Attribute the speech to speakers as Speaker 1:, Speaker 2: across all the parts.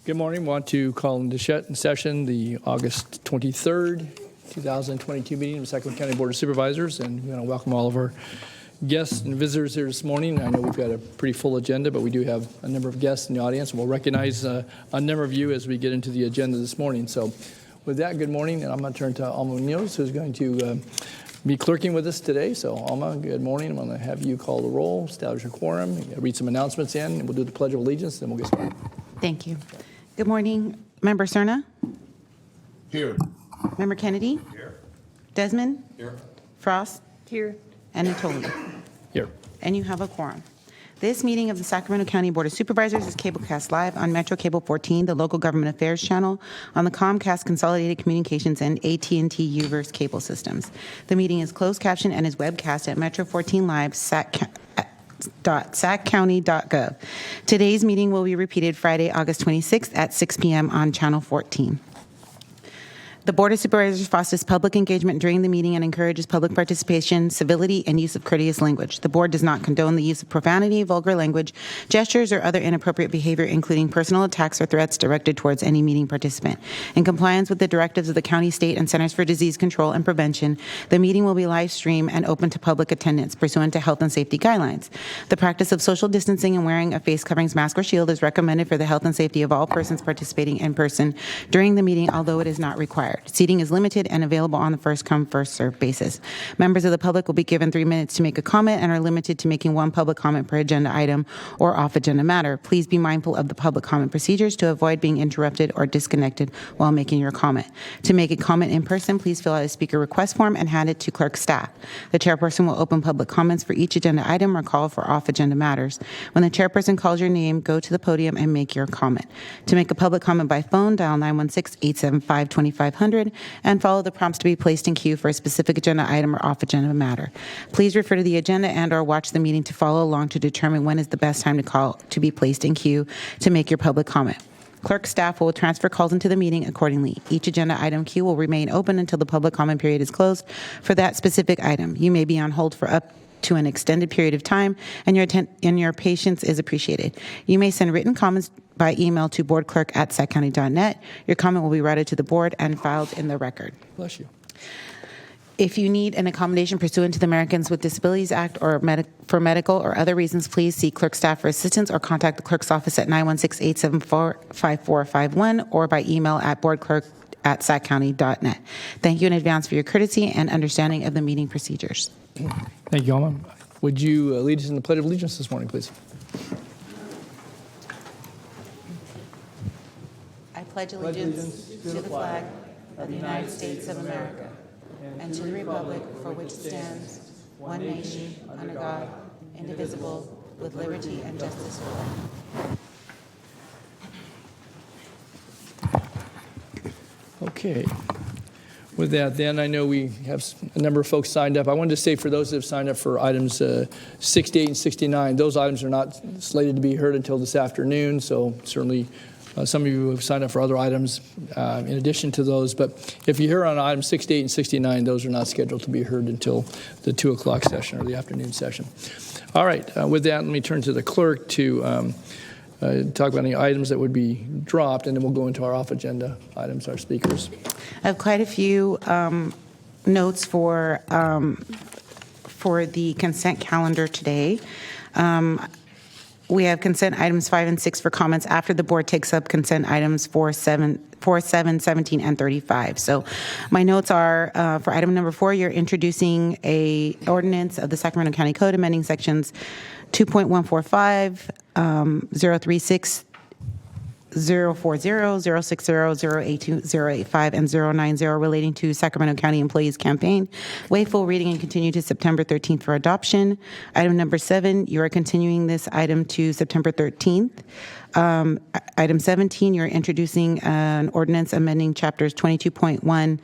Speaker 1: Good morning. We want to call into session the August 23rd, 2022 meeting of the Sacramento County Board of Supervisors, and we want to welcome all of our guests and visitors here this morning. I know we've got a pretty full agenda, but we do have a number of guests in the audience, and we'll recognize a number of you as we get into the agenda this morning. So with that, good morning, and I'm going to turn to Alma Munoz, who's going to be clerking with us today. So Alma, good morning. I'm going to have you call the roll, establish a quorum, read some announcements in, and we'll do the Pledge of Allegiance, then we'll get started.
Speaker 2: Thank you. Good morning, Member Cerna.
Speaker 3: Here.
Speaker 2: Member Kennedy.
Speaker 3: Here.
Speaker 2: Desmond.
Speaker 3: Here.
Speaker 2: Frost. Here. And Natoli.
Speaker 1: Here.
Speaker 2: And you have a quorum. This meeting of the Sacramento County Board of Supervisors is cablecast live on Metro Cable 14, the local government affairs channel, on the Comcast Consolidated Communications and AT&T Uverse cable systems. The meeting is closed caption and is webcast at Metro 14 Live saccounty.gov. Today's meeting will be repeated Friday, August 26th at 6 p.m. on Channel 14. The Board of Supervisors fosters public engagement during the meeting and encourages public participation, civility, and use of courteous language. The Board does not condone the use of profanity, vulgar language, gestures, or other inappropriate behavior, including personal attacks or threats directed towards any meeting participant. In compliance with the directives of the County, State, and Centers for Disease Control and Prevention, the meeting will be live streamed and open to public attendance pursuant to health and safety guidelines. The practice of social distancing and wearing a face coverings, mask, or shield is recommended for the health and safety of all persons participating in person during the meeting, although it is not required. Seating is limited and available on the first-come, first-served basis. Members of the public will be given 3 minutes to make a comment and are limited to making one public comment per agenda item or off-agenda matter. Please be mindful of the public comment procedures to avoid being interrupted or disconnected while making your comment. To make a comment in person, please fill out a speaker request form and hand it to clerk staff. The chairperson will open public comments for each agenda item or call for off-agenda matters. When the chairperson calls your name, go to the podium and make your comment. To make a public comment by phone, dial 916-875-2500 and follow the prompts to be placed in queue for a specific agenda item or off-agenda matter. Please refer to the agenda and/or watch the meeting to follow along to determine when is the best time to call to be placed in queue to make your public comment. Clerk staff will transfer calls into the meeting accordingly. Each agenda item queue will remain open until the public comment period is closed for that specific item. You may be on hold for up to an extended period of time, and your patience is appreciated. You may send written comments by email to boardclerk@saccounty.net. Your comment will be routed to the board and filed in the record.
Speaker 1: Bless you.
Speaker 2: If you need an accommodation pursuant to the Americans with Disabilities Act or for medical or other reasons, please see clerk staff for assistance or contact the clerk's office at 916-874-5451 or by email at boardclerk@saccounty.net. Thank you in advance for your courtesy and understanding of the meeting procedures.
Speaker 1: Thank you, Alma. Would you lead us in the Pledge of Allegiance this morning, please?
Speaker 2: I pledge allegiance to the flag of the United States of America and to the republic for which it stands, one nation, under God, indivisible, with liberty and justice for all.
Speaker 1: Okay. With that, then, I know we have a number of folks signed up. I wanted to say for those that have signed up for items 68 and 69, those items are not slated to be heard until this afternoon, so certainly some of you have signed up for other items in addition to those. But if you're here on items 68 and 69, those are not scheduled to be heard until the 2 o'clock session or the afternoon session. All right. With that, let me turn to the clerk to talk about any items that would be dropped, and then we'll go into our off-agenda items, our speakers.
Speaker 2: I have quite a few notes for the consent calendar today. We have consent items 5 and 6 for comments after the board takes up consent items 4, 7, 17, and 35. So my notes are for item number 4, you're introducing a ordinance of the Sacramento County Code amending sections 2.145, 036, 040, 060, 082, 085, and 090 relating to Sacramento County Employees Campaign. Wayful reading and continue to September 13th for adoption. Item number 7, you are continuing this item to September 13th. Item 17, you're introducing an ordinance amending chapters 22.10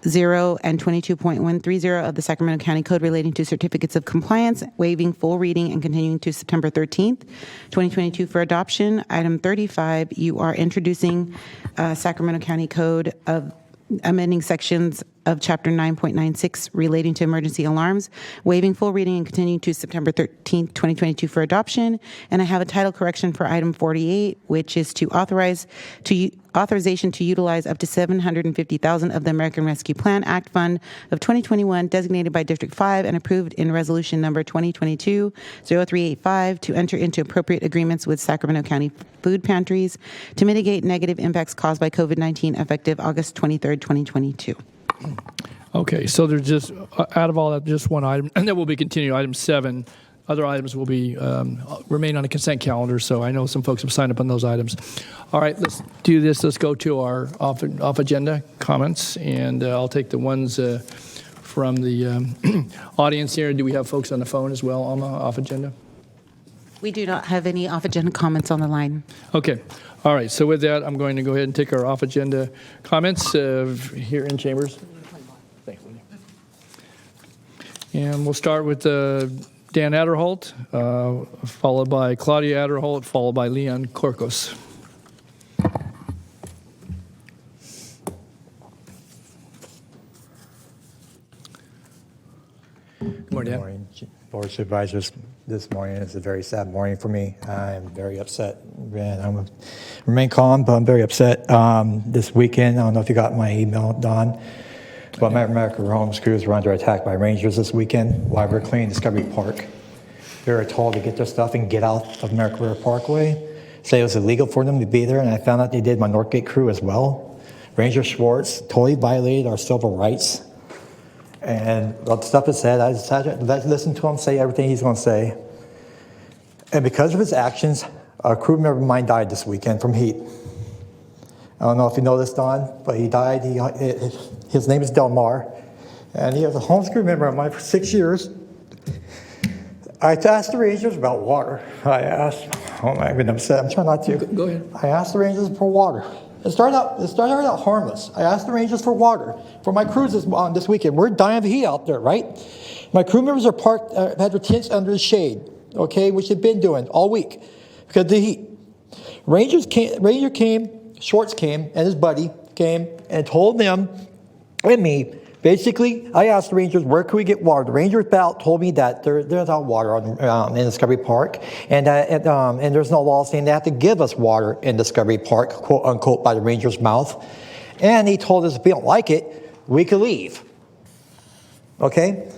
Speaker 2: and 22.130 of the Sacramento County Code relating to certificates of compliance, waiving full reading and continuing to September 13th, 2022 for adoption. Item 35, you are introducing Sacramento County Code of amending sections of Chapter 9.96 relating to emergency alarms, waiving full reading and continuing to September 13th, 2022 for adoption. And I have a title correction for item 48, which is to authorization to utilize up to $750,000 of the American Rescue Plan Act Fund of 2021 designated by District 5 and approved in resolution number 2022-0385 to enter into appropriate agreements with Sacramento County food pantries to mitigate negative impacts caused by COVID-19 effective August 23rd, 2022.
Speaker 1: Okay, so there's just, out of all that, just one item, and then we'll be continuing item 7. Other items will be remain on the consent calendar, so I know some folks have signed up on those items. All right, let's do this. Let's go to our off-agenda comments, and I'll take the ones from the audience here. Do we have folks on the phone as well on the off-agenda?
Speaker 2: We do not have any off-agenda comments on the line.
Speaker 1: Okay. All right, so with that, I'm going to go ahead and take our off-agenda comments here in chambers. Thanks, Lydia. And we'll start with Dan Adderholt, followed by Claudia Adderholt, followed by Leon Korkos. Good morning, Dan.
Speaker 4: Good morning, Board of Supervisors. This morning is a very sad morning for me. I'm very upset, and I'm gonna remain calm, but I'm very upset. This weekend, I don't know if you got my email, Don, but my American Homes crews were under attack by Rangers this weekend while we were cleaning Discovery Park. They were told to get their stuff and get out of American River Parkway. Say it was illegal for them to be there, and I found out they did my Northgate crew as well. Ranger Schwartz totally violated our civil rights. And all the stuff it said, I decided to listen to him say everything he's going to say. And because of his actions, a crew member of mine died this weekend from heat. I don't know if you know this, Don, but he died. His name is Delmar, and he was a Homes crew member of mine for 6 years. I asked the Rangers about water. I've been upset. I'm trying not to.
Speaker 1: Go ahead.
Speaker 4: I asked the Rangers for water. It started out harmless. I asked the Rangers for water for my crews this weekend. We're dying of heat out there, right? My crew members are parked, had their tents under the shade, okay, which they've been doing all week because of the heat. Ranger came, Schwartz came, and his buddy came and told them and me, basically, I asked the Rangers, where can we get water? The Rangers told me that there's not water in Discovery Park, and there's no law saying they have to give us water in Discovery Park, quote unquote, by the Rangers' mouth. And he told us if we don't like it, we could leave. Okay?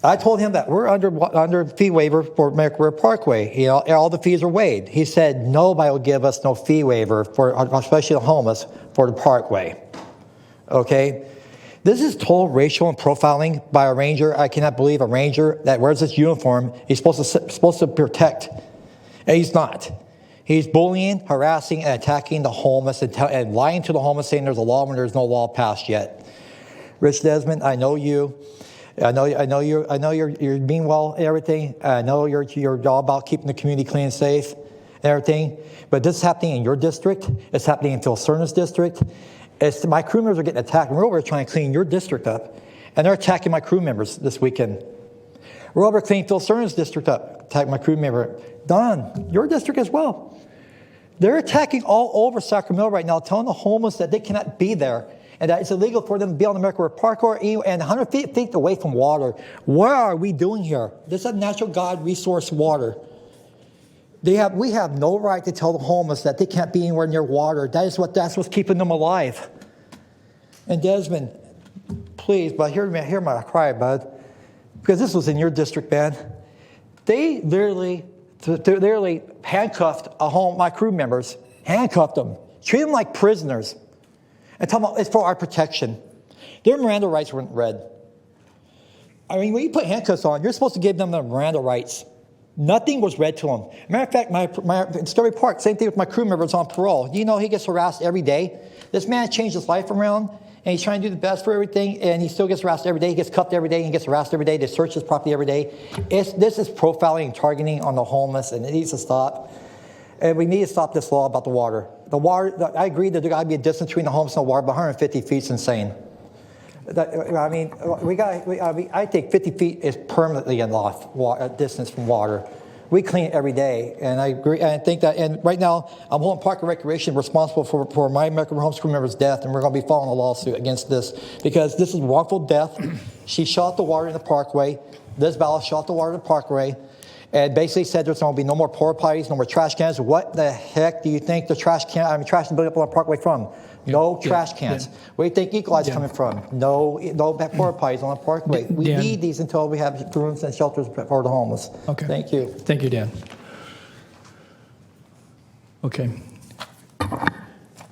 Speaker 4: I told him that we're under fee waiver for American River Parkway. You know, all the fees are waived. He said nobody will give us no fee waiver for, especially the homeless, for the Parkway. Okay? This is total racial and profiling by a ranger. I cannot believe a ranger that wears this uniform he's supposed to protect, and he's not. He's bullying, harassing, and attacking the homeless and lying to the homeless, saying there's a law when there's no law passed yet. Rich Desmond, I know you. I know you're being well and everything. I know you're all about keeping the community clean and safe and everything. But this is happening in your district. It's happening in Phil Cerna's district. My crew members are getting attacked, and we're over trying to clean your district up. And they're attacking my crew members this weekend. We're over cleaning Phil Cerna's district up, attacking my crew member. Don, your district as well. They're attacking all over Sacramento right now, telling the homeless that they cannot be there and that it's illegal for them to be on the American River Parkway and 100 feet away from water. What are we doing here? This is natural God resource water. We have no right to tell the homeless that they can't be anywhere near water. That's what's keeping them alive. And Desmond, please, but hear my cry, bud, because this was in your district, man. They literally handcuffed my crew members, handcuffed them, treated them like prisoners, and tell them it's for our protection. Their Miranda rights weren't read. I mean, when you put handcuffs on, you're supposed to give them the Miranda rights. Nothing was read to him. Matter of fact, my Discovery Park, same thing with my crew members on parole. You know, he gets harassed every day. This man changed his life around, and he's trying to do the best for everything, and he still gets harassed every day. He gets cuffed every day, and he gets harassed every day. They search his property every day. This is profiling and targeting on the homeless, and it needs to stop. And we need to stop this law about the water. The water, I agree that there got to be a distance between the homeless and the water, but 150 feet is insane. I think 50 feet is permanently enough distance from water. we clean it every day. And I agree. And I think that, and right now, I'm holding Park and Recreation responsible for my American Home School member's death, and we're going to be filing a lawsuit against this because this is wrongful death. She shot the water in the parkway. Liz Ballas shot the water in the parkway. And basically said there's going to be no more porta potties, no more trash cans. What the heck do you think the trash is built up on the parkway from? No trash cans. Where do you think Equalize is coming from? No porta potties on the parkway. We need these until we have rooms and shelters for the homeless.
Speaker 1: Okay.
Speaker 4: Thank you.
Speaker 1: Thank you, Dan. Okay.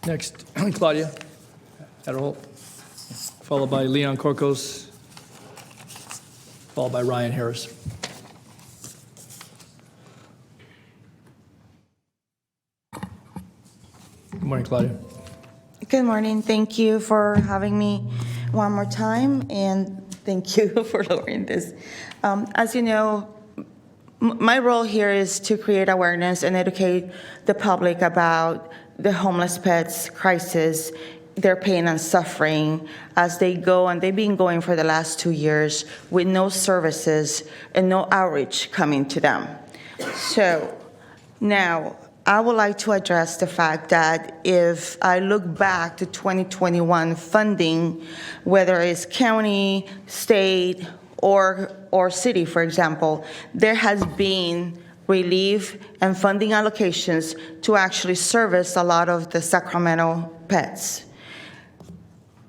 Speaker 1: Next, Claudia Adderholt, followed by Leon Corcos, followed by Ryan Harris. Good morning, Claudia.
Speaker 5: Good morning. Thank you for having me one more time, and thank you for lowering this. As you know, my role here is to create awareness and educate the public about the homeless pets crisis, their pain and suffering as they go, and they've been going for the last 2 years with no services and no outreach coming to them. So now, I would like to address the fact that if I look back to 2021 funding, whether it's county, state, or city, for example, there has been relief and funding allocations to actually service a lot of the Sacramento pets.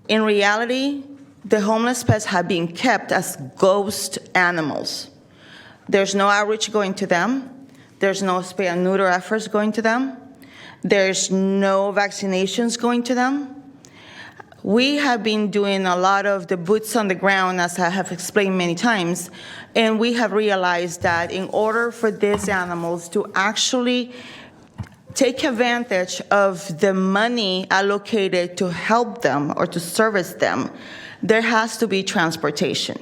Speaker 5: In reality, the homeless pets have been kept as ghost animals. There's no outreach going to them. There's no spay and neuter efforts going to them. There's no vaccinations going to them. We have been doing a lot of the boots on the ground, as I have explained many times, and we have realized that in order for these animals to actually take advantage of the money allocated to help them or to service them, there has to be transportation.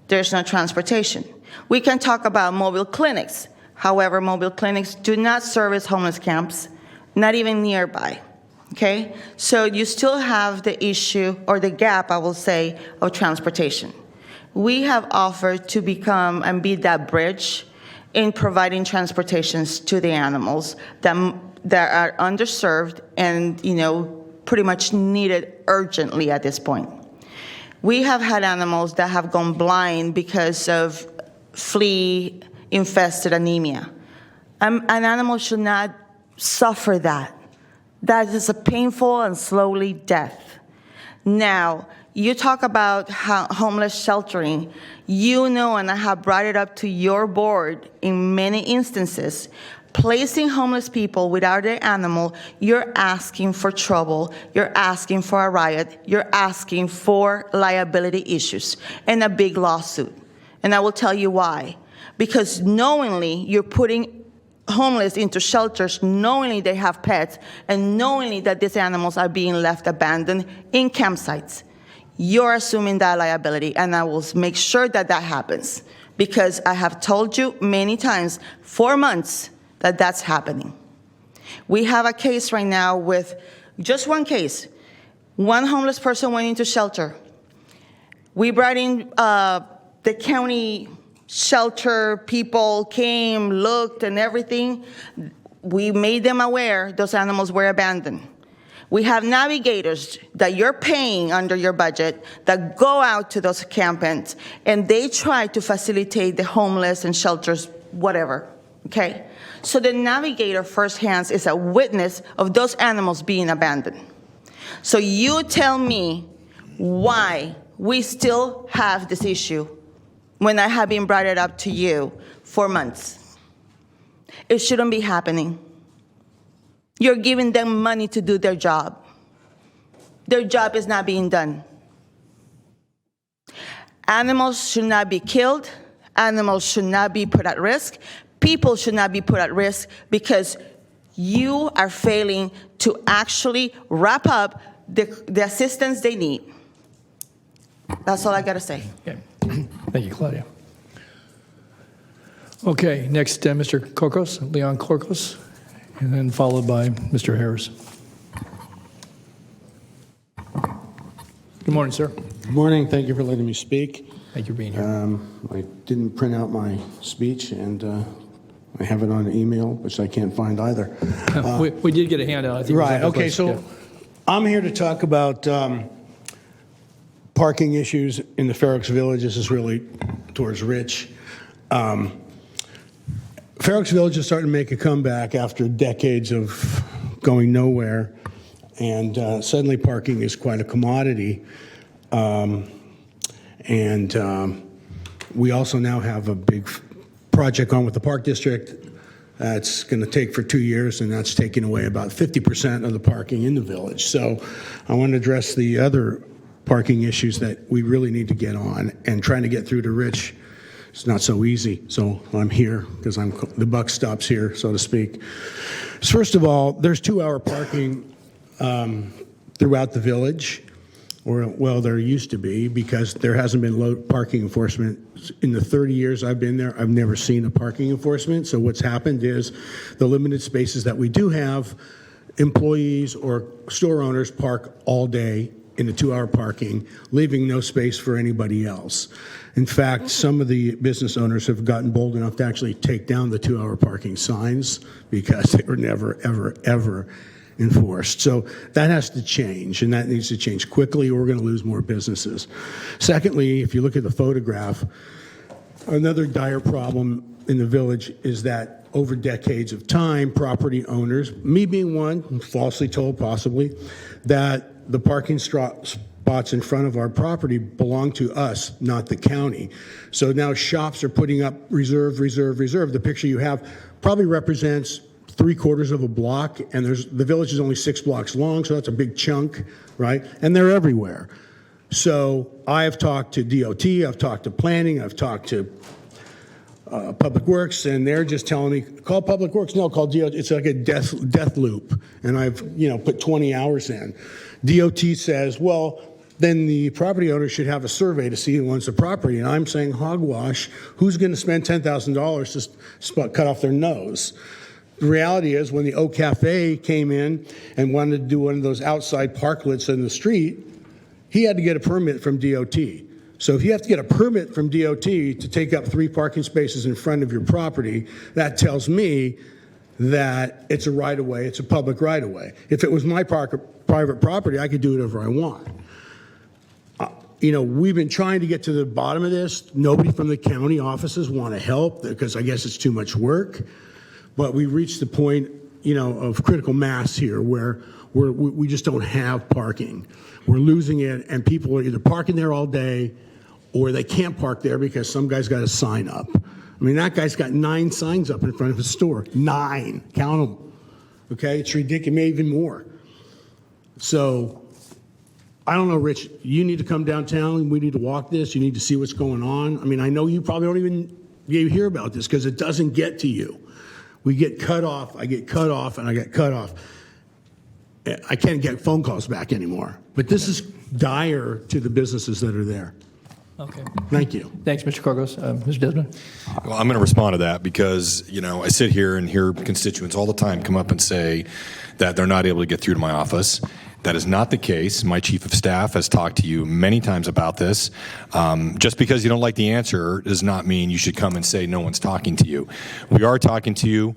Speaker 5: There's no transportation. We can talk about mobile clinics. However, mobile clinics do not service homeless camps, not even nearby, okay? So you still have the issue, or the gap, I will say, of transportation. We have offered to become and be that bridge in providing transportations to the animals that are underserved and, pretty much needed urgently at this point. We have had animals that have gone blind because of flea-infested anemia. An animal should not suffer that. That is a painful and slowly death. Now, you talk about homeless sheltering. You know, and I have brought it up to your board in many instances, placing homeless people without their animal, you're asking for trouble, you're asking for a riot, you're asking for liability issues and a big lawsuit. And I will tell you why. Because knowingly you're putting homeless into shelters, knowingly they have pets, and knowingly that these animals are being left abandoned in campsites. You're assuming that liability, and I will make sure that that happens. Because I have told you many times, 4 months, that that's happening. We have a case right now with just one case. One homeless person went into shelter. We brought in the county shelter people came, looked, and everything. We made them aware those animals were abandoned. We have navigators that you're paying under your budget that go out to those campings, and they try to facilitate the homeless and shelters, whatever, okay? So the navigator firsthand is a witness of those animals being abandoned. So you tell me why we still have this issue when I have been brought it up to you for months. It shouldn't be happening. You're giving them money to do their job. Their job is not being done. Animals should not be killed. Animals should not be put at risk. People should not be put at risk because you are failing to actually wrap up the assistance they need. That's all I got to say.
Speaker 1: Okay. Thank you, Claudia. Okay, next, Mr. Corcos, Leon Corcos, and then followed by Mr. Harris. Good morning, sir.
Speaker 6: Good morning. Thank you for letting me speak.
Speaker 1: Thank you for being here.
Speaker 6: I didn't print out my speech, and I have it on email, which I can't find either.
Speaker 1: We did get a handout. I think it was
Speaker 6: Right,
Speaker 1: on the
Speaker 6: okay,
Speaker 1: list,
Speaker 6: so
Speaker 1: yeah.
Speaker 6: I'm here to talk about parking issues in the Ferrix Village. This is really towards Rich. Ferrix Village is starting to make a comeback after decades of going nowhere, and suddenly parking is quite a commodity. We also now have a big project on with the Park District that's going to take for 2 years, and that's taking away about 50% of the parking in the village. So I want to address the other parking issues that we really need to get on, and trying to get through to Rich is not so easy. So I'm here because the buck stops here, so to speak. So first of all, there's 2-hour parking throughout the village. Or, well, there used to be, because there hasn't been low parking enforcement. In the 30 years I've been there, I've never seen a parking enforcement. So what's happened is the limited spaces that we do have, employees or store owners park all day in the 2-hour parking, leaving no space for anybody else. In fact, some of the business owners have gotten bold enough to actually take down the 2-hour parking signs because they were never, ever, ever enforced. So that has to change, and that needs to change quickly, or we're going to lose more businesses. Secondly, if you look at the photograph, another dire problem in the village is that over decades of time, property owners, me being one, falsely told possibly, that the parking spots in front of our property belong to us, not the county. So now shops are putting up reserve, reserve, reserve. The picture you have probably represents 3/4 of a block, and the village is only 6 blocks long, so that's a big chunk, right? And they're everywhere. So I have talked to DOT, I've talked to planning, I've talked to Public Works, and they're just telling me, call Public Works. No, call DOT. It's like a death loop, and I've put 20 hours in. DOT says, well, then the property owner should have a survey to see who owns the property, and I'm saying hogwash. Who's going to spend $10,000 to cut off their nose? The reality is, when the Oak Cafe came in and wanted to do one of those outside parklets in the street, he had to get a permit from DOT. So if you have to get a permit from DOT to take up 3 parking spaces in front of your property, that tells me that it's a right-of-way, it's a public right-of-way. If it was my private property, I could do whatever I want. We've been trying to get to the bottom of this. Nobody from the county offices want to help because I guess it's too much work. But we reached the point, of critical mass here where we just don't have parking. We're losing it, and people are either parking there all day or they can't park there because some guy's got a sign up. I mean, that guy's got 9 signs up in front of his store. 9. Count them. Okay? It's ridiculous. Maybe even more. So, I don't know, Rich. You need to come downtown. We need to walk this. You need to see what's going on. I mean, I know you probably don't even hear about this because it doesn't get to you. We get cut off, I get cut off, and I get cut off. I can't get phone calls back anymore. But this is dire to the businesses that are there.
Speaker 1: Okay.
Speaker 6: Thank you.
Speaker 1: Thanks, Mr. Cargos. Mr. Desmond?
Speaker 7: Well, I'm going to respond to that because, I sit here and hear constituents all the time come up and say that they're not able to get through to my office. That is not the case. My chief of staff has talked to you many times about this. Just because you don't like the answer does not mean you should come and say no one's talking to you. We are talking to you.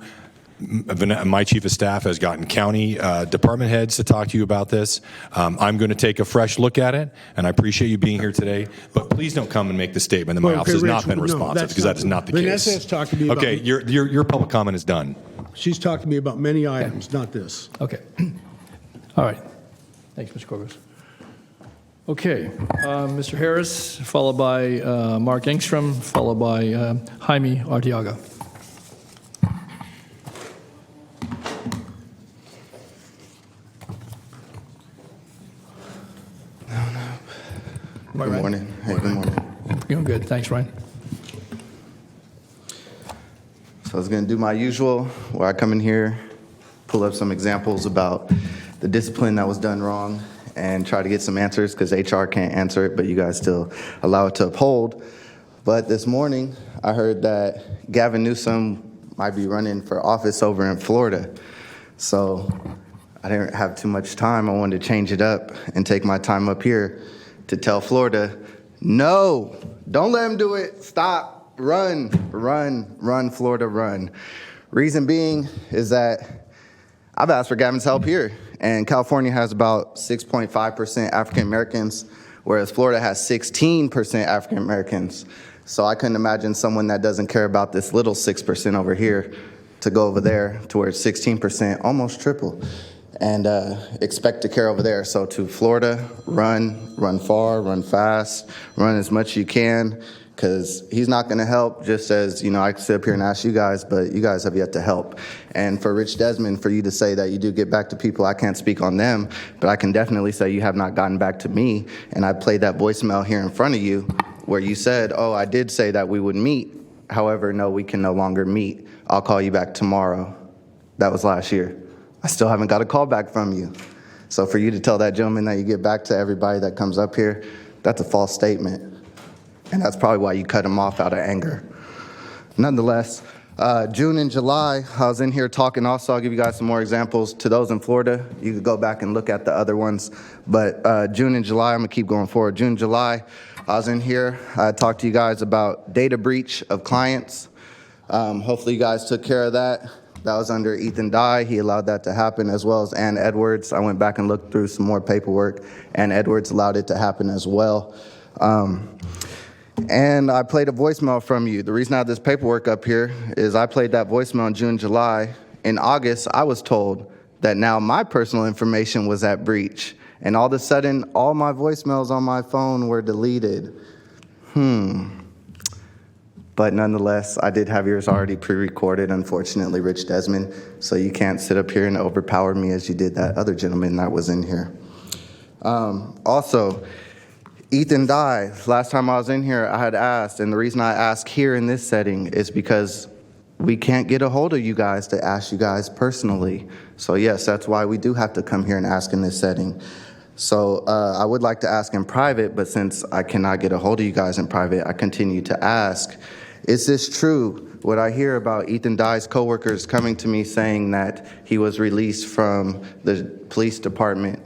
Speaker 7: My chief of staff has gotten county department heads to talk to you about this. I'm going to take a fresh look at it, and I appreciate you being here today. But please don't come and make the statement that my office has not been responsive, because that is not the case.
Speaker 6: Vanessa has talked to me about...
Speaker 7: Okay, your public comment is done.
Speaker 6: She's talked to me about many items, not this.
Speaker 1: Okay. All right. Thanks, Mr. Corvus. Okay. Mr. Harris, followed by Mark Engstrom, followed by Jaime Arteaga.
Speaker 8: Good morning. Hey, good morning.
Speaker 1: Doing good. Thanks, Ryan.
Speaker 8: So I was going to do my usual, where I come in here, pull up some examples about the discipline that was done wrong, and try to get some answers, because HR can't answer it, but you guys still allow it to uphold. But this morning, I heard that Gavin Newsom might be running for office over in Florida. So I didn't have too much time. I wanted to change it up and take my time up here to tell Florida, no, don't let him do it. Stop. Run, run, run, Florida, run. Reason being is that I've asked for Gavin's help here, and California has about 6.5% African Americans, whereas Florida has 16% African Americans. So I couldn't imagine someone that doesn't care about this little 6% over here to go over there to where it's 16%, almost triple, and expect to care over there. So to Florida, run far, run fast, run as much as you can, because he's not going to help, just as, you know, I can sit up here and ask you guys, but you guys have yet to help. And for Rich Desmond, for you to say that you do get back to people, I can't speak on them, but I can definitely say you have not gotten back to me. And I played that voicemail here in front of you where you said, oh, I did say that we would meet. However, no, we can no longer meet. I'll call you back tomorrow. That was last year. I still haven't got a call back from you. So for you to tell that gentleman that you get back to everybody that comes up here, that's a false statement. And that's probably why you cut him off out of anger. Nonetheless, June and July, I was in here talking also. I'll give you guys some more examples. To those in Florida, you could go back and look at the other ones. But June and July, I'm going to keep going forward. June and July, I was in here. I talked to you guys about data breach of clients. Hopefully you guys took care of that. That was under Ethan Dye. He allowed that to happen, as well as Ann Edwards. I went back and looked through some more paperwork. Ann Edwards allowed it to happen as well. And I played a voicemail from you. The reason I have this paperwork up here is I played that voicemail in June, July. In August, I was told that now my personal information was at breach. And all of a sudden, all my voicemails on my phone were deleted. But nonetheless, I did have yours already pre-recorded, unfortunately, Rich Desmond. So you can't sit up here and overpower me as you did that other gentleman that was in here. Also, Ethan Dye, last time I was in here, I had asked, and the reason I ask here in this setting is because we can't get a hold of you guys to ask you guys personally. So yes, that's why we do have to come here and ask in this setting. So I would like to ask in private, but since I cannot get a hold of you guys in private, I continue to ask, is this true? What I hear about Ethan Dye's coworkers coming to me saying that he was released from the police department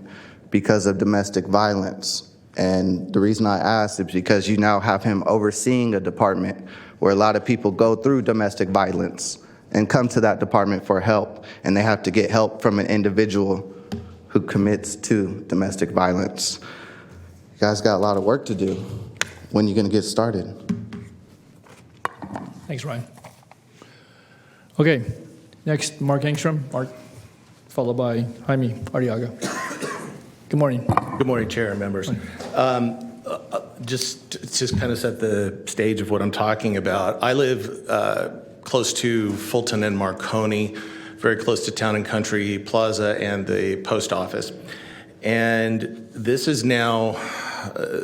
Speaker 8: because of domestic violence. And the reason I ask is because you now have him overseeing a department where a lot of people go through domestic violence and come to that department for help, and they have to get help from an individual who commits to domestic violence. You guys got a lot of work to do. When are you going to get started?
Speaker 1: Thanks, Ryan. Okay, next, Mark Engstrom. Mark, followed by Jaime Arriaga. Good morning.
Speaker 9: Good morning, Chair and members. Just kind of set the stage of what I'm talking about. I live close to Fulton and Marconi, very close to Town and Country Plaza and the post office. And this is now,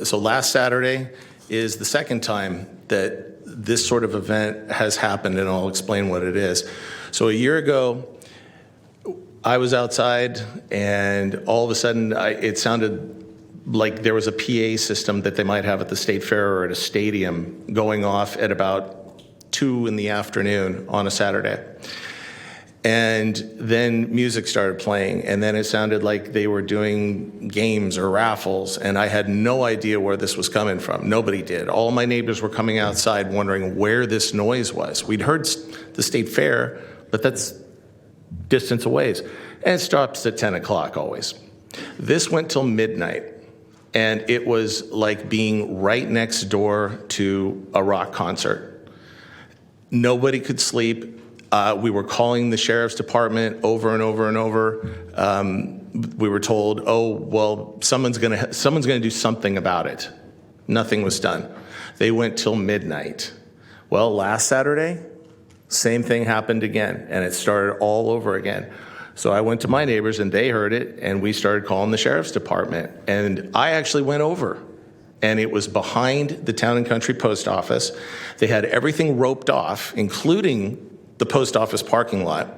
Speaker 9: so last Saturday is the second time that this sort of event has happened, and I'll explain what it is. So a year ago, I was outside, and all of a sudden, it sounded like there was a PA system that they might have at the State Fair or at a stadium going off at about 2 in the afternoon on a Saturday. And then music started playing, and then it sounded like they were doing games or raffles, and I had no idea where this was coming from. Nobody did. All my neighbors were coming outside wondering where this noise was. We'd heard the State Fair, but that's distance away, and it stops at 10 o'clock always. This went till midnight, and it was like being right next door to a rock concert. Nobody could sleep. We were calling the sheriff's department over and over and over. We were told, oh, well, someone's gonna do something about it. Nothing was done. They went till midnight. Well, last Saturday, same thing happened again, and it started all over again. So I went to my neighbors, and they heard it, and we started calling the sheriff's department. And I actually went over, and it was behind the Town and Country post office. They had everything roped off, including the post office parking lot.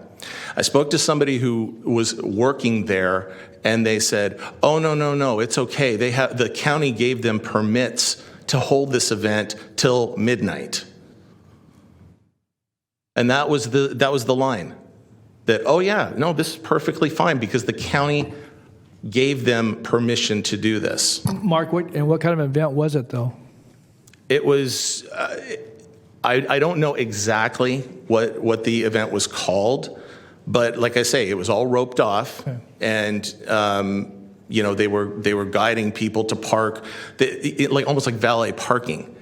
Speaker 9: I spoke to somebody who was working there, and they said, oh, no, it's okay. The county gave them permits to hold this event till midnight. And that was the line, that, oh yeah, no, this is perfectly fine because the county gave them permission to do this.
Speaker 1: Mark, what kind of event was it, though?
Speaker 9: It was, I don't know exactly what the event was called, but like I say, it was all roped off, and they were guiding people to park, like almost like valet parking,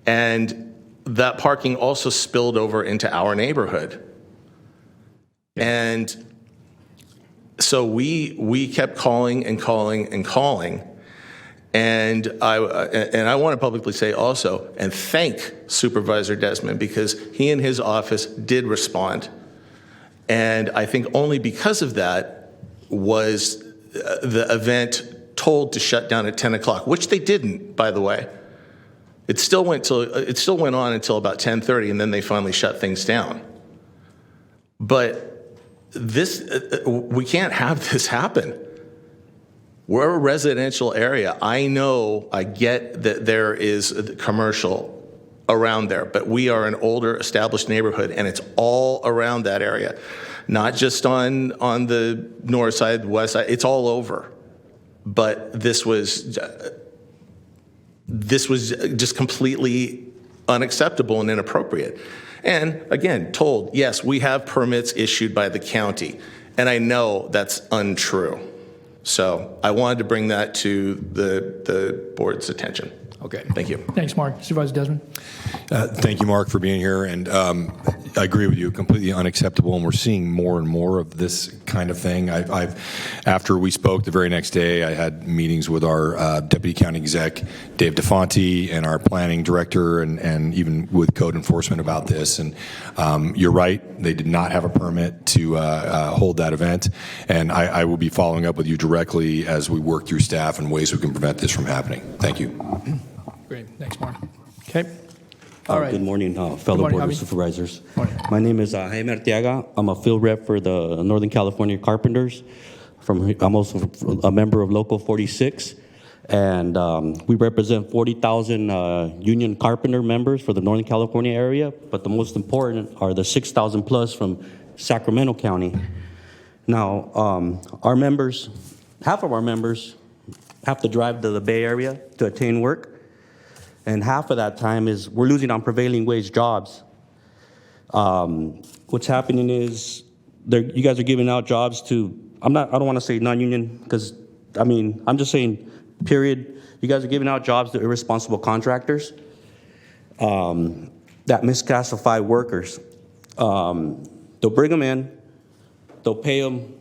Speaker 9: and that parking also spilled over into our neighborhood, and so we kept calling and calling and calling. And I want to publicly say also, and thank Supervisor Desmond, because he and his office did respond. And I think only because of that was the event told to shut down at 10 o'clock, which they didn't, by the way. It still went on until about 10:30, and then they finally shut things down. But we can't have this happen. We're a residential area. I get that there is a commercial around there, but we are an older established neighborhood, and it's all around that area, not just on the north side, west side, it's all over. But this was just completely unacceptable and inappropriate. And again, told, yes, we have permits issued by the county, and I know that's untrue. So I wanted to bring that to the board's attention.
Speaker 1: Okay.
Speaker 9: Thank you.
Speaker 1: Thanks, Mark. Supervisor Desmond?
Speaker 7: Thank you, Mark, for being here. And I agree with you, completely unacceptable. And we're seeing more and more of this kind of thing. After we spoke the very next day, I had meetings with our Deputy County Exec, Dave DeFonte, and our planning director, and even with code enforcement about this. And you're right, they did not have a permit to hold that event. And I will be following up with you directly as we work through staff and ways we can prevent this from happening. Thank you.
Speaker 1: Great. Thanks, Mark. Okay. All right.
Speaker 10: Good morning, fellow
Speaker 1: Good morning,
Speaker 10: Board of
Speaker 1: Javi.
Speaker 10: Supervisors.
Speaker 1: Morning.
Speaker 10: My name is Jaime Arteaga. I'm a field rep for the Northern California Carpenters. I'm also a member of Local 46, and we represent 40,000 union carpenter members for the Northern California area, but the most important are the 6,000 plus from Sacramento County. Now, our members, half of our members have to drive to the Bay Area to attain work. And half of that time is we're losing on prevailing wage jobs. What's happening is you guys are giving out jobs to, I don't want to say non-union, because I'm just saying, period. You guys are giving out jobs to irresponsible contractors that misclassify workers. They'll bring them in, they'll pay them,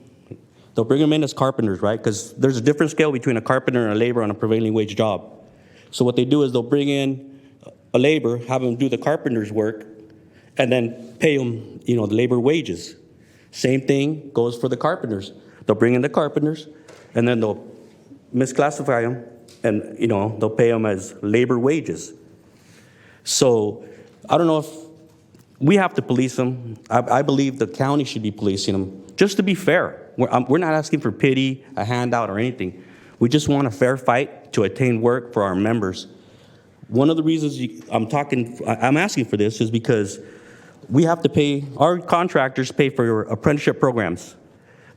Speaker 10: they'll bring them in as carpenters, right? Because there's a different scale between a carpenter and a laborer on a prevailing wage job. So what they do is they'll bring in a laborer, have them do the carpenter's work, and then pay them, the labor wages. Same thing goes for the carpenters. They'll bring in the carpenters, and then they'll misclassify them, and they'll pay them as labor wages. So I don't know if we have to police them. I believe the county should be policing them, just to be fair. We're not asking for pity, a handout, or anything. We just want a fair fight to attain work for our members. One of the reasons I'm asking for this is because we have to pay, our contractors pay for apprenticeship programs.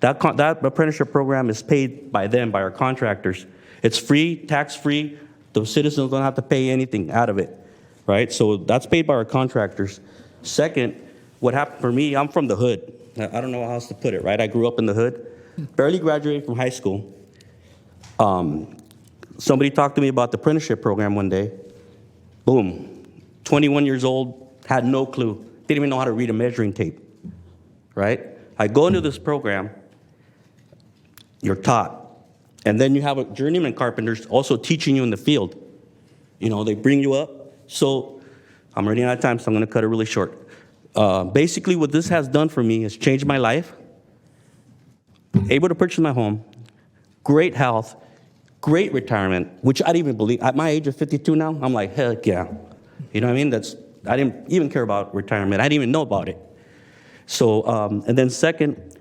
Speaker 10: That apprenticeship program is paid by them, by our contractors. It's free, tax-free. The citizens don't have to pay anything out of it, right? So that's paid by our contractors. Second, what happened for me, I'm from the hood. I don't know how else to put it, right? I grew up in the hood, barely graduated from high school. Somebody talked to me about the apprenticeship program one day. Boom, 21 years old, had no clue. Didn't even know how to read a measuring tape, right? I go into this program, you're taught. And then you have a journeyman carpenters also teaching you in the field. They bring you up. So I'm running out of time, so I'm gonna cut it really short. Basically what this has done for me is changed my life, able to purchase my home, great health, great retirement, which I didn't even believe. At my age of 52 now, I'm like, heck yeah. You know what I mean? I didn't even care about retirement. I didn't even know about it. So, and then second,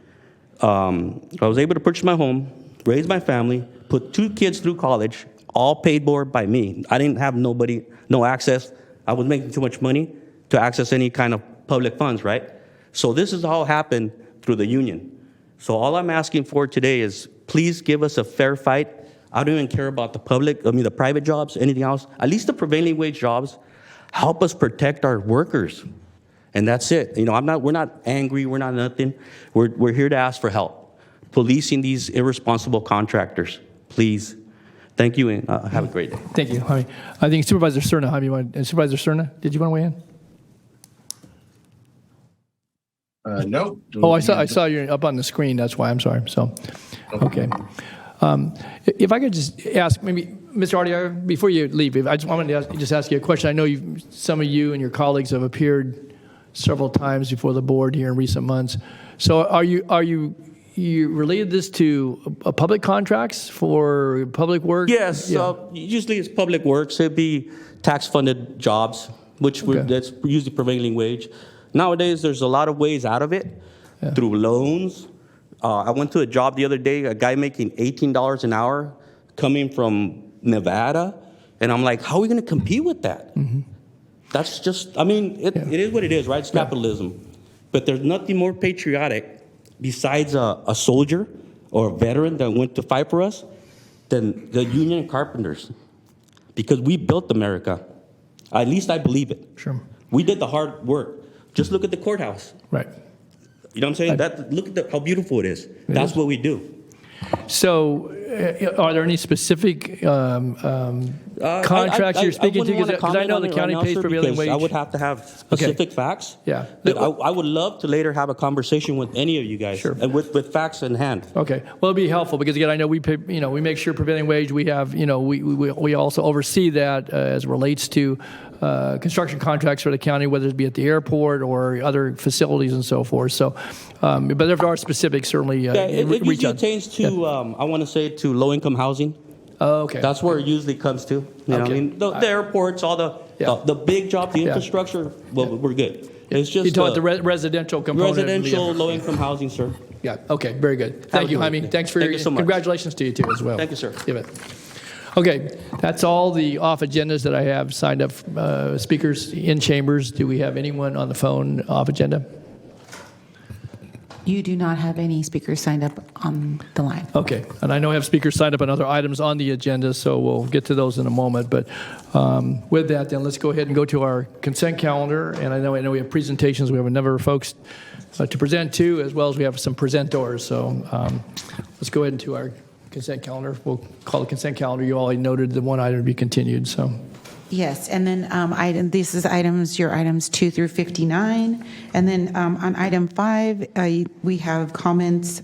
Speaker 10: I was able to purchase my home, raise my family, put 2 kids through college, all paid for by me. I didn't have no access. I was making too much money to access any kind of public funds, right? So this has all happened through the union. So all I'm asking for today is please give us a fair fight. I don't even care about the private jobs, anything else. At least the prevailing wage jobs Help us protect our workers. And that's it. You know, we're not angry, we're not nothing. We're here to ask for help. Policing these irresponsible contractors, please. Thank you, and have a great day.
Speaker 1: Thank you, Jaime. I think Supervisor Cerna, Supervisor Cerna, did you want to weigh in?
Speaker 3: No.
Speaker 1: Oh, I saw you up on the screen. That's why. I'm sorry. So, okay. If I could just ask, maybe, Mr. Audier, before you leave, I just wanted to ask you a question. I know some of you and your colleagues have appeared several times before the board here in recent months. So, are you related this to public contracts for public work?
Speaker 10: Yes,
Speaker 1: Yeah.
Speaker 10: Usually it's public works. It'd be tax-funded jobs, that's usually prevailing wage. Nowadays, there's a lot of ways out of it through loans. I went to a job the other day, a guy making $18 an hour coming from Nevada, and I'm like, how are we going to compete with that? Mm-hmm. That's just, it is what it is, right? It's capitalism. But there's nothing more patriotic besides a soldier or a veteran that went to fight for us than the union carpenters. Because we built America. At least I believe it.
Speaker 1: Sure.
Speaker 10: We did the hard work. Just look at the courthouse.
Speaker 1: Right.
Speaker 10: You know what I'm saying? Look at how beautiful it is. That's what we do.
Speaker 1: So, are there any specific contracts you're speaking to? Because I know the county pays prevailing wage.
Speaker 10: I would have to have specific facts.
Speaker 1: Yeah.
Speaker 10: But I would love to later have a conversation with any of you guys.
Speaker 1: Sure.
Speaker 10: And with facts in hand.
Speaker 1: Okay. Well, it'd be helpful because again, I know we pay, we make sure prevailing wage. We have, we also oversee that as it relates to construction contracts for the county, whether it be at the airport or other facilities and so forth. So, but if there are specifics, certainly
Speaker 10: it
Speaker 1: reach
Speaker 10: usually
Speaker 1: out.
Speaker 10: pertains to, I want to say, to low-income housing.
Speaker 1: Oh, okay.
Speaker 10: That's where it usually comes to. You know what I mean? The airports, all the big job, the infrastructure, we're good. It's just
Speaker 1: you talk about the residential component.
Speaker 10: Residential low-income housing, sir.
Speaker 1: Yeah. Okay. Very good. Thank you, Jaime. Thanks for your
Speaker 10: so much.
Speaker 1: Congratulations to you too as well.
Speaker 10: Thank you, sir.
Speaker 1: Give it. Okay, that's all the off agendas that I have signed up. Speakers in chambers. Do we have anyone on the phone off agenda?
Speaker 2: You do not have any speakers signed up on the line.
Speaker 1: Okay, and I know I have speakers signed up on other items on the agenda, so we'll get to those in a moment. But with that, then let's go ahead and go to our consent calendar. And I know we have presentations. We have a number of folks to present to, as well as we have some presenters. So let's go ahead into our consent calendar. We'll call the consent calendar. You already noted the one item to be continued. So.
Speaker 2: Yes, and then this is your items 2 through 59. And then on item 5, we have comments.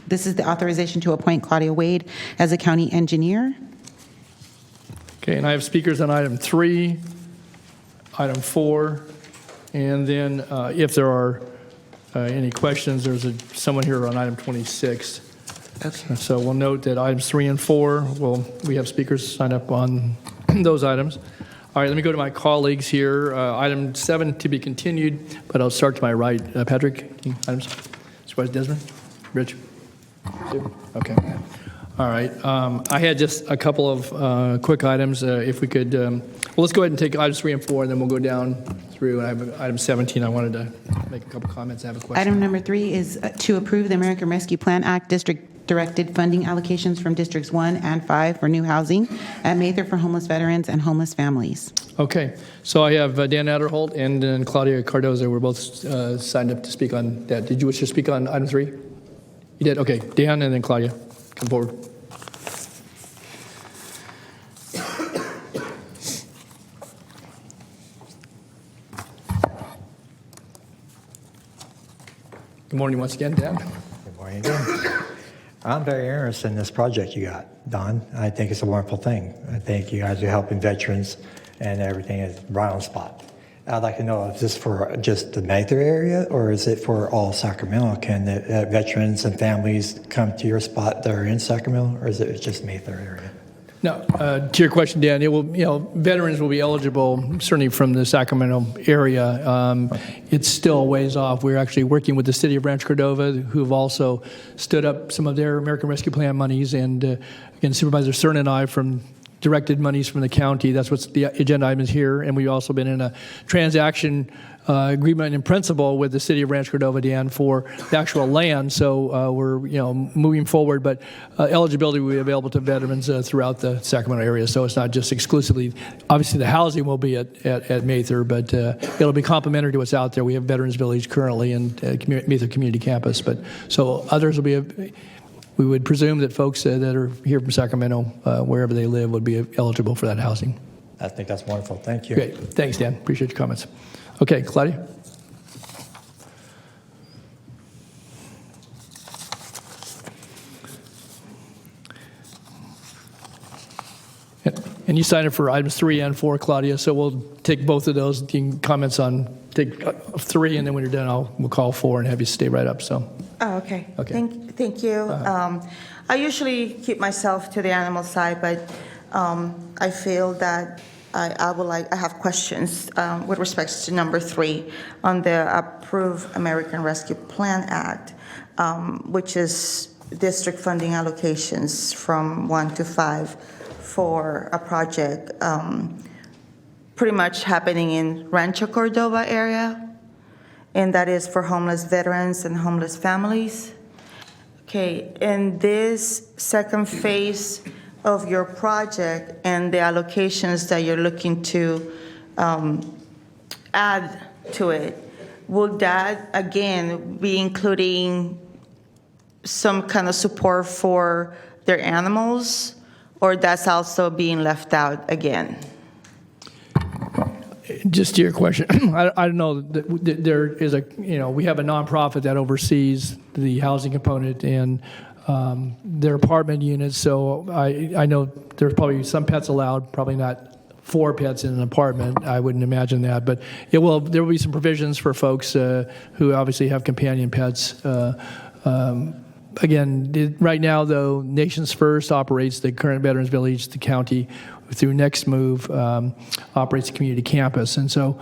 Speaker 2: This is the authorization to appoint Claudia Wade as a county engineer.
Speaker 1: Okay, and I have speakers on item 3, item 4, and then if there are any questions, there's someone here on item 26.
Speaker 2: Okay.
Speaker 1: So we'll note that items 3 and 4, we have speakers signed up on those items. All right, let me go to my colleagues here. Item 7 to be continued, but I'll start to my right. Patrick, items? Supervisor Desmond? Rich? Okay. All right. I had just a couple of quick items. If we could, let's go ahead and take items 3 and 4, and then we'll go down through. And I have item 17. I wanted to make a couple comments. I have a question.
Speaker 2: Item number 3 is to approve the American Rescue Plan Act district-directed funding allocations from Districts 1 and 5 for new housing at Mather for homeless veterans and homeless families.
Speaker 1: Okay. So I have Dan Adderholt and then Claudia Cardoza. We're both signed up to speak on that. Did you wish to speak on item 3? You did? Okay. Dan and then Claudia. Come forward. Good morning once again, Dan.
Speaker 4: Good morning again. I'm very interested in this project you got, Don. I think it's a wonderful thing. I think you guys are helping veterans and everything is right on spot. I'd like to know, is this for just the Mather area or is it for all Sacramento? Can the veterans and families come to your spot that are in Sacramento, or is it just Mather area?
Speaker 1: No, to your question, Dan, it will, veterans will be eligible certainly from the Sacramento area. It's still a ways off. We're actually working with the city of Rancho Cordova, who've also stood up some of their American Rescue Plan monies. And again, Supervisor Cerna and I from directed monies from the county. That's what's the agenda item is here. And we've also been in a transaction agreement in principle with the city of Rancho Cordova, Dan, for the actual land. So we're moving forward, but eligibility will be available to veterans throughout the Sacramento area. So it's not just exclusively, obviously the housing will be at Mather, but it'll be complementary to what's out there. We have Veterans Village currently and Mather Community Campus, but so others will be. We would presume that folks that are here from Sacramento, wherever they live, would be eligible for that housing.
Speaker 11: I think that's wonderful. Thank you.
Speaker 1: Great. Thanks, Dan. Appreciate your comments. Okay, Claudia? And you signed up for items 3 and 4, Claudia, so we'll take both of those. You can comments on, take 3, and then when you're done, we'll call 4 and have you stay right up, so.
Speaker 5: Oh, okay.
Speaker 1: Okay.
Speaker 5: Thank you. I usually keep myself to the animal side, but I feel that I have questions with respect to number 3 on the Approved American Rescue Plan Act, which is district funding allocations from 1 to 5 for a project pretty much happening in Rancho Cordova area, and that is for homeless veterans and homeless families. Okay, and this second phase of your project and the allocations that you're looking to add to it, will that again be including some kind of support for their animals, or that's also being left out again?
Speaker 1: Just to your question, I don't know that there is we have a nonprofit that oversees the housing component and their apartment units. So I know there's probably some pets allowed, probably not 4 pets in an apartment. I wouldn't imagine that, but there will be some provisions for folks who obviously have companion pets. Again, right now, though, Nations First operates the current Veterans Village. The county, through Next Move, operates the community campus. And so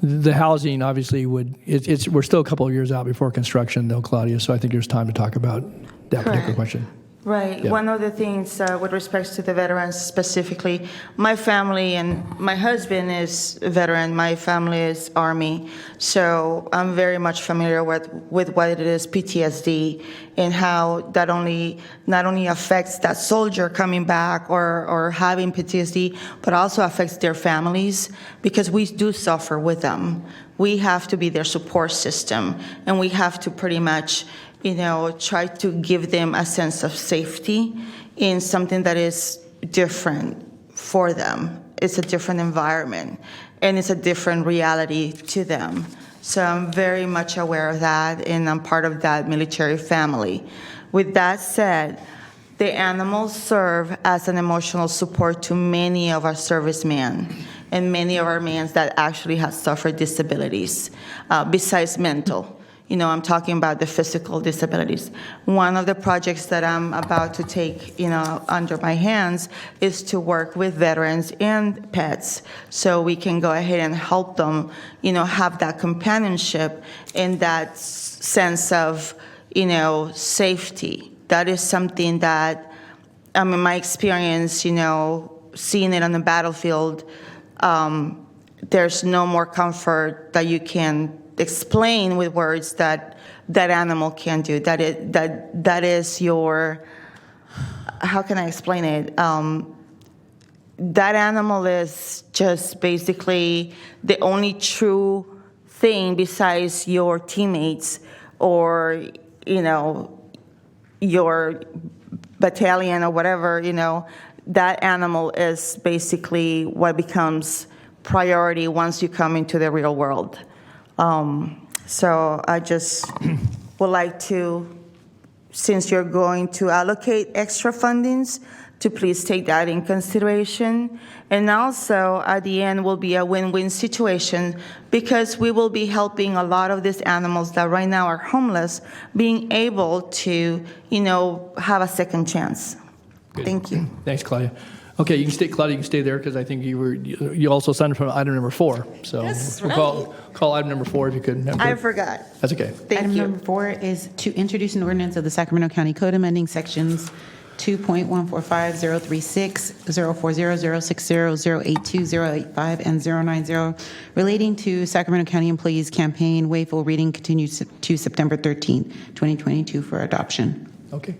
Speaker 1: the housing, obviously, we're still a couple of years out before construction, though, Claudia, so I think there's time to talk about that particular question.
Speaker 5: Right.
Speaker 1: Yeah.
Speaker 5: One of the things with respect to the veterans specifically, my family and my husband is a veteran. My family is Army. So I'm very much familiar with what it is, PTSD, and how that not only affects that soldier coming back or having PTSD, but also affects their families, because we do suffer with them. We have to be their support system, and we have to pretty much try to give them a sense of safety in something that is different for them. It's a different environment, and it's a different reality to them. So I'm very much aware of that, and I'm part of that military family. With that said, the animals serve as an emotional support to many of our servicemen and many of our men that actually have suffered disabilities, besides mental. I'm talking about the physical disabilities. One of the projects that I'm about to take, under my hands is to work with veterans and pets, so we can go ahead and help them, have that companionship and that sense of, safety. That is something that, in my experience, seeing it on the battlefield, there's no more comfort that you can explain with words that animal can do. That is your, how can I explain it? That animal is just basically the only true thing besides your teammates or, your battalion or whatever, that animal is basically what becomes priority once you come into the real world. So I just would like to, since you're going to allocate extra fundings, to please take that in consideration. And also, at the end, will be a win-win situation, because we will be helping a lot of these animals that right now are homeless, being able to, have a second chance.
Speaker 1: Good.
Speaker 5: Thank you.
Speaker 1: Thanks, Claudia. Okay, you can stay, Claudia, you can stay there, because I think you also signed up for item number 4. So
Speaker 5: That's
Speaker 1: we'll call item number 4 if you could.
Speaker 5: I forgot.
Speaker 1: That's okay.
Speaker 5: Thank
Speaker 2: Item
Speaker 5: you.
Speaker 2: number 4 is to introduce an ordinance of the Sacramento County Code amending sections 2.145, 036, 040, 060, 085, and 090 relating to Sacramento County Employees Campaign Wayful reading continues to September 13, 2022 for adoption.
Speaker 1: Okay.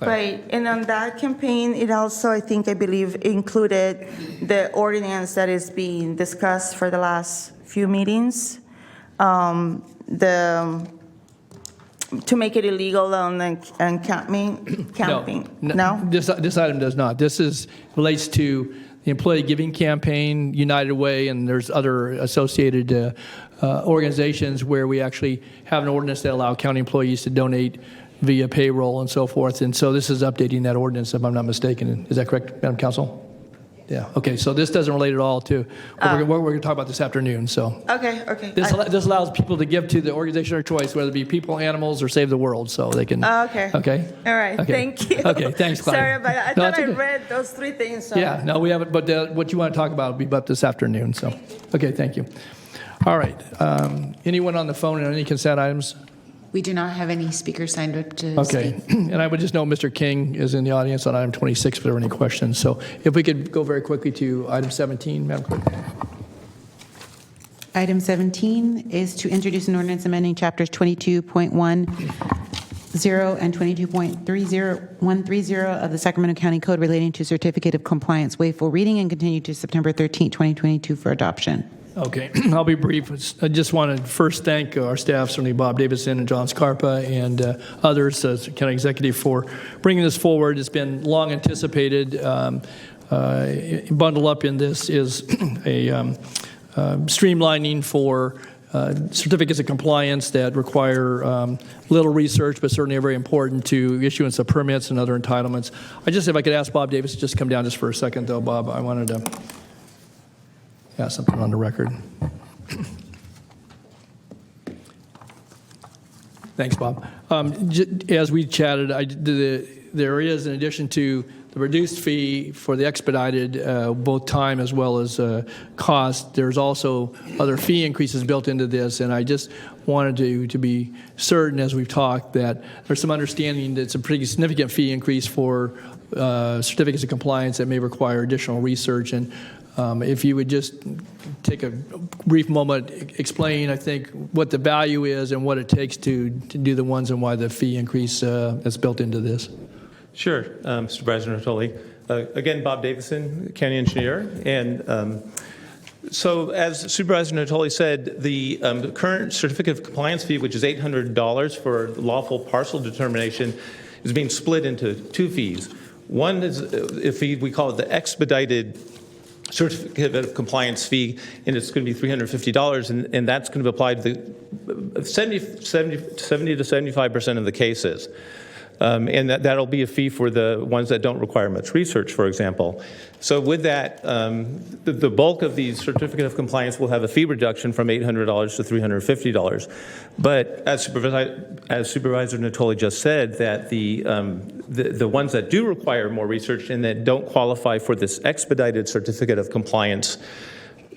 Speaker 5: Right, and on that campaign, it also, I believe, included the ordinance that is being discussed for the last few meetings, to make it illegal on camping. No?
Speaker 1: This item does not. This relates to the Employee Giving Campaign, United Way, and there's other associated organizations where we actually have an ordinance that allow county employees to donate via payroll and so forth. And so this is updating that ordinance, if I'm not mistaken. Is that correct, Madam Counsel? Yeah. Okay. So this doesn't relate at all to what we're going to talk about this afternoon. So
Speaker 5: Okay.
Speaker 1: this allows people to give to the organization of choice, whether it be people, animals, or Save the World. So they can.
Speaker 5: Okay.
Speaker 1: Okay.
Speaker 5: All right.
Speaker 1: Okay.
Speaker 5: Thank you.
Speaker 1: Okay. Thanks, Claudia.
Speaker 5: Sorry about that. I
Speaker 1: No,
Speaker 5: thought
Speaker 1: it's
Speaker 5: I
Speaker 1: okay.
Speaker 5: read those three things. So.
Speaker 1: Yeah. No, we haven't. But what you want to talk about will be up this afternoon. So, okay. Thank you. All right. Anyone on the phone on any consent items?
Speaker 2: We do not have any speakers signed up to
Speaker 1: Okay.
Speaker 2: speak.
Speaker 1: And I would just note Mr. King is in the audience on item 26 if there are any questions. So if we could go very quickly to item 17, Madam Clerk.
Speaker 2: Item 17 is to introduce an ordinance amending chapters 22.10 and 22.130 of the Sacramento County Code relating to certificate of compliance wayful reading and continue to September 13, 2022 for adoption.
Speaker 1: Okay, I'll be brief. I just want to first thank our staff, certainly Bob Davison and John Scarpa and others, as county executive, for bringing this forward. It's been long anticipated. Bundled up in this is a streamlining for certificates of compliance that require little research, but certainly are very important to issuance of permits and other entitlements. If I could ask Bob Davis to just come down just for a second, though, Bob, I wanted to ask something on the record. Thanks, Bob. As we chatted, there is, in addition to the reduced fee for the expedited, both time as well as cost, there's also other fee increases built into this, and I just wanted to be certain, as we've talked, that there's some understanding that it's a pretty significant fee increase for certificates of compliance that may require additional research. And if you would just take a brief moment, explain, I think, what the value is and what it takes to do the ones and why the fee increase that's built into this.
Speaker 12: Sure, Supervisor Natoli. Again, Bob Davison, county engineer. And so as Supervisor Natoli said, the current certificate of compliance fee, which is $800 for lawful parcel determination, is being split into two fees. One is a fee, we call it the expedited certificate of compliance fee, and it's going to be $350, and that's going to be applied to the 70 to 75% of the cases. And that'll be a fee for the ones that don't require much research, for example. So with that, the bulk of the certificate of compliance will have a fee reduction from $800 to $350. But as Supervisor Natoli just said, that the ones that do require more research and that don't qualify for this expedited certificate of compliance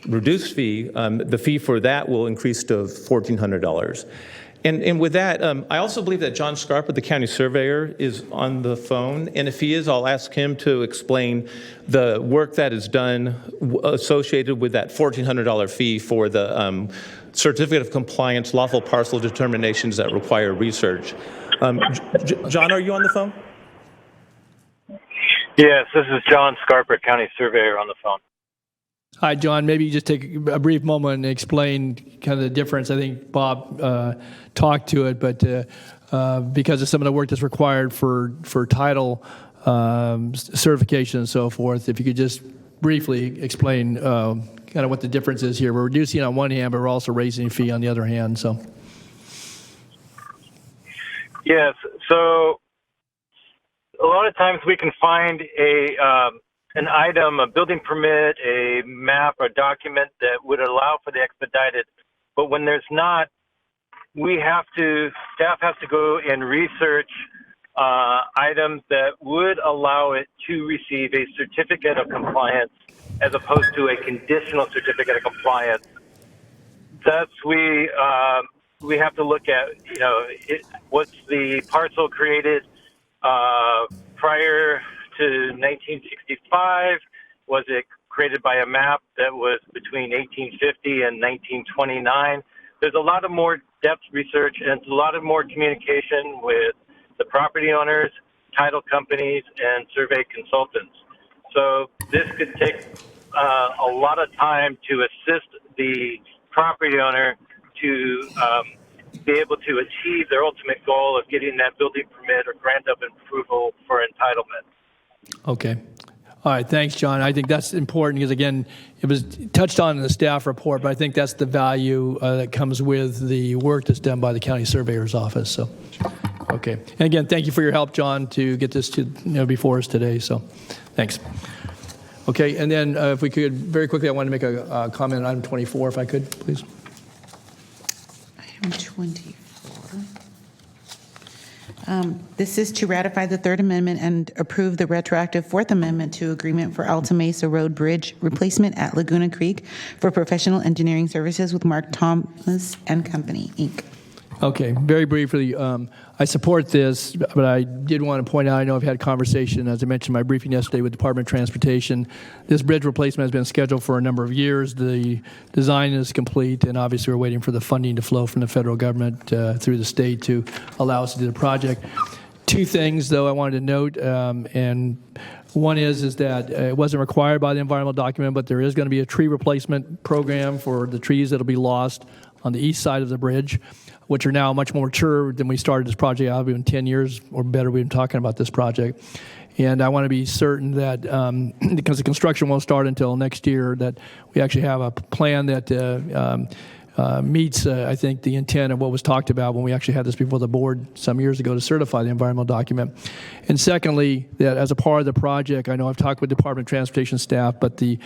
Speaker 12: reduced fee, the fee for that will increase to $1,400. And with that, I also believe that John Scarpa, the county surveyor, is on the phone. And if he is, I'll ask him to explain the work that is done associated with that $1,400 fee for the certificate of compliance lawful parcel determinations that require research. John, are you on the phone?
Speaker 13: Yes, this is John Scarpa, county surveyor, on the phone.
Speaker 1: Hi, John. Maybe you just take a brief moment and explain kind of the difference. I think Bob talked to it, but because of some of the work that's required for title certification and so forth, if you could just briefly explain kind of what the difference is here. We're reducing on one hand, but we're also raising a fee on the other hand. So.
Speaker 13: Yes. So a lot of times we can find an item, a building permit, a map, or document that would allow for the expedited. But when there's not, staff has to go and research items that would allow it to receive a certificate of compliance as opposed to a conditional certificate of compliance. Thus, we have to look at, what's the parcel created prior to 1965? Was it created by a map that was between 1850 and 1929? There's a lot of more depth research and a lot of more communication with the property owners, title companies, and survey consultants. So this could take a lot of time to assist the property owner to be able to achieve their ultimate goal of getting that building permit or grant of approval for entitlement.
Speaker 1: Okay. All right, thanks, John. I think that's important because, again, it was touched on in the staff report, but I think that's the value that comes with the work that's done by the county surveyor's office. So, okay. And again, thank you for your help, John, to get this to before us today. So, thanks. Okay, and then if we could, very quickly, I want to make a comment on item 24, if I could, please.
Speaker 2: Item 24. This is to ratify the Third Amendment and approve the retroactive Fourth Amendment to agreement for Alta Mesa Road Bridge replacement at Laguna Creek for professional engineering services with Mark Thomas and Company, Inc.
Speaker 1: Okay, very briefly, I support this, but I did want to point out, I know I've had conversation, as I mentioned in my briefing yesterday with Department of Transportation. This bridge replacement has been scheduled for a number of years. The design is complete, and obviously we're waiting for the funding to flow from the federal government through the state to allow us to do the project. Two things, though, I wanted to note, and one is that it wasn't required by the environmental document, but there is going to be a tree replacement program for the trees that will be lost on the east side of the bridge, which are now much more mature than we started this project out. In 10 years or better, we've been talking about this project. And I want to be certain that, because the construction won't start until next year, that we actually have a plan that meets, I think, the intent of what was talked about when we actually had this before the board some years ago to certify the environmental document. And secondly, that as a part of the project, I know I've talked with Department of Transportation staff, but the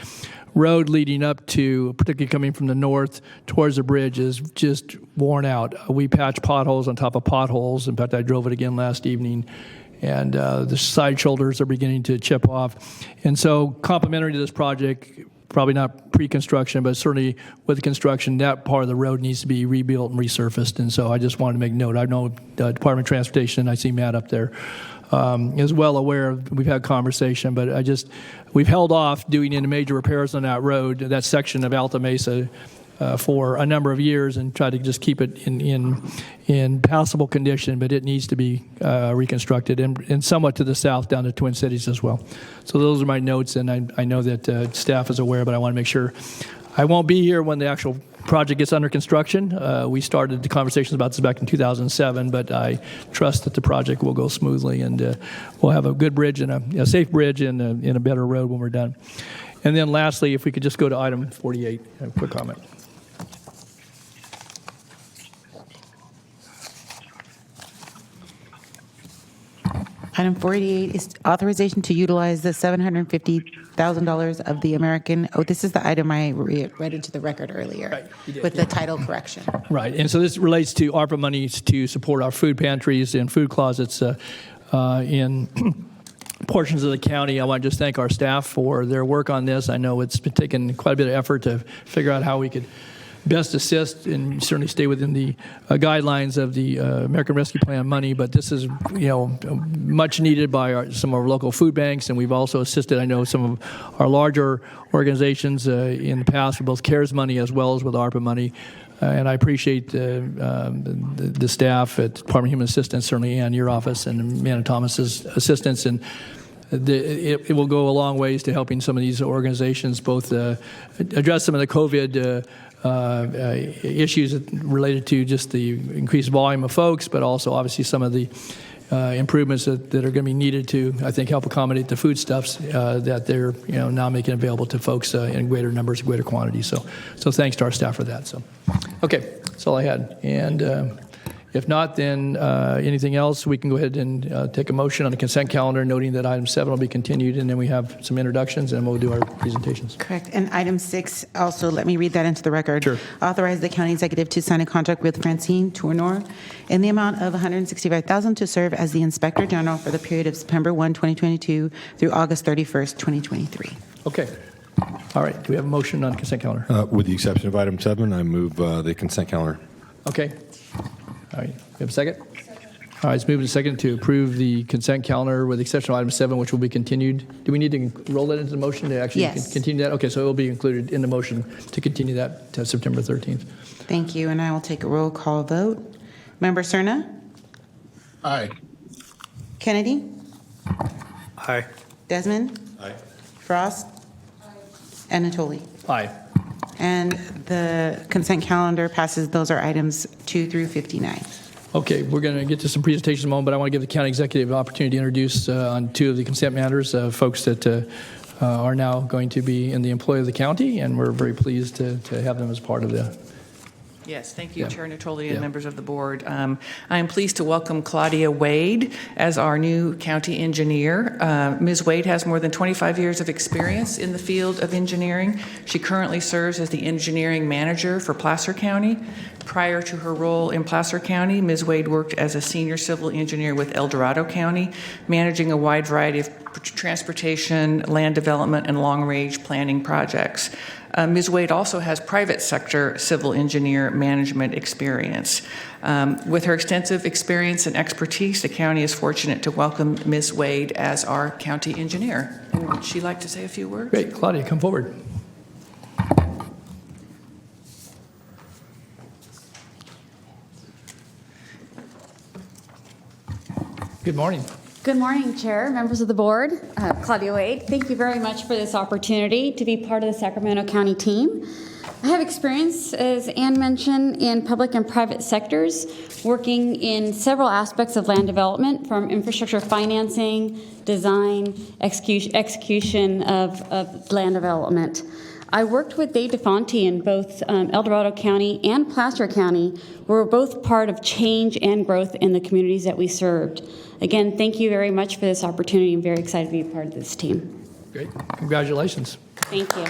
Speaker 1: road leading up to, particularly coming from the north towards the bridge, is just worn out. We patch potholes on top of potholes. In fact, I drove it again last evening, and the side shoulders are beginning to chip off. And so, complementary to this project, probably not pre-construction, but certainly with the construction, that part of the road needs to be rebuilt and resurfaced. And so I just wanted to make note. I know the Department of Transportation, I see Matt up there, is well aware of, we've had conversation, but we've held off doing any major repairs on that road, that section of Alta Mesa, for a number of years, and try to just keep it in passable condition, but it needs to be reconstructed, and somewhat to the south down to Twin Cities as well. So those are my notes, and I know that staff is aware, but I want to make sure. I won't be here when the actual project gets under construction. We started the conversations about this back in 2007, but I trust that the project will go smoothly, and we'll have a good bridge and a safe bridge and a better road when we're done. And then lastly, if we could just go to item 48, a quick comment.
Speaker 2: Item 48 is authorization to utilize the $750,000 of the American, this is the item I read into the record earlier,
Speaker 1: Right, you did,
Speaker 2: with the title correction.
Speaker 1: Right, and so this relates to ARPA monies to support our food pantries and food closets in portions of the county. I want to just thank our staff for their work on this. I know it's been taking quite a bit of effort to figure out how we could best assist and certainly stay within the guidelines of the American Rescue Plan money, but this is, much needed by some of our local food banks, and we've also assisted, I know, some of our larger organizations in the past with both CARES money as well as with ARPA money. And I appreciate the staff at Department of Human Assistance, certainly Ann, your office, and Amanda Thomas's assistance, and it will go a long ways to helping some of these organizations both address some of the COVID issues related to just the increased volume of folks, but also obviously some of the improvements that are going to be needed to, I think, help accommodate the foodstuffs that they're now making available to folks in greater numbers, greater quantities. So thanks to our staff for that. So, okay, that's all I had. And if not, then anything else, we can go ahead and take a motion on the consent calendar, noting that item 7 will be continued, and then we have some introductions, and we'll do our presentations.
Speaker 2: Correct. And item 6, also, let me read that into the record.
Speaker 1: Sure.
Speaker 2: Authorize the county executive to sign a contract with Francine Tourneur in the amount of $165,000 to serve as the Inspector General for the period of September 1, 2022 through August 31st, 2023.
Speaker 1: Okay. All right. Do we have a motion on consent calendar?
Speaker 7: With the exception of item 7, I move the consent calendar.
Speaker 1: Okay. All right. We have a second? All right, it's moved and seconded to approve the consent calendar with the exception of item 7, which will be continued. Do we need to roll that into the motion to actually
Speaker 2: Yes.
Speaker 1: continue that? Okay, so it will be included in the motion to continue that to September 13th.
Speaker 2: Thank you, and I will take a roll call vote. Member Cerna?
Speaker 3: Aye.
Speaker 2: Kennedy?
Speaker 11: Aye.
Speaker 2: Desmond?
Speaker 7: Aye.
Speaker 2: Frost? And Natoli.
Speaker 1: Aye.
Speaker 2: And the consent calendar passes. Those are items 2 through 59.
Speaker 1: Okay, we're going to get to some presentations in a moment, but I want to give the county executive an opportunity to introduce on 2 of the consent matters, folks that are now going to be in the employ of the county, and we're very pleased to have them as part of the.
Speaker 14: Yes, thank you,
Speaker 1: Yeah.
Speaker 14: Chair Natoli and
Speaker 1: Yeah.
Speaker 14: members of the board. I am pleased to welcome Claudia Wade as our new county engineer. Ms. Wade has more than 25 years of experience in the field of engineering. She currently serves as the engineering manager for Placer County. Prior to her role in Placer County, Ms. Wade worked as a senior civil engineer with El Dorado County, managing a wide variety of transportation, land development, and long-range planning projects. Ms. Wade also has private sector civil engineer management experience. With her extensive experience and expertise, the county is fortunate to welcome Ms. Wade as our county engineer. And would she like to say a few words?
Speaker 1: Great, Claudia, come forward. Good morning.
Speaker 15: Good morning, Chair, members of the board. Claudia Wade, thank you very much for this opportunity to be part of the Sacramento County team. I have experience, as Ann mentioned, in public and private sectors, working in several aspects of land development, from infrastructure financing, design, execution of land development. I worked with Dave DeFonte in both El Dorado County and Placer County. We're both part of change and growth in the communities that we served. Again, thank you very much for this opportunity. I'm very excited to be a part of this team.
Speaker 1: Great, congratulations.
Speaker 15: Thank you.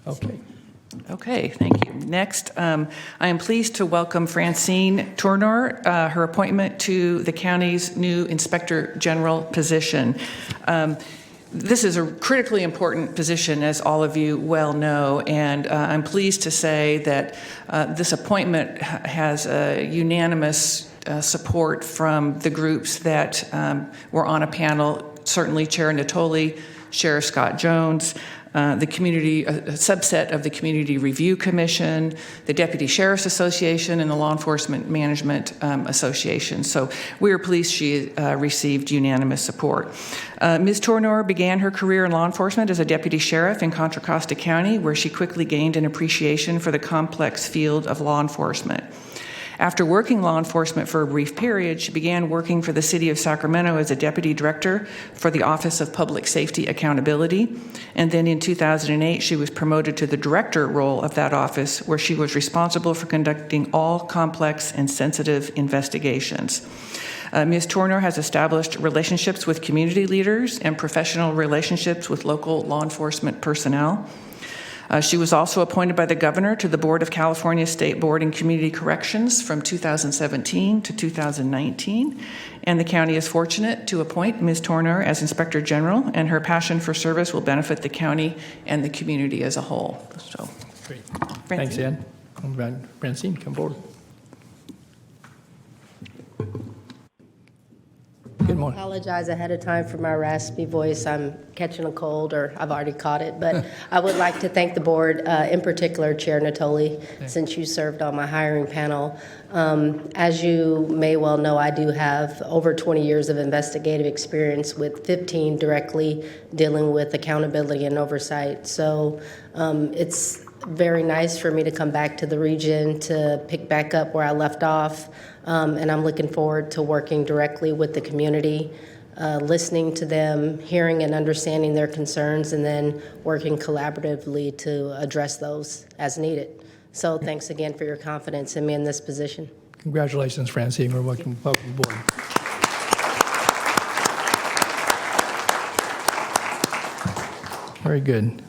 Speaker 1: Okay.
Speaker 14: Okay, thank you. Next, I am pleased to welcome Francine Tourneur, her appointment to the county's new Inspector General position. This is a critically important position, as all of you well know, and I'm pleased to say that this appointment has unanimous support from the groups that were on a panel, certainly Chair Natoli, Sheriff Scott Jones, the community, a subset of the Community Review Commission, the Deputy Sheriff's Association, and the Law Enforcement Management Association. So we are pleased she received unanimous support. Ms. Tourneur began her career in law enforcement as a deputy sheriff in Contra Costa County, where she quickly gained an appreciation for the complex field of law enforcement. After working law enforcement for a brief period, she began working for the City of Sacramento as a deputy director for the Office of Public Safety Accountability. And then in 2008, she was promoted to the director role of that office, where she was responsible for conducting all complex and sensitive investigations. Ms. Tourneur has established relationships with community leaders and professional relationships with local law enforcement personnel. She was also appointed by the governor to the Board of California State Board and Community Corrections from 2017 to 2019. And the county is fortunate to appoint Ms. Tourneur as Inspector General, and her passion for service will benefit the county and the community as a whole. So,
Speaker 1: Great.
Speaker 14: Francine.
Speaker 1: Thanks, Ann. Francine, come forward. Good morning.
Speaker 16: I apologize ahead of time for my raspy voice. I'm catching a cold, or I've already caught it. But I would like to thank the board, in particular Chair Natoli, since you served on my hiring panel. As you may well know, I do have over 20 years of investigative experience, with 15 directly dealing with accountability and oversight. So it's very nice for me to come back to the region to pick back up where I left off. And I'm looking forward to working directly with the community, listening to them, hearing and understanding their concerns, and then working collaboratively to address those as needed. So thanks again for your confidence in me in this position.
Speaker 1: Congratulations, Francine. We're welcome aboard. Very good.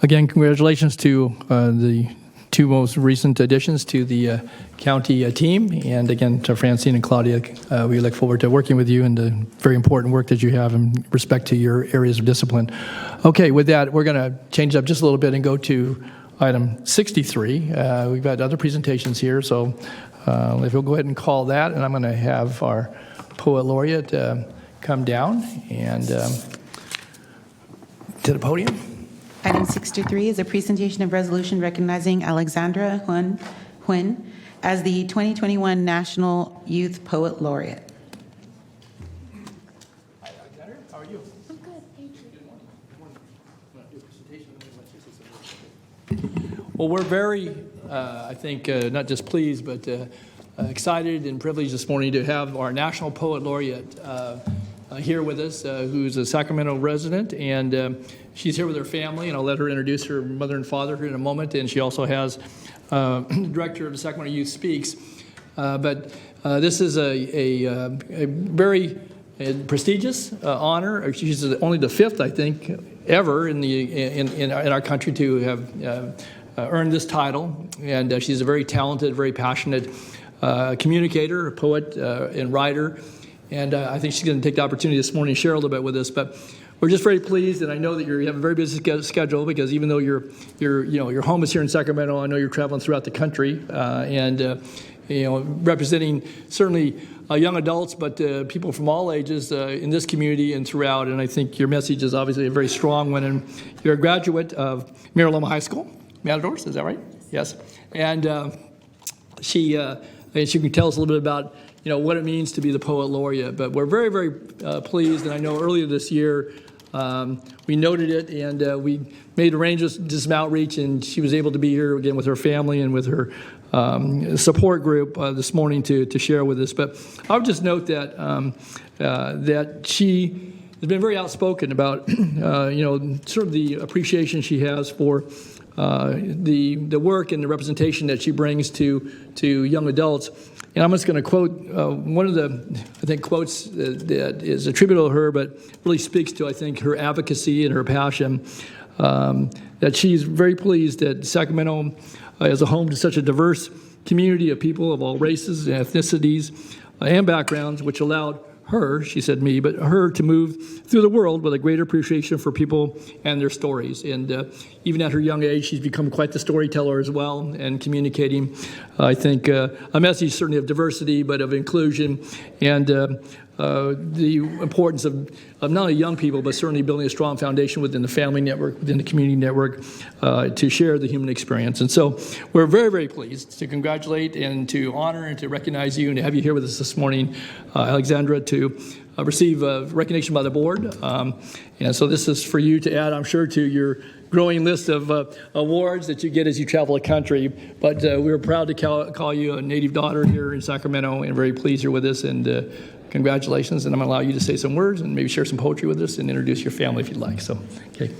Speaker 1: Again, congratulations to the two most recent additions to the county team, and again to Francine and Claudia. We look forward to working with you and the very important work that you have in respect to your areas of discipline. Okay, with that, we're going to change up just a little bit and go to item 63. We've got other presentations here, so if you'll go ahead and call that, and I'm going to have our Poet Laureate come down and to the podium.
Speaker 2: Item 63 is a presentation of resolution recognizing Alexandra Quinn as the 2021 National Youth Poet Laureate.
Speaker 1: Hi, Alexandra. How are you?
Speaker 15: I'm good, thank you.
Speaker 1: Well, we're very, I think, not just pleased, but excited and privileged this morning to have our National Poet Laureate here with us, who's a Sacramento resident, and she's here with her family, and I'll let her introduce her mother and father here in a moment, and she also has the director of the Sacramento Youth Speaks. But this is a very prestigious honor. She's only the fifth, I think, ever in our country to have earned this title, and she's a very talented, very passionate communicator, a poet, and writer. And I think she's going to take the opportunity this morning to share a little bit with us. But we're just very pleased, and I know that you have a very busy schedule because even though your home is here in Sacramento, I know you're traveling throughout the country and representing certainly young adults, but people from all ages in this community and throughout. And I think your message is obviously a very strong one. And you're a graduate of Mariloma High School, Matadors, is that right? Yes. And she can tell us a little bit about what it means to be the Poet Laureate. But we're very, very pleased, and I know earlier this year we noted it, and we made arrangements to do some outreach, and she was able to be here again with her family and with her support group this morning to share with us. But I would just note that that she has been very outspoken about sort of the appreciation she has for the work and the representation that she brings to young adults. And I'm just going to quote one of the, I think, quotes that is attributable to her, but really speaks to, I think, her advocacy and her passion, that she's very pleased that Sacramento is a home to such a diverse community of people of all races and ethnicities and backgrounds, which allowed her, she said me, but her to move through the world with a greater appreciation for people and their stories. And even at her young age, she's become quite the storyteller as well, and communicating, I think, a message certainly of diversity, but of inclusion, and the importance of not only young people, but certainly building a strong foundation within the family network, within the community network, to share the human experience. And so we're very, very pleased to congratulate and to honor and to recognize you and to have you here with us this morning, Alexandra, to receive recognition by the board. And so this is for you to add, I'm sure, to your growing list of awards that you get as you travel the country. But we were proud to call you a native daughter here in Sacramento, and very pleased you're with us. And congratulations. And I'm going to allow you to say some words and maybe share some poetry with us and introduce your family if you'd like. So, okay.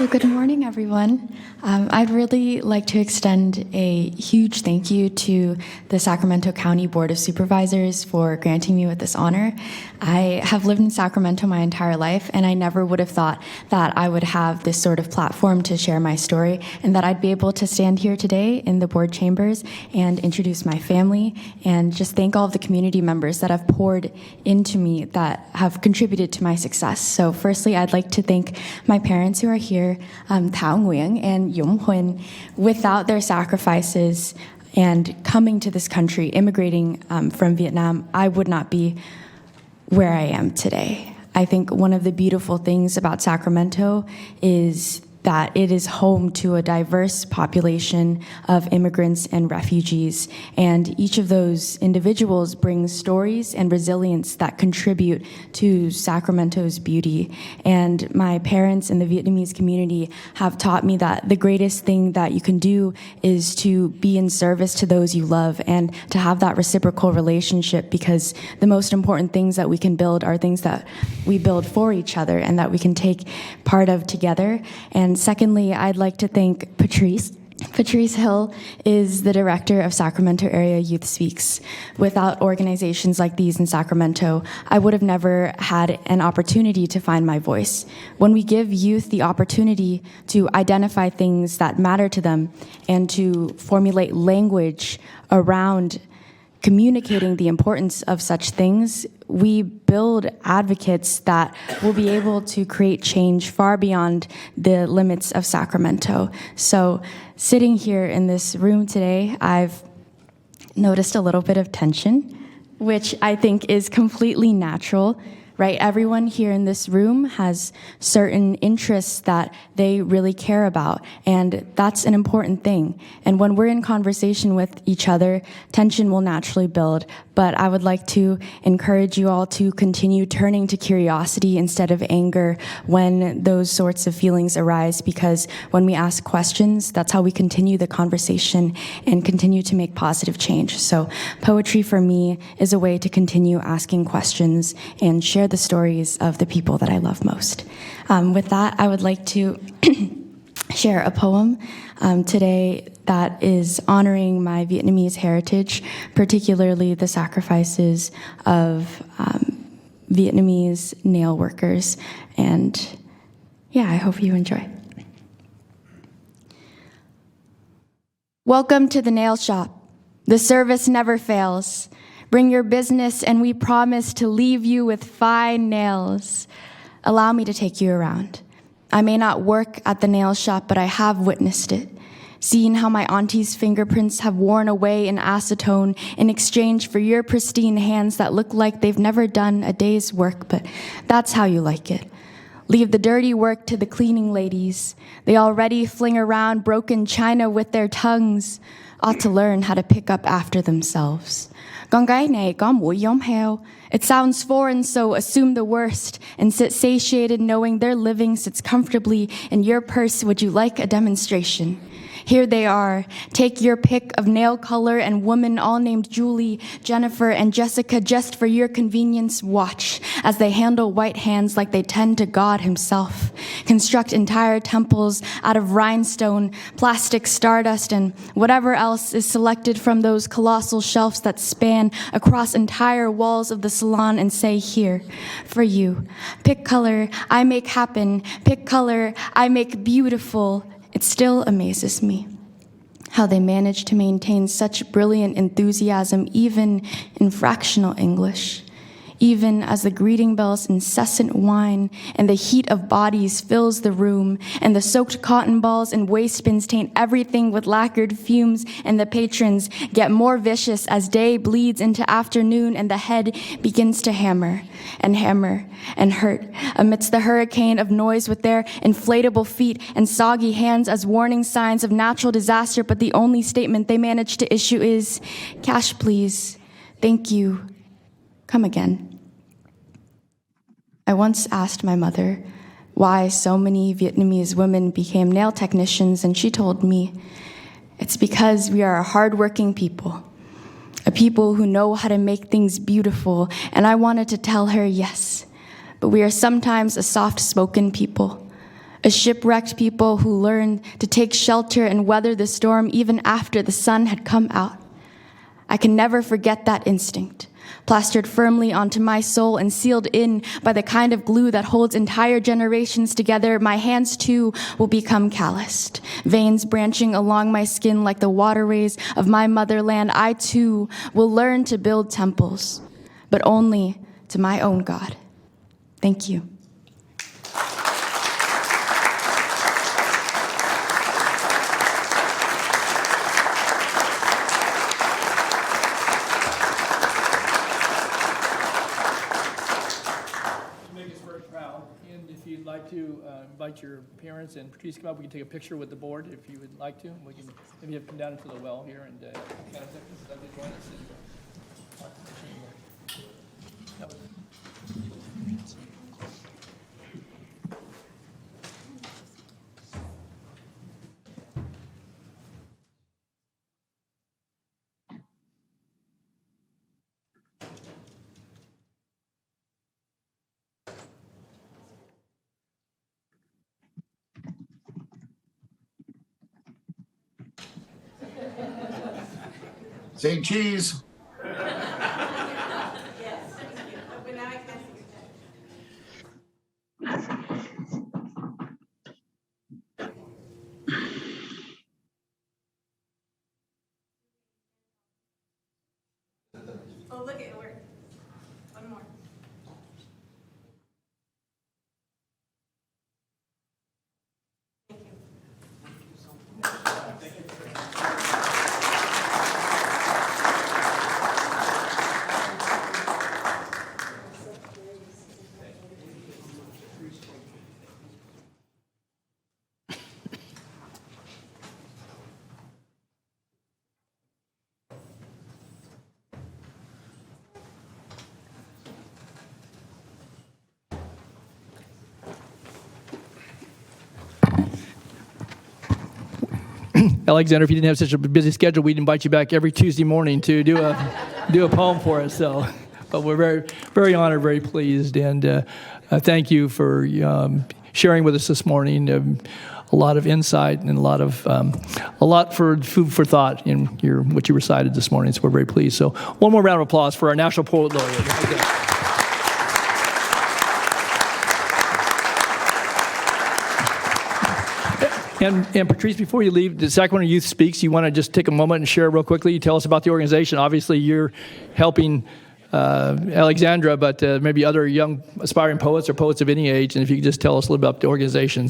Speaker 17: Well, good morning, everyone. I'd really like to extend a huge thank you to the Sacramento County Board of Supervisors for granting me with this honor. I have lived in Sacramento my entire life, and I never would have thought that I would have this sort of platform to share my story, and that I'd be able to stand here today in the board chambers and introduce my family, and just thank all of the community members that have poured into me, that have contributed to my success. So firstly, I'd like to thank my parents who are here, Thao Nguyen and Yum Huyen. Without their sacrifices and coming to this country, immigrating from Vietnam, I would not be where I am today. I think one of the beautiful things about Sacramento is that it is home to a diverse population of immigrants and refugees, and each of those individuals brings stories and resilience that contribute to Sacramento's beauty. And my parents and the Vietnamese community have taught me that the greatest thing that you can do is to be in service to those you love and to have that reciprocal relationship, because the most important things that we can build are things that we build for each other and that we can take part of together. And secondly, I'd like to thank Patrice. Patrice Hill is the director of Sacramento Area Youth Speaks. Without organizations like these in Sacramento, I would have never had an opportunity to find my voice. When we give youth the opportunity to identify things that matter to them and to formulate language around communicating the importance of such things, we build advocates that will be able to create change far beyond the limits of Sacramento. So sitting here in this room today, I've noticed a little bit of tension, which I think is completely natural, right? Everyone here in this room has certain interests that they really care about, and that's an important thing. And when we're in conversation with each other, tension will naturally build. But I would like to encourage you all to continue turning to curiosity instead of anger when those sorts of feelings arise, because when we ask questions, that's how we continue the conversation and continue to make positive change. So poetry for me is a way to continue asking questions and share the stories of the people that I love most. With that, I would like to share a poem today that is honoring my Vietnamese heritage, particularly the sacrifices of Vietnamese nail workers. And yeah, I hope you enjoy. Welcome to the nail shop. The service never fails. Bring your business and we promise to leave you with fine nails. Allow me to take you around. I may not work at the nail shop, but I have witnessed it. Seen how my auntie's fingerprints have worn away in acetone in exchange for your pristine hands that look like they've never done a day's work, but that's how you like it. Leave the dirty work to the cleaning ladies. They already fling around broken china with their tongues. Ought to learn how to pick up after themselves. Con gái này có mũi giống heo. It sounds foreign, so assume the worst and sit satiated knowing their living sits comfortably in your purse. Would you like a demonstration? Here they are. Take your pick of nail color and woman all named Julie, Jennifer, and Jessica just for your convenience. Watch as they handle white hands like they tend to God himself. Construct entire temples out of rhinestone, plastic, stardust, and whatever else is selected from those colossal shelves that span across entire walls of the salon and say, here, for you. Pick color, I make happen. Pick color, I make beautiful. It still amazes me how they manage to maintain such brilliant enthusiasm even in fractional English, even as the greeting bell's incessant whine and the heat of bodies fills the room, and the soaked cotton balls and waste bins taint everything with lacquered fumes, and the patrons get more vicious as day bleeds into afternoon and the head begins to hammer and hurt amidst the hurricane of noise with their inflatable feet and soggy hands as warning signs of natural disaster, but the only statement they manage to issue is, cash please, thank you, come again. I once asked my mother why so many Vietnamese women became nail technicians, and she told me, it's because we are a hardworking people, a people who know how to make things beautiful. And I wanted to tell her, yes, but we are sometimes a soft-spoken people, a shipwrecked people who learn to take shelter and weather the storm even after the sun had come out. I can never forget that instinct, plastered firmly onto my soul and sealed in by the kind of glue that holds entire generations together. My hands, too, will become calloused, veins branching along my skin like the waterways of my motherland. I, too, will learn to build temples, but only to my own God. Thank you.
Speaker 1: To invite your parents and Patrice come up. We can take a picture with the board if you would like to. We can maybe have come down into the well here and kind of join us.
Speaker 3: Say cheese.
Speaker 1: Alexandra, if you didn't have such a busy schedule, we'd invite you back every Tuesday morning to do a poem for us. So, but we're very, very honored, very pleased, and thank you for sharing with us this morning. A lot of insight and a lot for food for thought in what you recited this morning. So we're very pleased. So one more round of applause for our National Poet Laureate. And Patrice, before you leave, the Sacramento Youth Speaks, you want to just take a moment and share real quickly, tell us about the organization. Obviously, you're helping Alexandra, but maybe other young aspiring poets or poets of any age, and if you could just tell us a little bit about the organization.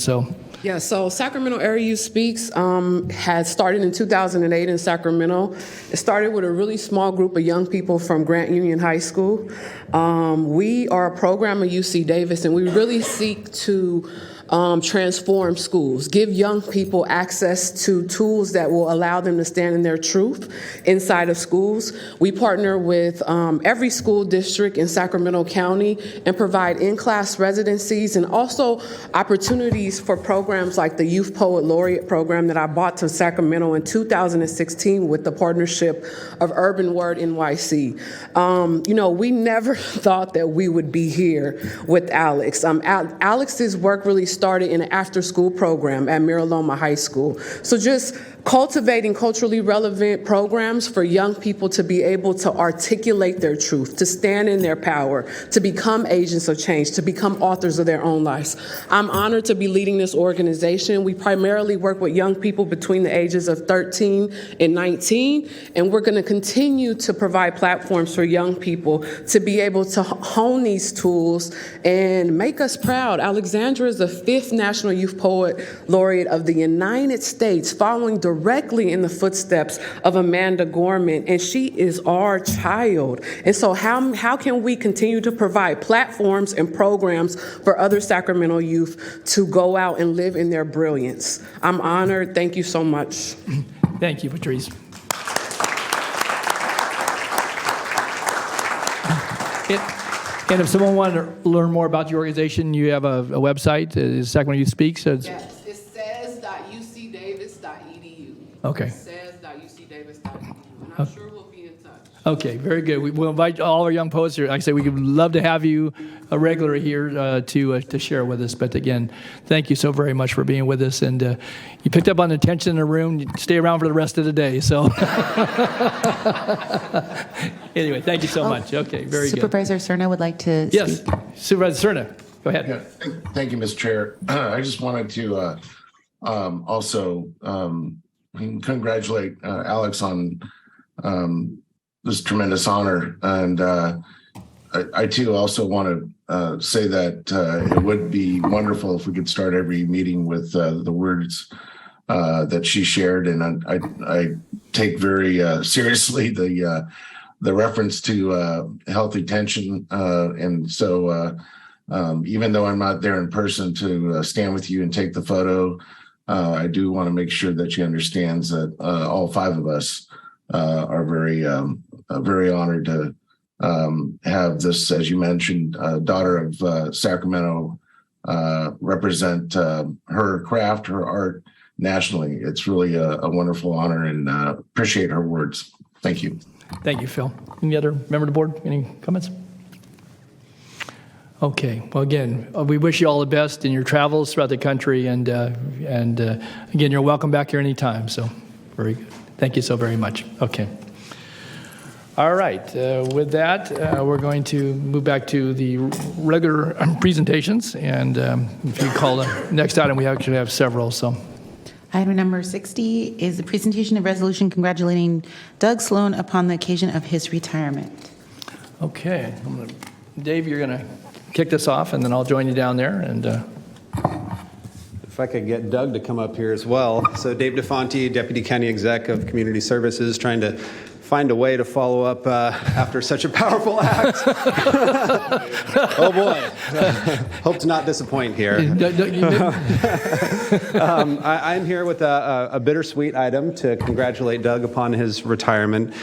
Speaker 18: Yeah, so Sacramento Area Youth Speaks had started in 2008 in Sacramento. It started with a really small group of young people from Grant Union High School. We are a program at UC Davis, and we really seek to transform schools, give young people access to tools that will allow them to stand in their truth inside of schools. We partner with every school district in Sacramento County and provide in-class residencies and also opportunities for programs like the Youth Poet Laureate program that I brought to Sacramento in 2016 with the partnership of Urban Word NYC. We never thought that we would be here with Alex. Alex's work really started in an after-school program at Miraloma High School. So just cultivating culturally relevant programs for young people to be able to articulate their truth, to stand in their power, to become agents of change, to become authors of their own lives. I'm honored to be leading this organization. We primarily work with young people between the ages of 13 and 19, and we're going to continue to provide platforms for young people to be able to hone these tools and make us proud. Alexandra is the 5th National Youth Poet Laureate of the United States, following directly in the footsteps of Amanda Gorman, and she is our child. And so how can we continue to provide platforms and programs for other Sacramento youth to go out and live in their brilliance? I'm honored. Thank you so much.
Speaker 1: Thank you, Patrice. And if someone wanted to learn more about your organization, you have a website, Sacramento Youth Speaks.
Speaker 18: Yes, it's says.ucdavis.edu.
Speaker 1: Okay.
Speaker 18: Says.ucdavis.edu, and I'm sure we'll be in touch.
Speaker 1: Okay, very good. We'll invite all our young poets here. Like I say, we would love to have you a regular here to share with us. But again, thank you so very much for being with us. And you picked up on the tension in the room. You stay around for the rest of the day. So anyway, thank you so much. Okay, very good.
Speaker 2: Supervisor Cerna would like to
Speaker 1: Yes,
Speaker 2: speak.
Speaker 1: Supervisor Cerna, go ahead.
Speaker 3: Yeah, thank you, Mr. Chair. I just wanted to also congratulate Alex on this tremendous honor. And I too also want to say that it would be wonderful if we could start every meeting with the words that she shared. And I take very seriously the reference to healthy tension. And so even though I'm not there in person to stand with you and take the photo, I do want to make sure that she understands that all 5 of us are very honored to have this, as you mentioned, daughter of Sacramento represent her craft, her art nationally. It's really a wonderful honor, and appreciate her words. Thank you.
Speaker 1: Thank you, Phil. Any other member of the board? Any comments? Okay. Well, again, we wish you all the best in your travels throughout the country, and again, you're welcome back here anytime. So, very good. Thank you so very much. Okay. All right. With that, we're going to move back to the regular presentations, and if you call the next item, we actually have several. So.
Speaker 2: Item number 60 is the presentation of resolution congratulating Doug Sloan upon the occasion of his retirement.
Speaker 1: Okay. Dave, you're going to kick this off, and then I'll join you down there. And
Speaker 19: if I could get Doug to come up here as well. So Dave DeFonte, Deputy County Exec of Community Services, trying to find a way to follow up after such a powerful act. Oh boy, hope to not disappoint here. I'm here with a bittersweet item to congratulate Doug upon his retirement.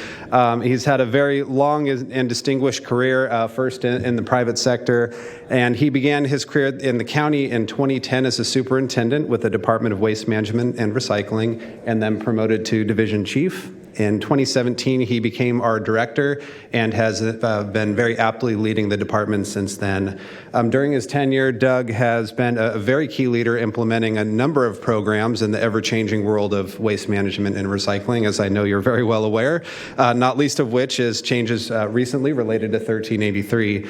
Speaker 19: He's had a very long and distinguished career, first in the private sector, and he began his career in the county in 2010 as a superintendent with the Department of Waste Management and Recycling, and then promoted to division chief. In 2017, he became our director and has been very aptly leading the department since then. During his tenure, Doug has been a very key leader implementing a number of programs in the ever-changing world of waste management and recycling, as I know you're very well aware, not least of which is changes recently related to 1383,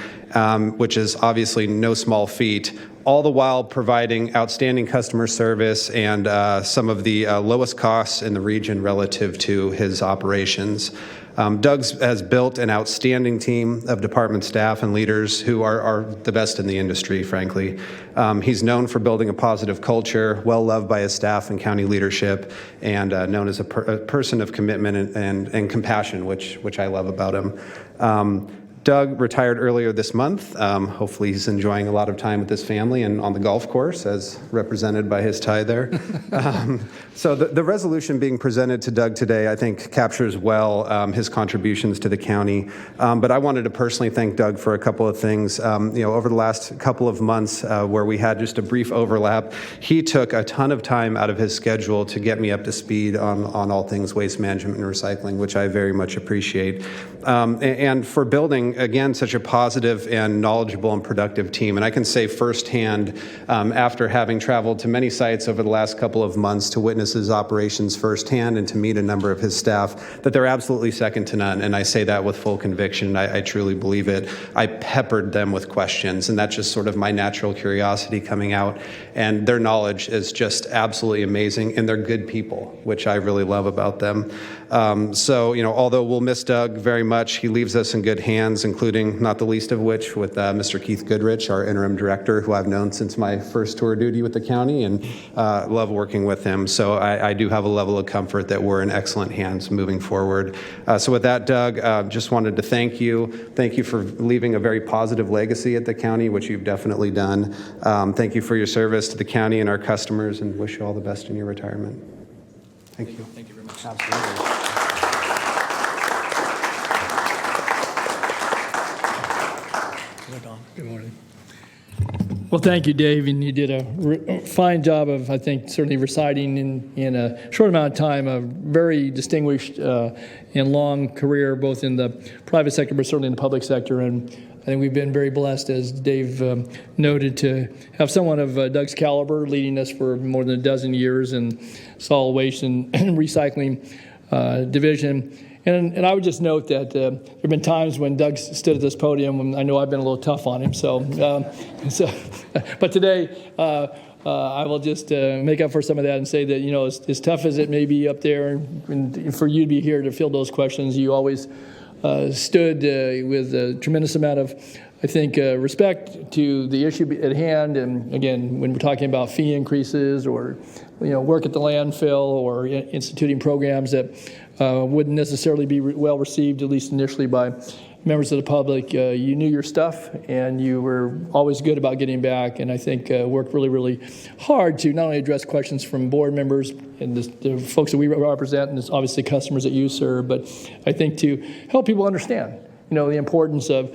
Speaker 19: which is obviously no small feat, all the while providing outstanding customer service and some of the lowest costs in the region relative to his operations. Doug has built an outstanding team of department staff and leaders who are the best in the industry, frankly. He's known for building a positive culture, well loved by his staff and county leadership, and known as a person of commitment and compassion, which I love about him. Doug retired earlier this month. Hopefully he's enjoying a lot of time with his family and on the golf course, as represented by his tie there. So the resolution being presented to Doug today, I think, captures well his contributions to the county. But I wanted to personally thank Doug for a couple of things. Over the last couple of months where we had just a brief overlap, he took a ton of time out of his schedule to get me up to speed on all things waste management and recycling, which I very much appreciate. And for building, again, such a positive and knowledgeable and productive team. And I can say firsthand, after having traveled to many sites over the last couple of months to witness his operations firsthand and to meet a number of his staff, that they're absolutely second to none. And I say that with full conviction. I truly believe it. I peppered them with questions, and that's just sort of my natural curiosity coming out. And their knowledge is just absolutely amazing, and they're good people, which I really love about them. So, although we'll miss Doug very much, he leaves us in good hands, including not the least of which with Mr. Keith Goodrich, our interim director, who I've known since my first tour of duty with the county, and love working with him. So I do have a level of comfort that we're in excellent hands moving forward. So with that, Doug, just wanted to thank you. Thank you for leaving a very positive legacy at the county, which you've definitely done. Thank you for your service to the county and our customers, and wish you all the best in your retirement. Thank you.
Speaker 1: Thank you very much.
Speaker 19: Absolutely.
Speaker 1: Good morning. Well, thank you, Dave, and you did a fine job of, I think, certainly reciting in a short amount of time a very distinguished and long career, both in the private sector, but certainly in the public sector. And I think we've been very blessed, as Dave noted, to have someone of Doug's caliber leading us for more than a dozen years in solid waste and recycling division. And I would just note that there have been times when Doug stood at this podium when I know I've been a little tough on him. But today I will just make up for some of that and say that, as tough as it may be up there, and for you to be here to field those questions, you always stood with a tremendous amount of, I think, respect to the issue at hand. And again, when we're talking about fee increases or, work at the landfill or instituting programs that wouldn't necessarily be well received, at least initially, by members of the public, you knew your stuff, and you were always good about getting back, and I think worked really, really hard to not only address questions from board members and the folks that we represent, and obviously customers that you serve, but I think to help people understand, the importance of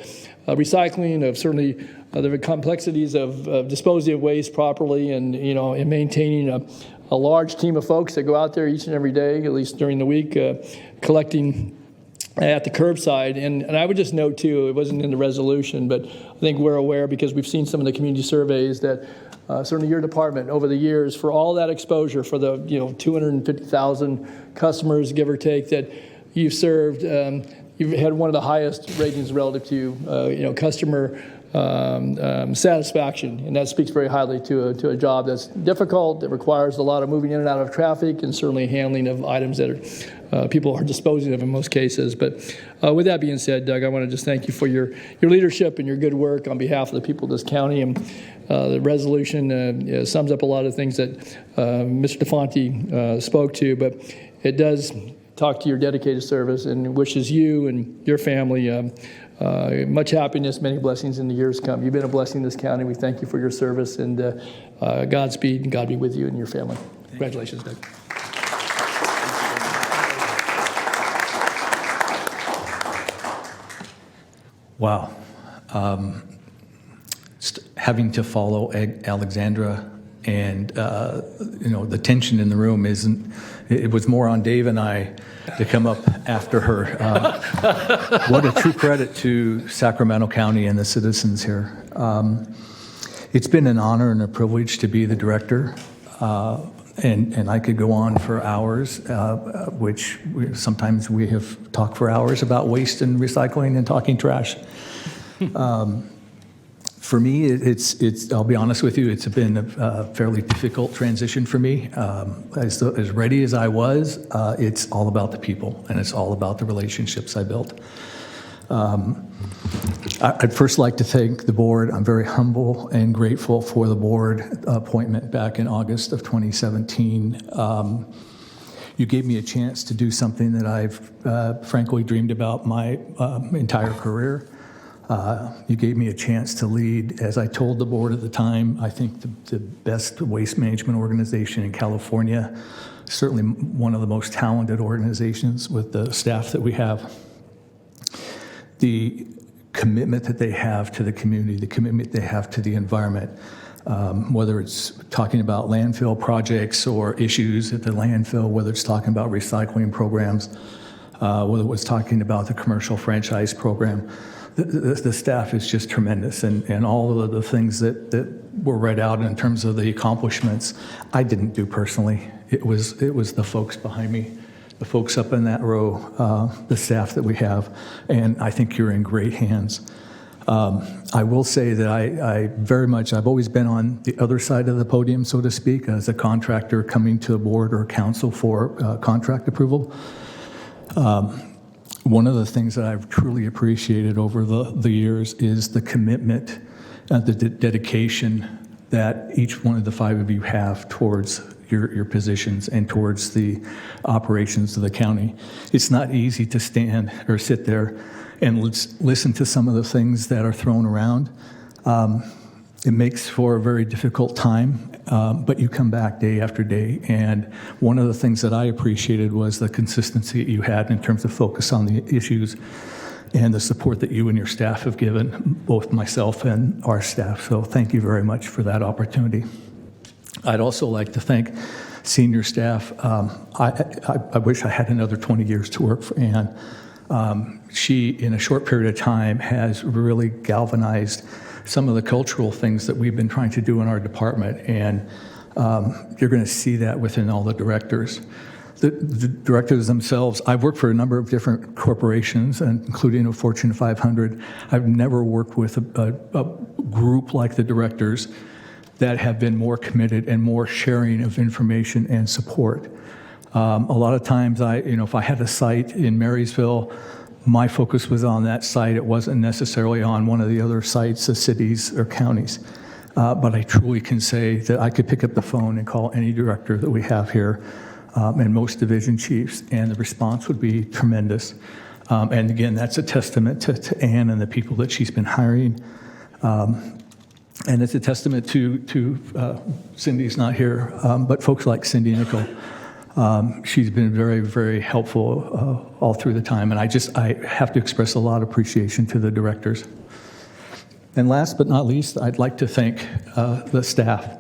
Speaker 1: recycling, of certainly the complexities of disposing of waste properly, and and maintaining a large team of folks that go out there each and every day, at least during the week, collecting at the curbside. And I would just note, too, it wasn't in the resolution, but I think we're aware, because we've seen some of the community surveys, that certainly your department over the years, for all that exposure, for the 250,000 customers, give or take, that you've served, you've had one of the highest ratings relative to customer satisfaction, and that speaks very highly to a job that's difficult, that requires a lot of moving in and out of traffic, and certainly handling of items that people are disposing of in most cases. But with that being said, Doug, I want to just thank you for your leadership and your good work on behalf of the people of this county. And the resolution sums up a lot of things that Mr. DeFonte spoke to, but it does talk to your dedicated service and wishes you and your family much happiness, many blessings in the years to come. You've been a blessing to this county. We thank you for your service, and Godspeed, and God be with you and your family. Congratulations, Doug.
Speaker 20: Wow. Having to follow Alexandra and, the tension in the room it was more on Dave and I to come up after her. What a true credit to Sacramento County and the citizens here. It's been an honor and a privilege to be the director. And I could go on for hours, which sometimes we have talked for hours about waste and recycling and talking trash. For me, it's. I'll be honest with you, it's been a fairly difficult transition for me. As ready as I was, it's all about the people, and it's all about the relationships I built. I'd first like to thank the board. I'm very humble and grateful for the board appointment back in August of 2017. You gave me a chance to do something that I've frankly dreamed about my entire career. You gave me a chance to lead, as I told the board at the time, I think the best waste management organization in California, certainly one of the most talented organizations with the staff that we have. The commitment that they have to the community, the commitment they have to the environment, whether it's talking about landfill projects or issues at the landfill, whether it's talking about recycling programs, whether it was talking about the commercial franchise program, the staff is just tremendous. And all of the things that were read out in terms of the accomplishments, I didn't do personally. It was the folks behind me, the folks up in that row, the staff that we have, and I think you're in great hands. I will say that I've always been on the other side of the podium, so to speak, as a contractor coming to a board or council for contract approval. One of the things that I've truly appreciated over the years is the commitment and the dedication that each one of the five of you have towards your positions and towards the operations of the county. It's not easy to stand or sit there and listen to some of the things that are thrown around. It makes for a very difficult time, but you come back day after day. And one of the things that I appreciated was the consistency that you had in terms of focus on the issues and the support that you and your staff have given, both myself and our staff. So thank you very much for that opportunity. I'd also like to thank senior staff. I wish I had another 20 years to work for Ann. She, in a short period of time, has really galvanized some of the cultural things that we've been trying to do in our department, and you're going to see that within all the directors. The directors themselves, I've worked for a number of different corporations, including a Fortune 500. I've never worked with a group like the directors that have been more committed and more sharing of information and support. A lot of times, if I had a site in Marysville, my focus was on that site. It wasn't necessarily on one of the other sites, the cities or counties. But I truly can say that I could pick up the phone and call any director that we have here, and most division chiefs, and the response would be tremendous. And again, that's a testament to Ann and the people that she's been hiring. And it's a testament to Cindy's not here, but folks like Cindy Nickel. She's been very, very helpful all through the time, and I have to express a lot of appreciation to the directors. And last but not least, I'd like to thank the staff.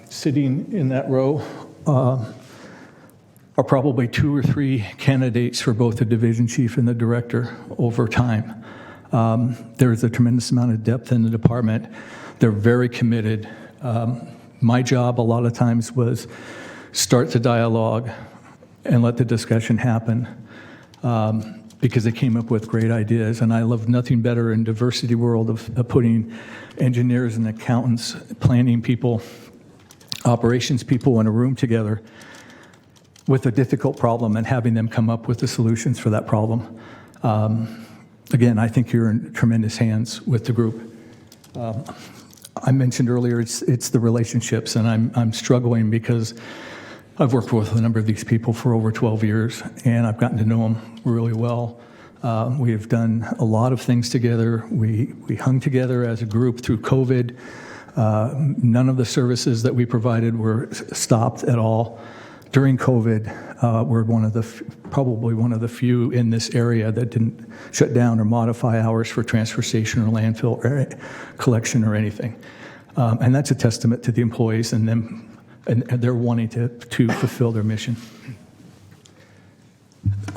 Speaker 20: Sitting in that row are probably 2 or 3 candidates for both the division chief and the director over time. There's a tremendous amount of depth in the department. They're very committed. My job a lot of times was start the dialogue and let the discussion happen, because they came up with great ideas. And I love nothing better in diversity world of putting engineers and accountants, planning people, operations people in a room together with a difficult problem and having them come up with the solutions for that problem. Again, I think you're in tremendous hands with the group. I mentioned earlier it's the relationships, and I'm struggling because I've worked with a number of these people for over 12 years, and I've gotten to know them really well. We have done a lot of things together. We hung together as a group through COVID. None of the services that we provided were stopped at all. During COVID, we're probably one of the few in this area that didn't shut down or modify hours for transfer station or landfill or collection or anything. And that's a testament to the employees and them, and they're wanting to fulfill their mission.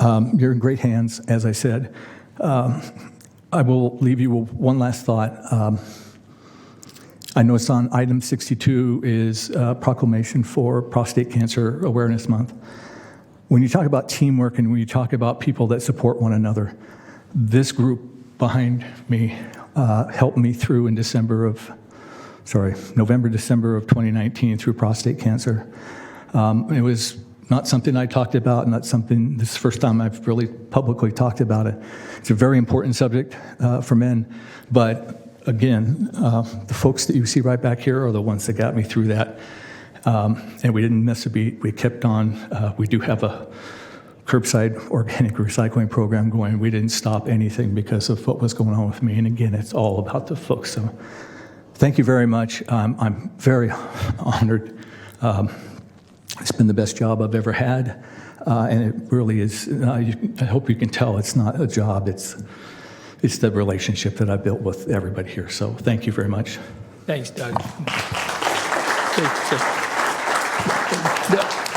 Speaker 20: You're in great hands, as I said. I will leave you with one last thought. I know it's on item 62 is proclamation for Prostate Cancer Awareness Month. When you talk about teamwork and when you talk about people that support one another, this group behind me helped me through in November, December of 2019 through prostate cancer. It was not something I talked about, not something, this is the first time I've really publicly talked about it. It's a very important subject for men, but again, the folks that you see right back here are the ones that got me through that. And we didn't miss a beat. We kept on. We do have a curbside organic recycling program going. We didn't stop anything because of what was going on with me. And again, it's all about the folks. So thank you very much. I'm very honored. It's been the best job I've ever had. And it really is, I hope you can tell it's not a job. It's the relationship that I built with everybody here. So thank you very much.
Speaker 1: Thanks, Doug.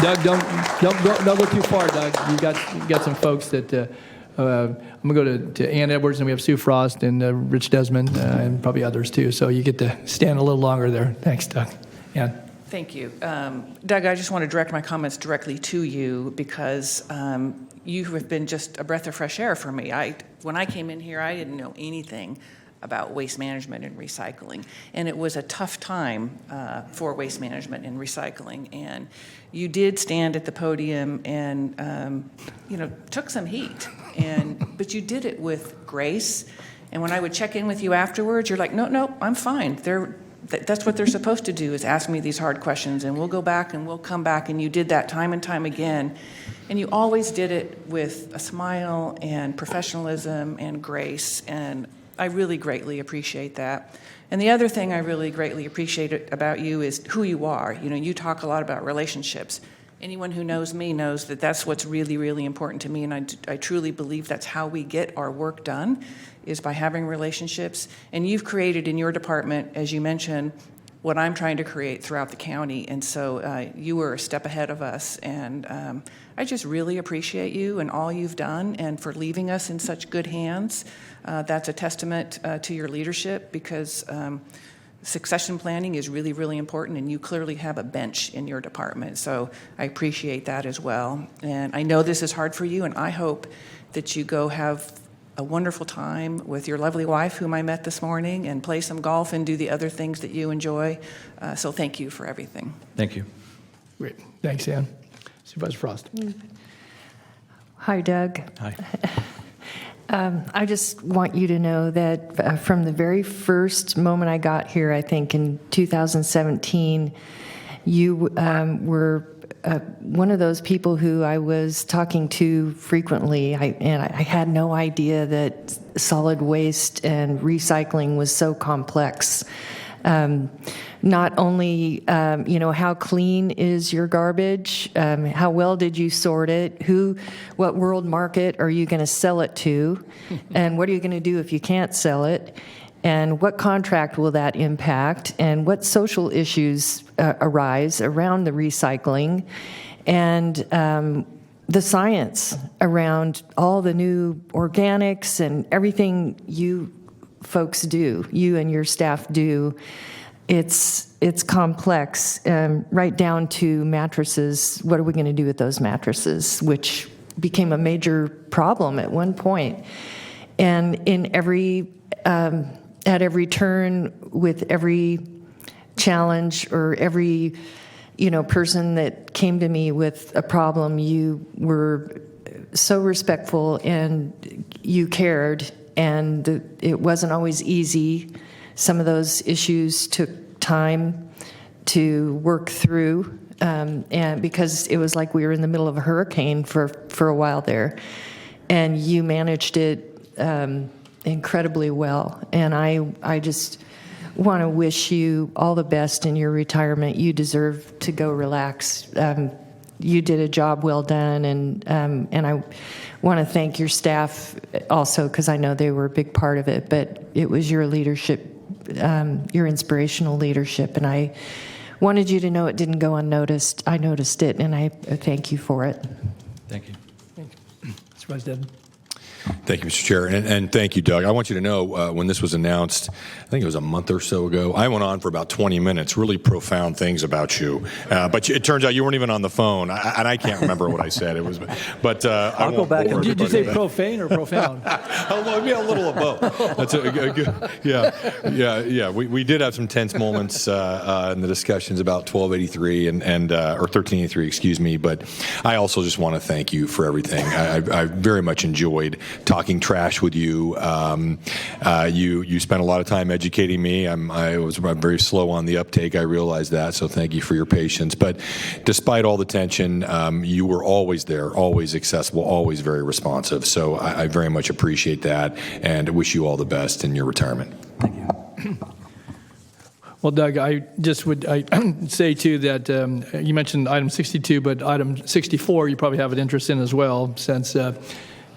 Speaker 1: Doug, don't go too far, Doug. You got some folks that I'm gonna go to Ann Edwards, and we have Sue Frost and Rich Desmond and probably others too. So you get to stand a little longer there. Thanks, Doug. Ann.
Speaker 14: Thank you. Doug, I just want to direct my comments directly to you because you have been just a breath of fresh air for me. When I came in here, I didn't know anything about waste management and recycling, and it was a tough time for waste management and recycling. And you did stand at the podium and took some heat, but you did it with grace. And when I would check in with you afterwards, you're like, no, I'm fine. That's what they're supposed to do, is ask me these hard questions, and we'll go back and we'll come back. And you did that time and time again. And you always did it with a smile and professionalism and grace. And I really greatly appreciate that. And the other thing I really greatly appreciate about you is who you are. You talk a lot about relationships. Anyone who knows me knows that that's what's really, really important to me. And I truly believe that's how we get our work done, is by having relationships. And you've created in your department, as you mentioned, what I'm trying to create throughout the county. And so you were a step ahead of us. And I just really appreciate you and all you've done, and for leaving us in such good hands. That's a testament to your leadership, because succession planning is really, really important, and you clearly have a bench in your department. So I appreciate that as well. And I know this is hard for you, and I hope that you go have a wonderful time with your lovely wife, whom I met this morning, and play some golf and do the other things that you enjoy. So thank you for everything.
Speaker 20: Thank you.
Speaker 1: Great. Thanks, Ann. Supervisor Frost.
Speaker 21: Hi, Doug.
Speaker 20: Hi.
Speaker 21: I just want you to know that from the very first moment I got here, I think in 2017, you were one of those people who I was talking to frequently, and I had no idea that solid waste and recycling was so complex. Not only, how clean is your garbage, how well did you sort it, what world market are you going to sell it to, and what are you going to do if you can't sell it, and what contract will that impact, and what social issues arise around the recycling, and the science around all the new organics and everything you folks do, you and your staff do. It's complex, right down to mattresses. What are we going to do with those mattresses, which became a major problem at one point. And in at every turn, with every challenge or every person that came to me with a problem, you were so respectful and you cared, and it wasn't always easy. Some of those issues took time to work through, and because it was like we were in the middle of a hurricane for a while there, and you managed it incredibly well. And I just want to wish you all the best in your retirement. You deserve to go relax. You did a job well done, and I want to thank your staff also, because I know they were a big part of it, but it was your leadership, your inspirational leadership, and I wanted you to know it didn't go unnoticed. I noticed it, and I thank you for it.
Speaker 7: Thank you.
Speaker 1: Supervisor Devon.
Speaker 7: Thank you, Mr. Chair, and thank you, Doug. I want you to know when this was announced, I think it was a month or so ago, I went on for about 20 minutes, really profound things about you. But it turns out you weren't even on the phone, and I can't remember what I said. It was, but
Speaker 1: I'll go back. Did you say profane or profound?
Speaker 7: Maybe a little of both. That's a good, yeah. We did have some tense moments in the discussions about 1283 or 1383, excuse me. But I also just want to thank you for everything. I very much enjoyed talking trash with you. You spent a lot of time educating me. I'm very slow on the uptake. I realize that, so thank you for your patience. But despite all the tension, you were always there, always accessible, always very responsive. So I very much appreciate that, and wish you all the best in your retirement.
Speaker 20: Thank you.
Speaker 1: Well, Doug, I just would say, too, that you mentioned item 62, but item 64 you probably have an interest in as well, since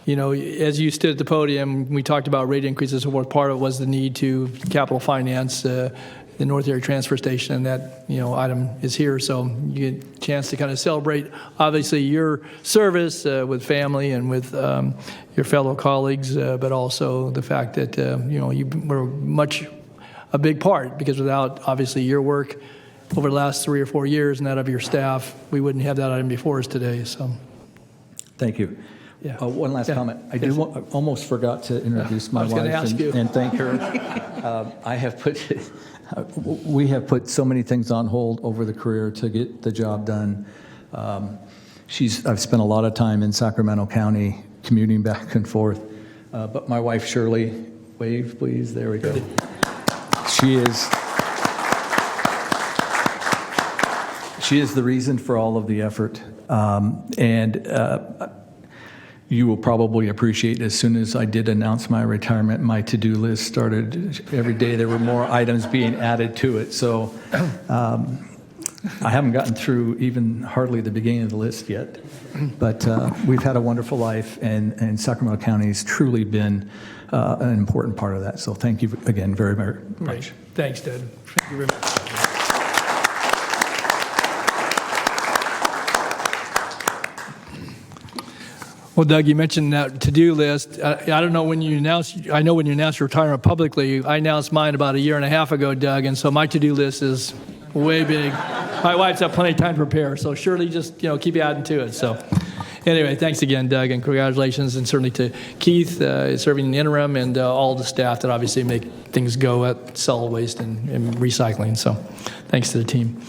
Speaker 1: as you stood at the podium, we talked about rate increases. So what part of it was the need to capital finance the North Area Transfer Station, and that item is here. So you get a chance to kind of celebrate, obviously, your service with family and with your fellow colleagues, but also the fact that you were a big part, because without obviously your work over the last 3 or 4 years and that of your staff, we wouldn't have that item before us today. So,
Speaker 20: thank you.
Speaker 1: Yeah.
Speaker 20: One last comment. I almost forgot to introduce my wife and thank her. We have put so many things on hold over the career to get the job done. I've spent a lot of time in Sacramento County commuting back and forth. But my wife, Shirley, wave, please. There we go. She is the reason for all of the effort. You will probably appreciate, as soon as I did announce my retirement, my to-do list started. Every day there were more items being added to it. So I haven't gotten through even hardly the beginning of the list yet. But we've had a wonderful life, and Sacramento County has truly been an important part of that. So thank you again very, very much.
Speaker 1: Thanks, Ted. Thank you very much. Well, Doug, you mentioned that to-do list. I don't know when you announced. I know when you announced your retirement publicly. I announced mine about 1.5 years ago, Doug, and so my to-do list is way big. My wife's had plenty of time to prepare, so surely just keep adding to it. So, anyway, thanks again, Doug, and congratulations, and certainly to Keith serving in the interim, and all the staff that obviously make things go at solid waste and recycling. So, thanks to the team.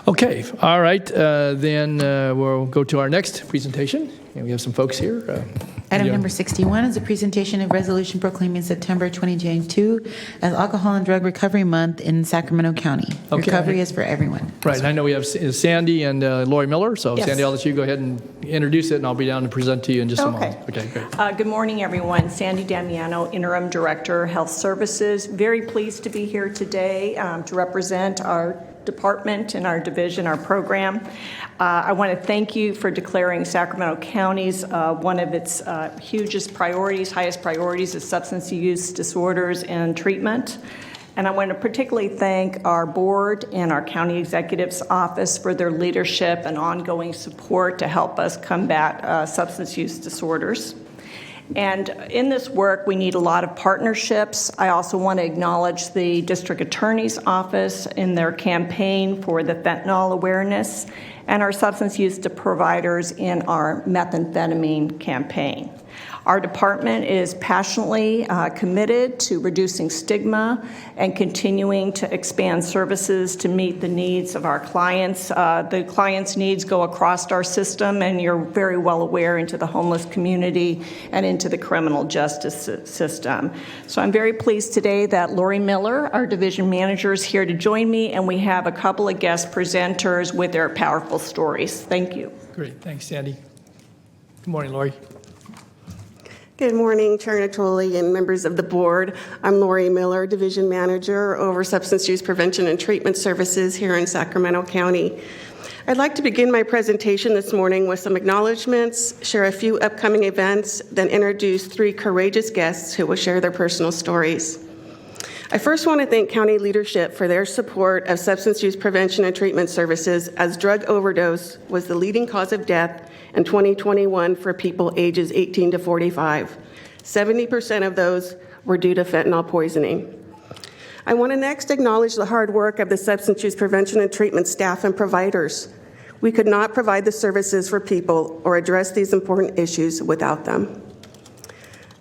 Speaker 1: Okay, all right. Then we'll go to our next presentation. And we have some folks here.
Speaker 2: Item number 61 is a presentation of resolution proclaiming September 2022 as Alcohol and Drug Recovery Month in Sacramento County. Okay. Recovery is for everyone.
Speaker 1: Right, and I know we have Sandy and Lori Miller. So,
Speaker 6: yes.
Speaker 1: Sandy, I'll let you go ahead and introduce it, and I'll be down to present to you in just a moment. Okay, great.
Speaker 6: Good morning, everyone. Sandy Damiano, Interim Director, Health Services. Very pleased to be here today to represent our department and our division, our program. I want to thank you for declaring Sacramento County's one of its highest priorities is substance use disorders and treatment. And I want to particularly thank our board and our county executive's office for their leadership and ongoing support to help us combat substance use disorders. And in this work, we need a lot of partnerships. I also want to acknowledge the District Attorney's Office in their campaign for the fentanyl awareness and our substance use providers in our methamphetamine campaign. Our department is passionately committed to reducing stigma and continuing to expand services to meet the needs of our clients. The clients' needs go across our system, and you're very well aware, into the homeless community and into the criminal justice system. So I'm very pleased today that Lori Miller, our division manager, is here to join me, and we have a couple of guest presenters with their powerful stories. Thank you.
Speaker 1: Great. Thanks, Sandy. Good morning, Lori.
Speaker 8: Good morning, Chair Natoli and members of the board. I'm Lori Miller, Division Manager over Substance Use Prevention and Treatment Services here in Sacramento County. I'd like to begin my presentation this morning with some acknowledgments, share a few upcoming events, then introduce 3 courageous guests who will share their personal stories. I first want to thank county leadership for their support of substance use prevention and treatment services, as drug overdose was the leading cause of death in 2021 for people ages 18 to 45. 70% of those were due to fentanyl poisoning. I want to next acknowledge the hard work of the substance use prevention and treatment staff and providers. We could not provide the services for people or address these important issues without them.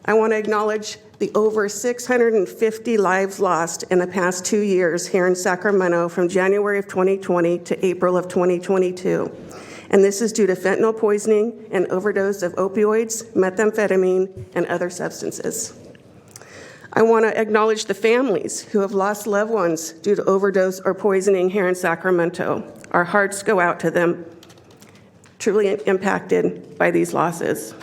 Speaker 8: I want to acknowledge the over 650 lives lost in the past 2 years here in Sacramento from January of 2020 to April of 2022. And this is due to fentanyl poisoning and overdose of opioids, methamphetamine, and other substances. I want to acknowledge the families who have lost loved ones due to overdose or poisoning here in Sacramento. Our hearts go out to them, truly impacted by these losses.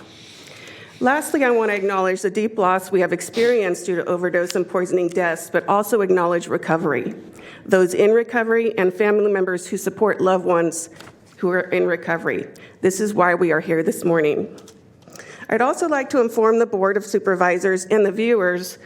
Speaker 8: Lastly, I want to acknowledge the deep loss we have experienced due to overdose and poisoning deaths, but also acknowledge recovery, those in recovery and family members who support loved ones who are in recovery. This is why we are here this morning. I'd also like to inform the Board of Supervisors and the viewers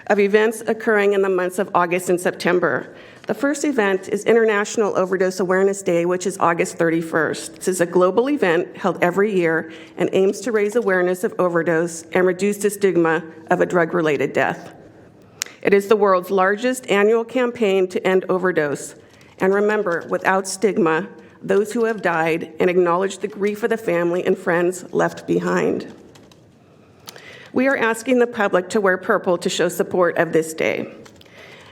Speaker 8: of events occurring in the months of August and September. The first event is International Overdose Awareness Day, which is August 31st. This is a global event held every year and aims to raise awareness of overdose and reduce the stigma of a drug-related death. It is the world's largest annual campaign to end overdose. And remember, without stigma, those who have died, and acknowledge the grief of the family and friends left behind. We are asking the public to wear purple to show support of this day.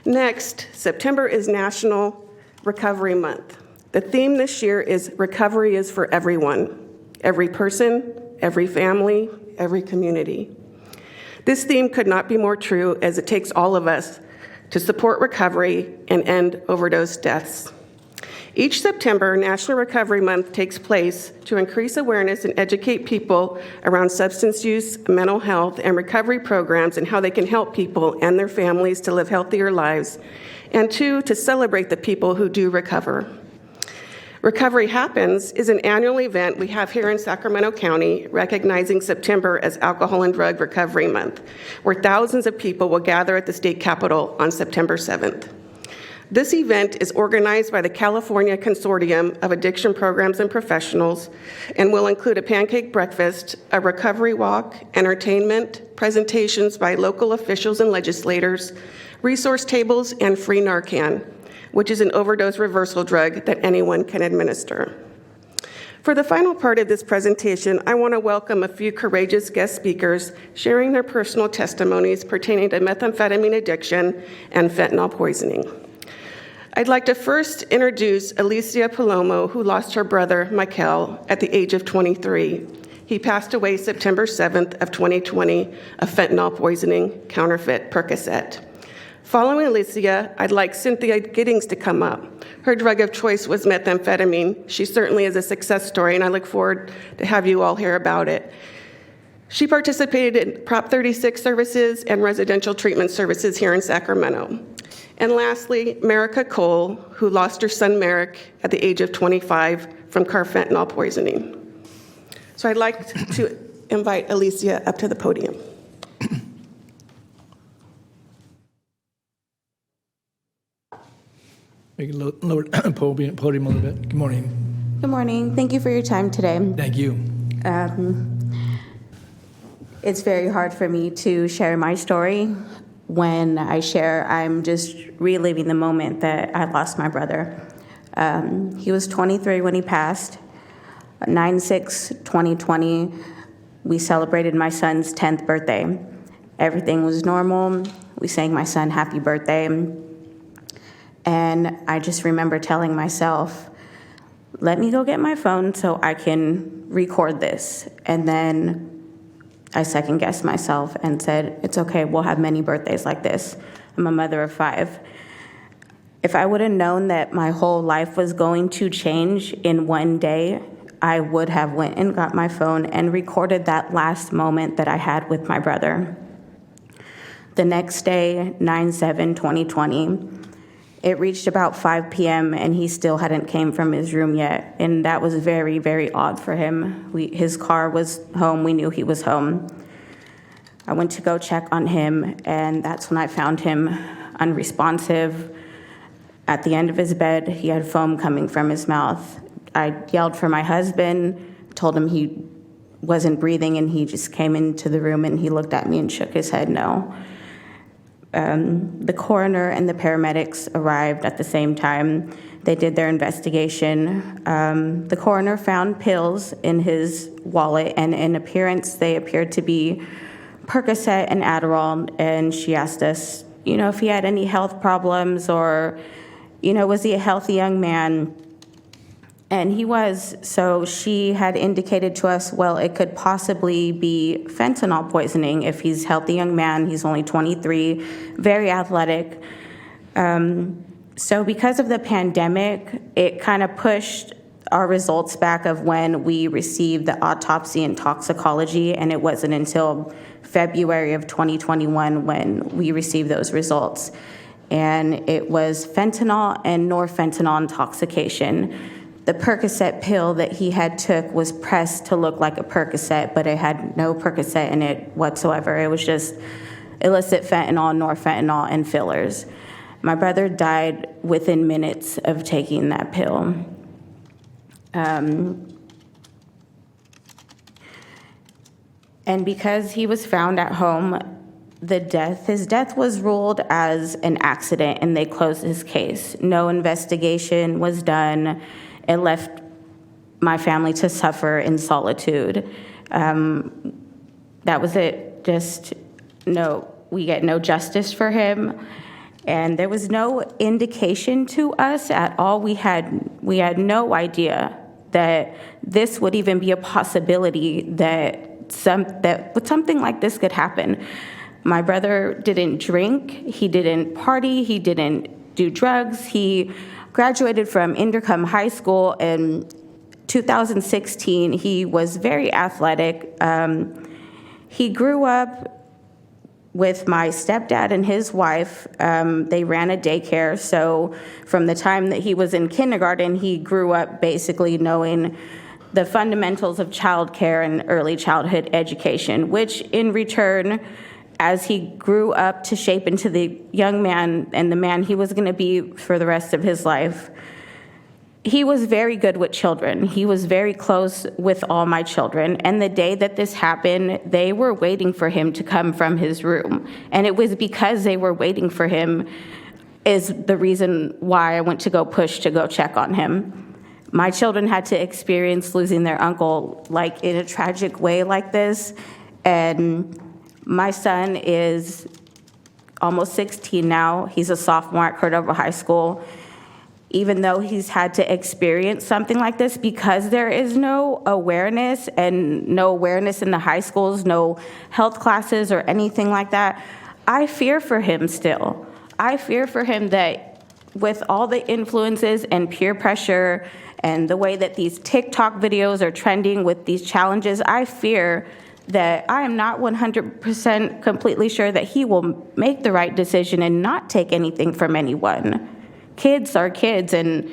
Speaker 8: Next, September is National Recovery Month. The theme this year is Recovery is for everyone, every person, every family, every community. This theme could not be more true, as it takes all of us to support recovery and end overdose deaths. Each September, National Recovery Month takes place to increase awareness and educate people around substance use, mental health, and recovery programs and how they can help people and their families to live healthier lives, and 2, to celebrate the people who do recover. Recovery Happens is an annual event we have here in Sacramento County, recognizing September as Alcohol and Drug Recovery Month, where thousands of people will gather at the state capitol on September 7th. This event is organized by the California Consortium of Addiction Programs and Professionals and will include a pancake breakfast, a recovery walk, entertainment, presentations by local officials and legislators, resource tables, and free Narcan, which is an overdose reversal drug that anyone can administer. For the final part of this presentation, I want to welcome a few courageous guest speakers sharing their personal testimonies pertaining to methamphetamine addiction and fentanyl poisoning. I'd like to first introduce Alicia Palomo, who lost her brother, Michael, at the age of 23. He passed away September 7th of 2020 of fentanyl poisoning, counterfeit Percocet. Following Alicia, I'd like Cynthia Giddings to come up. Her drug of choice was methamphetamine. She certainly is a success story, and I look forward to have you all hear about it. She participated in Prop 36 services and residential treatment services here in Sacramento. And lastly, Merica Cole, who lost her son Merrick at the age of 25 from carfentanil poisoning. So I'd like to invite Alicia up to the podium.
Speaker 1: We can lower the podium a little bit. Good morning.
Speaker 22: Good morning. Thank you for your time today.
Speaker 1: Thank you.
Speaker 22: It's very hard for me to share my story. When I share, I'm just reliving the moment that I lost my brother. He was 23 when he passed. 9/6/2020 we celebrated my son's 10th birthday. Everything was normal. We sang my son happy birthday. And I just remember telling myself, let me go get my phone so I can record this. And then I second-guessed myself and said, it's okay, we'll have many birthdays like this. I'm a mother of 5. If I would have known that my whole life was going to change in one day, I would have went and got my phone and recorded that last moment that I had with my brother. The next day, 9/7/2020, it reached about 5 p.m. and he still hadn't came from his room yet. And that was very, very odd for him. His car was home. We knew he was home. I went to go check on him, and that's when I found him unresponsive. At the end of his bed, he had foam coming from his mouth. I yelled for my husband, told him he wasn't breathing, and he just came into the room and he looked at me and shook his head no. The coroner and the paramedics arrived at the same time. They did their investigation. The coroner found pills in his wallet, and in appearance, they appeared to be Percocet and Adderall, and she asked us, if he had any health problems or, was he a healthy young man? And he was. So she had indicated to us, well, it could possibly be fentanyl poisoning. If he's a healthy young man, he's only 23, very athletic. So because of the pandemic, it kind of pushed our results back of when we received the autopsy and toxicology, and it wasn't until February of 2021 when we received those results. And it was fentanyl and norfentanyl intoxication. The Percocet pill that he had took was pressed to look like a Percocet, but it had no Percocet in it whatsoever. It was just illicit fentanyl, norfentanyl, and fillers. My brother died within minutes of taking that pill. And because he was found at home, his death was ruled as an accident, and they closed his case. No investigation was done. It left my family to suffer in solitude. That was it. We get no justice for him. And there was no indication to us at all. We had no idea that this would even be a possibility that something like this could happen. My brother didn't drink, he didn't party, he didn't do drugs. He graduated from Indercombe High School in 2016. He was very athletic. He grew up with my stepdad and his wife. They ran a daycare, so from the time that he was in kindergarten, he grew up basically knowing the fundamentals of childcare and early childhood education, which in return, as he grew up to shape into the young man and the man he was going to be for the rest of his life, he was very good with children. He was very close with all my children. And the day that this happened, they were waiting for him to come from his room. And it was because they were waiting for him is the reason why I went to go check on him. My children had to experience losing their uncle like in a tragic way like this. And my son is almost 16 now. He's a sophomore at Cordova High School. Even though he's had to experience something like this, because there is no awareness and no awareness in the high schools, no health classes or anything like that, I fear for him still. I fear for him that with all the influences and peer pressure and the way that these TikTok videos are trending with these challenges, I fear that I am not 100% completely sure that he will make the right decision and not take anything from anyone. Kids are kids, and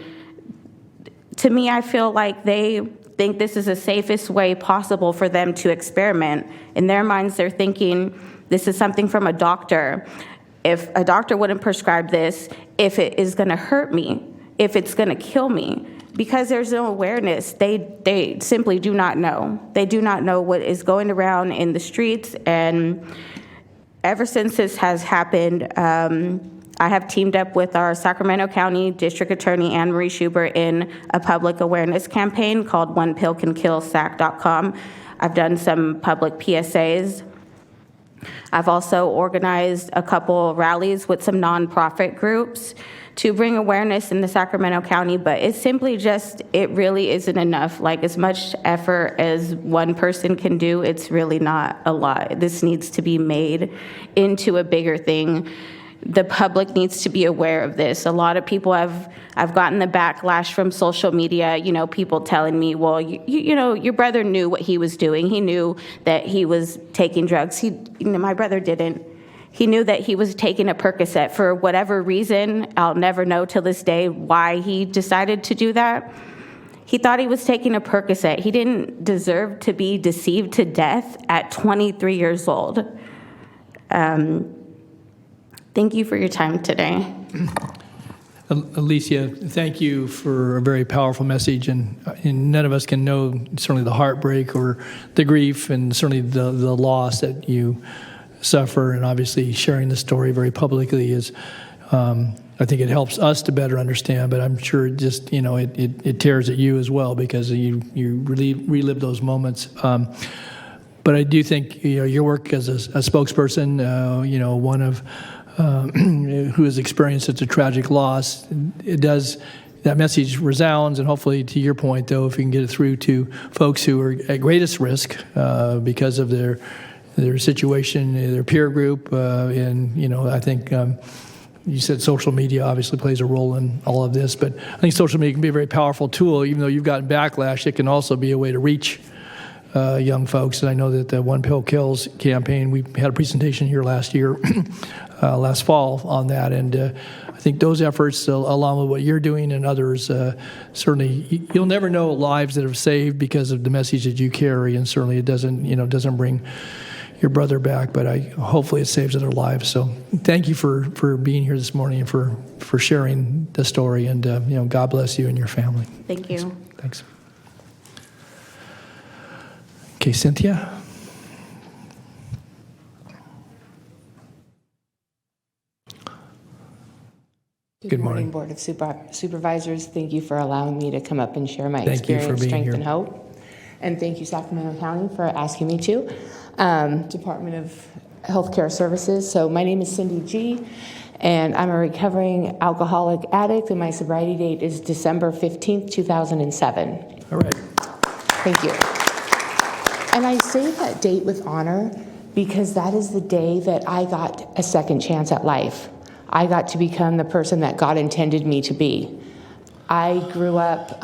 Speaker 22: to me, I feel like they think this is the safest way possible for them to experiment. In their minds, they're thinking, this is something from a doctor. If a doctor wouldn't prescribe this, if it is gonna hurt me, if it's gonna kill me, because there's no awareness, they simply do not know. They do not know what is going around in the streets, and ever since this has happened, I have teamed up with our Sacramento County District Attorney Anne Marie Schubert in a public awareness campaign called OnePillCanKillSac.com. I've done some public PSAs. I've also organized a couple rallies with some nonprofit groups to bring awareness in the Sacramento County, but it's simply just, it really isn't enough. Like, as much effort as one person can do, it's really not a lot. This needs to be made into a bigger thing. The public needs to be aware of this. A lot of people I've gotten the backlash from social media, people telling me, well, you know, your brother knew what he was doing. He knew that he was taking drugs. My brother didn't. He knew that he was taking a Percocet for whatever reason. I'll never know till this day why he decided to do that. He thought he was taking a Percocet. He didn't deserve to be deceived to death at 23 years old. Thank you for your time today.
Speaker 1: Alicia, thank you for a very powerful message, and none of us can know certainly the heartbreak or the grief and certainly the loss that you suffer, and obviously sharing the story very publicly is, I think it helps us to better understand, but I'm sure it just, it tears at you as well because you really relive those moments. But I do think, your work as a spokesperson, one of who has experienced such a tragic loss, that message resounds, and hopefully, to your point, though, if we can get it through to folks who are at greatest risk because of their situation, their peer group, and I think you said social media obviously plays a role in all of this, but I think social media can be a very powerful tool. Even though you've gotten backlash, it can also be a way to reach young folks. And I know that the One Pill Kills campaign, we had a presentation here last year, last fall on that, and I think those efforts, along with what you're doing and others, certainly you'll never know lives that have saved because of the message that you carry, and certainly it doesn't bring your brother back, but hopefully it saves other lives. So thank you for being here this morning and for sharing the story, and God bless you and your family.
Speaker 22: Thank you.
Speaker 1: Thanks. Okay, Cynthia.
Speaker 9: Good morning, Board of Supervisors. Thank you for allowing me to come up and share my experience, strength, and hope. And thank you, Sacramento County, for asking me to. Department of Healthcare Services. So my name is Cindy G., and I'm a recovering alcoholic addict, and my sobriety date is December 15th, 2007.
Speaker 1: All right.
Speaker 9: Thank you. And I say that date with honor because that is the day that I got a second chance at life. I got to become the person that God intended me to be. I grew up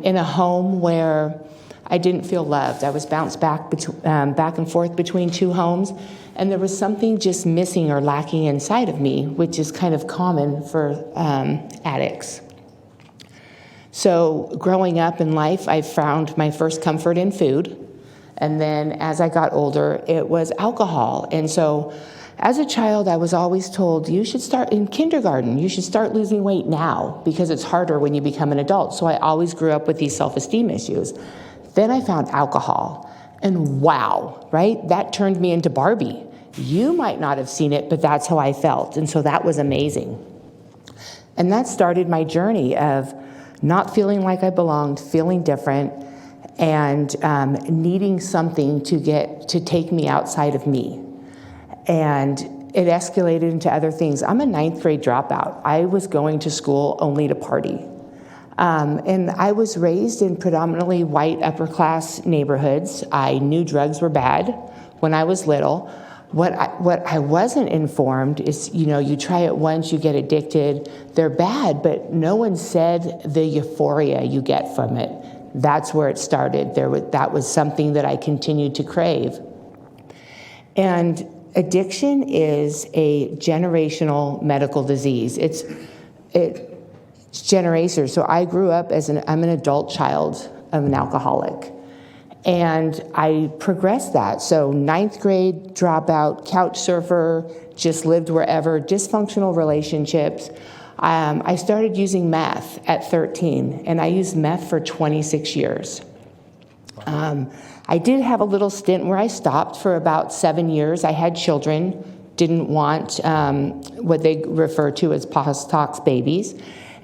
Speaker 9: in a home where I didn't feel loved. I was bounced back and forth between two homes, and there was something just missing or lacking inside of me, which is kind of common for addicts. So growing up in life, I found my first comfort in food, and then as I got older, it was alcohol. And so as a child, I was always told, you should start in kindergarten. You should start losing weight now because it's harder when you become an adult. So I always grew up with these self-esteem issues. Then I found alcohol, and wow, right? That turned me into Barbie. You might not have seen it, but that's how I felt, and so that was amazing. And that started my journey of not feeling like I belonged, feeling different, and needing something to take me outside of me. And it escalated into other things. I'm a 9th grade dropout. I was going to school only to party. And I was raised in predominantly white upper-class neighborhoods. I knew drugs were bad when I was little. What I wasn't informed is, you try it once, you get addicted. They're bad, but no one said the euphoria you get from it. That's where it started. That was something that I continued to crave. And addiction is a generational medical disease. It's generational. So I grew up I'm an adult child of an alcoholic. And I progressed that. So 9th grade, dropout, couch surfer, just lived wherever, dysfunctional relationships. I started using meth at 13, and I used meth for 26 years. I did have a little stint where I stopped for about 7 years. I had children, didn't want what they refer to as post-tox babies.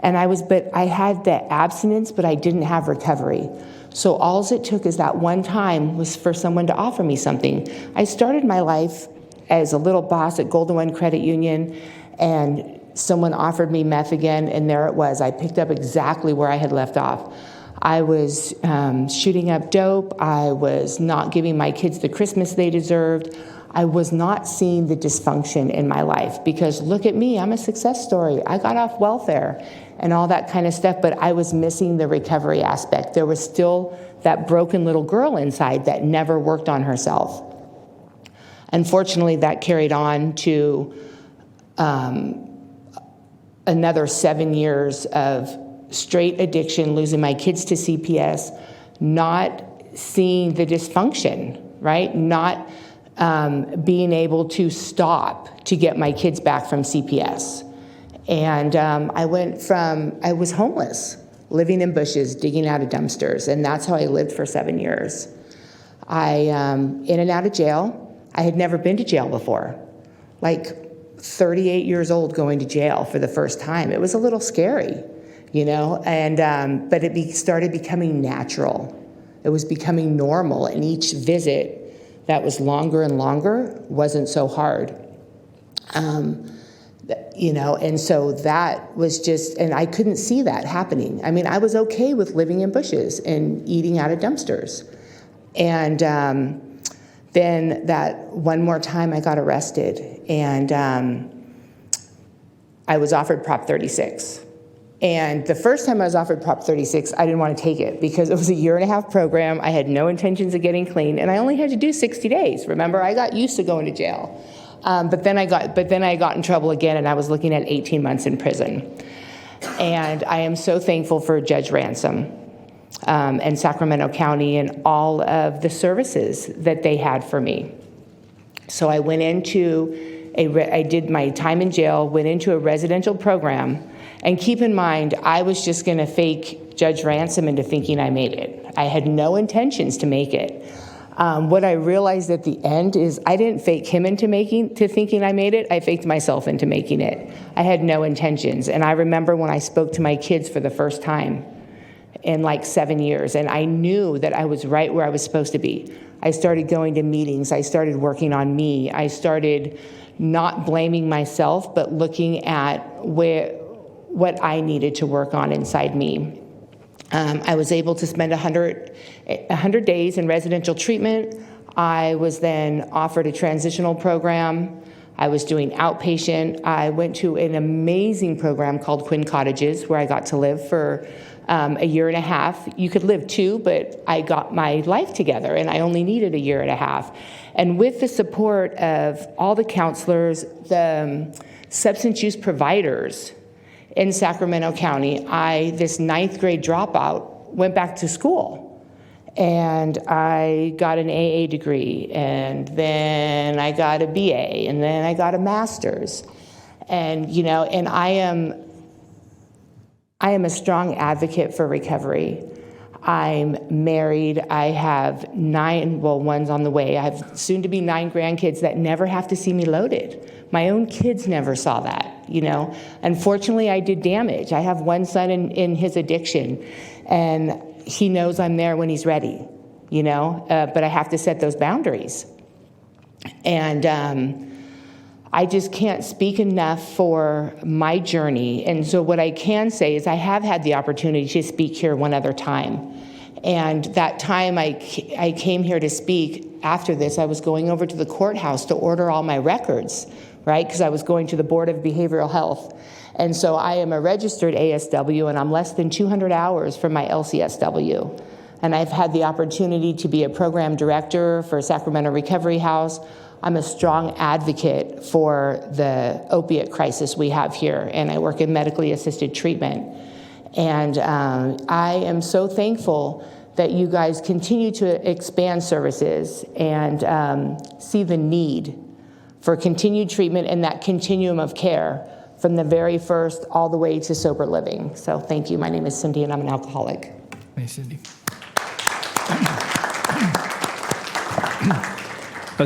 Speaker 9: But I had the abstinence, but I didn't have recovery. So all it took is that one time was for someone to offer me something. I started my life as a little boss at Golden One Credit Union, and someone offered me meth again, and there it was. I picked up exactly where I had left off. I was shooting up dope. I was not giving my kids the Christmas they deserved. I was not seeing the dysfunction in my life, because look at me, I'm a success story. I got off welfare and all that kind of stuff, but I was missing the recovery aspect. There was still that broken little girl inside that never worked on herself. Unfortunately, that carried on to another 7 years of straight addiction, losing my kids to CPS, not seeing the dysfunction, right? Not being able to stop to get my kids back from CPS. And I was homeless, living in bushes, digging out of dumpsters, and that's how I lived for 7 years. In and out of jail. I had never been to jail before, like 38 years old going to jail for the first time. It was a little scary, and but it started becoming natural. It was becoming normal, and each visit that was longer and longer wasn't so hard. And so that was just, and I couldn't see that happening. I mean, I was okay with living in bushes and eating out of dumpsters. And then that one more time I got arrested, and I was offered Prop 36. And the first time I was offered Prop 36, I didn't want to take it because it was a 1.5-year program. I had no intentions of getting clean, and I only had to do 60 days. Remember, I got used to going to jail. But then I got in trouble again, and I was looking at 18 months in prison. And I am so thankful for Judge Ransom and Sacramento County and all of the services that they had for me. So I went into I did my time in jail, went into a residential program, and keep in mind, I was just going to fake Judge Ransom into thinking I made it. I had no intentions to make it. What I realized at the end is I didn't fake him into thinking I made it. I faked myself into making it. I had no intentions. And I remember when I spoke to my kids for the first time in like 7 years, and I knew that I was right where I was supposed to be. I started going to meetings. I started working on me. I started not blaming myself, but looking at what I needed to work on inside me. I was able to spend 100 days in residential treatment. I was then offered a transitional program. I was doing outpatient. I went to an amazing program called Quinn Cottages, where I got to live for a 1.5 years. You could live 2, but I got my life together, and I only needed a 1.5 years. And with the support of all the counselors, the substance use providers in Sacramento County, this 9th grade dropout, went back to school. And I got an AA degree, and then I got a BA, and then I got a master's. And, and I am a strong advocate for recovery. I'm married. I have 9, one's on the way. I have soon to be 9 grandkids that never have to see me loaded. My own kids never saw that, Unfortunately, I did damage. I have one son in his addiction, and he knows I'm there when he's ready, but I have to set those boundaries. And I just can't speak enough for my journey. And so what I can say is I have had the opportunity to speak here one other time. And that time I came here to speak, after this, I was going over to the courthouse to order all my records, right? Because I was going to the Board of Behavioral Health. And so I am a registered ASW, and I'm less than 200 hours from my LCSW. And I've had the opportunity to be a program director for Sacramento Recovery House. I'm a strong advocate for the opiate crisis we have here, and I work in medically assisted treatment. And I am so thankful that you guys continue to expand services and see the need for continued treatment and that continuum of care from the very first all the way to sober living. So thank you. My name is Cindy, and I'm an alcoholic.
Speaker 1: Hey, Cindy.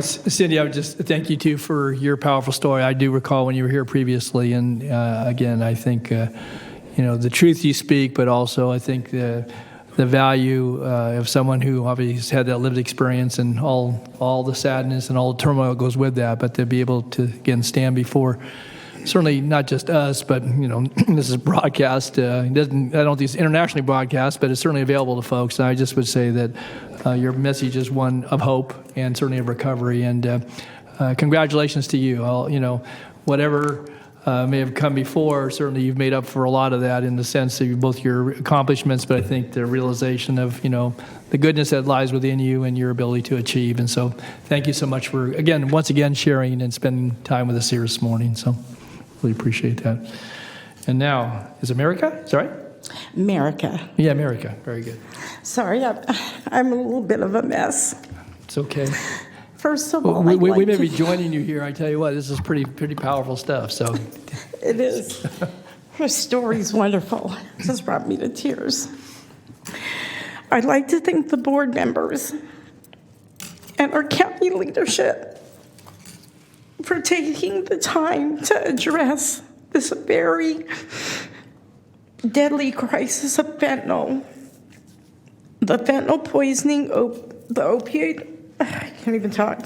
Speaker 1: Cindy, I would just thank you, too, for your powerful story. I do recall when you were here previously, and again, I think, the truth you speak, but also I think the value of someone who obviously has had that lived experience and all the sadness and all the turmoil that goes with that, but to be able to, again, stand before certainly not just us, but, this is broadcast. I don't think it's internationally broadcast, but it's certainly available to folks. And I just would say that your message is one of hope and certainly of recovery. And congratulations to you. Whatever may have come before, certainly you've made up for a lot of that in the sense of both your accomplishments, but I think the realization of, the goodness that lies within you and your ability to achieve. And so thank you so much for, once again, sharing and spending time with us here this morning. So really appreciate that. And now, is America? Is that right?
Speaker 4: America.
Speaker 1: Yeah, America. Very good.
Speaker 4: Sorry, I'm a little bit of a mess.
Speaker 1: It's okay.
Speaker 4: First of all,
Speaker 1: we may be joining you here. I tell you what, this is pretty powerful stuff. So
Speaker 4: it is. Her story's wonderful. It just brought me to tears. I'd like to thank the board members and our county leadership for taking the time to address this very deadly crisis of fentanyl. The fentanyl poisoning, the opioid, I can't even talk,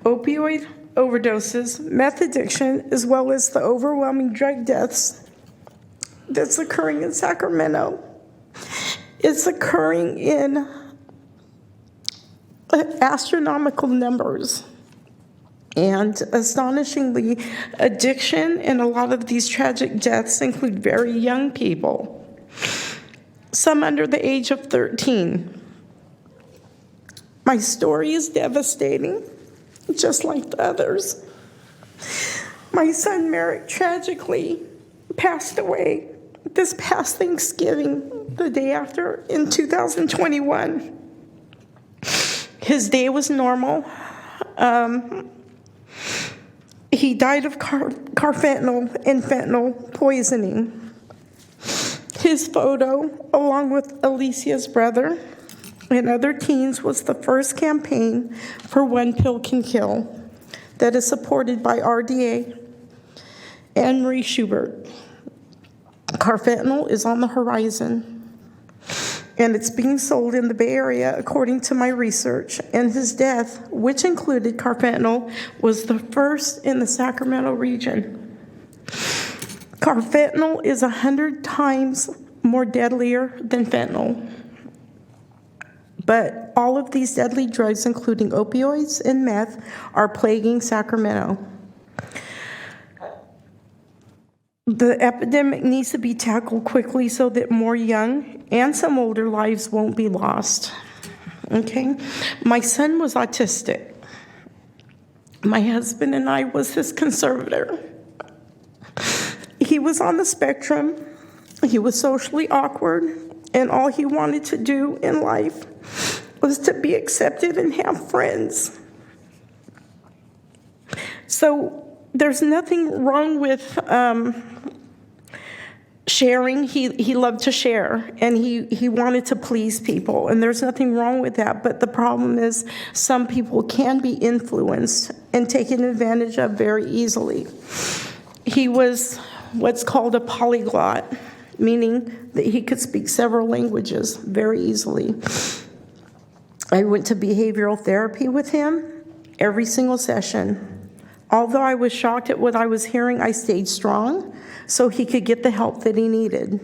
Speaker 4: opioid overdoses, meth addiction, as well as the overwhelming drug deaths that's occurring in Sacramento. It's occurring in astronomical numbers. And astonishingly, addiction and a lot of these tragic deaths include very young people, some under the age of 13. My story is devastating, just like the others. My son Merrick tragically passed away this past Thanksgiving, the day after, in 2021. His day was normal. He died of carfentanil and fentanyl poisoning. His photo, along with Alicia's brother and other teens, was the first campaign for One Pill Can Kill that is supported by RDA and Marie Schubert. Carfentanil is on the horizon, and it's being sold in the Bay Area, according to my research. And his death, which included carfentanil, was the first in the Sacramento region. Carfentanil is 100 times more deadlier than fentanyl. But all of these deadly drugs, including opioids and meth, are plaguing Sacramento. The epidemic needs to be tackled quickly so that more young and some older lives won't be lost. Okay? My son was autistic. My husband and I was his conservator. He was on the spectrum. He was socially awkward, and all he wanted to do in life was to be accepted and have friends. So there's nothing wrong with sharing. He loved to share, and he wanted to please people, and there's nothing wrong with that. But the problem is some people can be influenced and taken advantage of very easily. He was what's called a polyglot, meaning that he could speak several languages very easily. I went to behavioral therapy with him every single session. Although I was shocked at what I was hearing, I stayed strong so he could get the help that he needed.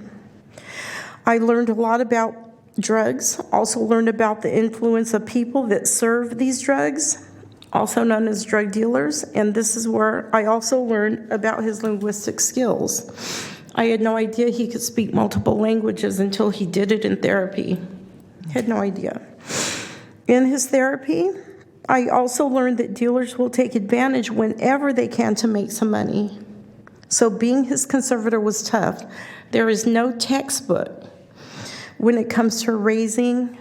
Speaker 4: I learned a lot about drugs, also learned about the influence of people that serve these drugs, also known as drug dealers, and this is where I also learned about his linguistic skills. I had no idea he could speak multiple languages until he did it in therapy. Had no idea. In his therapy, I also learned that dealers will take advantage whenever they can to make some money. So being his conservator was tough. There is no textbook when it comes to raising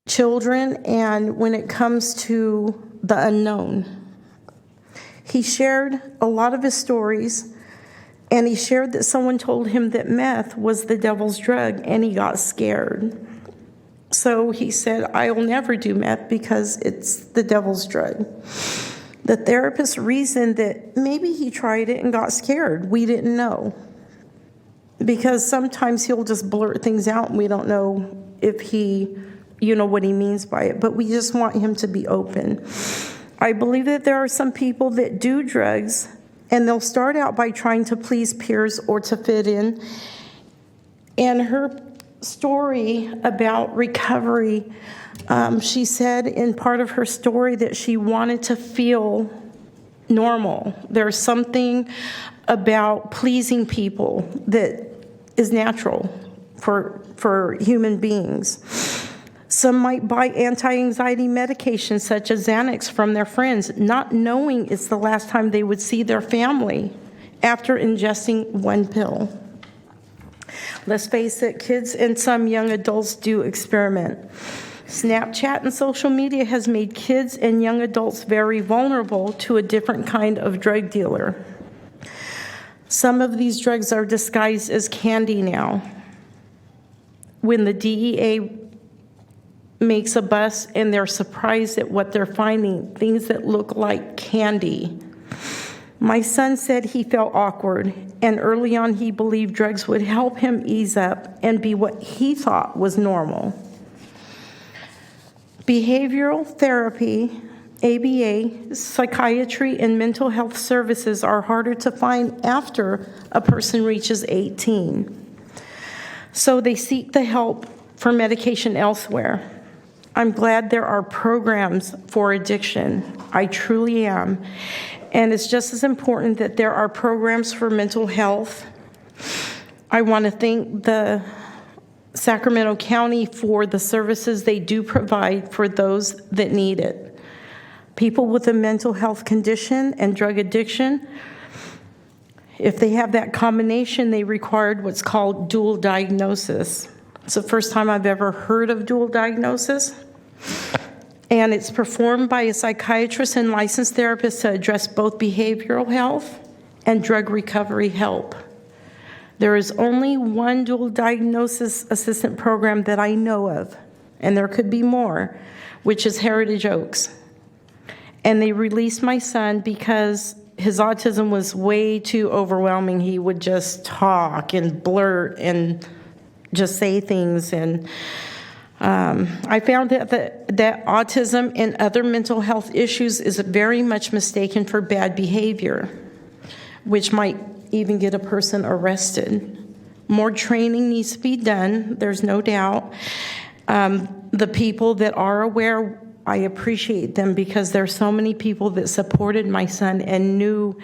Speaker 4: children and when it comes to the unknown. He shared a lot of his stories, and he shared that someone told him that meth was the devil's drug, and he got scared. So he said, I'll never do meth because it's the devil's drug. The therapist reasoned that maybe he tried it and got scared. We didn't know. because sometimes he'll just blurt things out and we don't know if he, what he means by it, but we just want him to be open. I believe that there are some people that do drugs and they'll start out by trying to please peers or to fit in. And her story about recovery, she said in part of her story that she wanted to feel normal. There's something about pleasing people that is natural for human beings. Some might buy anti-anxiety medication such as Xanax from their friends, not knowing it's the last time they would see their family after ingesting one pill. Let's face it, kids and some young adults do experiment. Snapchat and social media has made kids and young adults very vulnerable to a different kind of drug dealer. Some of these drugs are disguised as candy now. When the DEA makes a bust and they're surprised at what they're finding, things that look like candy. My son said he felt awkward, and early on he believed drugs would help him ease up and be what he thought was normal. Behavioral therapy, ABA, psychiatry, and mental health services are harder to find after a person reaches 18. So they seek the help for medication elsewhere. I'm glad there are programs for addiction. I truly am. And it's just as important that there are programs for mental health. I want to thank the Sacramento County for the services they do provide for those that need it. People with a mental health condition and drug addiction, if they have that combination, they required what's called dual diagnosis. It's the first time I've ever heard of dual diagnosis. And it's performed by a psychiatrist and licensed therapist to address both behavioral health and drug recovery help. There is only one dual diagnosis assistant program that I know of, and there could be more, which is Heritage Oaks. And they released my son because his autism was way too overwhelming. He would just talk and blurt and just say things. And I found that autism and other mental health issues is very much mistaken for bad behavior, which might even get a person arrested. More training needs to be done, there's no doubt. The people that are aware, I appreciate them because there are so many people that supported my son and knew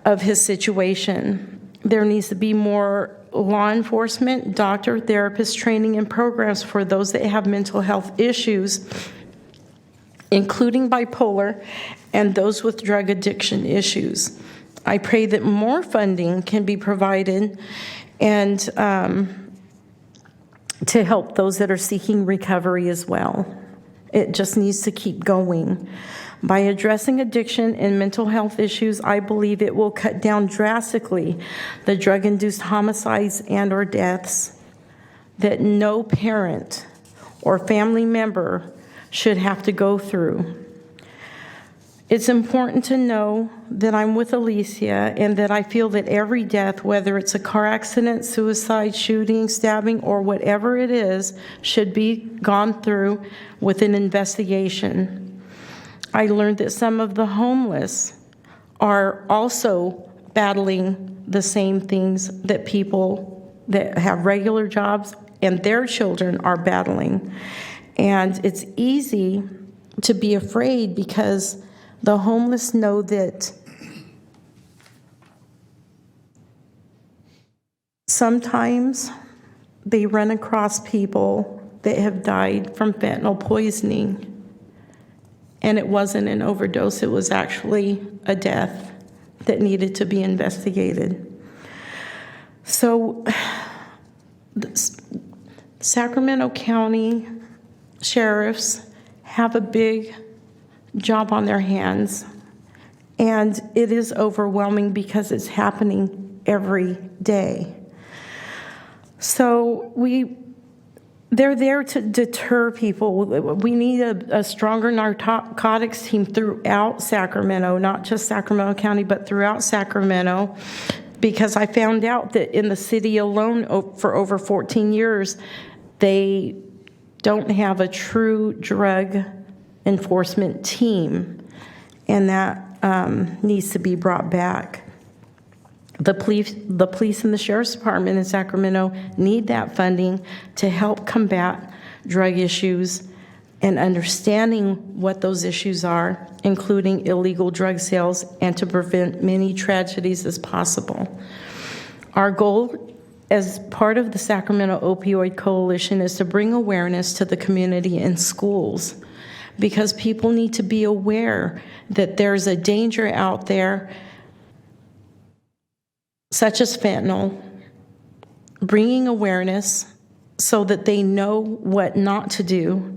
Speaker 4: of his situation. There needs to be more law enforcement, doctor, therapist training and programs for those that have mental health issues, including bipolar and those with drug addiction issues. I pray that more funding can be provided and to help those that are seeking recovery as well. It just needs to keep going. By addressing addiction and mental health issues, I believe it will cut down drastically the drug-induced homicides and or deaths that no parent or family member should have to go through. It's important to know that I'm with Alicia and that I feel that every death, whether it's a car accident, suicide, shooting, stabbing, or whatever it is, should be gone through with an investigation. I learned that some of the homeless are also battling the same things that people that have regular jobs and their children are battling. And it's easy to be afraid because the homeless know that sometimes they run across people that have died from fentanyl poisoning. And it wasn't an overdose, it was actually a death that needed to be investigated. So, the Sacramento County sheriffs have a big job on their hands, and it is overwhelming because it's happening every day. So they're there to deter people. We need a stronger narcotics team throughout Sacramento, not just Sacramento County, but throughout Sacramento. because I found out that in the city alone for over 14 years, they don't have a true drug enforcement team, and that needs to be brought back. The police and the sheriff's department in Sacramento need that funding to help combat drug issues and understanding what those issues are, including illegal drug sales, and to prevent many tragedies as possible. Our goal as part of the Sacramento Opioid Coalition is to bring awareness to the community in schools, because people need to be aware that there's a danger out there, such as fentanyl, bringing awareness so that they know what not to do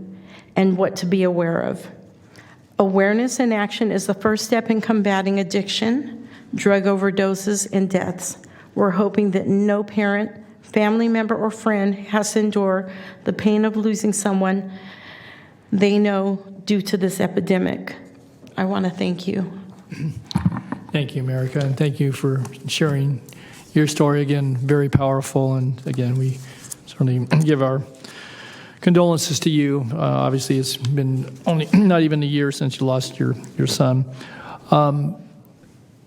Speaker 4: and what to be aware of. Awareness and action is the first step in combating addiction, drug overdoses, and deaths. We're hoping that no parent, family member, or friend has to endure the pain of losing someone they know due to this epidemic. I want to thank you.
Speaker 1: Thank you, America, and thank you for sharing your story. Again, very powerful, and again, we certainly give our condolences to you. Obviously, it's been only not even a year since you lost your son. I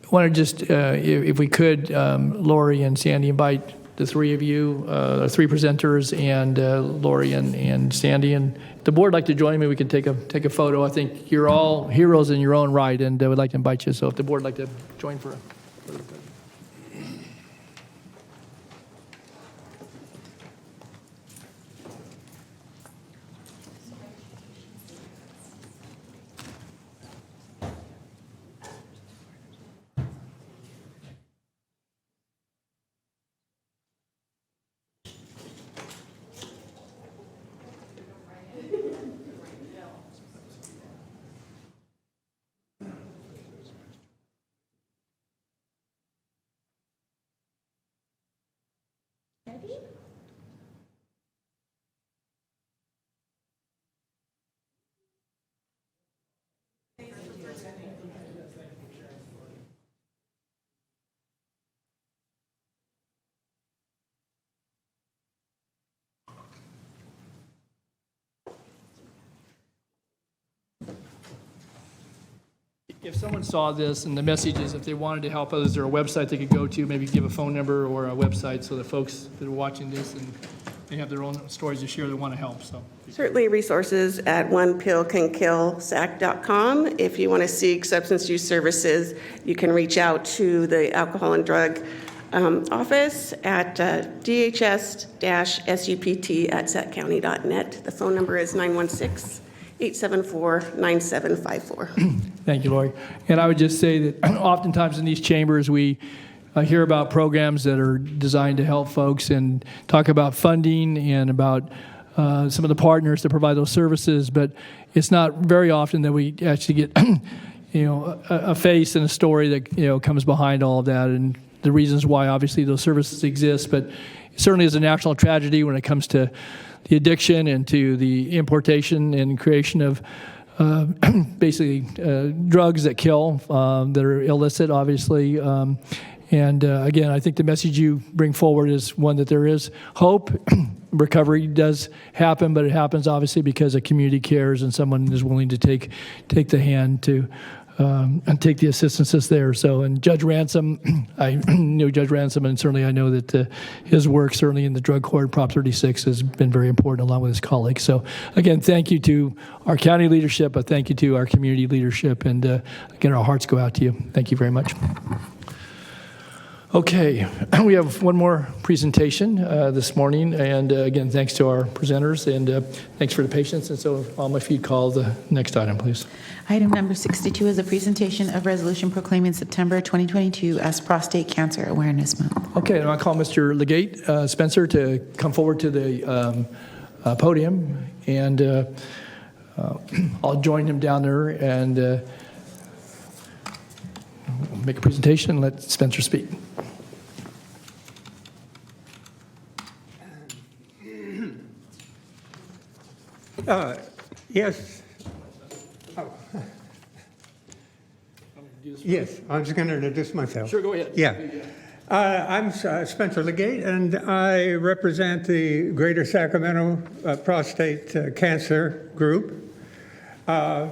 Speaker 1: want to just, if we could, Lori and Sandy, invite the three of you, three presenters, and Lori and Sandy, and if the board would like to join me, we can take a photo. I think you're all heroes in your own right, and I would like to invite you. So if the board would like to join for a photo. If someone saw this and the messages, if they wanted to help others, is there a website they could go to, maybe give a phone number or a website so that folks that are watching this and they have their own stories to share that want to help? So
Speaker 8: Certainly resources at onepillcankillsac.com. If you want to seek substance use services, you can reach out to the Alcohol and Drug office at dhs-supt@saccounty.net. The phone number is 916-874-9754.
Speaker 1: Thank you, Lori. And I would just say that oftentimes in these chambers, we hear about programs that are designed to help folks and talk about funding and about some of the partners that provide those services, but it's not very often that we actually get a face and a story that comes behind all of that and the reasons why obviously those services exist. But it certainly is a national tragedy when it comes to the addiction and to the importation and creation of basically drugs that kill, that are illicit, obviously. And again, I think the message you bring forward is one that there is hope. Recovery does happen, but it happens obviously because a community cares and someone is willing to take the hand to and take the assistance that's there. So, and Judge Ransom, I knew Judge Ransom, and certainly I know that his work, certainly in the drug court, Prop 36, has been very important along with his colleagues. So, again, thank you to our county leadership, but thank you to our community leadership, and again, our hearts go out to you. Thank you very much. Okay, we have one more presentation this morning, and again, thanks to our presenters, and thanks for the patience. And so, Alma, if you'd call the next item, please.
Speaker 2: Item number 62 is a presentation of resolution proclaiming September 2022 as Prostate Cancer Awareness Month.
Speaker 1: Okay, and I'll call Mr. Legate Spencer to come forward to the podium, and I'll join him down there and make a presentation and let Spencer speak.
Speaker 5: Yes. Oh. Yes, I'm just going to introduce myself.
Speaker 1: Sure, go ahead.
Speaker 5: Yeah. I'm Spencer Legate, and I represent the Greater Sacramento Prostate Cancer Group. I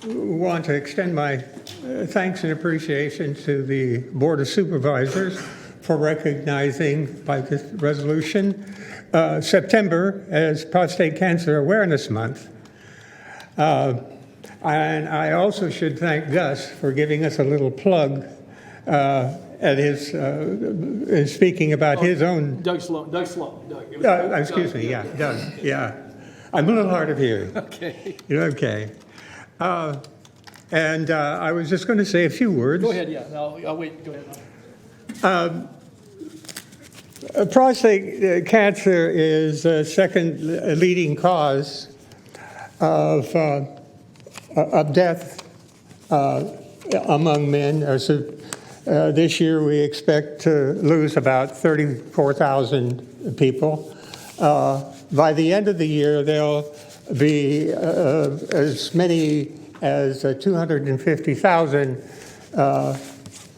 Speaker 5: want to extend my thanks and appreciation to the Board of Supervisors for recognizing by this resolution September as Prostate Cancer Awareness Month. And I also should thank Gus for giving us a little plug at his speaking about his own.
Speaker 1: Doug Sloan.
Speaker 5: Excuse me, yeah, Doug, yeah. I'm a little hard of hearing.
Speaker 1: Okay.
Speaker 5: Okay. And I was just going to say a few words.
Speaker 1: Go ahead, yeah. No, I'll wait. Go ahead.
Speaker 5: Prostate cancer is the second leading cause of death among men. This year we expect to lose about 34,000 people. By the end of the year, there'll be as many as 250,000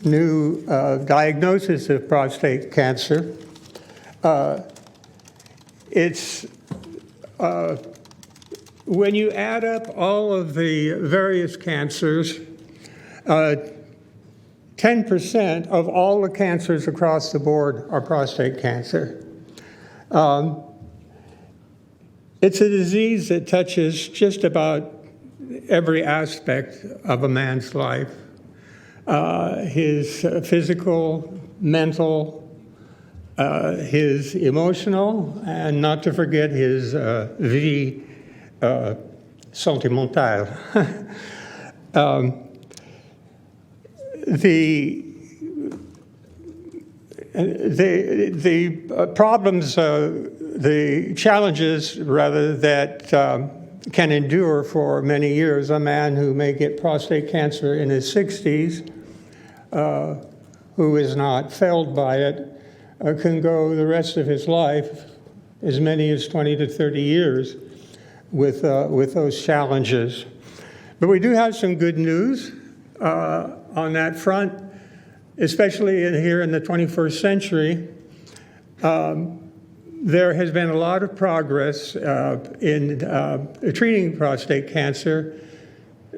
Speaker 5: new diagnoses of prostate cancer. When you add up all of the various cancers, 10% of all the cancers across the board are prostate cancer. It's a disease that touches just about every aspect of a man's life. His physical, mental, his emotional, and not to forget his vie sentimentale. The problems, the challenges, rather, that can endure for many years. A man who may get prostate cancer in his 60s, who is not felled by it, can go the rest of his life, as many as 20 to 30 years, with those challenges. But we do have some good news on that front, especially here in the 21st century. There has been a lot of progress in treating prostate cancer,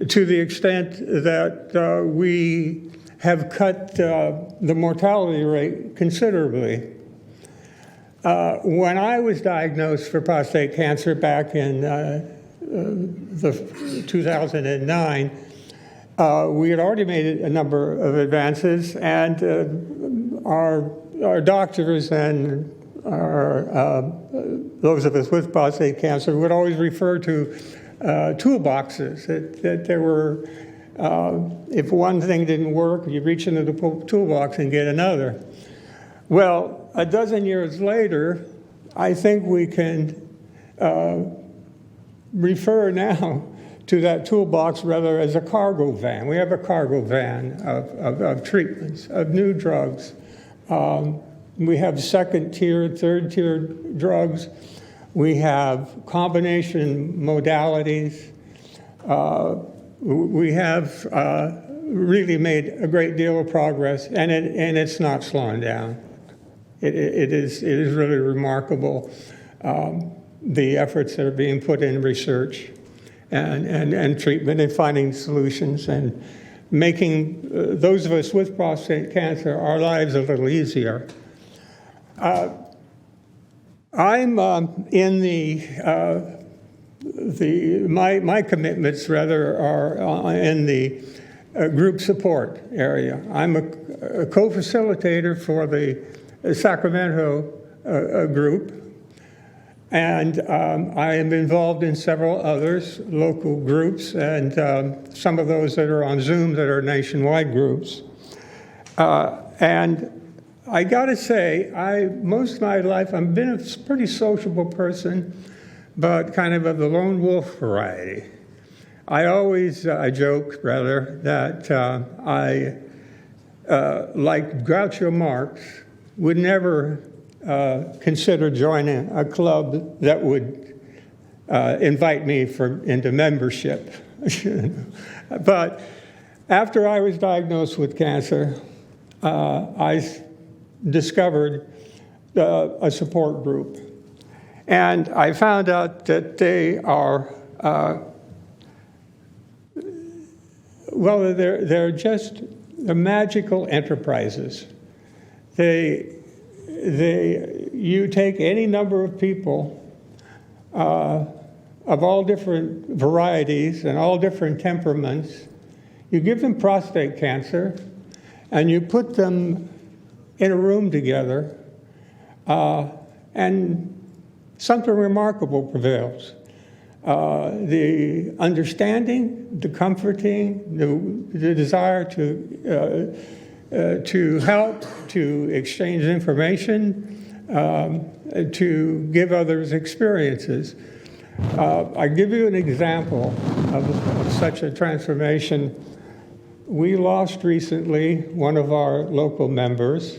Speaker 5: to the extent that we have cut the mortality rate considerably. When I was diagnosed for prostate cancer back in 2009, we had already made a number of advances, and our doctors and those of us with prostate cancer would always refer to toolboxes, that there were, if one thing didn't work, you reach into the toolbox and get another. Well, a dozen years later, I think we can refer now to that toolbox rather as a cargo van. We have a cargo van of treatments, of new drugs. We have second-tier, third-tier drugs. We have combination modalities. We have really made a great deal of progress, and it's not slowing down. It is really remarkable, the efforts that are being put in research and treatment and finding solutions and making those of us with prostate cancer our lives a little easier. I'm in my commitments rather are in the group support area. I'm a co-facilitator for the Sacramento group, and I am involved in several others, local groups, and some of those that are on Zoom that are nationwide groups. And I got to say, most of my life, I've been a pretty sociable person, but kind of the lone wolf variety. I joke, rather, that I, like Groucho Marx, would never consider joining a club that would invite me into membership. But after I was diagnosed with cancer, I discovered a support group. And I found out that they are, they're magical enterprises. You take any number of people of all different varieties and all different temperaments, you give them prostate cancer, and you put them in a room together, and something remarkable prevails. The understanding, the comforting, the desire to help, to exchange information, to give others experiences. I give you an example of such a transformation. We lost recently one of our local members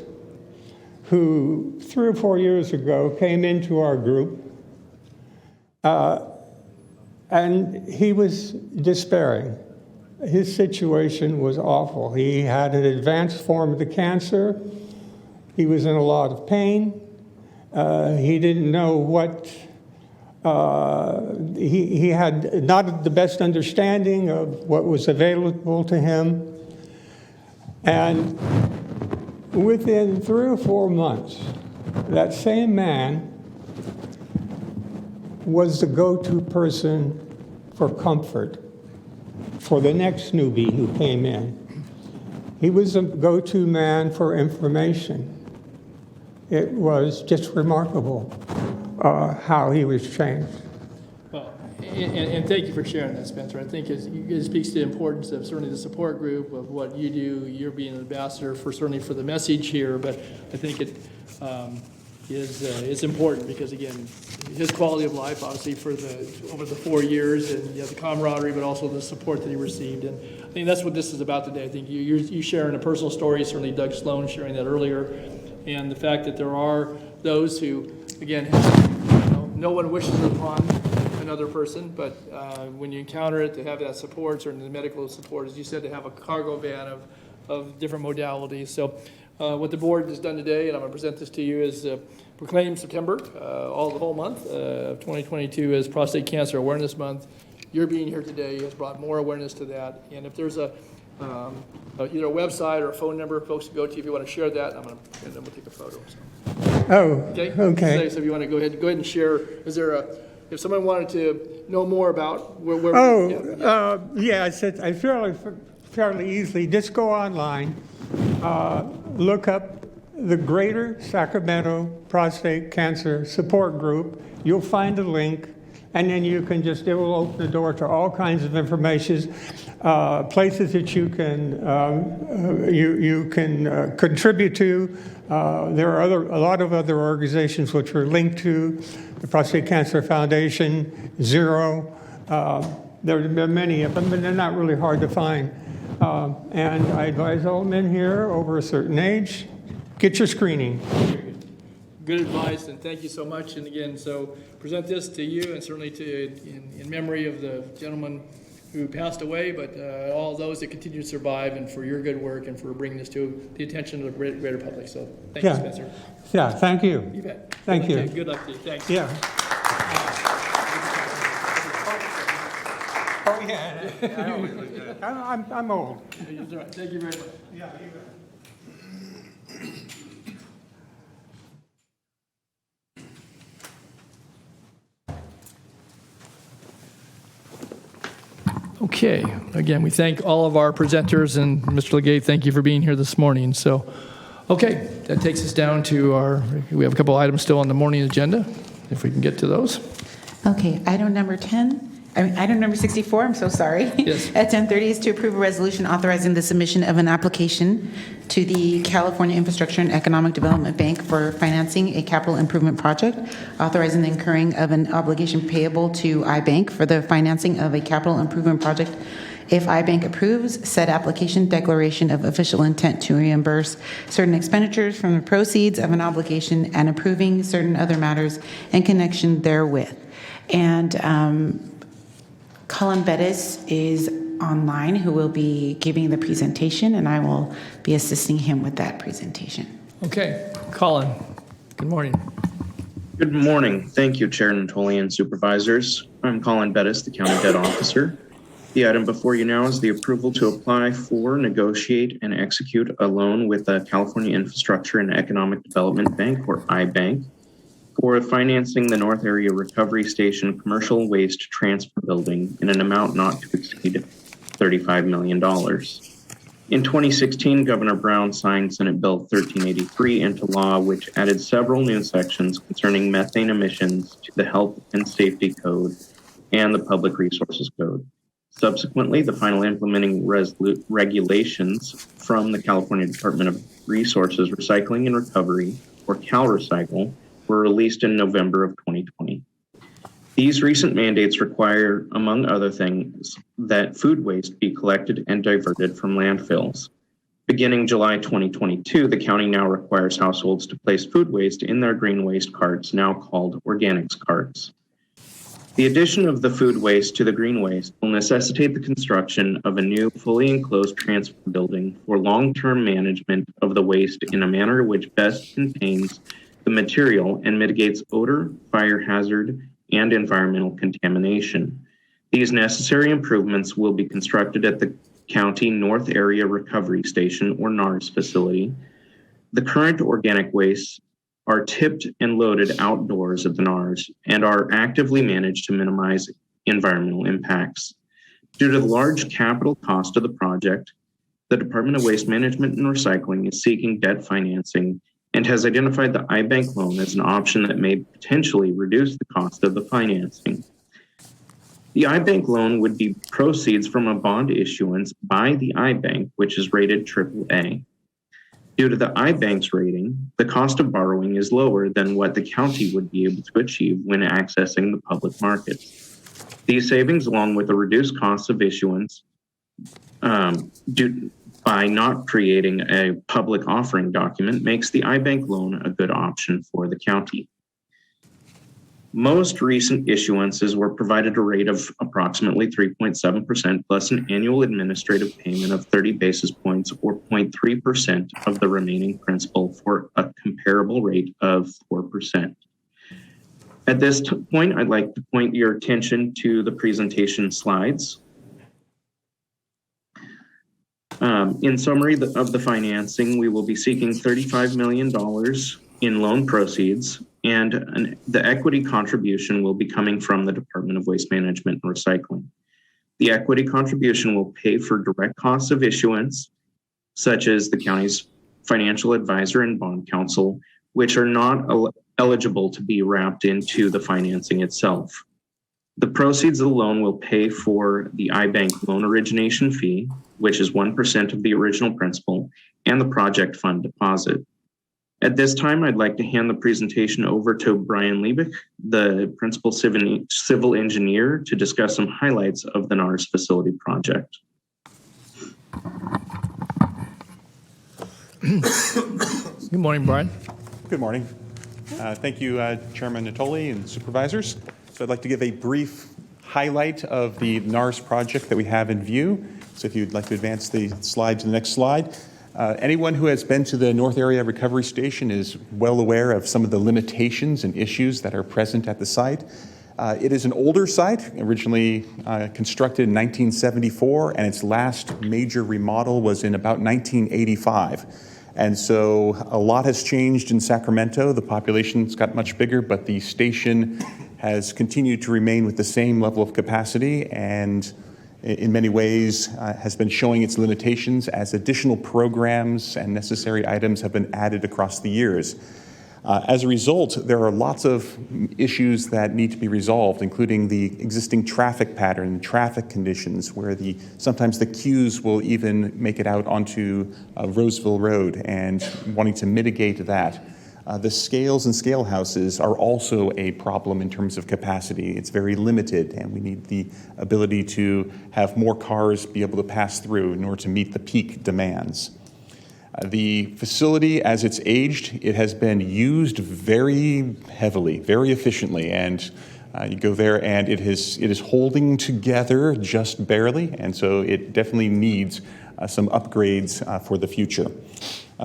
Speaker 5: who 3 or 4 years ago came into our group, and he was despairing. His situation was awful. He had an advanced form of the cancer. He was in a lot of pain. He didn't know what, he had not the best understanding of what was available to him. And within 3 or 4 months, that same man was the go-to person for comfort for the next newbie who came in. He was a go-to man for information. It was just remarkable how he was changed.
Speaker 1: Well, and thank you for sharing that, Spencer. I think it speaks to the importance of certainly the support group, of what you do. You're being an ambassador certainly for the message here, but I think it is important because, again, his quality of life, obviously, over the 4 years, and the camaraderie, but also the support that he received. And I think that's what this is about today. I think you sharing a personal story, certainly Doug Sloan sharing that earlier, and the fact that there are those who, again, no one wishes upon another person, but when you encounter it, to have that support, certainly the medical support, as you said, to have a cargo van of different modalities. So what the board has done today, and I'm going to present this to you, is proclaim September, the whole month of 2022 as Prostate Cancer Awareness Month. Your being here today has brought more awareness to that. And if there's either a website or a phone number folks can go to if you want to share that, and then we'll take a photo. So.
Speaker 5: Oh, okay.
Speaker 1: So if you want to go ahead and share, if someone wanted to know more about where
Speaker 5: I fairly easily just go online, look up the Greater Sacramento Prostate Cancer Support Group. You'll find a link, and then it will open the door to all kinds of information, places that you can contribute to. There are a lot of other organizations which are linked to the Prostate Cancer Foundation, Zero. There are many of them, but they're not really hard to find. And I advise all men here over a certain age, get your screening.
Speaker 1: Good advice, and thank you so much. And again, so present this to you, and certainly in memory of the gentleman who passed away, but all those that continue to survive, and for your good work and for bringing this to the attention of the greater public. So thank you, Spencer.
Speaker 5: Yeah, thank you.
Speaker 1: You bet.
Speaker 5: Thank you.
Speaker 1: Good luck to you. Thanks.
Speaker 5: Yeah. Oh, yeah. I'm old.
Speaker 1: That's right. Thank you very much.
Speaker 5: Yeah, you bet.
Speaker 1: Okay. Again, we thank all of our presenters, and Mr. Legate, thank you for being here this morning. So, okay, that takes us down to we have a couple items still on the morning agenda, if we can get to those.
Speaker 2: Okay, item number 64, I'm so sorry.
Speaker 1: Yes.
Speaker 2: At 10:30 is to approve a resolution authorizing the submission of an application to the California Infrastructure and Economic Development Bank for financing a capital improvement project, authorizing the incurring of an obligation payable to iBank for the financing of a capital improvement project. If iBank approves said application, declaration of official intent to reimburse certain expenditures from the proceeds of an obligation, and approving certain other matters in connection therewith. And Colin Bettis is online, who will be giving the presentation, and I will be assisting him with that presentation.
Speaker 1: Okay, Colin, good morning.
Speaker 10: Good morning. Thank you, Chair Natoli and Supervisors. I'm Colin Bettis, the County Debt Officer. The item before you now is the approval to apply for, negotiate, and execute a loan with the California Infrastructure and Economic Development Bank, or iBank, for financing the North Area Recovery Station Commercial Waste Transfer Building in an amount not to exceed $35 million. In 2016, Governor Brown signed Senate Bill 1383 into law, which added several new sections concerning methane emissions to the Health and Safety Code and the Public Resources Code. Subsequently, the final implementing regulations from the California Department of Resources, Recycling and Recovery, or CalRecycle, were released in November of 2020. These recent mandates require, among other things, that food waste be collected and diverted from landfills. Beginning July 2022, the county now requires households to place food waste in their green waste carts, now called organics carts. The addition of the food waste to the green waste will necessitate the construction of a new fully enclosed transfer building for long-term management of the waste in a manner which best contains the material and mitigates odor, fire hazard, and environmental contamination. These necessary improvements will be constructed at the County North Area Recovery Station, or NARS facility. The current organic wastes are tipped and loaded outdoors at the NARS and are actively managed to minimize environmental impacts. Due to the large capital cost of the project, the Department of Waste Management and Recycling is seeking debt financing and has identified the iBank loan as an option that may potentially reduce the cost of the financing. The iBank loan would be proceeds from a bond issuance by the iBank, which is rated AAA. Due to the iBank's rating, the cost of borrowing is lower than what the county would be able to achieve when accessing the public markets. These savings, along with the reduced cost of issuance, by not creating a public offering document, makes the iBank loan a good option for the county. Most recent issuances were provided a rate of approximately 3.7% plus an annual administrative payment of 30 basis points or 0.3% of the remaining principal for a comparable rate of 4%. At this point, I'd like to point your attention to the presentation slides. In summary of the financing, we will be seeking $35 million in loan proceeds, and the equity contribution will be coming from the Department of Waste Management and Recycling. The equity contribution will pay for direct costs of issuance, such as the county's financial advisor and bond counsel, which are not eligible to be wrapped into the financing itself. The proceeds of the loan will pay for the iBank loan origination fee, which is 1% of the original principal, and the project fund deposit. At this time, I'd like to hand the presentation over to Brian Liebich, the principal civil engineer, to discuss some highlights of the NARS facility project.
Speaker 1: Good morning, Brian.
Speaker 12: Good morning. Thank you, Chairman Natoli and Supervisors. So I'd like to give a brief highlight of the NARS project that we have in view. So if you'd like to advance the slide to the next slide. Anyone who has been to the North Area Recovery Station is well aware of some of the limitations and issues that are present at the site. It is an older site, originally constructed in 1974, and its last major remodel was in about 1985. And so a lot has changed in Sacramento. The population's got much bigger, but the station has continued to remain with the same level of capacity and in many ways has been showing its limitations as additional programs and necessary items have been added across the years. As a result, there are lots of issues that need to be resolved, including the existing traffic pattern, traffic conditions, where sometimes the queues will even make it out onto Roseville Road, and wanting to mitigate that. The scales and scale houses are also a problem in terms of capacity. It's very limited, and we need the ability to have more cars be able to pass through in order to meet the peak demands. The facility, as it's aged, it has been used very heavily, very efficiently, and You go there, and it is holding together just barely, and so it definitely needs some upgrades for the future.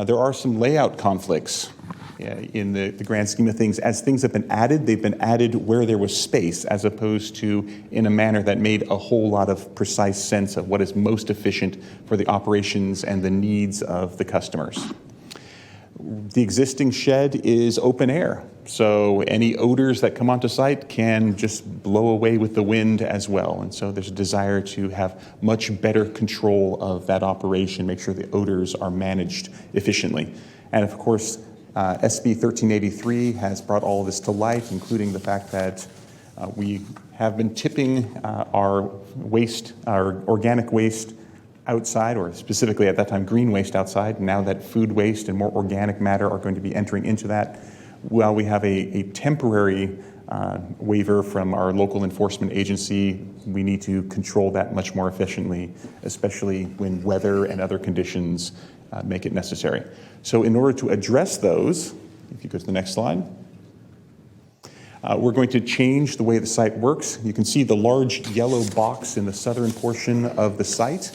Speaker 12: There are some layout conflicts in the grand scheme of things. As things have been added, they've been added where there was space, as opposed to in a manner that made a whole lot of precise sense of what is most efficient for the operations and the needs of the customers. The existing shed is open air, so any odors that come onto site can just blow away with the wind as well. And so there's a desire to have much better control of that operation, make sure the odors are managed efficiently. And of course, SB 1383 has brought all of this to light, including the fact that we have been tipping our waste, our organic waste outside, or specifically at that time green waste outside. Now that food waste and more organic matter are going to be entering into that, while we have a temporary waiver from our local enforcement agency, we need to control that much more efficiently, especially when weather and other conditions make it necessary. So in order to address those, if you go to the next slide, we're going to change the way the site works. You can see the large yellow box in the southern portion of the site.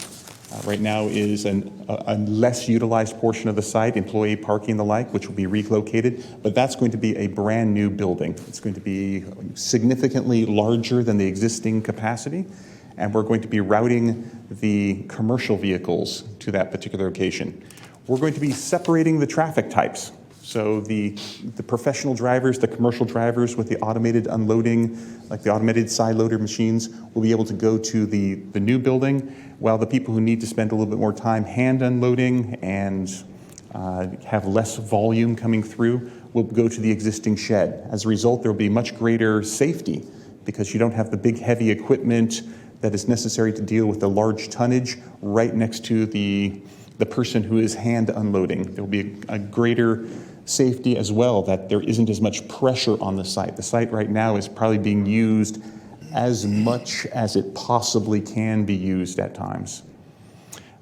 Speaker 12: Right now is a less utilized portion of the site, employee parking and the like, which will be relocated, but that's going to be a brand new building. It's going to be significantly larger than the existing capacity, and we're going to be routing the commercial vehicles to that particular location. We're going to be separating the traffic types. So the professional drivers, the commercial drivers with the automated unloading, like the automated side loader machines, will be able to go to the new building, while the people who need to spend a little bit more time hand unloading and have less volume coming through will go to the existing shed. As a result, there will be much greater safety because you don't have the big heavy equipment that is necessary to deal with the large tonnage right next to the person who is hand unloading. There will be a greater safety as well, that there isn't as much pressure on the site. The site right now is probably being used as much as it possibly can be used at times.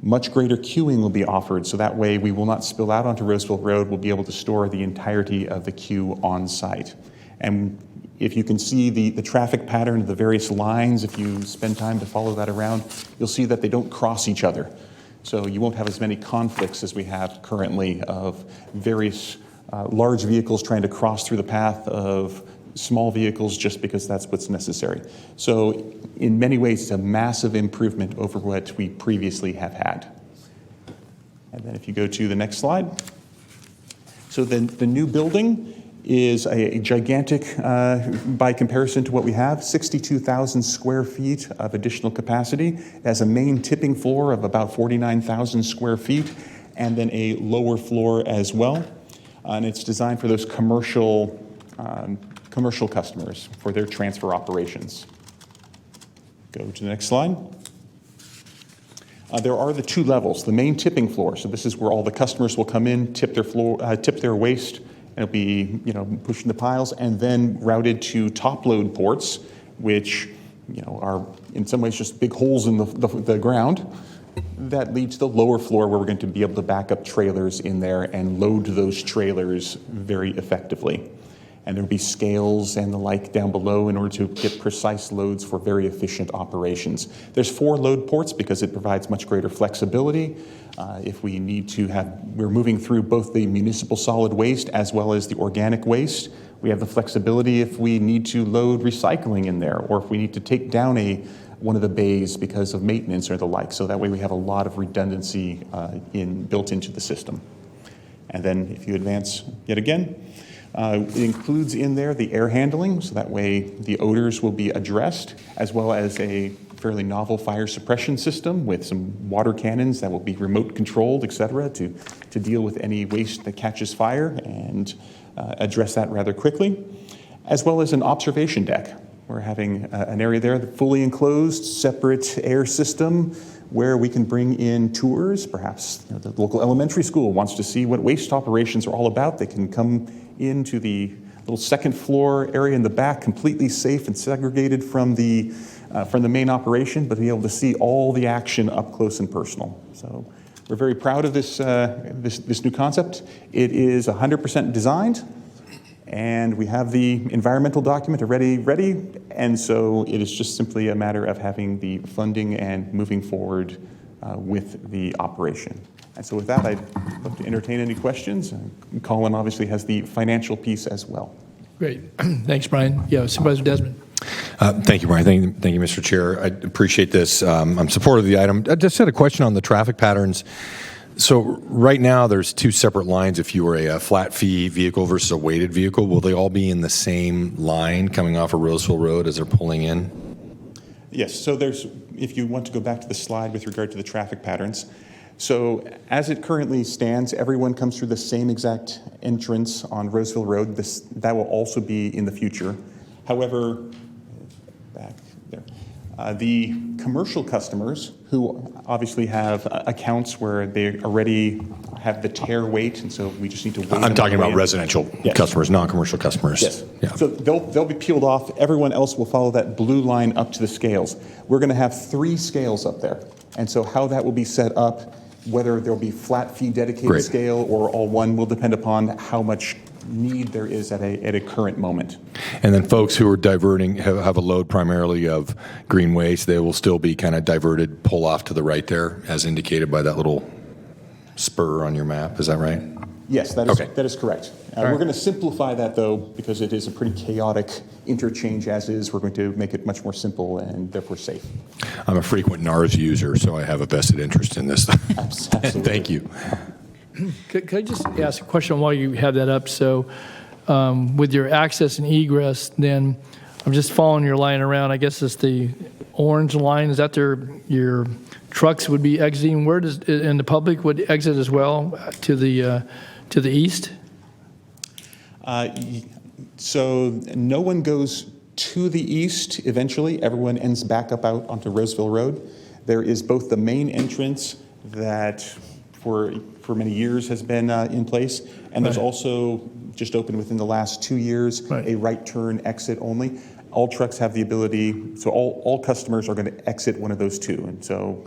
Speaker 12: Much greater queuing will be offered, so that way we will not spill out onto Roseville Road. We'll be able to store the entirety of the queue on site. And if you can see the traffic pattern of the various lines, if you spend time to follow that around, you'll see that they don't cross each other. So you won't have as many conflicts as we have currently of various large vehicles trying to cross through the path of small vehicles just because that's what's necessary. So in many ways, it's a massive improvement over what we previously have had. And then if you go to the next slide. So the new building is a gigantic, by comparison to what we have, 62,000 square feet of additional capacity. It has a main tipping floor of about 49,000 square feet, and then a lower floor as well. And it's designed for those commercial customers for their transfer operations. Go to the next slide. There are the two levels, the main tipping floor. So this is where all the customers will come in, tip their waste, and it'll be pushed into piles, and then routed to top load ports, which are in some ways just big holes in the ground that lead to the lower floor, where we're going to be able to back up trailers in there and load those trailers very effectively. And there'll be scales and the like down below in order to get precise loads for very efficient operations. There's 4 load ports because it provides much greater flexibility. If we need to we're moving through both the municipal solid waste as well as the organic waste. We have the flexibility if we need to load recycling in there, or if we need to take down one of the bays because of maintenance or the like. So that way we have a lot of redundancy built into the system. And then if you advance yet again, it includes in there the air handling, so that way the odors will be addressed, as well as a fairly novel fire suppression system with some water cannons that will be remote controlled, et cetera, to deal with any waste that catches fire and address that rather quickly, as well as an observation deck. We're having an area there, the fully enclosed, separate air system, where we can bring in tours. Perhaps the local elementary school wants to see what waste operations are all about. They can come into the little second floor area in the back, completely safe and segregated from the main operation, but be able to see all the action up close and personal. So we're very proud of this new concept. It is 100% designed, And we have the environmental document already ready, and so it is just simply a matter of having the funding and moving forward with the operation. And so with that, I'd love to entertain any questions. Colin obviously has the financial piece as well.
Speaker 1: Great. Thanks, Brian. Yeah, Supervisor Desmond.
Speaker 7: Thank you, Brian. Thank you, Mr. Chair. I appreciate this. I'm supportive of the item. I just had a question on the traffic patterns. So right now, there's two separate lines. If you were a flat fee vehicle versus a weighted vehicle, will they all be in the same line coming off of Roseville Road as they're pulling in?
Speaker 12: Yes, so if you want to go back to the slide with regard to the traffic patterns. So as it currently stands, everyone comes through the same exact entrance on Roseville Road. That will also be in the future. However, back there, the commercial customers who obviously have accounts where they already have the tear weight, and so we just need to wait.
Speaker 7: I'm talking about residential customers, non-commercial customers.
Speaker 12: Yes.
Speaker 7: Yeah.
Speaker 12: So they'll be peeled off. Everyone else will follow that blue line up to the scales. We're going to have 3 scales up there, and so how that will be set up, whether there'll be flat fee dedicated scale or all one, will depend upon how much need there is at a current moment.
Speaker 7: And then folks who are diverting have a load primarily of green waste. They will still be kind of diverted, pull off to the right there, as indicated by that little spur on your map. Is that right?
Speaker 12: Yes, that is correct. We're going to simplify that, though, because it is a pretty chaotic interchange as is. We're going to make it much more simple and therefore safe.
Speaker 7: I'm a frequent NARS user, so I have a vested interest in this.
Speaker 12: Absolutely.
Speaker 7: Thank you.
Speaker 1: Could I just ask a question while you have that up? So with your access and egress, then I'm just following your line around. I guess it's the orange line. Is that your trucks would be exiting? Where does, and the public would exit as well to the east?
Speaker 12: So no one goes to the east eventually. Everyone ends back up out onto Roseville Road. There is both the main entrance that for many years has been in place, and there's also just opened within the last 2 years a right turn exit only. All trucks have the ability, so all customers are going to exit one of those two, and so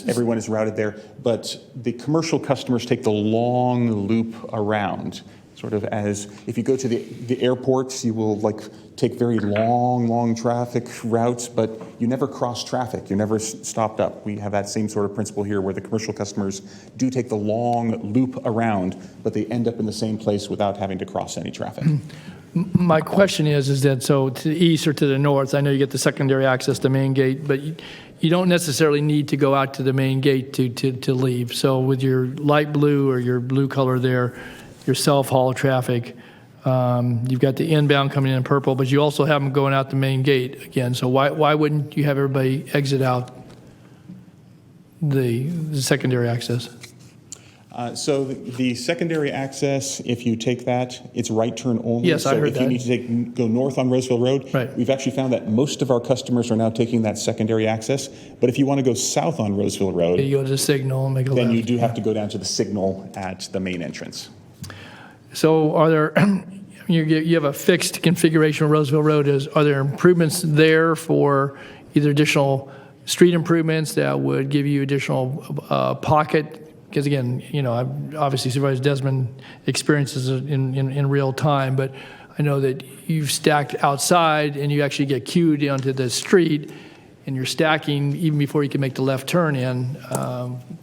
Speaker 12: everyone is routed there. But the commercial customers take the long loop around, sort of as if you go to the airports, you will take very long traffic routes, but you never cross traffic. You're never stopped up. We have that same sort of principle here where the commercial customers do take the long loop around, but they end up in the same place without having to cross any traffic.
Speaker 1: My question is that so to the east or to the north, I know you get the secondary access to main gate, but you don't necessarily need to go out to the main gate to leave. So with your light blue or your blue color there, your self-haul traffic, you've got the inbound coming in purple, but you also have them going out the main gate again. So why wouldn't you have everybody exit out the secondary access?
Speaker 12: So the secondary access, if you take that, it's right turn only.
Speaker 1: Yes, I heard that.
Speaker 12: So if you need to go north on Roseville Road, we've actually found that most of our customers are now taking that secondary access. But if you want to go south on Roseville Road,
Speaker 1: you go to the signal and make a
Speaker 12: then
Speaker 1: left.
Speaker 12: you do have to go down to the signal at the main entrance.
Speaker 1: So are there, you have a fixed configuration of Roseville Road. Are there improvements there for either additional street improvements that would give you additional pocket? Because again, obviously Supervisor Desmond experiences it in real time, but I know that you've stacked outside and you actually get queued onto the street and you're stacking even before you can make the left turn in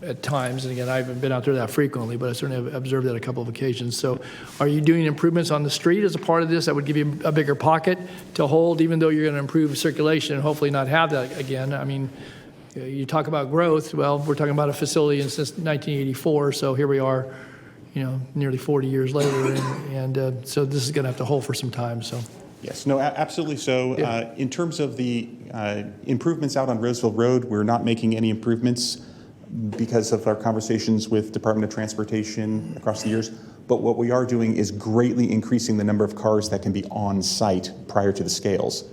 Speaker 1: at times. And again, I haven't been out there that frequently, but I certainly have observed that a couple of occasions. So are you doing improvements on the street as a part of this that would give you a bigger pocket to hold, even though you're going to improve circulation and hopefully not have that again? I mean, you talk about growth. Well, we're talking about a facility since 1984, so here we are, nearly 40 years later, and so this is going to have to hold for some time. So.
Speaker 12: Yes, no, absolutely so. Yeah. In terms of the improvements out on Roseville Road, we're not making any improvements because of our conversations with Department of Transportation across the years. But what we are doing is greatly increasing the number of cars that can be on site prior to the scales.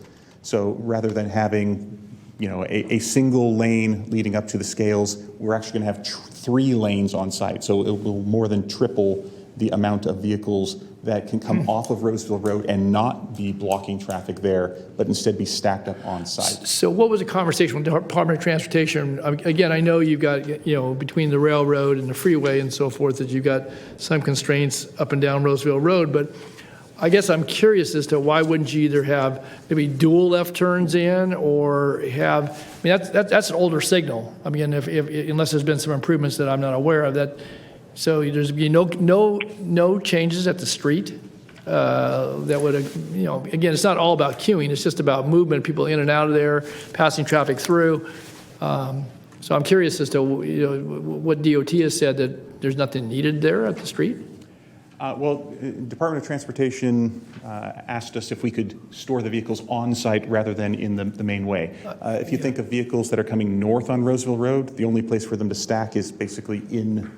Speaker 12: So rather than having a single lane leading up to the scales, we're actually going to have 3 lanes on site. So it will more than triple the amount of vehicles that can come off of Roseville Road and not be blocking traffic there, but instead be stacked up on site.
Speaker 1: So what was the conversation with the Department of Transportation? Again, I know you've got, between the railroad and the freeway and so forth, that you've got some constraints up and down Roseville Road, but I guess I'm curious as to why wouldn't you either have maybe dual left turns in or have, I mean, that's an older signal. I mean, if unless there's been some improvements that I'm not aware of that, so there's be no changes at the street that would, again, it's not all about queuing, it's just about movement, people in and out of there, passing traffic through. So I'm curious as to what DOT has said, that there's nothing needed there at the street.
Speaker 12: Well, Department of Transportation asked us if we could store the vehicles on site rather than in the main way. If you think of vehicles that are coming north on Roseville Road, the only place for them to stack is basically in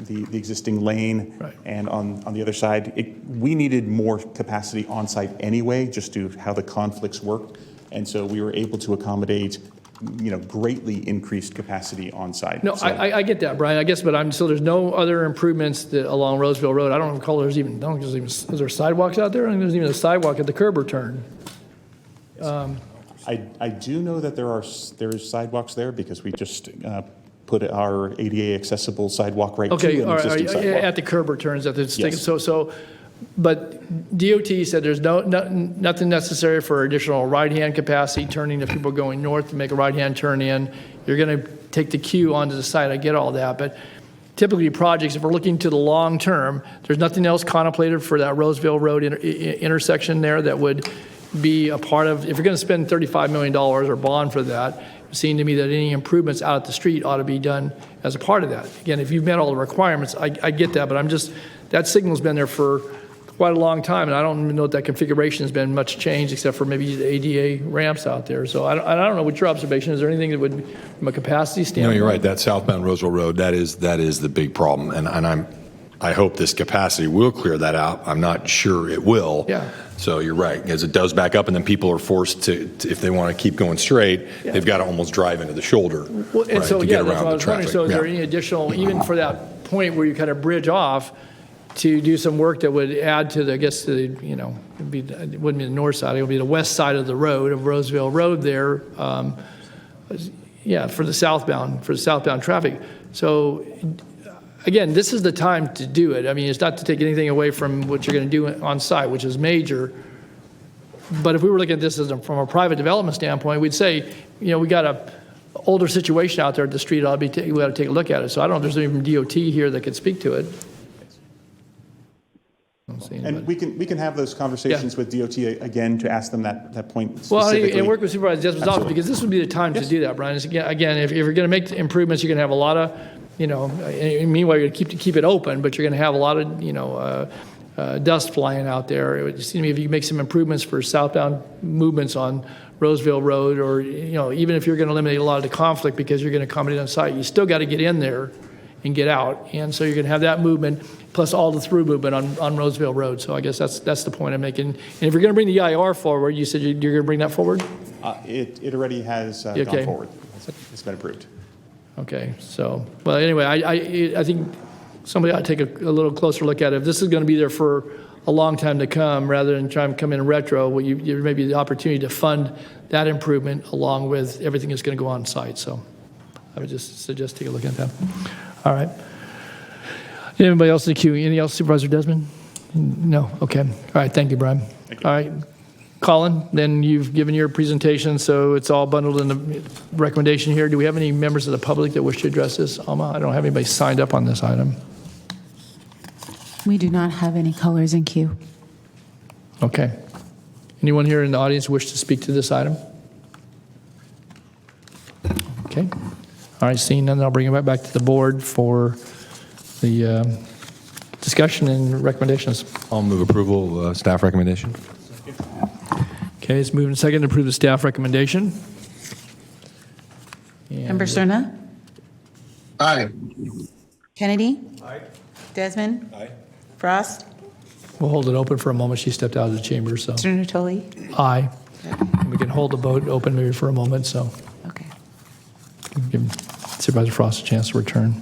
Speaker 12: the existing lane.
Speaker 1: Right.
Speaker 12: And on the other side, we needed more capacity on site anyway, just to how the conflicts work. And so we were able to accommodate greatly increased capacity on site.
Speaker 1: No,
Speaker 12: so,
Speaker 1: I get that, Brian. I guess, but there's no other improvements along Roseville Road. I don't recall is there sidewalks out there? I think there's even a sidewalk at the curb return.
Speaker 12: I do know that there's sidewalks there because we just put our ADA accessible sidewalk right to an existing sidewalk.
Speaker 1: At the curb returns at the
Speaker 12: Yes.
Speaker 1: But DOT said there's nothing necessary for additional right-hand capacity turning if people are going north to make a right-hand turn in. You're going to take the queue onto the side. I get all that, but typically projects, if we're looking to the long term, there's nothing else contemplated for that Roseville Road intersection there that would be a part of, if you're going to spend $35 million or bond for that, it seemed to me that any improvements out at the street ought to be done as a part of that. Again, if you've met all the requirements, I get that, but that signal's been there for quite a long time, and I don't even know that configuration has been much changed except for maybe the ADA ramps out there. So I don't know what your observation is. There anything that would, from a capacity standpoint?
Speaker 7: No, you're right. That southbound Roseville Road, that is the big problem, and I hope this capacity will clear that out. I'm not sure it will.
Speaker 1: Yeah.
Speaker 7: So you're right, because it does back up, and then people are forced to if they want to keep going straight, they've got to almost drive into the shoulder
Speaker 1: Well, and so,
Speaker 7: to get
Speaker 1: that's
Speaker 7: around
Speaker 1: what I
Speaker 7: the
Speaker 1: was wondering.
Speaker 7: traffic.
Speaker 1: So is there any additional, even for that point where you kind of bridge off, to do some work that would add to the, I guess, it wouldn't be the north side, it would be the west side of the road, of Roseville Road there, for the southbound traffic. So, again, this is the time to do it. I mean, it's not to take anything away from what you're going to do on site, which is major. But if we were looking at this from a private development standpoint, we'd say, we got a older situation out there at the street, we got to take a look at it. So I don't know if there's even DOT here that could speak to it.
Speaker 12: And we can have those conversations with DOT again to ask them that point
Speaker 1: Well,
Speaker 12: specifically.
Speaker 1: and work with Supervisor Desmond's office, because this would be the time to do that, Brian. Again, if you're going to make improvements, you're going to have a lot of, meanwhile, you're going to keep it open, but you're going to have a lot of, dust flying out there. It would seem to me if you make some improvements for southbound movements on Roseville Road, or, even if you're going to eliminate a lot of the conflict because you're going to accommodate on site, you still got to get in there and get out. And so you're going to have that movement plus all the through movement on Roseville Road. So I guess that's the point I'm making. And if you're going to bring the EIR forward, you said you're going to bring that forward?
Speaker 12: It already has gone forward. It's been approved.
Speaker 1: Okay. So, well, anyway, I think somebody ought to take a little closer look at it. If this is going to be there for a long time to come, rather than try and come in retro, well, there may be the opportunity to fund that improvement along with everything that's going to go on site. So I would just suggest take a look at that. All right. Anybody else in the queue? Anything else, Supervisor Desmond? No? Okay. All right. Thank you, Brian. All right. Colin, then you've given your presentation, so it's all bundled in the recommendation here. Do we have any members of the public that wish to address this? Alma, I don't have anybody signed up on this item.
Speaker 2: We do not have any colors in queue.
Speaker 1: Okay. Anyone here in the audience wish to speak to this item? Okay. All right, seeing none, I'll bring it back to the board for the discussion and recommendations.
Speaker 7: I'll move approval of staff recommendation.
Speaker 1: Okay, it's moved and seconded to approve the staff recommendation.
Speaker 2: Member Cerna?
Speaker 3: Aye.
Speaker 2: Kennedy? Aye. Desmond?
Speaker 7: Aye.
Speaker 2: Frost?
Speaker 1: We'll hold it open for a moment. She stepped out of the chamber, so.
Speaker 2: Mr. Natoli?
Speaker 1: Aye. And we can hold the vote open maybe for a moment, so.
Speaker 2: Okay.
Speaker 1: Give Supervisor Frost a chance to return.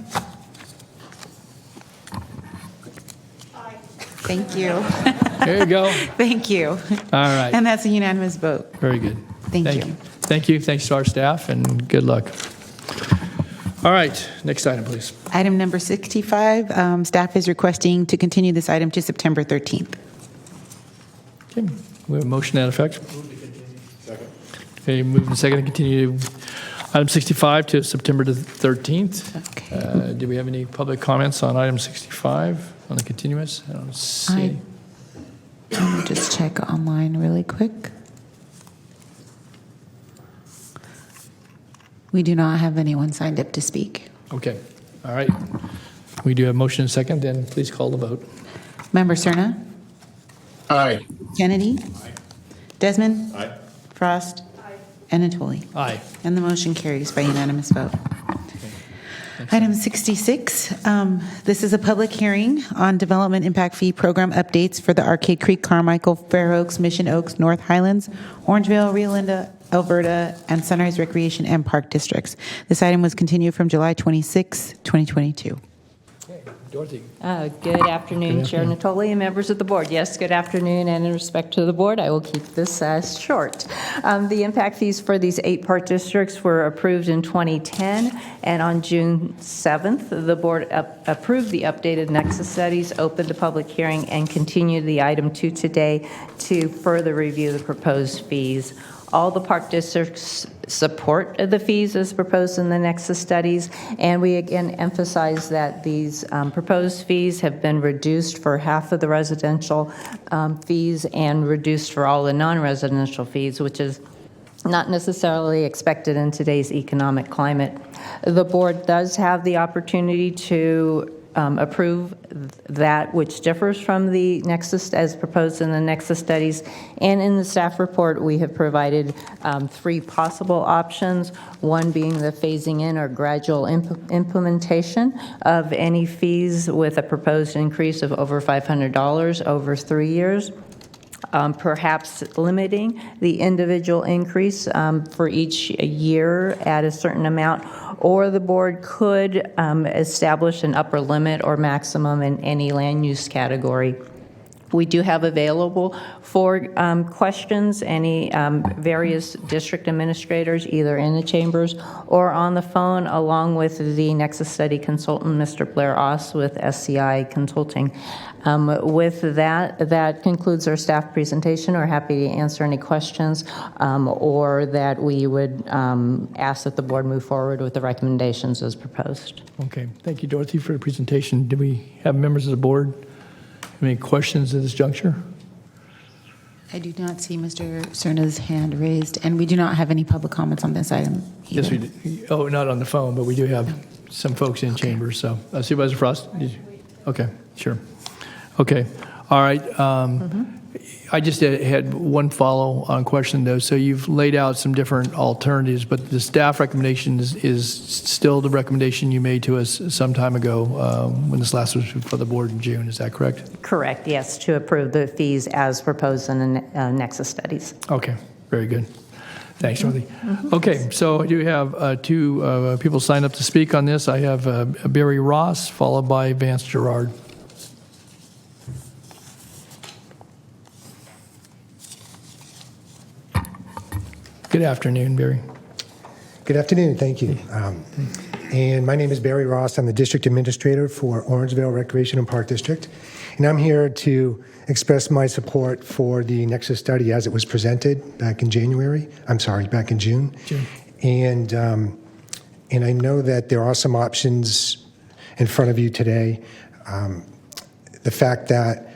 Speaker 2: Thank you.
Speaker 1: There you go.
Speaker 2: Thank you.
Speaker 1: All right.
Speaker 2: And that's a unanimous vote.
Speaker 1: Very good.
Speaker 2: Thank you.
Speaker 1: Thank you. Thanks to our staff, and good luck. All right, next item, please.
Speaker 2: Item number 65, staff is requesting to continue this item to September 13th.
Speaker 1: Okay, we have a motion to that effect. Okay, moving and second to continue item 65 to September the 13th.
Speaker 2: Okay.
Speaker 1: Do we have any public comments on item 65 on the continuous? I don't see any.
Speaker 2: Let me just check online really quick. We do not have anyone signed up to speak.
Speaker 1: Okay, all right. We do have motion and second, then please call the vote.
Speaker 2: Member Cerna?
Speaker 3: Aye.
Speaker 2: Kennedy? Desmond?
Speaker 7: Aye.
Speaker 2: Frost? And Natoli.
Speaker 1: Aye.
Speaker 2: And the motion carries by unanimous vote. Item 66, this is a public hearing on Development Impact Fee Program updates for the Arcade Creek, Carmichael, Fair Oaks, Mission Oaks, North Highlands, Orangevale, Rio Linda, Alberta, and Sunrise Recreation and Park Districts. This item was continued from July 26, 2022.
Speaker 1: Dorothy.
Speaker 11: Good afternoon, Chair Natoli and members of the board. Yes, good afternoon, and in respect to the board, I will keep this short. The impact fees for these 8 park districts were approved in 2010, and on June 7th, the board approved the updated nexus studies, opened a public hearing, and continued the item to today to further review the proposed fees. All the park districts support the fees as proposed in the nexus studies, and we again emphasize that these proposed fees have been reduced for half of the residential fees and reduced for all the non-residential fees, which is not necessarily expected in today's economic climate. The board does have the opportunity to approve that which differs from the nexus as proposed in the nexus studies, and in the staff report we have provided 3 possible options, one being the phasing in or gradual implementation of any fees with a proposed increase of over $500 over 3 years. Perhaps limiting the individual increase for each year at a certain amount, or the board could establish an upper limit or maximum in any land use category. We do have available for questions any various district administrators, either in the chambers or on the phone, along with the Nexus Study consultant, Mr. Blair Oss with SCI Consulting. With that concludes our staff presentation. We're happy to answer any questions, or that we would ask that the board move forward with the recommendations as proposed.
Speaker 1: Okay, thank you, Dorothy, for the presentation. Do we have members of the board have any questions at this juncture?
Speaker 2: I do not see Mr. Cerna's hand raised, and we do not have any public comments on this item either.
Speaker 1: Yes, we do. Oh, not on the phone, but we do have some folks in chambers. So, Supervisor Frost? Okay, sure. Okay, all right. I just had one follow-on question, though. So you've laid out some different alternatives, but the staff recommendation is still the recommendation you made to us some time ago when this last was before the board in June. Is that correct?
Speaker 11: Correct, yes, to approve the fees as proposed in the Nexus studies.
Speaker 1: Okay, very good. Thanks, Dorothy. Okay, so I do have 2 people signed up to speak on this. I have Barry Ross, followed by Vance Gerard. Good afternoon, Barry.
Speaker 13: Good afternoon, thank you. And my name is Barry Ross. I'm the District Administrator for Orangevale Recreation and Park District. And I'm here to express my support for the Nexus study as it was presented back in back in June. And I know that there are some options in front of you today. The fact that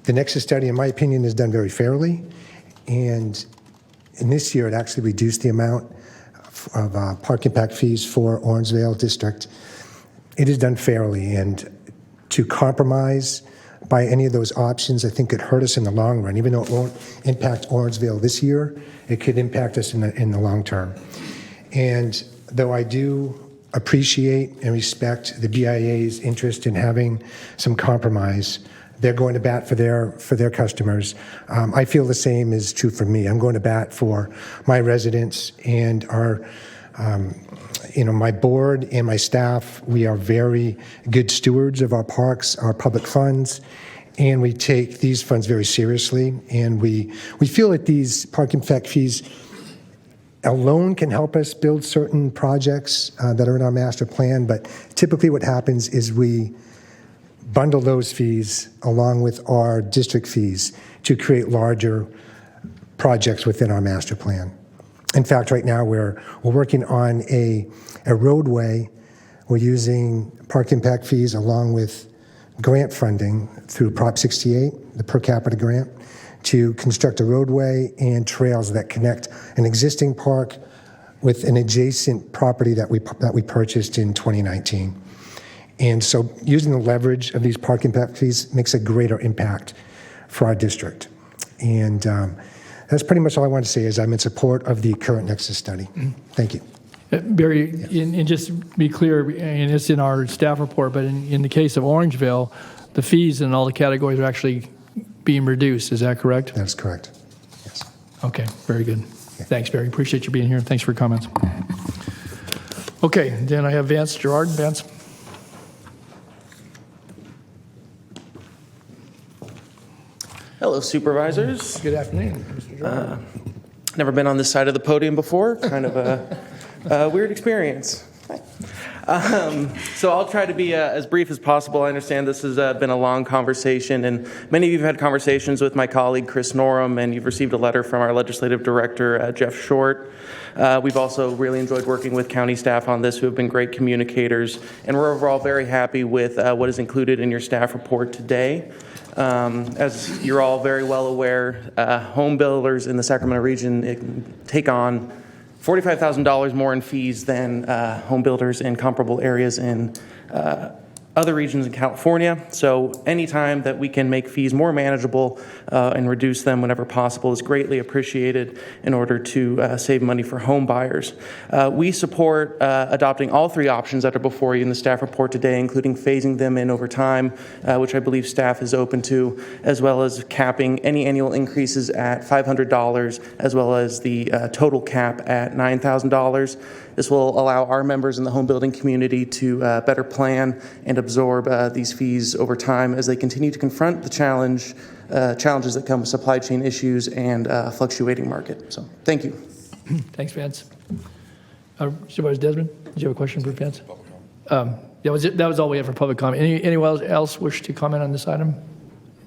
Speaker 13: the Nexus study, in my opinion, is done very fairly. And in this year, it actually reduced the amount of park impact fees for Orangevale District. It is done fairly, and to compromise by any of those options, I think could hurt us in the long run. Even though it won't impact Orangevale this year, it could impact us in the long term. And though I do appreciate and respect the BIA's interest in having some compromise, they're going to bat for their customers. I feel the same is true for me. I'm going to bat for my residents and our, my board and my staff. We are very good stewards of our parks, our public funds, and we take these funds very seriously. And we feel that these park impact fees alone can help us build certain projects that are in our master plan. But typically, what happens is we bundle those fees along with our district fees to create larger projects within our master plan. In fact, right now we're working on a roadway. We're using park impact fees along with grant funding through Prop 68, the per capita grant, to construct a roadway and trails that connect an existing park with an adjacent property that we purchased in 2019. And so using the leverage of these park impact fees makes a greater impact for our district. And that's pretty much all I want to say is I'm in support of the current Nexus study. Thank you.
Speaker 1: Barry, and just to be clear, and it's in our staff report, but in the case of Orangeville, the fees in all the categories are actually being reduced. Is that correct?
Speaker 13: That's correct. Yes.
Speaker 1: Okay, very good. Thanks, Barry. Appreciate you being here. Thanks for your comments. Okay, then I have Vance Gerard. Vance.
Speaker 15: Hello, supervisors.
Speaker 1: Good afternoon, Mr. Gerard.
Speaker 15: Never been on this side of the podium before. Kind of a weird experience. So I'll try to be as brief as possible. I understand this has been a long conversation, and many of you have had conversations with my colleague, Chris Norum, and you've received a letter from our legislative director, Jeff Short. We've also really enjoyed working with county staff on this, who have been great communicators, and we're overall very happy with what is included in your staff report today. As you're all very well aware, home builders in the Sacramento region take on $45,000 more in fees than home builders in comparable areas in other regions in California. So anytime that we can make fees more manageable and reduce them whenever possible is greatly appreciated in order to save money for home buyers. We support adopting all three options that are before you in the staff report today, including phasing them in over time, which I believe staff is open to, as well as capping any annual increases at $500, as well as the total cap at $9,000. This will allow our members in the home building community to better plan and absorb these fees over time as they continue to confront the challenges that come with supply chain issues and fluctuating market. So thank you.
Speaker 1: Thanks, Vance. Supervisor Desmond, did you have a question for Vance? That was it. That was all we had for public comment. Anyone else wish to comment on this item?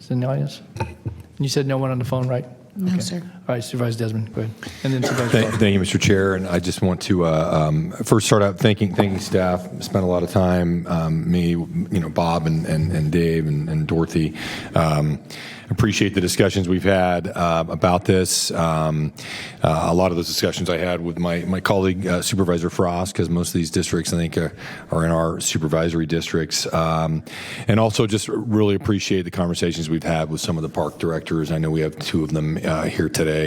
Speaker 1: Is in the audience? And you said no one on the phone, right?
Speaker 2: No, sir.
Speaker 1: All right, Supervisor Desmond, go ahead. And then Supervisor
Speaker 7: Thank you, Mr. Chair. And I just want to first start out thanking staff. Spent a lot of time, me, Bob and Dave and Dorothy. Appreciate the discussions we've had about this. A lot of those discussions I had with my colleague, Supervisor Frost, because most of these districts, I think, are in our supervisory districts. And also just really appreciate the conversations we've had with some of the park directors. I know we have two of them here today.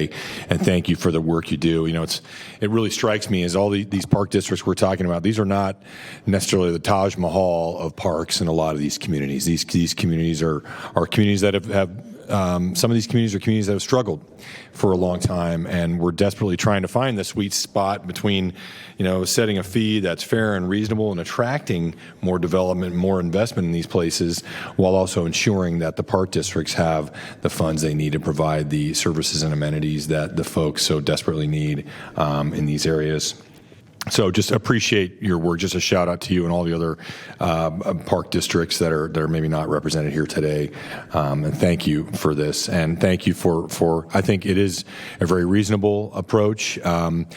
Speaker 7: And thank you for the work you do. It really strikes me as all these park districts we're talking about, these are not necessarily the Taj Mahal of parks in a lot of these communities. These communities are communities that have some of these communities are communities that have struggled for a long time, and we're desperately trying to find the sweet spot between, setting a fee that's fair and reasonable and attracting more development, more investment in these places, while also ensuring that the park districts have the funds they need to provide the services and amenities that the folks so desperately need in these areas. So just appreciate your work. Just a shout out to you and all the other park districts that are maybe not represented here today. And thank you for this. And thank you for I think it is a very reasonable approach. I'm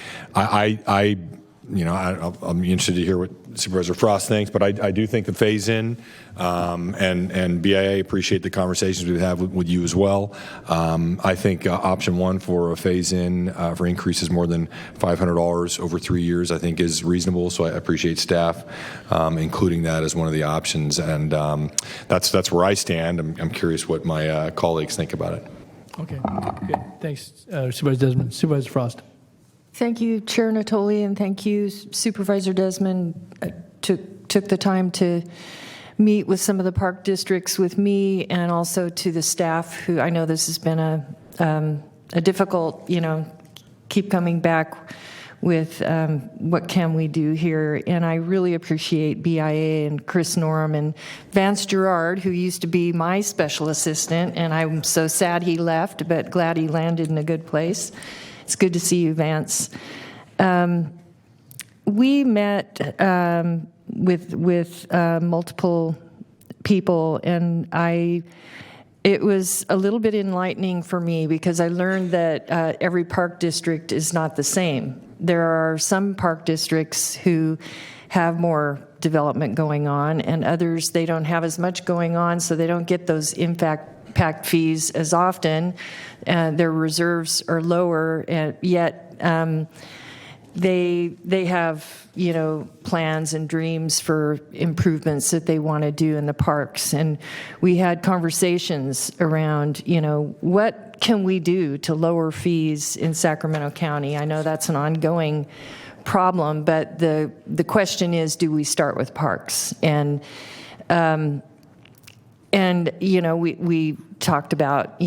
Speaker 7: interested to hear what Supervisor Frost thinks, but I do think the phase in and BIA appreciate the conversations we've had with you as well. I think option one for a phase in for increases more than $500 over 3 years, I think is reasonable. So I appreciate staff including that as one of the options. And that's where I stand. I'm curious what my colleagues think about it.
Speaker 1: Okay, good. Thanks, Supervisor Desmond. Supervisor Frost.
Speaker 21: Thank you, Chair Natoli, and thank you, Supervisor Desmond. Took the time to meet with some of the park districts with me, and also to the staff, who I know this has been a difficult, keep coming back with what can we do here. And I really appreciate BIA and Chris Norum and Vance Gerard, who used to be my special assistant, and I'm so sad he left, but glad he landed in a good place. It's good to see you, Vance. We met with multiple people, and it was a little bit enlightening for me because I learned that every park district is not the same. There are some park districts who have more development going on, and others, they don't have as much going on, so they don't get those impact fees as often. Their reserves are lower, and yet they have, plans and dreams for improvements that they want to do in the parks. And we had conversations around, what can we do to lower fees in Sacramento County? I know that's an ongoing problem, but the question is, do we start with parks? And we talked about,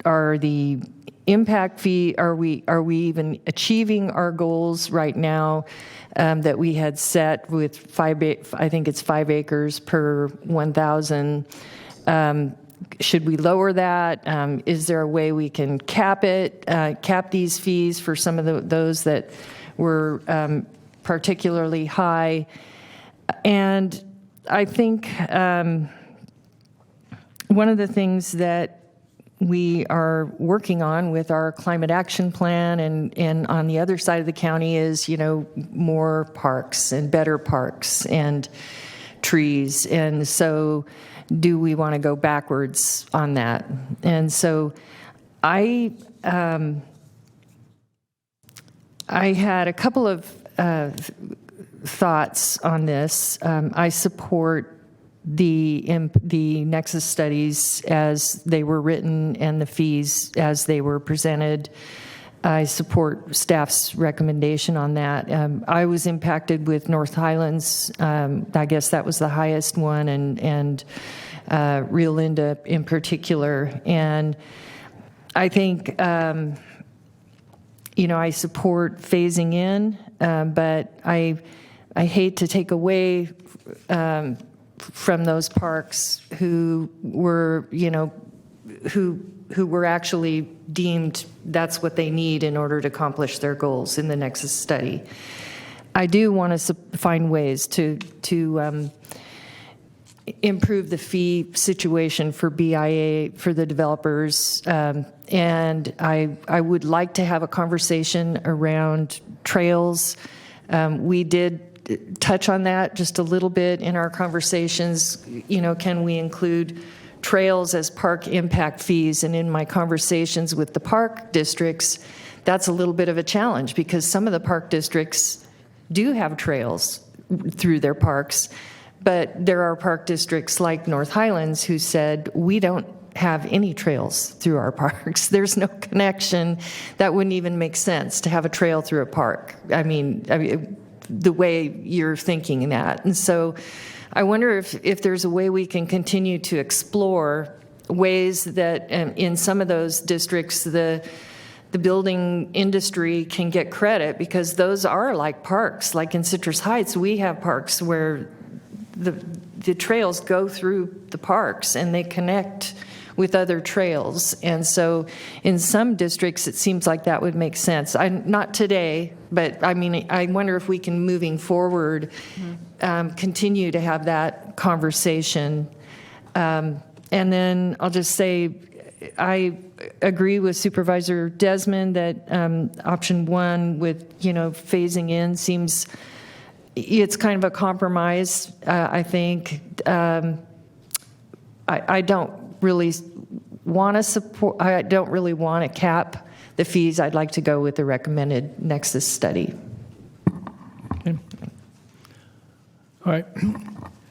Speaker 21: are the impact fee, are we even achieving our goals right now that we had set with I think it's 5 acres per 1,000? Should we lower that? Is there a way we can cap these fees for some of those that were particularly high? And I think one of the things that we are working on with our climate action plan and on the other side of the county is, more parks and better parks and trees. And so do we want to go backwards on that? And so I had a couple of thoughts on this. I support the nexus studies as they were written and the fees as they were presented. I support staff's recommendation on that. I was impacted with North Highlands. I guess that was the highest one, and Rio Linda in particular. And I think, I support phasing in, but I hate to take away from those parks who were, who were actually deemed that's what they need in order to accomplish their goals in the Nexus study. I do want to find ways to improve the fee situation for BIA, for the developers, and I would like to have a conversation around trails. We did touch on that just a little bit in our conversations. Can we include trails as park impact fees? And in my conversations with the park districts, that's a little bit of a challenge because some of the park districts do have trails through their parks, but there are park districts like North Highlands who said, we don't have any trails through our parks. There's no connection. That wouldn't even make sense to have a trail through a park. I mean, the way you're thinking that. And so I wonder if there's a way we can continue to explore ways that in some of those districts, the building industry can get credit because those are like parks. Like in Citrus Heights, we have parks where the trails go through the parks and they connect with other trails. And so in some districts, it seems like that would make sense. Not today, but I mean, I wonder if we can, moving forward, continue to have that conversation. And then I'll just say, I agree with Supervisor Desmond that option one with, phasing in seems, it's kind of a compromise, I think. I don't really want to support, I don't really want to cap the fees. I'd like to go with the recommended Nexus study.
Speaker 1: Okay. All right.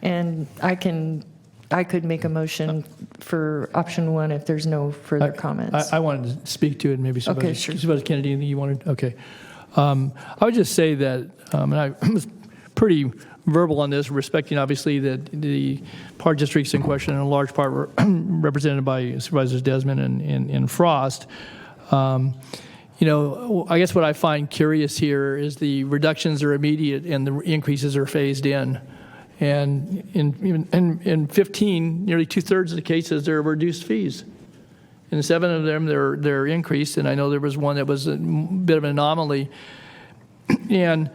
Speaker 21: And I could make a motion for option one if there's no further comments.
Speaker 1: I wanted to speak to it, maybe Supervisor,
Speaker 21: okay, sure.
Speaker 1: Supervisor Kennedy, anything you wanted? Okay. I would just say that, and I was pretty verbal on this, respecting obviously that the park districts in question in a large part were represented by Supervisors Desmond and Frost. I guess what I find curious here is the reductions are immediate and the increases are phased in. And in 15, nearly 2/3 of the cases, there are reduced fees. In 7 of them, they're increased, and I know there was one that was a bit of an anomaly. And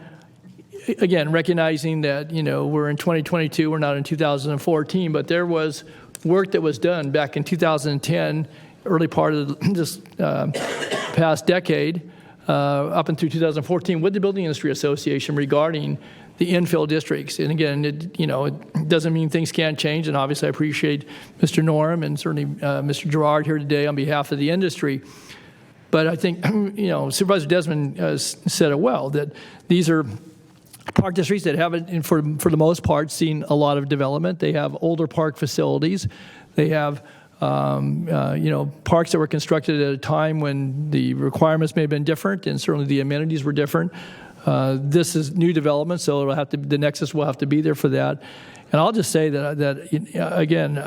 Speaker 1: again, recognizing that, we're in 2022, we're not in 2014, but there was work that was done back in 2010, early part of this past decade, up and through 2014 with the Building Industry Association regarding the infill districts. And again, it doesn't mean things can't change. And obviously, I appreciate Mr. Norm and certainly Mr. Gerard here today on behalf of the industry. But I think, Supervisor Desmond said it well, that these are park districts that haven't, for the most part, seen a lot of development. They have older park facilities. They have parks that were constructed at a time when the requirements may have been different, and certainly the amenities were different. This is new development, so the nexus will have to be there for that. And I'll just say that again,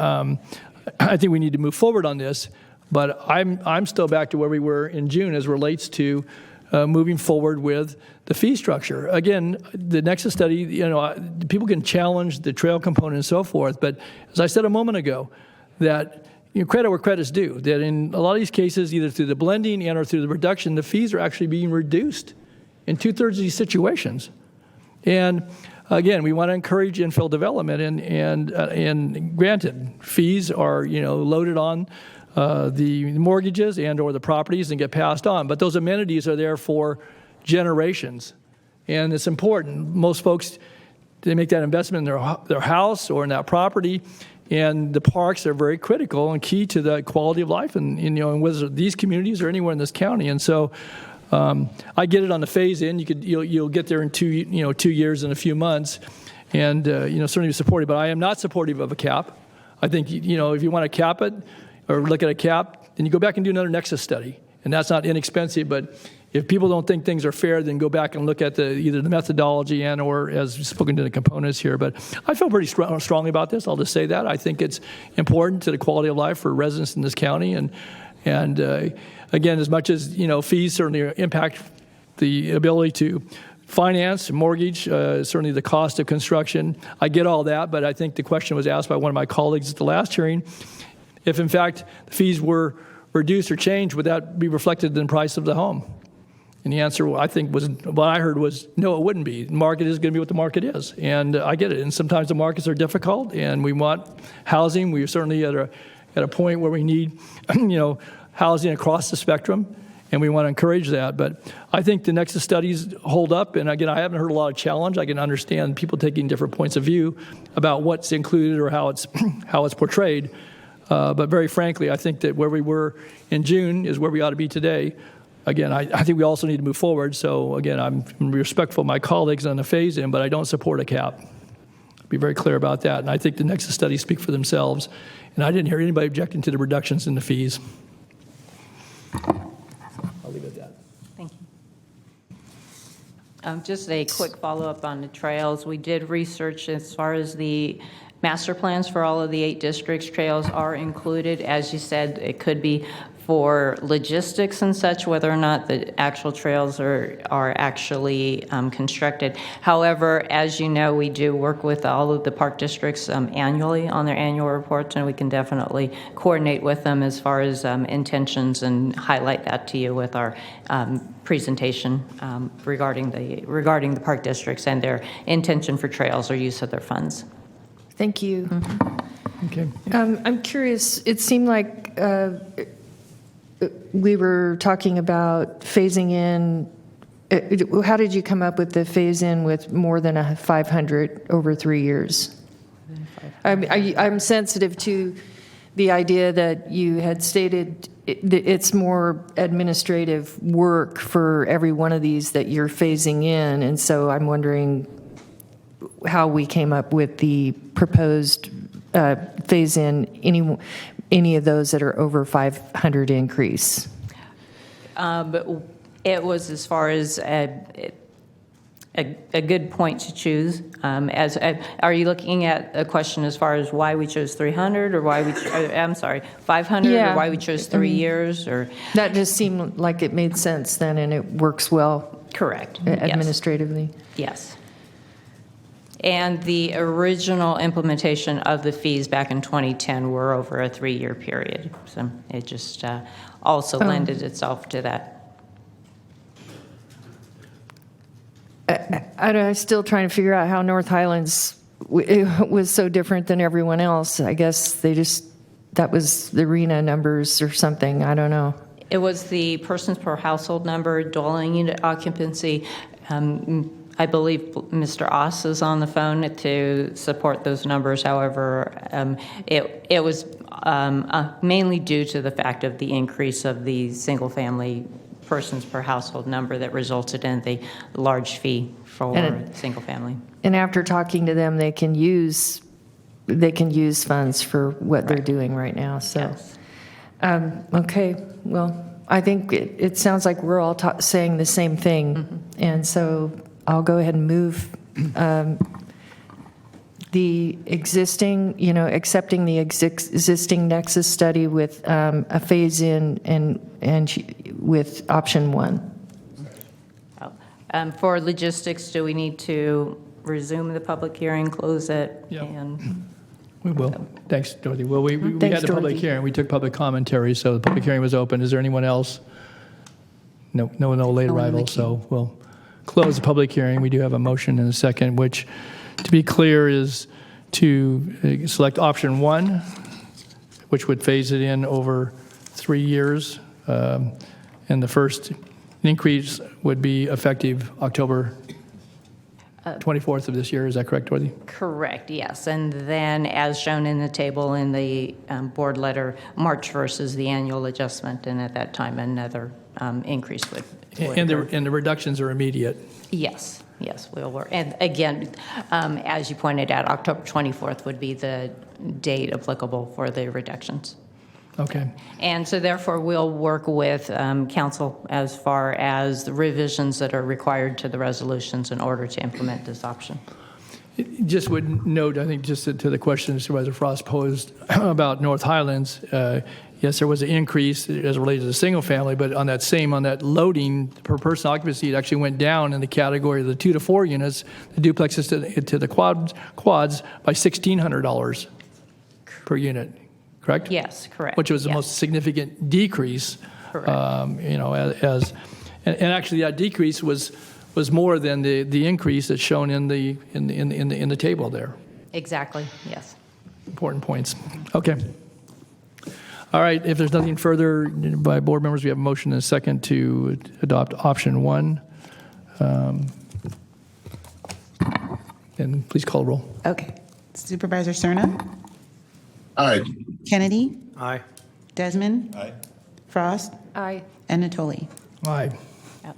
Speaker 1: I think we need to move forward on this. But I'm still back to where we were in June as relates to moving forward with the fee structure. Again, the nexus study, people can challenge the trail component and so forth. But as I said a moment ago, that credit where credit's due, that in a lot of these cases, either through the blending and or through the reduction, the fees are actually being reduced in 2/3 of these situations. And again, we want to encourage infill development, and granted, fees are loaded on the mortgages and or the properties and get passed on. But those amenities are there for generations. And it's important. Most folks, they make that investment in their house or in that property, and the parks are very critical and key to the quality of life in whether these communities or anywhere in this county. And so I get it on the phase in. You'll get there in 2 years and a few months, and certainly supportive. But I am not supportive of a cap. I think if you want to cap it or look at a cap, then you go back and do another nexus study, and that's not inexpensive. But if people don't think things are fair, then go back and look at either the methodology and or as spoken to the components here. But I feel pretty strongly about this. I'll just say that. I think it's important to the quality of life for residents in this county. And again, as much as, fees certainly impact the ability to finance, mortgage, certainly the cost of construction. I get all that, but I think the question was asked by one of my colleagues at the last hearing. If, in fact, the fees were reduced or changed, would that be reflected in the price of the home? And the answer, I think, what I heard was, no, it wouldn't be. The market is going to be what the market is. And I get it. And sometimes the markets are difficult, and we want housing. We're certainly at a point where we need, housing across the spectrum, and we want to encourage that. But I think the nexus studies hold up. And again, I haven't heard a lot of challenge. I can understand people taking different points of view about what's included or how it's portrayed. But very frankly, I think that where we were in June is where we ought to be today. Again, I think we also need to move forward. So again, I'm respectful of my colleagues on the phase-in, but I don't support a cap. I'll be very clear about that. And I think the nexus studies speak for themselves. And I didn't hear anybody objecting to the reductions in the fees. I'll leave it at that.
Speaker 11: Thank you. Just a quick follow-up on the trails. We did research as far as the master plans for all of the 8 districts. Trails are included. As you said, it could be for logistics and such, whether or not the actual trails are actually constructed. However, as you know, we do work with all of the park districts annually on their annual reports, and we can definitely coordinate with them as far as intentions and highlight that to you with our presentation regarding the park districts and their intention for trails or use of their funds.
Speaker 21: Thank you.
Speaker 11: Mm-hmm.
Speaker 1: Okay.
Speaker 21: I'm curious, it seemed like we were talking about phasing in. How did you come up with the phase in with more than 500 over 3 years? I'm sensitive to the idea that you had stated it's more administrative work for every one of these that you're phasing in. And so I'm wondering how we came up with the proposed phase in any of those that are over 500 increase.
Speaker 11: But it was as far as a good point to choose. Are you looking at a question as far as why we chose 300 or why we? 500
Speaker 21: Yeah.
Speaker 11: or why we chose 3 years or?
Speaker 21: That just seemed like it made sense then, and it works well.
Speaker 11: Correct.
Speaker 21: Administratively.
Speaker 11: Yes. And the original implementation of the fees back in 2010 were over a 3-year period. So it just also lended itself to that.
Speaker 21: I'm still trying to figure out how North Highlands was so different than everyone else. I guess that was the RENA numbers or something. I don't know.
Speaker 11: It was the persons per household number, dwelling unit occupancy. I believe Mr. Oss is on the phone to support those numbers. However, it was mainly due to the fact of the increase of the single-family persons per household number that resulted in the large fee for single-family.
Speaker 21: And after talking to them, they can use funds for what they're doing right now. So,
Speaker 11: yes.
Speaker 21: Okay. Well, I think it sounds like we're all saying the same thing, and so I'll go ahead and move the existing, accepting the existing Nexus study with a phase in and with option 1.
Speaker 11: For logistics, do we need to resume the public hearing, close it?
Speaker 1: Yeah.
Speaker 11: And
Speaker 1: We will. Thanks, Dorothy. Well, we
Speaker 21: Thanks,
Speaker 1: had the public
Speaker 21: Dorothy.
Speaker 1: hearing. We took public commentary, so the public hearing was open. Is there anyone else? No late
Speaker 2: No one in the
Speaker 1: arrivals,
Speaker 2: queue.
Speaker 1: so we'll close the public hearing. We do have a motion and a second, which, to be clear, is to select option 1, which would phase it in over 3 years. And the first increase would be effective October 24th of this year. Is that correct, Dorothy?
Speaker 11: correct, yes. And then, as shown in the table in the board letter, March 1st is the annual adjustment, and at that time, another increase would
Speaker 1: And
Speaker 11: occur.
Speaker 1: the reductions are immediate.
Speaker 11: Yes, we'll work. And again, as you pointed out, October 24th would be the date applicable for the reductions.
Speaker 1: Okay.
Speaker 11: And so therefore, we'll work with council as far as the revisions that are required to the resolutions in order to implement this option.
Speaker 1: Just would note, I think, just to the question Supervisor Frost posed about North Highlands, yes, there was an increase as related to the single family, but on that loading per person occupancy, it actually went down in the category of the 2 to 4 units, the duplexes to the quads by $1,600 per unit, correct?
Speaker 11: Yes, correct.
Speaker 1: Which was the
Speaker 11: yes.
Speaker 1: most significant decrease.
Speaker 11: Correct.
Speaker 1: And actually that decrease was more than the increase that's shown in the table there.
Speaker 11: Exactly, yes.
Speaker 1: Important points. Okay. All right, if there's nothing further by board members, we have a motion and a second to adopt option 1. And please call roll.
Speaker 2: Okay. Supervisor Cerna?
Speaker 3: Aye.
Speaker 2: Kennedy?
Speaker 12: Aye.
Speaker 2: Desmond?
Speaker 12: Aye.
Speaker 2: Frost?
Speaker 21: Aye.
Speaker 2: And Natoli.
Speaker 1: Aye.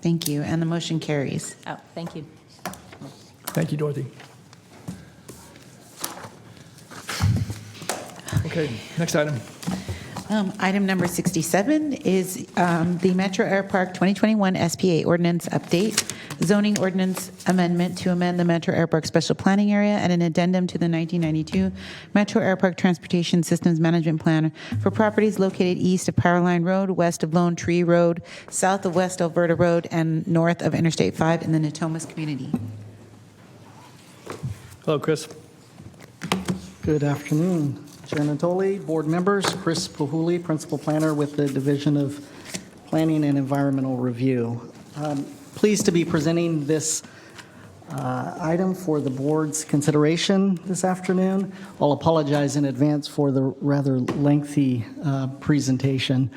Speaker 2: Thank you, and the motion carries.
Speaker 11: Oh, thank you.
Speaker 1: Thank you, Dorothy. Okay, next item.
Speaker 2: Item number 67 is the Metro Air Park 2021 SPA Ordinance Update, zoning ordinance amendment to amend the Metro Air Park Special Planning Area and an addendum to the 1992 Metro Air Park Transportation Systems Management Plan for properties located east of Powerline Road, west of Lone Tree Road, south of West Alberta Road, and north of Interstate 5 in the Natomas community.
Speaker 1: Hello, Chris.
Speaker 16: Good afternoon, Chair Natoli, board members, Chris Pahuli, Principal Planner with the Division of Planning and Environmental Review. Pleased to be presenting this item for the board's consideration this afternoon. I'll apologize in advance for the rather lengthy presentation.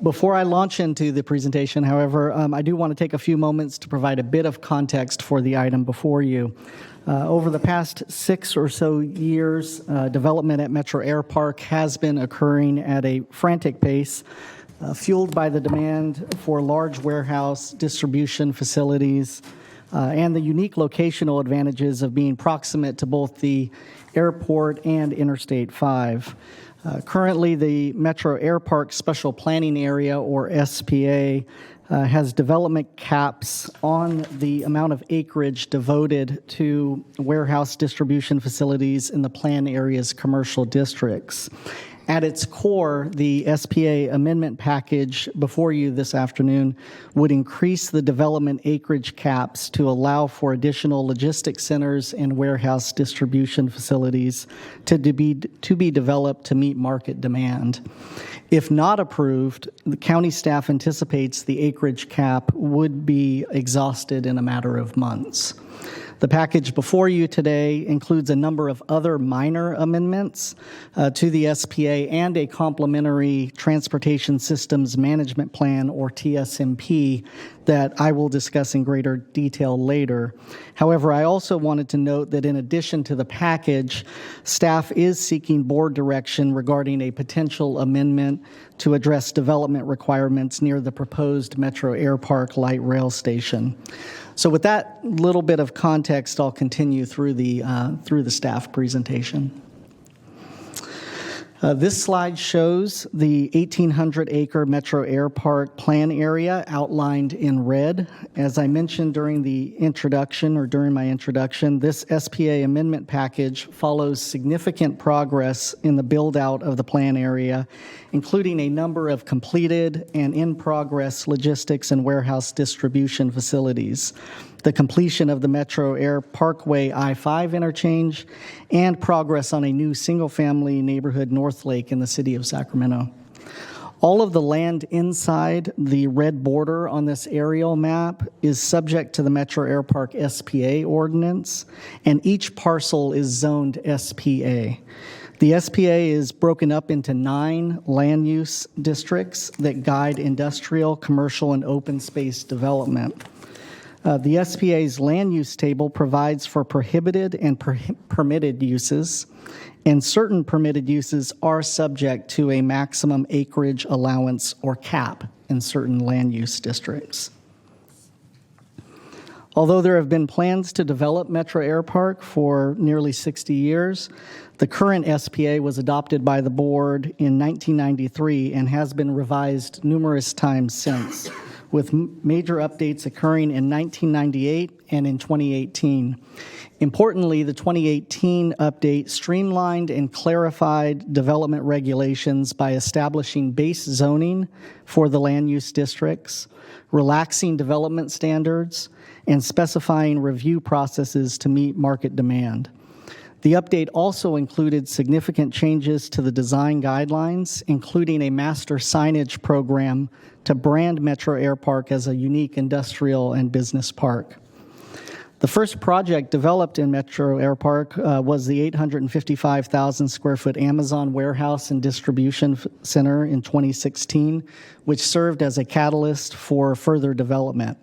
Speaker 16: Before I launch into the presentation, however, I do want to take a few moments to provide a bit of context for the item before you. Over the past 6 or so years, development at Metro Air Park has been occurring at a frantic pace, fueled by the demand for large warehouse distribution facilities and the unique locational advantages of being proximate to both the airport and Interstate 5. Currently, the Metro Air Park Special Planning Area, or SPA, has development caps on the amount of acreage devoted to warehouse distribution facilities in the plan area's commercial districts. At its core, the SPA amendment package before you this afternoon would increase the development acreage caps to allow for additional logistics centers and warehouse distribution facilities to be developed to meet market demand. If not approved, the county staff anticipates the acreage cap would be exhausted in a matter of months. The package before you today includes a number of other minor amendments to the SPA and a complementary Transportation Systems Management Plan, or TSMP, that I will discuss in greater detail later. However, I also wanted to note that in addition to the package, staff is seeking board direction regarding a potential amendment to address development requirements near the proposed Metro Air Park light rail station. So with that little bit of context, I'll continue through the staff presentation. This slide shows the 1,800-acre Metro Air Park plan area outlined in red. As I mentioned during my introduction, this SPA amendment package follows significant progress in the build-out of the plan area, including a number of completed and in-progress logistics and warehouse distribution facilities, the completion of the Metro Air Parkway I-5 interchange, and progress on a new single-family neighborhood, North Lake, in the city of Sacramento. All of the land inside the red border on this aerial map is subject to the Metro Air Park SPA ordinance, and each parcel is zoned SPA. The SPA is broken up into 9 land use districts that guide industrial, commercial, and open space development. The SPA's land use table provides for prohibited and permitted uses, and certain permitted uses are subject to a maximum acreage allowance or cap in certain land use districts. Although there have been plans to develop Metro Air Park for nearly 60 years, the current SPA was adopted by the board in 1993 and has been revised numerous times since, with major updates occurring in 1998 and in 2018. Importantly, the 2018 update streamlined and clarified development regulations by establishing base zoning for the land use districts, relaxing development standards, and specifying review processes to meet market demand. The update also included significant changes to the design guidelines, including a master signage program to brand Metro Air Park as a unique industrial and business park. The first project developed in Metro Air Park was the 855,000 square foot Amazon warehouse and distribution center in 2016, which served as a catalyst for further development.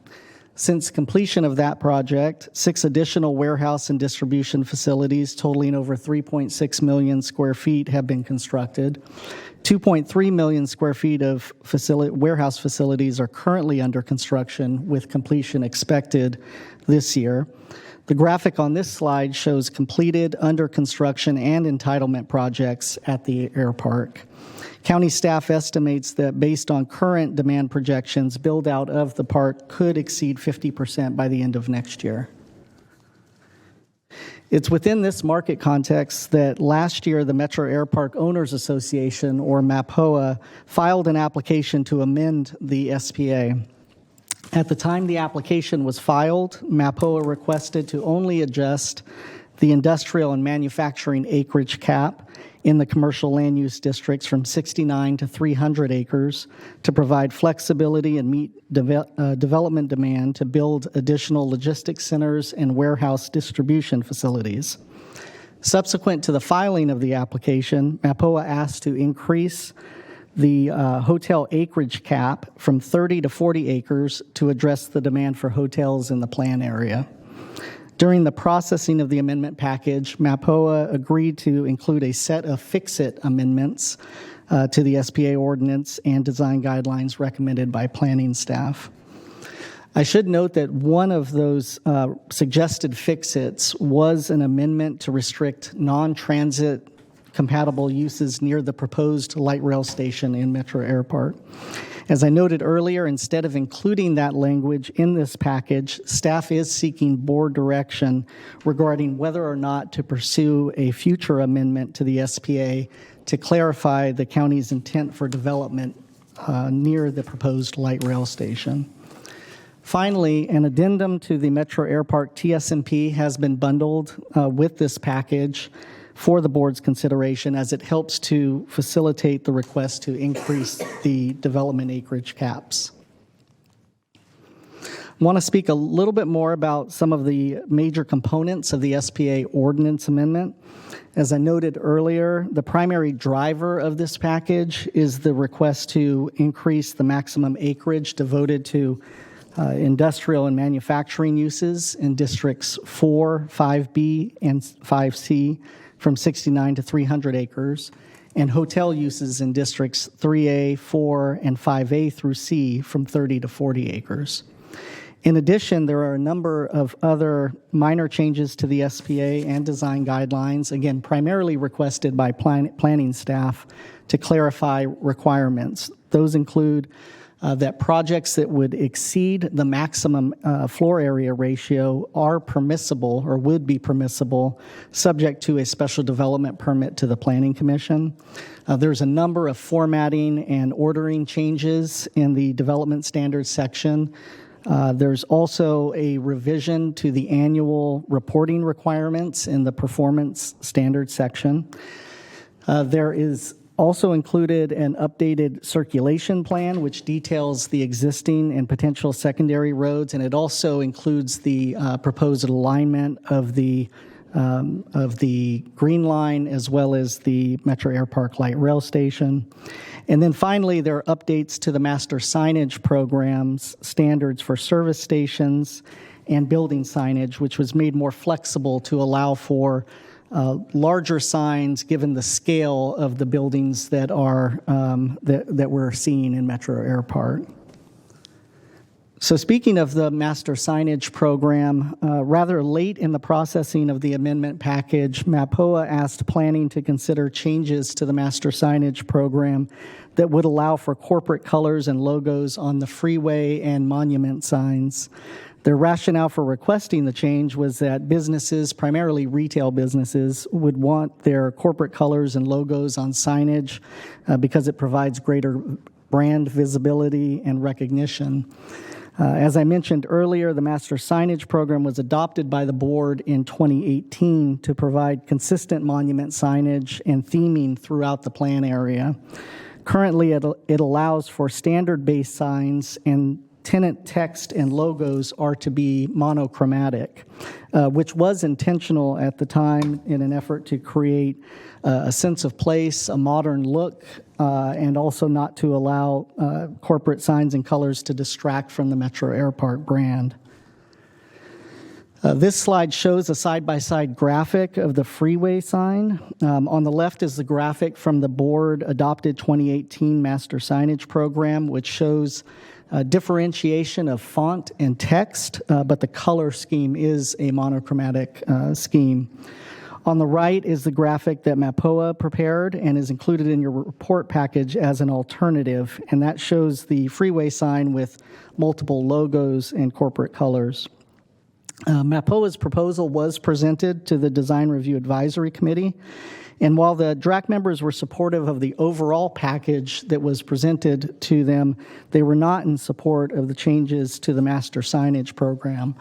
Speaker 16: Since completion of that project, 6 additional warehouse and distribution facilities totaling over 3.6 million square feet have been constructed. 2.3 million square feet of warehouse facilities are currently under construction, with completion expected this year. The graphic on this slide shows completed, under construction, and entitlement projects at the air park. County staff estimates that based on current demand projections, build-out of the park could exceed 50% by the end of next year. It's within this market context that last year the Metro Air Park Owners Association, or MAPOA, filed an application to amend the SPA. At the time the application was filed, MAPOA requested to only adjust the industrial and manufacturing acreage cap in the commercial land use districts from 69 to 300 acres to provide flexibility and meet development demand to build additional logistics centers and warehouse distribution facilities. Subsequent to the filing of the application, MAPOA asked to increase the hotel acreage cap from 30 to 40 acres to address the demand for hotels in the plan area. During the processing of the amendment package, MAPOA agreed to include a set of fix-it amendments to the SPA ordinance and design guidelines recommended by planning staff. I should note that one of those suggested fix-its was an amendment to restrict non-transit compatible uses near the proposed light rail station in Metro Air Park. As I noted earlier, instead of including that language in this package, staff is seeking board direction regarding whether or not to pursue a future amendment to the SPA to clarify the county's intent for development near the proposed light rail station. Finally, an addendum to the Metro Air Park TSMP has been bundled with this package for the board's consideration as it helps to facilitate the request to increase the development acreage caps. I want to speak a little bit more about some of the major components of the SPA ordinance amendment. As I noted earlier, the primary driver of this package is the request to increase the maximum acreage devoted to industrial and manufacturing uses in districts 4, 5B, and 5C from 69 to 300 acres, and hotel uses in districts 3A, 4, and 5A through C from 30 to 40 acres. In addition, there are a number of other minor changes to the SPA and design guidelines, again, primarily requested by planning staff to clarify requirements. Those include that projects that would exceed the maximum floor area ratio are permissible or would be permissible subject to a special development permit to the Planning Commission. There's a number of formatting and ordering changes in the development standards section. There's also a revision to the annual reporting requirements in the performance standards section. There is also included an updated circulation plan, which details the existing and potential secondary roads, and it also includes the proposed alignment of the Green Line as well as the Metro Air Park Light Rail Station. And then finally, there are updates to the master signage program's standards for service stations and building signage, which was made more flexible to allow for larger signs given the scale of the buildings that are that we're seeing in Metro Air Park. So speaking of the master signage program, rather late in the processing of the amendment package, MAPOA asked planning to consider changes to the master signage program that would allow for corporate colors and logos on the freeway and monument signs. Their rationale for requesting the change was that businesses, primarily retail businesses, would want their corporate colors and logos on signage because it provides greater brand visibility and recognition. As I mentioned earlier, the master signage program was adopted by the board in 2018 to provide consistent monument signage and theming throughout the plan area. Currently, it allows for standard-based signs, and tenant text and logos are to be monochromatic, which was intentional at the time in an effort to create a sense of place, a modern look, and also not to allow corporate signs and colors to distract from the Metro Air Park brand. This slide shows a side-by-side graphic of the freeway sign. On the left is the graphic from the board-adopted 2018 master signage program, which shows differentiation of font and text, but the color scheme is a monochromatic scheme. On the right is the graphic that MAPOA prepared and is included in your report package as an alternative, and that shows the freeway sign with multiple logos and corporate colors. MAPOA's proposal was presented to the Design Review Advisory Committee, and while the DRAC members were supportive of the overall package that was presented to them, they were not in support of the changes to the master signage program.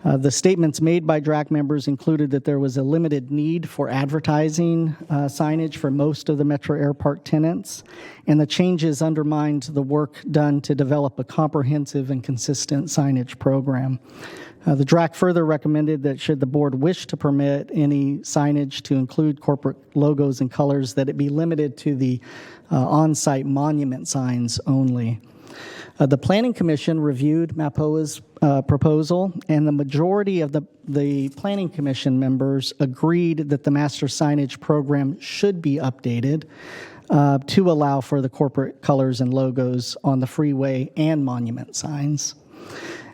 Speaker 16: The statements made by DRAC members included that there was a limited need for advertising signage for most of the Metro Air Park tenants, and the changes undermined the work done to develop a comprehensive and consistent signage program. The DRAC further recommended that should the board wish to permit any signage to include corporate logos and colors, that it be limited to the on-site monument signs only. The Planning Commission reviewed MAPOA's proposal, and the majority of the Planning Commission members agreed that the master signage program should be updated to allow for the corporate colors and logos on the freeway and monument signs.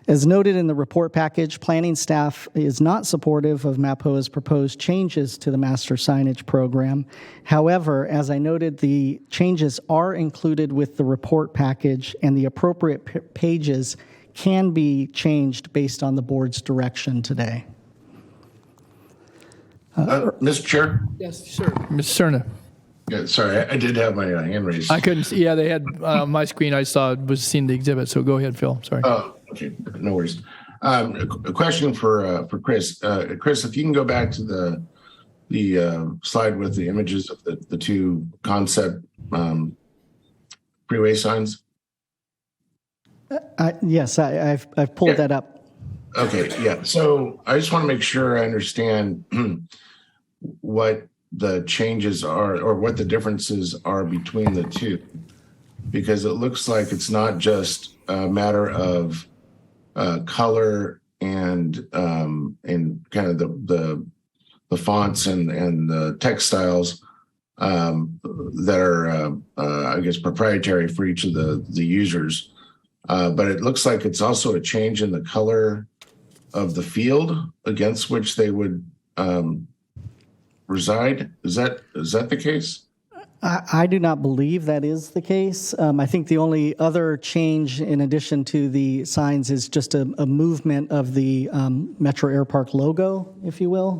Speaker 16: As noted in the report package, planning staff is not supportive of MAPOA's proposed changes to the master signage program. However, as I noted, the changes are included with the report package, and the appropriate pages can be changed based on the board's direction today.
Speaker 3: Mr. Chair?
Speaker 1: Yes, sir. Mr. Cerna.
Speaker 3: Yeah, sorry, I did have my hand raised.
Speaker 1: I couldn't see. Yeah, they had my screen. I saw was seeing the exhibit. So go ahead, Phil. Sorry.
Speaker 3: Oh, okay, no worries. A question for Chris. Chris, if you can go back to the slide with the images of the two concept freeway signs.
Speaker 16: Yes, I've pulled that up.
Speaker 3: Okay, yeah. So I just want to make sure I understand what the changes are or what the differences are between the two, because it looks like it's not just a matter of color and kind of the fonts and the textiles that are I guess proprietary for each of the users, but it looks like it's also a change in the color of the field against which they would reside. Is that the case?
Speaker 16: I do not believe that is the case. I think the only other change in addition to the signs is just a movement of the Metro Air Park logo, if you will,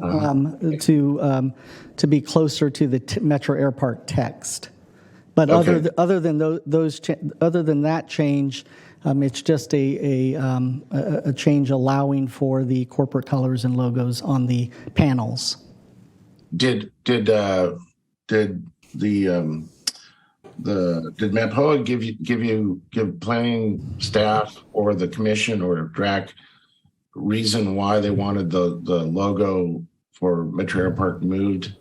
Speaker 16: to be closer to the Metro Air Park text. But
Speaker 3: Okay.
Speaker 16: other than other than that change, it's just a change allowing for the corporate colors and logos on the panels.
Speaker 3: Did MAPOA give planning staff or the commission or DRAC reason why they wanted the logo for Metro Air Park moved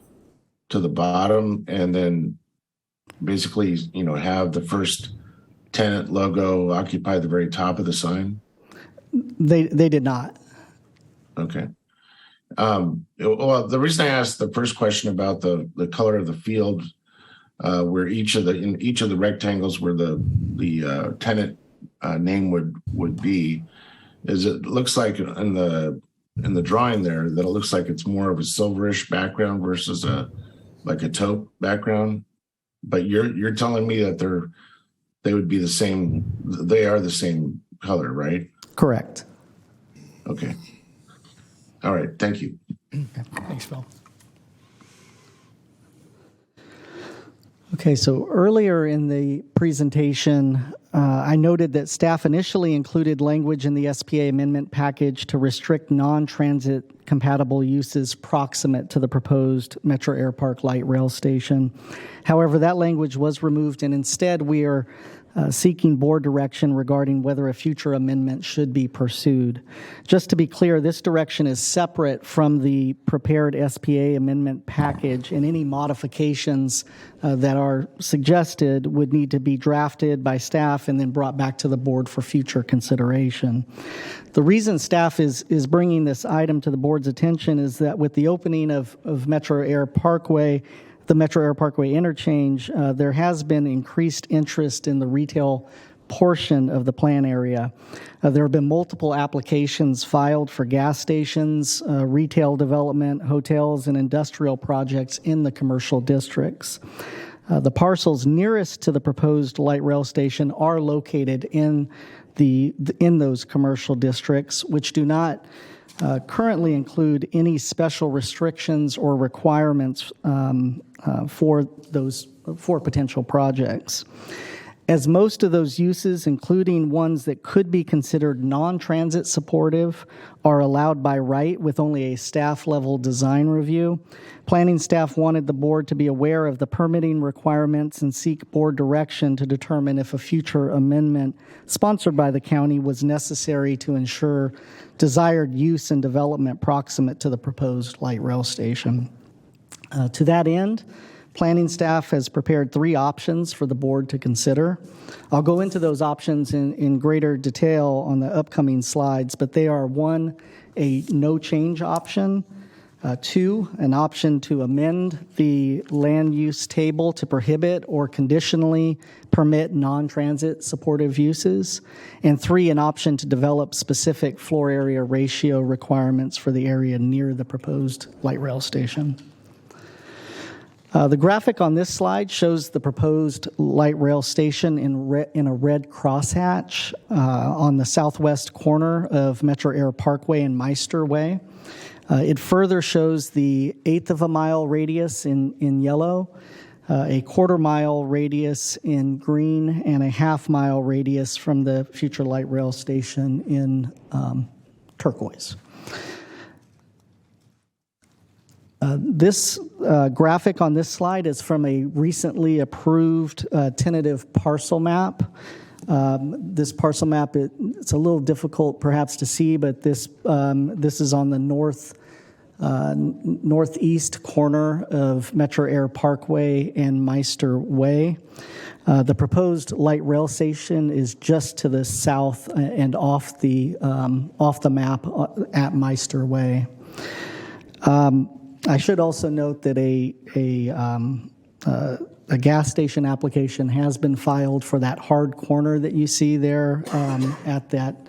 Speaker 3: to the bottom and then basically have the first tenant logo occupy the very top of the sign?
Speaker 16: They did not.
Speaker 3: Okay. Well, the reason I asked the first question about the color of the field, where in each of the rectangles where the tenant name would be, is it looks like in the drawing there that it looks like it's more of a silverish background versus a taupe background. But you're telling me that they would be the same. They are the same color, right?
Speaker 16: Correct.
Speaker 3: Okay. All right. Thank you.
Speaker 1: Thanks, Phil.
Speaker 16: Okay, so earlier in the presentation, I noted that staff initially included language in the SPA amendment package to restrict non-transit compatible uses proximate to the proposed Metro Air Park light rail station. However, that language was removed, and instead we are seeking board direction regarding whether a future amendment should be pursued. Just to be clear, this direction is separate from the prepared SPA amendment package, and any modifications that are suggested would need to be drafted by staff and then brought back to the board for future consideration. The reason staff is bringing this item to the board's attention is that with the opening of Metro Air Parkway, the Metro Air Parkway interchange, there has been increased interest in the retail portion of the plan area. There have been multiple applications filed for gas stations, retail development, hotels, and industrial projects in the commercial districts. The parcels nearest to the proposed light rail station are located in those commercial districts, which do not currently include any special restrictions or requirements for potential projects. As most of those uses, including ones that could be considered non-transit supportive, are allowed by right with only a staff-level design review, planning staff wanted the board to be aware of the permitting requirements and seek board direction to determine if a future amendment sponsored by the county was necessary to ensure desired use and development proximate to the proposed light rail station. To that end, planning staff has prepared 3 options for the board to consider. I'll go into those options in greater detail on the upcoming slides, but they are: 1, a no change option, 2, an option to amend the land use table to prohibit or conditionally permit non-transit supportive uses. And 3, an option to develop specific floor area ratio requirements for the area near the proposed light rail station. The graphic on this slide shows the proposed light rail station in a red crosshatch on the southwest corner of Metro Air Parkway and Meister Way. It further shows the 1/8 of a mile radius in yellow, a 1/4 mile radius in green, and a 1/2 mile radius from the future light rail station in turquoise. This graphic on this slide is from a recently approved tentative parcel map. This parcel map, it's a little difficult perhaps to see, but this is on the northeast corner of Metro Air Parkway and Meister Way. The proposed light rail station is just to the south and off the map at Meister Way. I should also note that a gas station application has been filed for that hard corner that you see there at that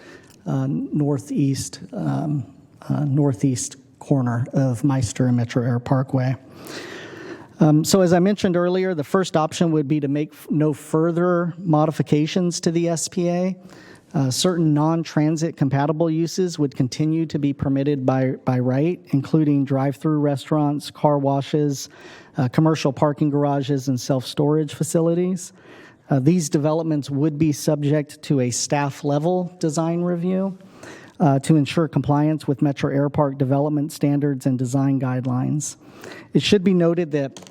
Speaker 16: northeast corner of Meister and Metro Air Parkway. So as I mentioned earlier, the first option would be to make no further modifications to the SPA. Certain non-transit compatible uses would continue to be permitted by right, including drive-through restaurants, car washes, commercial parking garages, and self-storage facilities. These developments would be subject to a staff-level design review to ensure compliance with Metro Air Park development standards and design guidelines. It should be noted that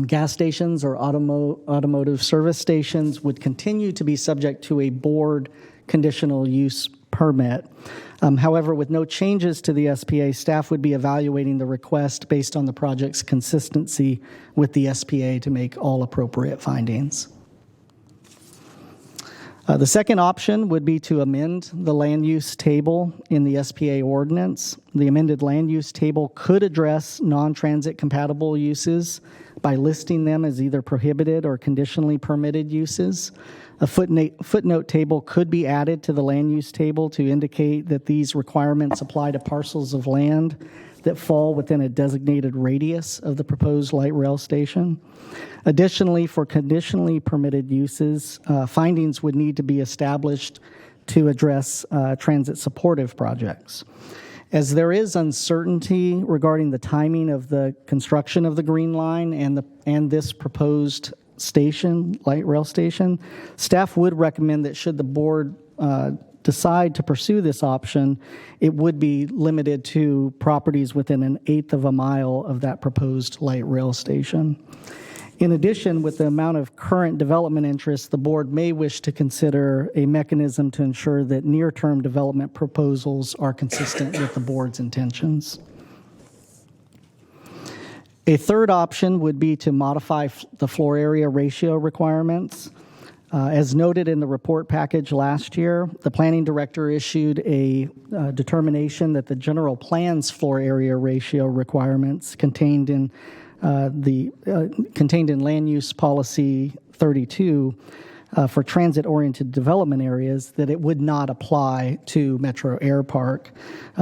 Speaker 16: gas stations or automotive service stations would continue to be subject to a board conditional use permit. However, with no changes to the SPA, staff would be evaluating the request based on the project's consistency with the SPA to make all appropriate findings. The second option would be to amend the land use table in the SPA ordinance. The amended land use table could address non-transit compatible uses by listing them as either prohibited or conditionally permitted uses. A footnote table could be added to the land use table to indicate that these requirements apply to parcels of land that fall within a designated radius of the proposed light rail station. Additionally, for conditionally permitted uses, findings would need to be established to address transit supportive projects. As there is uncertainty regarding the timing of the construction of the Green Line and this proposed station, light rail station, staff would recommend that should the board decide to pursue this option, it would be limited to properties within 1/8 of a mile of that proposed light rail station. In addition, with the amount of current development interest, the board may wish to consider a mechanism to ensure that near-term development proposals are consistent with the board's intentions. A third option would be to modify the floor area ratio requirements. As noted in the report package last year, the planning director issued a determination that the general plan's floor area ratio requirements contained in land use policy 32 for transit-oriented development areas, that it would not apply to Metro Air Park.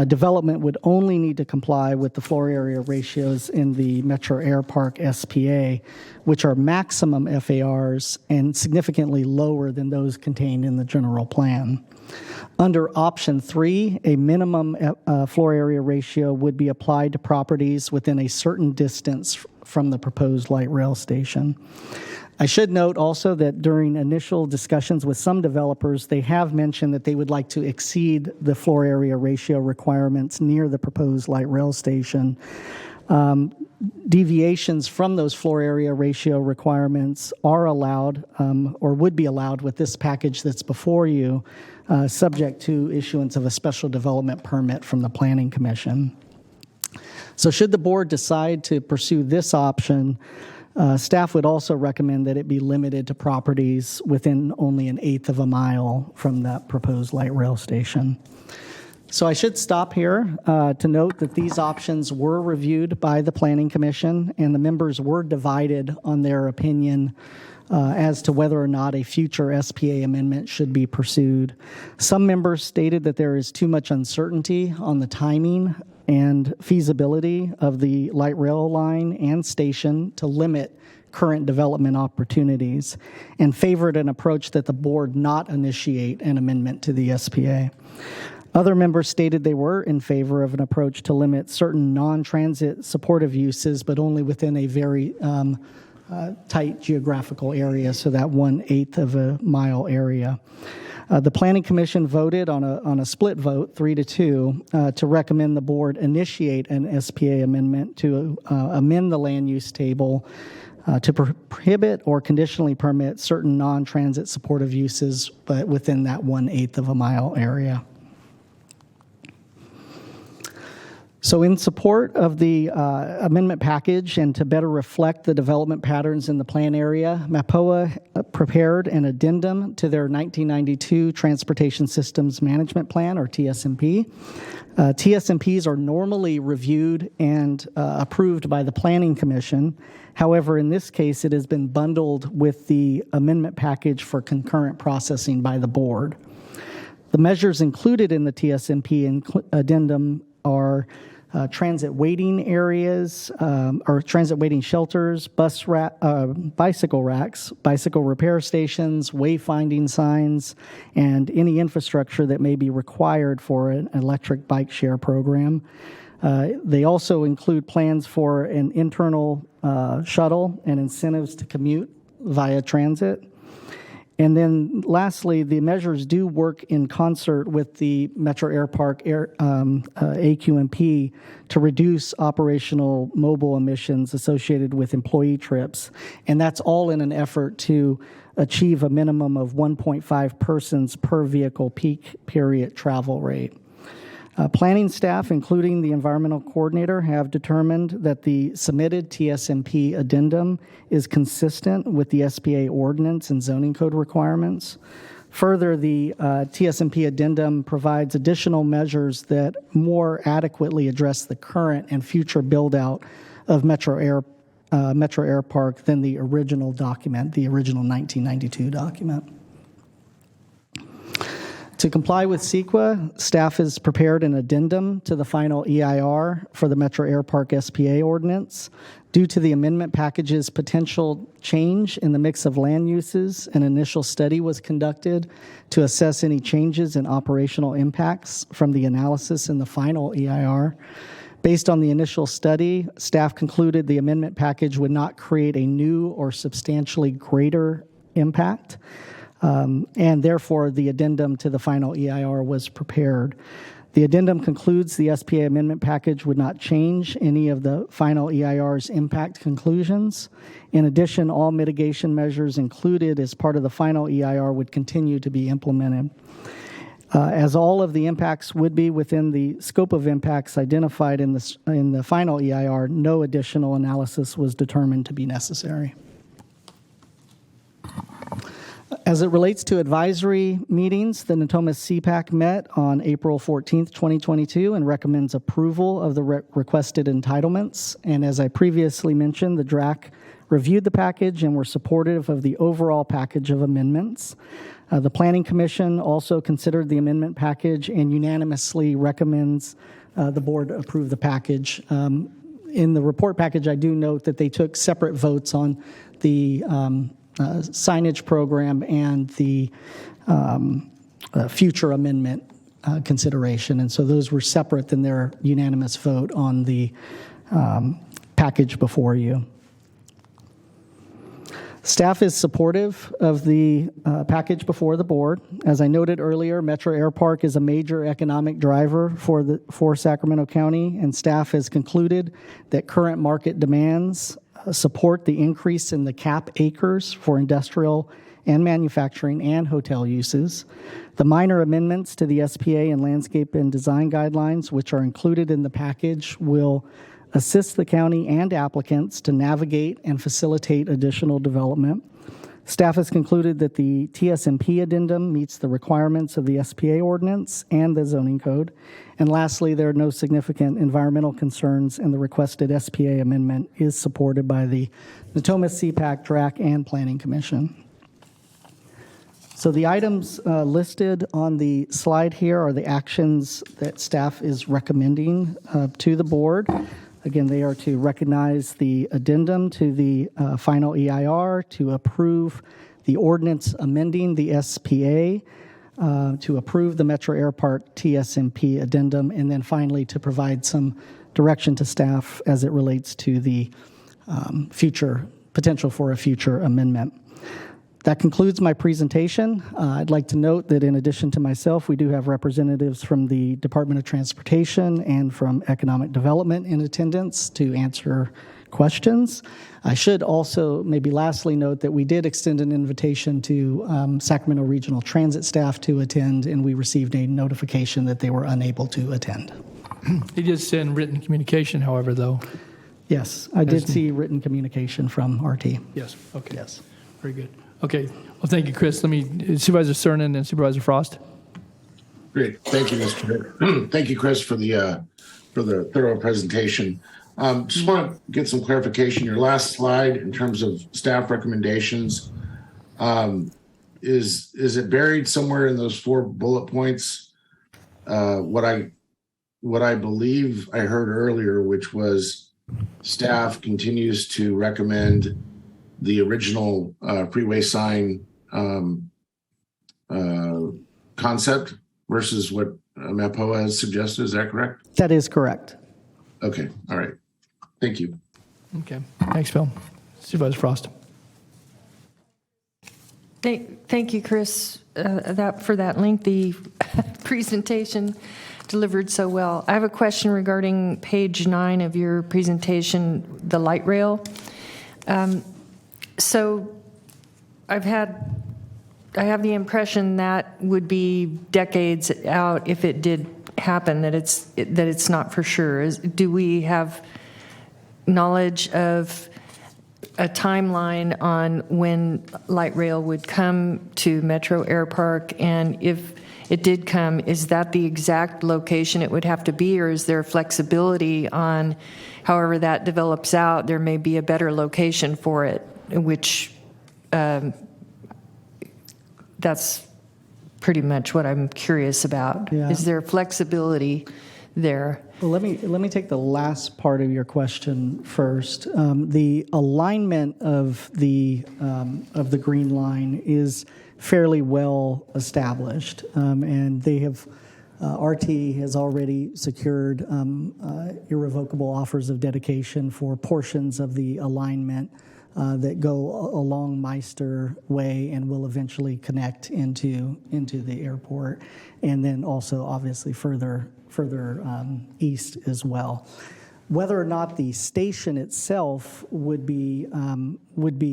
Speaker 16: Development would only need to comply with the floor area ratios in the Metro Air Park SPA, which are maximum FARs and significantly lower than those contained in the general plan. Under option 3, a minimum floor area ratio would be applied to properties within a certain distance from the proposed light rail station. I should note also that during initial discussions with some developers, they have mentioned that they would like to exceed the floor area ratio requirements near the proposed light rail station. Deviations from those floor area ratio requirements are allowed or would be allowed with this package that's before you, subject to issuance of a special development permit from the Planning Commission. So should the board decide to pursue this option, staff would also recommend that it be limited to properties within only 1/8 of a mile from that proposed light rail station. So I should stop here to note that these options were reviewed by the Planning Commission, and the members were divided on their opinion as to whether or not a future SPA amendment should be pursued. Some members stated that there is too much uncertainty on the timing and feasibility of the light rail line and station to limit current development opportunities, and favored an approach that the board not initiate an amendment to the SPA. Other members stated they were in favor of an approach to limit certain non-transit supportive uses, but only within a very tight geographical area, so that 1/8 of a mile area. The Planning Commission voted on a split vote, 3-2, to recommend the board initiate an SPA amendment to amend the land use table to prohibit or conditionally permit certain non-transit supportive uses, but within that 1/8 of a mile area. So in support of the amendment package and to better reflect the development patterns in the plan area, MAPOA prepared an addendum to their 1992 Transportation Systems Management Plan, or TSMP. TSMPs are normally reviewed and approved by the Planning Commission. However, in this case, it has been bundled with the amendment package for concurrent processing by the board. The measures included in the TSMP addendum are transit waiting areas, or transit waiting shelters, bicycle racks, bicycle repair stations, wayfinding signs, and any infrastructure that may be required for an electric bike share program. They also include plans for an internal shuttle and incentives to commute via transit. And then lastly, the measures do work in concert with the Metro Air Park AQMP to reduce operational mobile emissions associated with employee trips. And that's all in an effort to achieve a minimum of 1.5 persons per vehicle peak period travel rate. Planning staff, including the environmental coordinator, have determined that the submitted TSMP addendum is consistent with the SPA ordinance and zoning code requirements. Further, the TSMP addendum provides additional measures that more adequately address the current and future build-out of Metro Air Park than the original document, the original 1992 document. To comply with CEQA, staff has prepared an addendum to the final EIR for the Metro Air Park SPA ordinance. Due to the amendment package's potential change in the mix of land uses, an initial study was conducted to assess any changes in operational impacts from the analysis in the final EIR. Based on the initial study, staff concluded the amendment package would not create a new or substantially greater impact. And therefore, the addendum to the final EIR was prepared. The addendum concludes the SPA amendment package would not change any of the final EIR's impact conclusions. In addition, all mitigation measures included as part of the final EIR would continue to be implemented. As all of the impacts would be within the scope of impacts identified in the final EIR, no additional analysis was determined to be necessary. As it relates to advisory meetings, the Natomas CPAC met on April 14th, 2022, and recommends approval of the requested entitlements. And as I previously mentioned, the DRAC reviewed the package and were supportive of the overall package of amendments. The Planning Commission also considered the amendment package and unanimously recommends the board approve the package. In the report package, I do note that they took separate votes on the signage program and the future amendment consideration. And so those were separate than their unanimous vote on the package before you. Staff is supportive of the package before the board. As I noted earlier, Metro Air Park is a major economic driver for Sacramento County, and staff has concluded that current market demands support the increase in the cap acres for industrial and manufacturing and hotel uses. The minor amendments to the SPA and landscape and design guidelines, which are included in the package, will assist the county and applicants to navigate and facilitate additional development. Staff has concluded that the TSMP addendum meets the requirements of the SPA ordinance and the zoning code. And lastly, there are no significant environmental concerns, and the requested SPA amendment is supported by the Natomas, CPAC, DRAC, and Planning Commission. So the items listed on the slide here are the actions that staff is recommending to the board. Again, they are to recognize the addendum to the final EIR, to approve the ordinance amending the SPA, to approve the Metro Air Park TSMP addendum, and then finally to provide some direction to staff as it relates to the future potential for a future amendment. That concludes my presentation. I'd like to note that in addition to myself, we do have representatives from the Department of Transportation and from Economic Development in attendance to answer questions. I should also maybe lastly note that we did extend an invitation to Sacramento Regional Transit staff to attend, and we received a notification that they were unable to attend.
Speaker 1: They did send written communication, however, though.
Speaker 16: Yes, I did see written communication from RT.
Speaker 1: Yes, okay.
Speaker 16: Yes.
Speaker 1: Very good. Okay, well, thank you, Chris. Supervisor Cernan and Supervisor Frost.
Speaker 3: Great. Thank you, Mr. Chair. Thank you, Chris, for the thorough presentation. Just want to get some clarification. Your last slide in terms of staff recommendations, is it buried somewhere in those 4 bullet points? What I believe I heard earlier, which was staff continues to recommend the original freeway sign concept versus what MEPO has suggested. Is that correct?
Speaker 16: That is correct.
Speaker 3: Okay. All right. Thank you.
Speaker 1: Okay. Thanks, Phil. Supervisor Frost.
Speaker 21: Thank you, Chris, for that lengthy presentation delivered so well. I have a question regarding page 9 of your presentation, the light rail. So I have the impression that would be decades out if it did happen, that it's not for sure. Do we have knowledge of a timeline on when light rail would come to Metro Air Park? And if it did come, is that the exact location it would have to be, or is there flexibility on however that develops out? There may be a better location for it, which that's pretty much what I'm curious about.
Speaker 16: Yeah.
Speaker 21: Is there flexibility there?
Speaker 16: Well, let me take the last part of your question first. The alignment of the green line is fairly well established, and they have RT has already secured irrevocable offers of dedication for portions of the alignment that go along Meister Way and will eventually connect into the airport, and then also obviously further east as well. Whether or not the station itself would be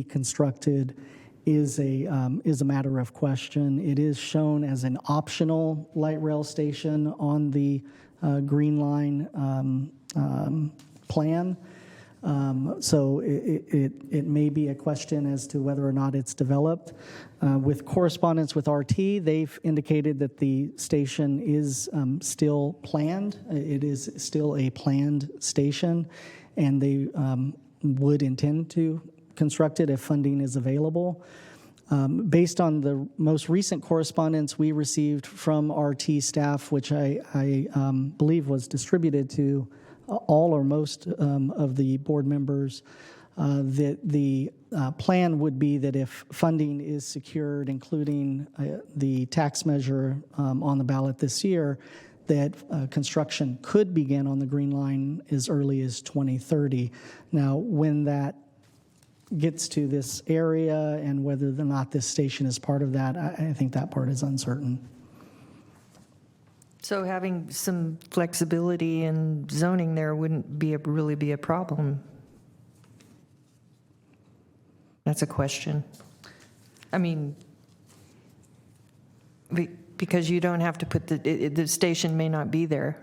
Speaker 16: constructed is a matter of question. It is shown as an optional light rail station on the Green Line plan. So it may be a question as to whether or not it's developed. With correspondence with RT, they've indicated that the station is still planned. It is still a planned station, and they would intend to construct it if funding is available. Based on the most recent correspondence we received from RT staff, which I believe was distributed to all or most of the board members, that the plan would be that if funding is secured, including the tax measure on the ballot this year, that construction could begin on the Green Line as early as 2030. Now, when that gets to this area and whether or not this station is part of that, I think that part is uncertain.
Speaker 21: So having some flexibility in zoning there wouldn't really be a problem. That's a question. I mean, because you don't have to put the station may not be there.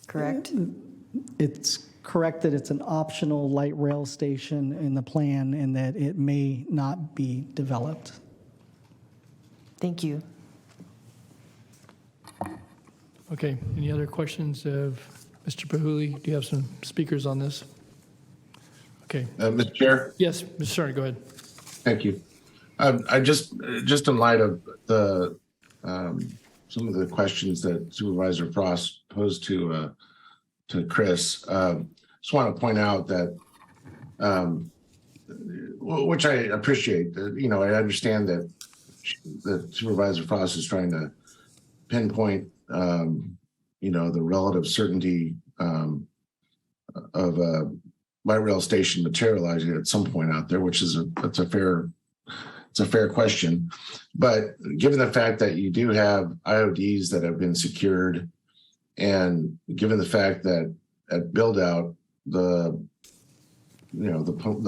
Speaker 21: Correct?
Speaker 16: It's correct that it's an optional light rail station in the plan and that it may not be developed.
Speaker 21: Thank you.
Speaker 1: Okay, any other questions of Mr. Pahuli? Do you have some speakers on this? Okay.
Speaker 3: Mr. Chair?
Speaker 1: Yes, Mr. Cerner, go ahead.
Speaker 3: Thank you. I just in light of the some of the questions that Supervisor Frost posed to Chris, just want to point out that, which I appreciate. I understand that Supervisor Frost is trying to pinpoint, the relative certainty of a light rail station materializing at some point out there, which is a fair question. But given the fact that you do have IODs that have been secured, and given the fact that at build out the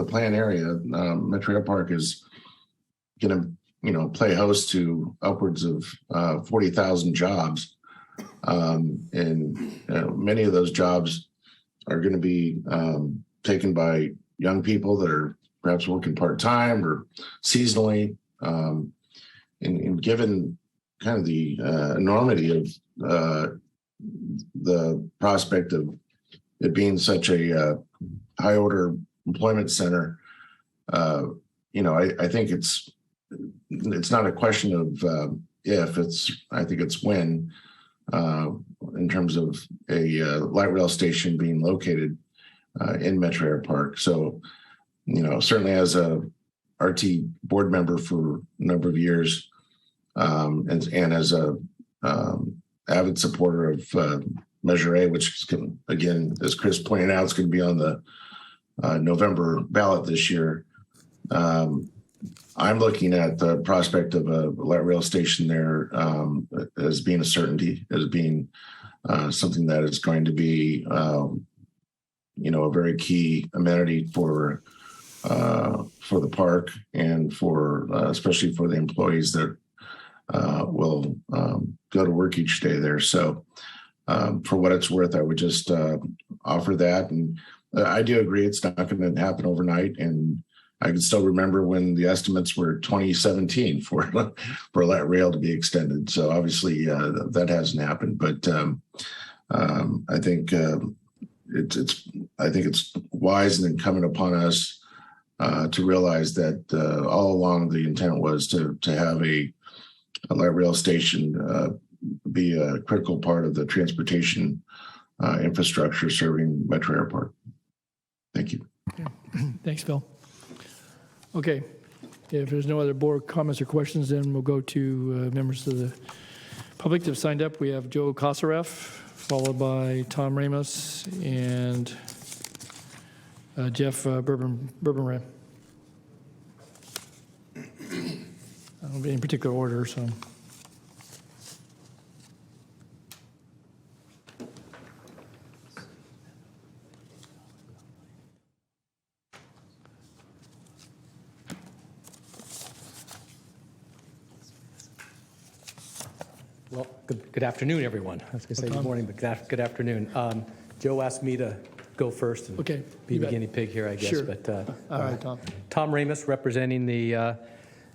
Speaker 3: plan area, Metro Airpark is going to play host to upwards of 40,000 jobs, and many of those jobs are going to be taken by young people that are perhaps working part-time or seasonally, and given kind of the enormity of the prospect of it being such a high-order employment center, I think it's not a question of if, I think it's when, in terms of a light rail station being located in Metro Airpark. So, certainly as a RT board member for a number of years, and as a avid supporter of Measure A, which is again, as Chris pointed out, it's going to be on the November ballot this year. I'm looking at the prospect of a light rail station there as being a certainty, as being something that is going to be, a very key amenity for the park, and for especially for the employees that will go to work each day there. So for what it's worth, I would just offer that. And I do agree it's not going to happen overnight. And I can still remember when the estimates were 2017 for light rail to be extended. So obviously that hasn't happened. But I think it's wise and incumbent upon us to realize that all along the intent was to have a light rail station be a critical part of the transportation infrastructure serving Metro Airport. Thank you.
Speaker 1: Thanks, Phil. Okay, if there's no other board comments or questions, then we'll go to members of the public that have signed up. We have Joe Kosareff, followed by Tom Ramos and Jeff Bourbon. I don't be in particular order, so.
Speaker 17: Well, good afternoon, everyone. I was going to say good morning, but good afternoon. Joe asked me to go first and be the guinea pig here, I guess.
Speaker 1: Sure.
Speaker 17: But
Speaker 1: all right, Tom.
Speaker 17: Tom Ramos, representing the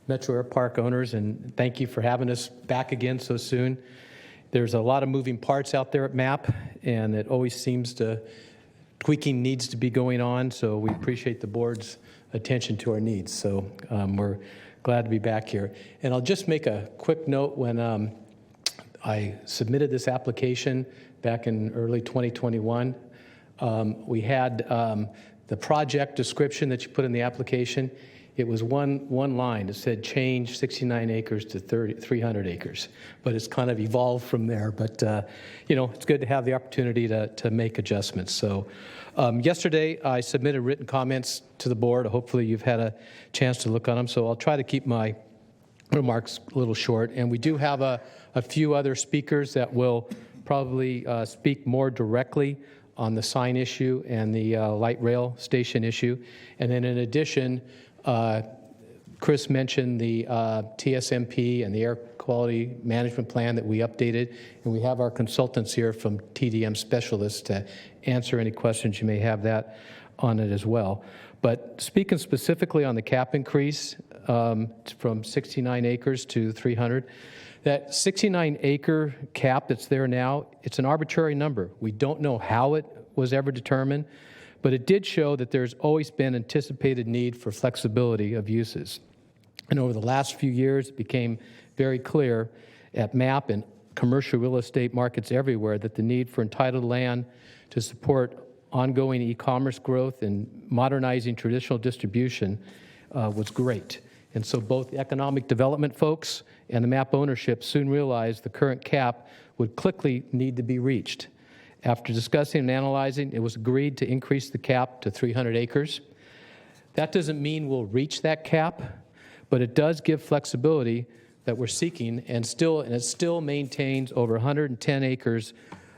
Speaker 17: Metro Airpark owners, and thank you for having us back again so soon. There's a lot of moving parts out there at MAP, and it always seems tweaking needs to be going on, so we appreciate the board's attention to our needs. So we're glad to be back here. And I'll just make a quick note. When I submitted this application back in early 2021, we had the project description that you put in the application. It was one line. It said change 69 acres to 300 acres, but it's kind of evolved from there. But it's good to have the opportunity to make adjustments. So yesterday I submitted written comments to the board. Hopefully you've had a chance to look on them. So I'll try to keep my remarks a little short. And we do have a few other speakers that will probably speak more directly on the sign issue and the light rail station issue. And then in addition, Chris mentioned the TSMP and the air quality management plan that we updated, and we have our consultants here from TDM specialists to answer any questions you may have that on it as well. But speaking specifically on the cap increase from 69 acres to 300, that 69-acre cap that's there now, it's an arbitrary number. We don't know how it was ever determined, but it did show that there's always been anticipated need for flexibility of uses. And over the last few years, it became very clear at MAP and commercial real estate markets everywhere that the need for entitled land to support ongoing e-commerce growth and modernizing traditional distribution was great. And so both the economic development folks and the MAP ownership soon realized the current cap would quickly need to be reached. After discussing and analyzing, it was agreed to increase the cap to 300 acres. That doesn't mean we'll reach that cap, but it does give flexibility that we're seeking, and it still maintains over 110 acres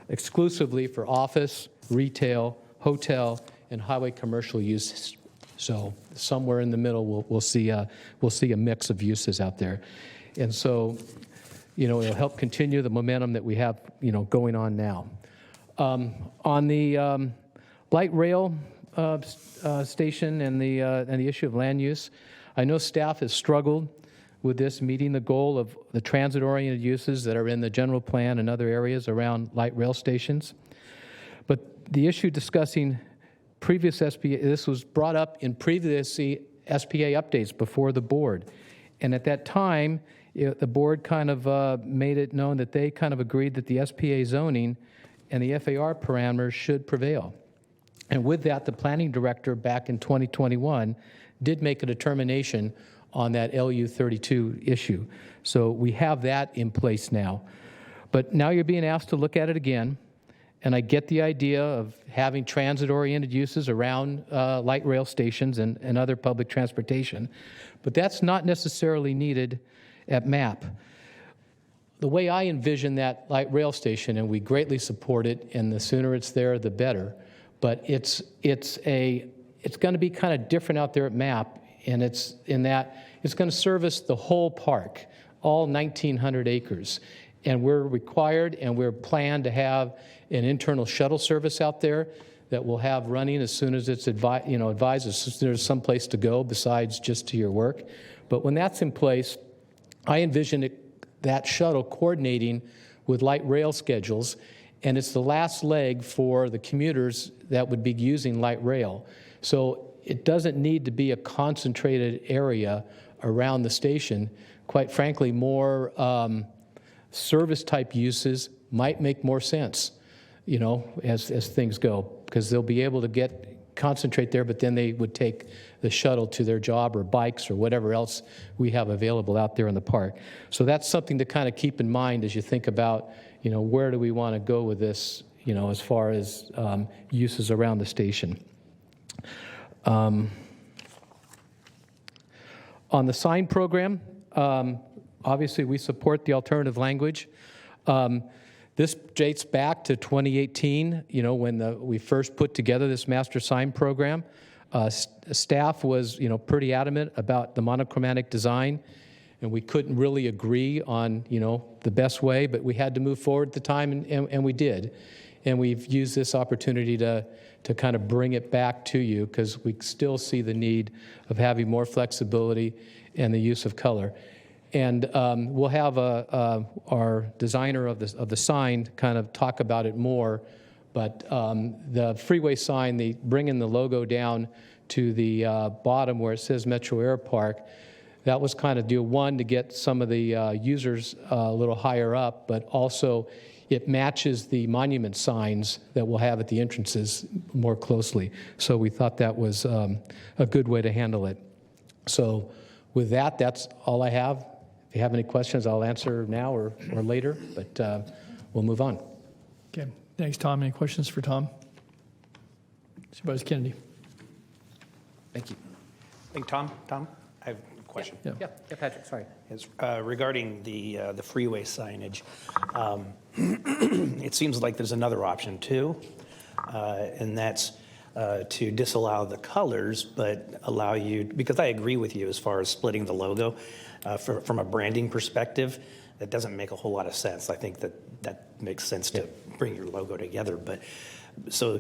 Speaker 17: exclusively for office, retail, hotel, and highway commercial uses. So somewhere in the middle, we'll see a mix of uses out there, and so it'll help continue the momentum that we have going on now. On the light rail station and the issue of land use, I know staff has struggled with this, meeting the goal of the transit-oriented uses that are in the general plan and other areas around light rail stations. But the issue discussing previous SPA, this was brought up in previous SPA updates before the board. And at that time, the board kind of made it known that they kind of agreed that the SPA zoning and the FAR parameters should prevail. And with that, the planning director back in 2021 did make a determination on that LU 32 issue. So we have that in place now. But now you're being asked to look at it again, and I get the idea of having transit-oriented uses around light rail stations and other public transportation, but that's not necessarily needed at MAP. The way I envision that light rail station, and we greatly support it, and the sooner it's there, the better, but it's going to be kind of different out there at MAP, and it's in that it's going to service the whole park, all 1,900 acres. And we're required and we're planned to have an internal shuttle service out there that we'll have running as soon as it's advised, as soon as there's some place to go besides just to your work. But when that's in place, I envision that shuttle coordinating with light rail schedules, and it's the last leg for the commuters that would be using light rail. So it doesn't need to be a concentrated area around the station. Quite frankly, more service-type uses might make more sense, as things go, because they'll be able to concentrate there, but then they would take the shuttle to their job or bikes or whatever else we have available out there in the park. So that's something to kind of keep in mind as you think about, where do we want to go with this, as far as uses around the station. On the sign program, obviously we support the alternative language. This dates back to 2018, when we first put together this master sign program. Staff was, pretty adamant about the monochromatic design, and we couldn't really agree on, the best way, but we had to move forward at the time, and we did. And we've used this opportunity to kind of bring it back to you, because we still see the need of having more flexibility and the use of color. And we'll have our designer of the sign kind of talk about it more. But the freeway sign, they bring in the logo down to the bottom where it says Metro Air Park. That was kind of deal one, to get some of the users a little higher up, but also it matches the monument signs that we'll have at the entrances more closely. So we thought that was a good way to handle it. So with that, that's all I have. If you have any questions, I'll answer now or later, but we'll move on.
Speaker 1: Okay, thanks, Tom. Any questions for Tom? Supervisor Kennedy.
Speaker 18: Thank you. I think Tom, I have a question.
Speaker 1: Yeah,
Speaker 18: Patrick, sorry. It's regarding the freeway signage. It seems like there's another option too, and that's to disallow the colors, but allow you, because I agree with you as far as splitting the logo from a branding perspective, that doesn't make a whole lot of sense. I think that makes sense to bring your logo together. But so,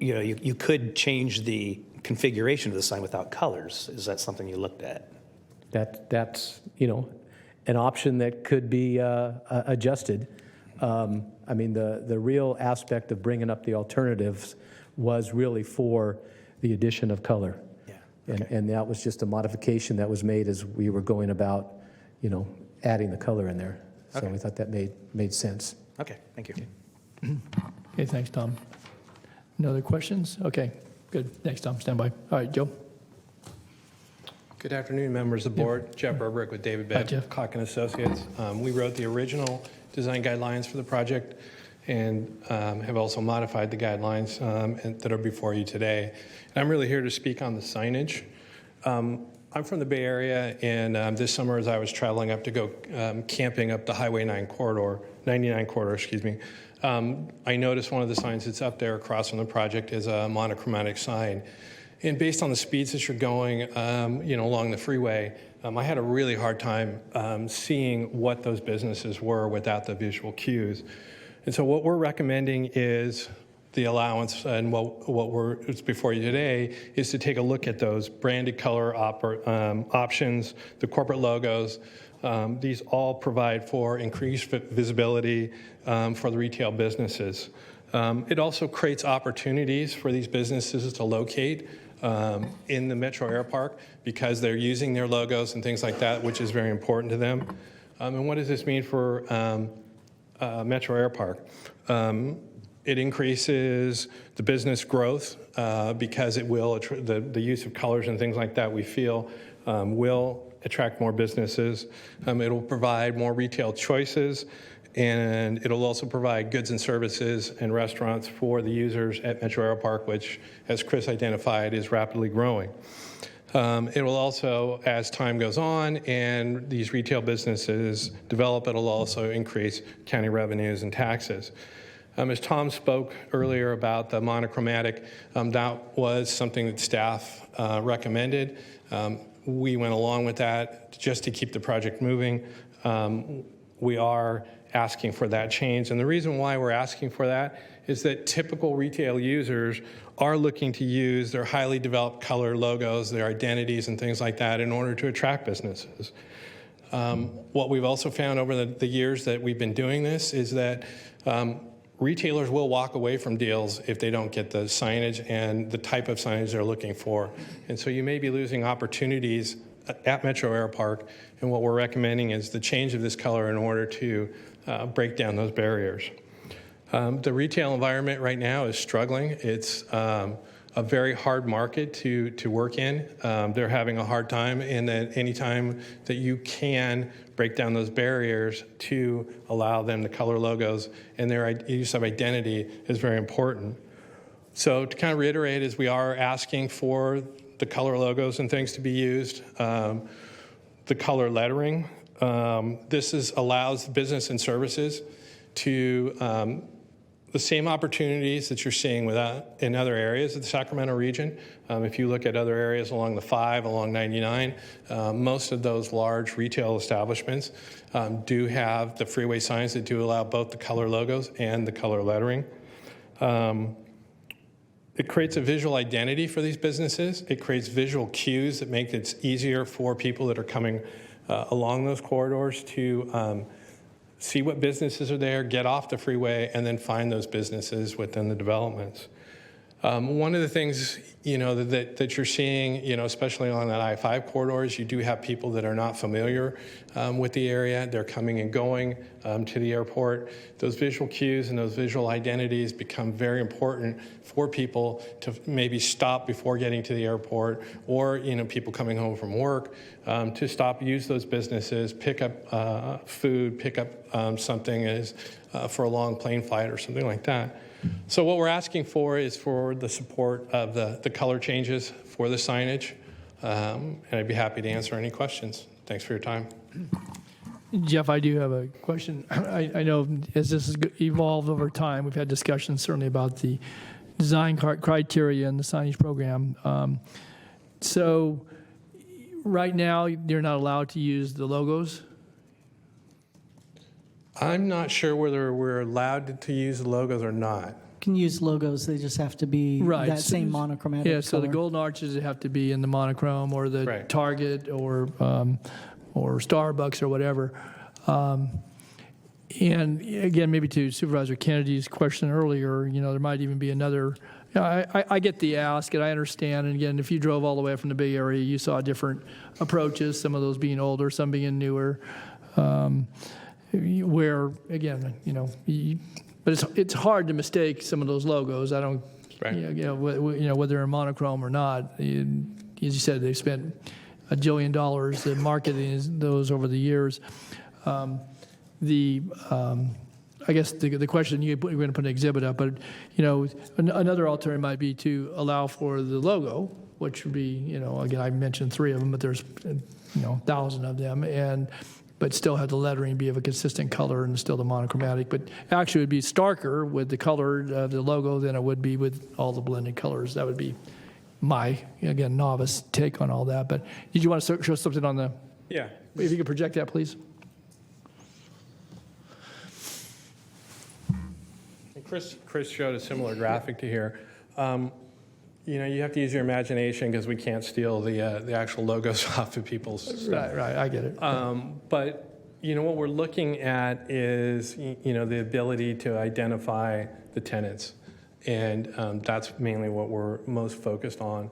Speaker 18: you could change the configuration of the sign without colors. Is that something you looked at?
Speaker 17: That's an option that could be adjusted. I mean, the real aspect of bringing up the alternatives was really for the addition of color. Yeah. And that was just a modification that was made as we were going about, adding the color in there. So we thought that made sense.
Speaker 18: Okay, thank you.
Speaker 1: Okay, thanks, Tom. No other questions? Okay, good. Thanks, Tom. Stand by. All right, Joe.
Speaker 14: Good afternoon, members of the board. Jeff Burbrick with David
Speaker 1: Hi,
Speaker 14: Bett,
Speaker 1: Jeff.
Speaker 14: Cock & Associates. We wrote the original design guidelines for the project and have also modified the guidelines that are before you today. And I'm really here to speak on the signage. I'm from the Bay Area, and this summer as I was traveling up to go camping up the Highway 99 corridor, I noticed one of the signs that's up there across from the project is a monochromatic sign. And based on the speeds that you're going, along the freeway, I had a really hard time seeing what those businesses were without the visual cues. And so what we're recommending is the allowance, and it's before you today, is to take a look at those branded color options, the corporate logos. These all provide for increased visibility for the retail businesses. It also creates opportunities for these businesses to locate in the Metro Air Park because they're using their logos and things like that, which is very important to them. And what does this mean for Metro Air Park? It increases the business growth because it will, the use of colors and things like that we feel will attract more businesses. It'll provide more retail choices, and it'll also provide goods and services and restaurants for the users at Metro Air Park, which, as Chris identified, is rapidly growing. It will also, as time goes on and these retail businesses develop, it'll also increase county revenues and taxes. As Tom spoke earlier about the monochromatic, that was something that staff recommended. We went along with that just to keep the project moving. We are asking for that change. And the reason why we're asking for that is that typical retail users are looking to use their highly developed color logos, their identities and things like that in order to attract businesses. What we've also found over the years that we've been doing this is that retailers will walk away from deals if they don't get the signage and the type of signage they're looking for. And so you may be losing opportunities at Metro Air Park, and what we're recommending is the change of this color in order to break down those barriers. The retail environment right now is struggling. It's a very hard market to work in. They're having a hard time, and that anytime that you can break down those barriers to allow them the color logos and their use of identity is very important. So to kind of reiterate, is we are asking for the color logos and things to be used, the color lettering. This allows business and services to the same opportunities that you're seeing in other areas of the Sacramento region. If you look at other areas along the 5, along 99, most of those large retail establishments do have the freeway signs that do allow both the color logos and the color lettering. It creates a visual identity for these businesses. It creates visual cues that make it easier for people that are coming along those corridors to see what businesses are there, get off the freeway, and then find those businesses within the developments. One of the things, that you're seeing, especially along that I-5 corridors, you do have people that are not familiar with the area. They're coming and going to the airport. Those visual cues and those visual identities become very important for people to maybe stop before getting to the airport, or, people coming home from work to stop, use those businesses, pick up food, pick up something for a long plane flight or something like that. So what we're asking for is for the support of the color changes for the signage, and I'd be happy to answer any questions. Thanks for your time.
Speaker 1: Jeff, I do have a question. I know as this has evolved over time, we've had discussions certainly about the design criteria in the signage program. So right now, you're not allowed to use the logos?
Speaker 14: I'm not sure whether we're allowed to use the logos or not.
Speaker 16: Can use logos, they just have to be
Speaker 1: Right.
Speaker 16: that same monochromatic
Speaker 1: Yeah, so the
Speaker 16: color.
Speaker 1: golden arches have to be in the monochrome, or the Target, or Starbucks, or whatever. And again, maybe to Supervisor Kennedy's question earlier, there might even be another. I get the ask, and I understand. And again, if you drove all the way from the Bay Area, you saw different approaches. Some of those being older, some being newer. Where again, but it's hard to mistake some of those logos. I don't, whether they're monochrome or not. As you said, they've spent $1 billion marketing those over the years. I guess the question, we're going to put an exhibit up, but another alternative might be to allow for the logo, which would be, again, I mentioned 3 of them, but there's 1,000 of them, but still have the lettering be of a consistent color and still the monochromatic. But actually, it would be starker with the color of the logo than it would be with all the blended colors. That would be my, again, novice take on all that. But did you want to show something on the?
Speaker 14: Yeah.
Speaker 1: If you could project that, please.
Speaker 14: And Chris showed a similar graphic to here. You have to use your imagination because we can't steal the actual logos off of people's stuff.
Speaker 1: Right, I get it.
Speaker 14: But what we're looking at is the ability to identify the tenants, and that's mainly what we're most focused on.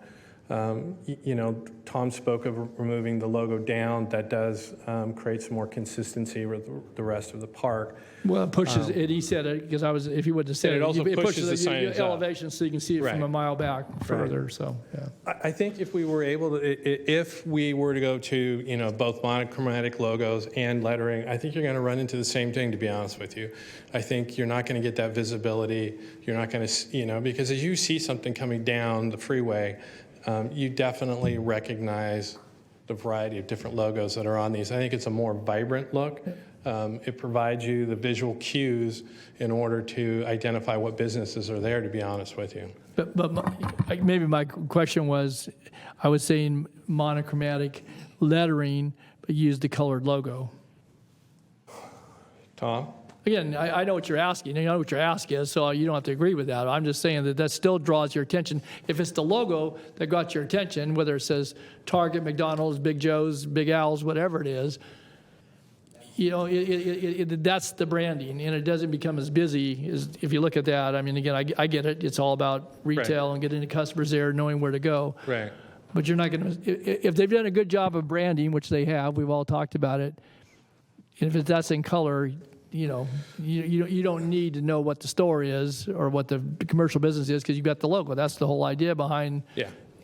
Speaker 14: Tom spoke of removing the logo down. That does create some more consistency with the rest of the park.
Speaker 1: Well, it pushes it. He said it because if he would have said
Speaker 14: it also pushes the signage up.
Speaker 1: elevation so you can see it from a mile back further. So yeah.
Speaker 14: I think if we were to go to both monochromatic logos and lettering, I think you're going to run into the same thing. To be honest with you, I think you're not going to get that visibility. You're not going to because as you see something coming down the freeway, you definitely recognize the variety of different logos that are on these. I think it's a more vibrant look. It provides you the visual cues in order to identify what businesses are there, to be honest with you.
Speaker 1: But maybe my question was, I was saying monochromatic lettering, but use the colored logo.
Speaker 14: Tom?
Speaker 1: Again, I know what you're asking. You know what your ask is, so you don't have to agree with that. I'm just saying that still draws your attention. If it's the logo that got your attention, whether it says Target, McDonald's, Big Joe's, Big Al's, whatever it is, that's the branding, and it doesn't become as busy as if you look at that. I mean, again, I get it. It's all about retail and getting the customers there, knowing where to go.
Speaker 14: Right.
Speaker 1: But you're not going to, if they've done a good job of branding, which they have, we've all talked about it, and if that's in color, you don't need to know what the store is or what the commercial business is because you've got the logo. That's the whole idea behind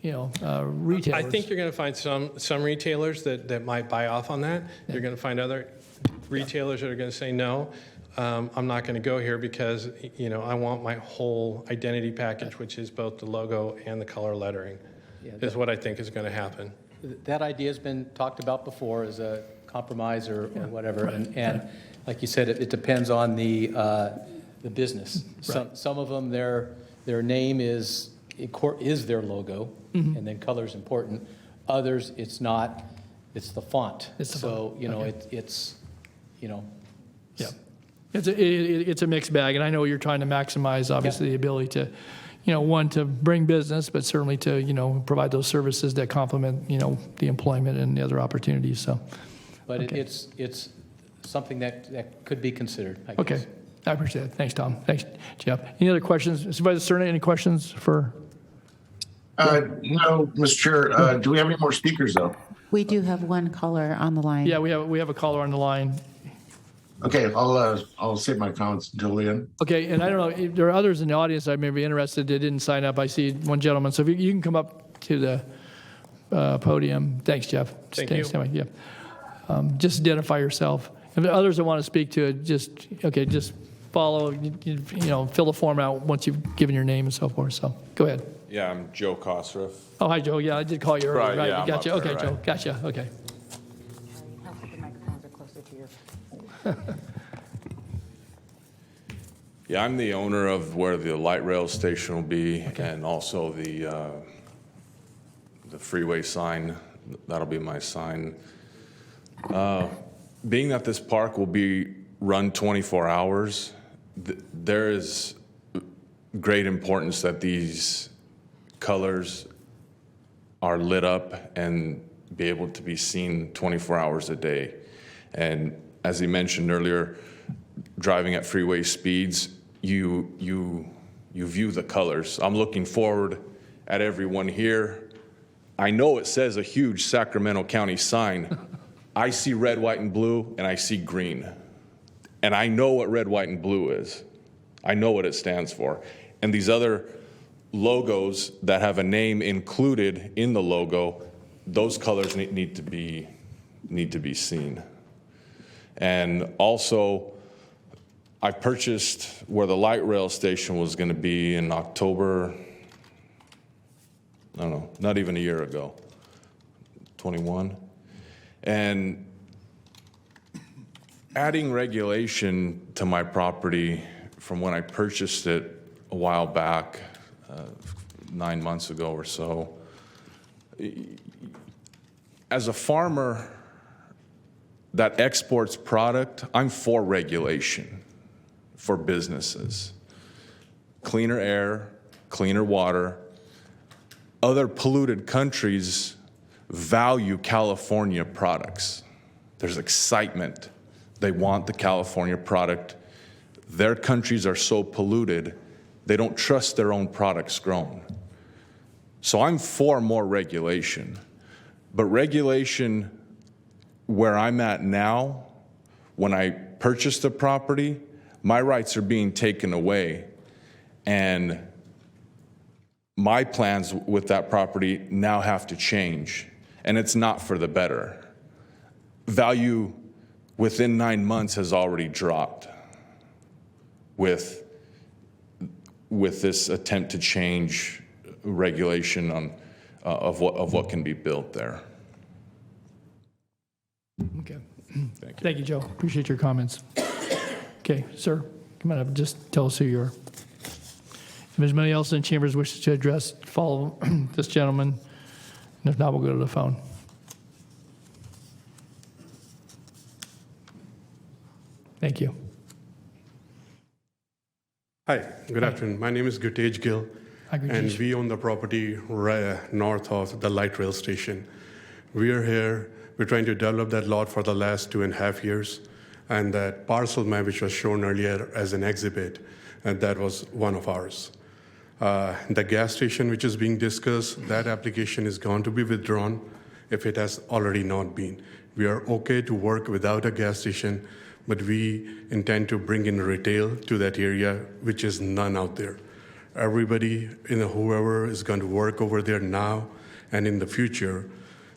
Speaker 1: retailers.
Speaker 14: I think you're going to find some retailers that might buy off on that. You're going to find other retailers that are going to say, no, I'm not going to go here because I want my whole identity package, which is both the logo and the color lettering, is what I think is going to happen.
Speaker 17: That idea has been talked about before as a compromise or whatever, and like you said, it depends on the business.
Speaker 1: Right.
Speaker 17: Some of them, their name is their logo, and then color is important. Others, it's not. It's the font.
Speaker 1: It's the
Speaker 17: font.
Speaker 1: It's a mixed bag, and I know you're trying to maximize obviously the ability to, one, to bring business, but certainly to provide those services that complement the employment and the other opportunities. So,
Speaker 17: but it's something that could be considered, I guess.
Speaker 1: Okay, I appreciate it. Thanks, Tom. Thanks, Jeff. Any other questions? Supervisor Cerna, any questions for?
Speaker 3: No, Mr. Chair. Do we have any more speakers, though?
Speaker 2: We do have one caller on the line.
Speaker 1: Yeah, we have a caller on the line.
Speaker 3: Okay, I'll save my comments until the end.
Speaker 1: Okay, and I don't know, if there are others in the audience that may be interested that didn't sign up. I see one gentleman. So if you can come up to the podium. Thanks, Jeff.
Speaker 14: Thank you.
Speaker 1: Just identify yourself. If there are others that want to speak to it, just follow, fill the form out once you've given your name and so forth. So go ahead.
Speaker 19: Yeah, I'm Joe Kosruff.
Speaker 1: Oh, hi, Joe. Yeah, I did call you earlier.
Speaker 19: Right, yeah,
Speaker 1: Gotcha.
Speaker 19: I'm up
Speaker 1: Okay,
Speaker 19: there,
Speaker 1: Joe.
Speaker 19: right.
Speaker 1: Gotcha. Okay.
Speaker 19: Yeah, I'm the owner of where the light rail station will be, and also the freeway sign. That'll be my sign. Being that this park will be run 24 hours, there is great importance that these colors are lit up and be able to be seen 24 hours a day. And as he mentioned earlier, driving at freeway speeds, you view the colors. I'm looking forward at everyone here. I know it says a huge Sacramento County sign. I see red, white, and blue, and I see green. And I know what red, white, and blue is. I know what it stands for. And these other logos that have a name included in the logo, those colors need to be seen. And also, I purchased where the light rail station was going to be in October, I don't know, not even a year ago, 21. And adding regulation to my property from when I purchased it a while back, 9 months ago or so, as a farmer that exports product, I'm for regulation for businesses. Cleaner air, cleaner water. Other polluted countries value California products. There's excitement. They want the California product. Their countries are so polluted, they don't trust their own products grown. So I'm for more regulation. But regulation where I'm at now, when I purchased the property, my rights are being taken away. And my plans with that property now have to change. And it's not for the better. Value within 9 months has already dropped with this attempt to change regulation on of what can be built there.
Speaker 1: Okay. Thank you, Joe. Appreciate your comments. Okay, sir, come on up and just tell us who you are. If there's anybody else in the chambers wishes to address, follow this gentleman. And if not, we'll go to the phone. Thank you.
Speaker 20: Hi, good afternoon. My name is Gutej Gill, and we own the property north of the light rail station. We are here, we're trying to develop that lot for the last 2.5 years, and that parcel map which was shown earlier as an exhibit, and that was one of ours. The gas station which is being discussed, that application is going to be withdrawn if it has already not been. We are okay to work without a gas station, but we intend to bring in retail to that area, which is none out there. Everybody, whoever is going to work over there now and in the future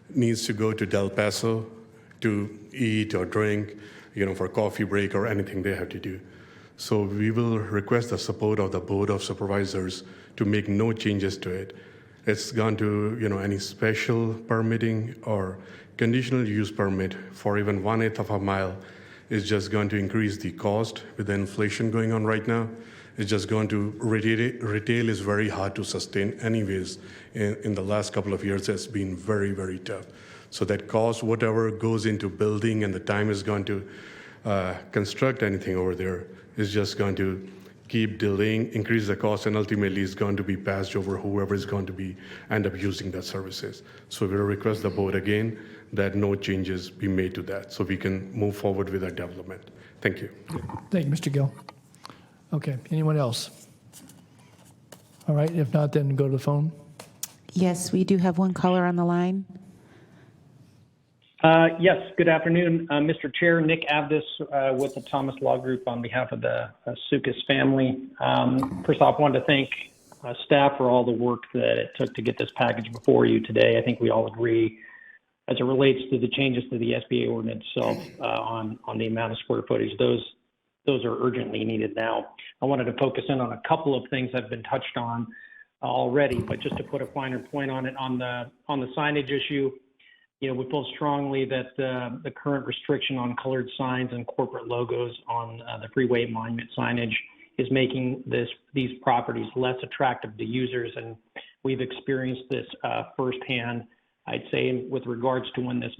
Speaker 20: needs to go to Del Paso to eat or drink, for coffee break or anything they have to do. So we will request the support of the Board of Supervisors to make no changes to it. It's gone to, any special permitting or conditional use permit for even 1/8 of a mile is just going to increase the cost with the inflation going on right now. It's just going to, retail is very hard to sustain anyways. In the last couple of years, it's been very, very tough. So that cost, whatever goes into building and the time is going to construct anything over there, is just going to keep delaying, increase the cost, and ultimately is going to be passed over whoever is going to be end up using that services. So we'll request the board again that no changes be made to that so we can move forward with that development. Thank you.
Speaker 1: Thank you, Mr. Gill. Okay, anyone else? All right, if not, then go to the phone.
Speaker 2: Yes, we do have one caller on the line.
Speaker 23: Yes, good afternoon, Mr. Chair. Nick Abdis with the Thomas Law Group on behalf of the Sukas family. First off, I wanted to thank staff for all the work that it took to get this package before you today. I think we all agree as it relates to the changes to the SBA ordinance itself on the amount of square footage. Those are urgently needed now. I wanted to focus in on a couple of things that have been touched on already, but just to put a finer point on it, on the signage issue, we feel strongly that the current restriction on colored signs and corporate logos on the freeway monument signage is making these properties less attractive to users, and we've experienced this firsthand. I'd say with regards to when this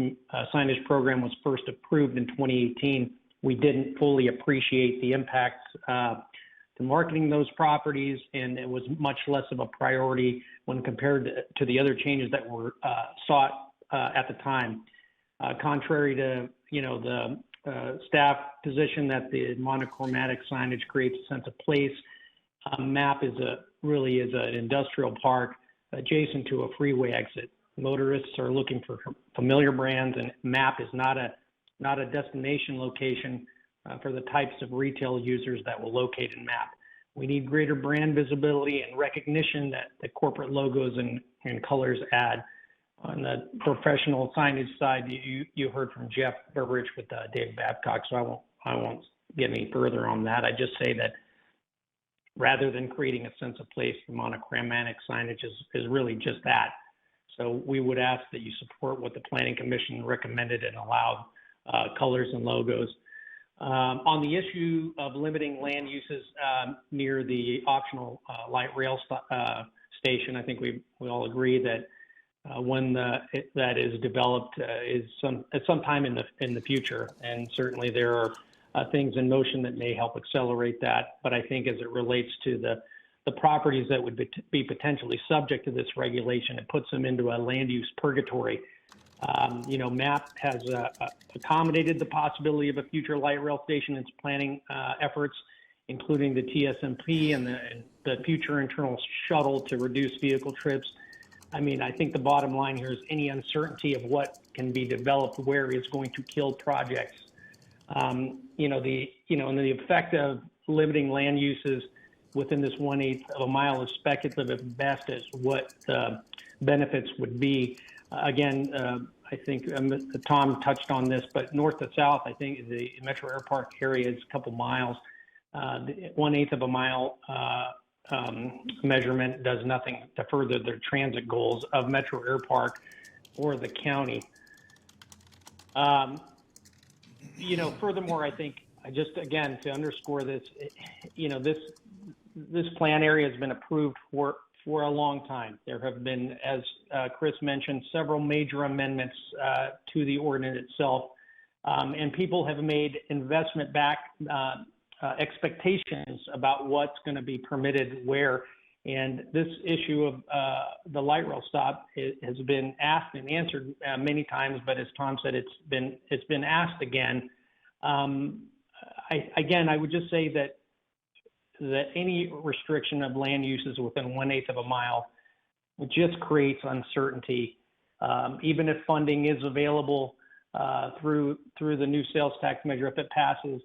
Speaker 23: signage program was first approved in 2018, we didn't fully appreciate the impacts to marketing those properties, and it was much less of a priority when compared to the other changes that were sought at the time. Contrary to the staff position that the monochromatic signage creates a sense of place, MAP really is an industrial park adjacent to a freeway exit. Motorists are looking for familiar brands, and MAP is not a destination location for the types of retail users that will locate in MAP. We need greater brand visibility and recognition that the corporate logos and colors add. On the professional signage side, you heard from Jeff Beveridge with Dave Babcock, so I won't get any further on that. I just say that rather than creating a sense of place, the monochromatic signage is really just that. So we would ask that you support what the Planning Commission recommended and allowed colors and logos. On the issue of limiting land uses near the optional light rail station, I think we all agree that when that is developed is at some time in the future, and certainly there are things in motion that may help accelerate that. But I think as it relates to the properties that would be potentially subject to this regulation, it puts them into a land use purgatory. MAP has accommodated the possibility of a future light rail station in its planning efforts, including the TSMP and the future internal shuttle to reduce vehicle trips. I mean, I think the bottom line here is any uncertainty of what can be developed where is going to kill projects. And the effect of limiting land uses within this 1/8 of a mile is speculative at best as what the benefits would be. Again, I think Tom touched on this, but north to south, I think the Metro Air Park area is a couple miles. 1/8 of a mile measurement does nothing to further the transit goals of Metro Air Park or the county. Furthermore, I think just again to underscore this, this plan area has been approved for a long time. There have been, as Chris mentioned, several major amendments to the ordinance itself, and people have made investment back expectations about what's going to be permitted where. And this issue of the light rail stop has been asked and answered many times, but as Tom said, it's been asked again. I would just say that any restriction of land uses within 1/8 of a mile just creates uncertainty. Even if funding is available through the new sales tax measure, if it passes,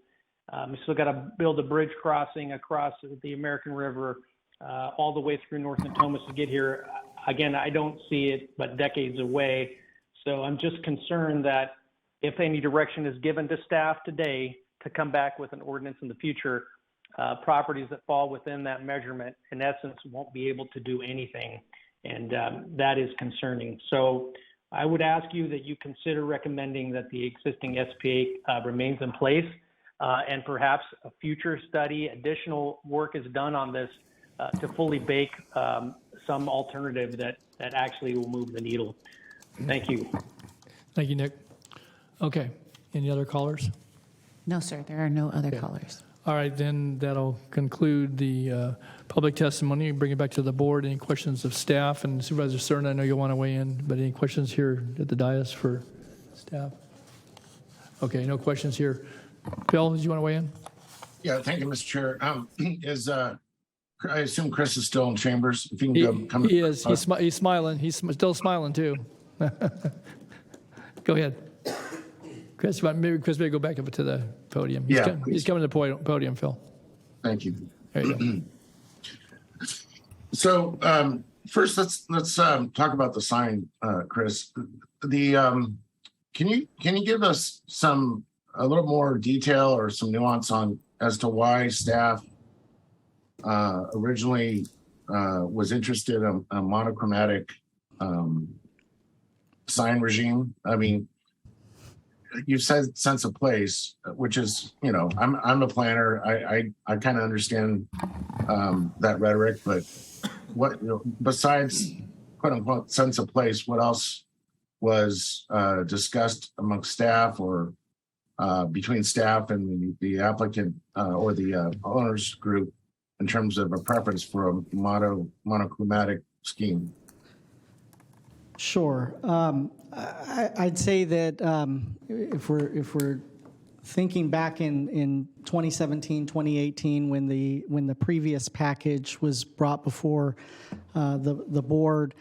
Speaker 23: we still got to build a bridge crossing across the American River all the way through North Natomas to get here. Again, I don't see it, but decades away. So I'm just concerned that if any direction is given to staff today to come back with an ordinance in the future, properties that fall within that measurement, in essence, won't be able to do anything. And that is concerning. So I would ask you that you consider recommending that the existing SPA remains in place and perhaps a future study, additional work is done on this to fully bake some alternative that actually will move the needle. Thank you.
Speaker 1: Thank you, Nick. Okay. Any other callers?
Speaker 2: No, sir, there are no other callers.
Speaker 1: All right, then that'll conclude the public testimony. Bring it back to the board. Any questions of staff? And Supervisor Stern, I know you'll want to weigh in, but any questions here at the dais for staff? Okay, no questions here. Bill, did you want to weigh in?
Speaker 3: Yeah, thank you, Mr. Chair. I assume Chris is still in chambers. If you can come.
Speaker 1: He is. He's smiling. He's still smiling too. Go ahead. Chris, maybe go back up to the podium. He's coming to the podium, Phil.
Speaker 3: Thank you.
Speaker 1: There you go.
Speaker 3: So first, let's talk about the sign, Chris. Can you give us a little more detail or some nuance as to why staff originally was interested in a monochromatic sign regime? I mean, you said sense of place, which is, I'm a planner. I kind of understand that rhetoric, but what, besides quote unquote sense of place, what else was discussed amongst staff or between staff and the applicant or the owners group in terms of a preference for a monochromatic scheme?
Speaker 16: Sure. I'd say that if we're thinking back in 2017, 2018, when the previous package was brought before the board,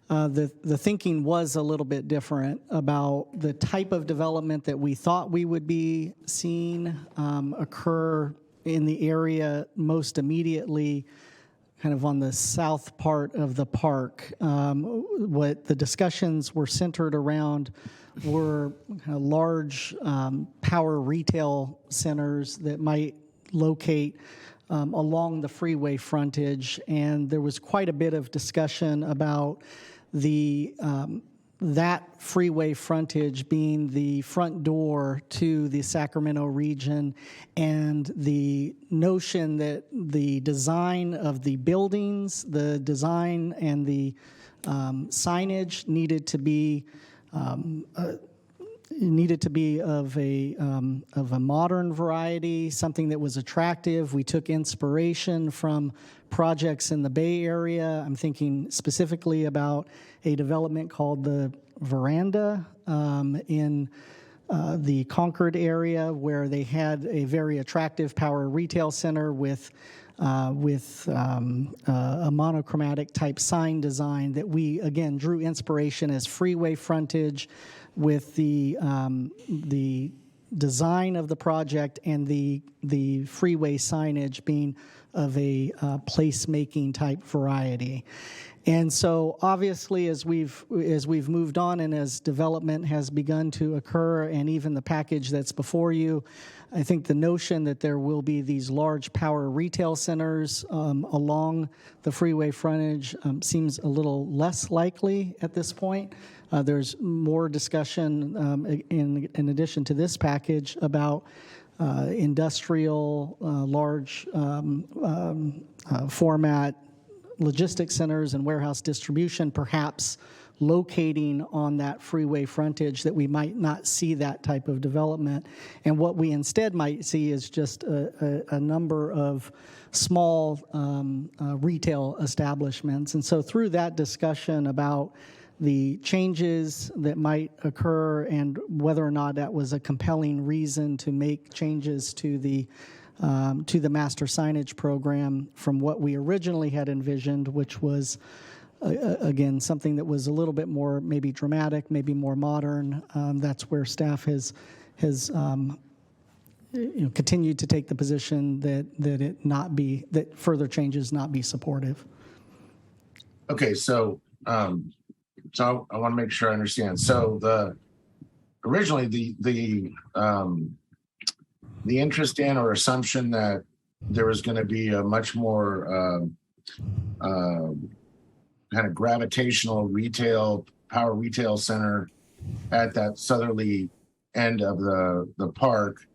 Speaker 16: the thinking was a little bit different about the type of development that we thought we would be seeing occur in the area most immediately, kind of on the south part of the park. What the discussions were centered around were kind of large power retail centers that might locate along the freeway frontage, and there was quite a bit of discussion about that freeway frontage being the front door to the Sacramento region, and the notion that the design of the buildings, the design and the signage needed to be of a modern variety, something that was attractive. We took inspiration from projects in the Bay Area. I'm thinking specifically about a development called the Veranda in the Concord area, where they had a very attractive power retail center with a monochromatic type sign design that we, again, drew inspiration as freeway frontage with the design of the project and the freeway signage being of a placemaking type variety. And so obviously as we've moved on and as development has begun to occur, and even the package that's before you, I think the notion that there will be these large power retail centers along the freeway frontage seems a little less likely at this point. There's more discussion in addition to this package about industrial, large format logistics centers and warehouse distribution, perhaps locating on that freeway frontage, that we might not see that type of development. And what we instead might see is just a number of small retail establishments. And so through that discussion about the changes that might occur and whether or not that was a compelling reason to make changes to the master signage program from what we originally had envisioned, which was, again, something that was a little bit more maybe dramatic, maybe more modern. That's where staff has continued to take the position that further changes not be supportive.
Speaker 3: Okay, so I want to make sure I understand. So originally the interest in or assumption that there was going to be a much more kind of gravitational power retail center at that southerly end of the park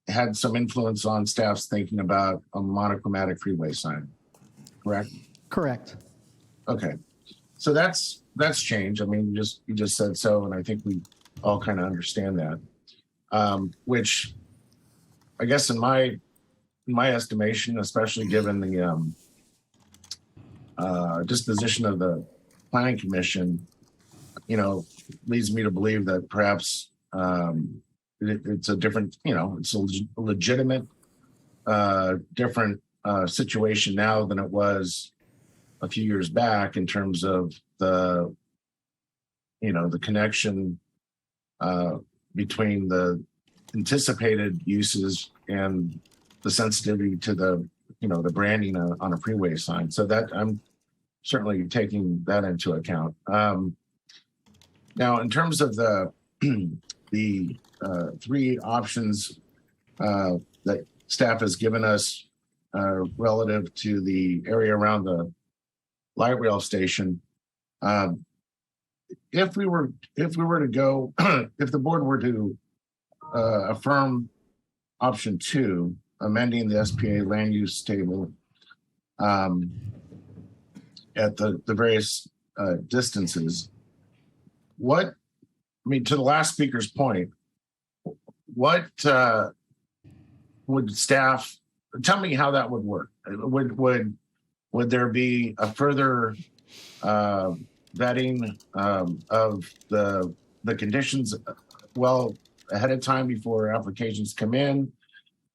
Speaker 3: had some influence on staff's thinking about a monochromatic freeway sign, correct?
Speaker 16: Correct.
Speaker 3: Okay, so that's changed. I mean, you just said so, and I think we all kind of understand that, which I guess in my estimation, especially given the disposition of the Planning Commission, leads me to believe that perhaps it's a different, it's a legitimate, different situation now than it was a few years back in terms of the connection between the anticipated uses and the sensitivity to the branding on a freeway sign. So that I'm certainly taking that into account. Now, in terms of the three options that staff has given us relative to the area around the light rail station, if we were to go, if the board were to affirm option 2, amending the SPA land use table at the various distances, to the last speaker's point, what would staff tell me how that would work? Would there be a further vetting of the conditions well ahead of time before applications come in?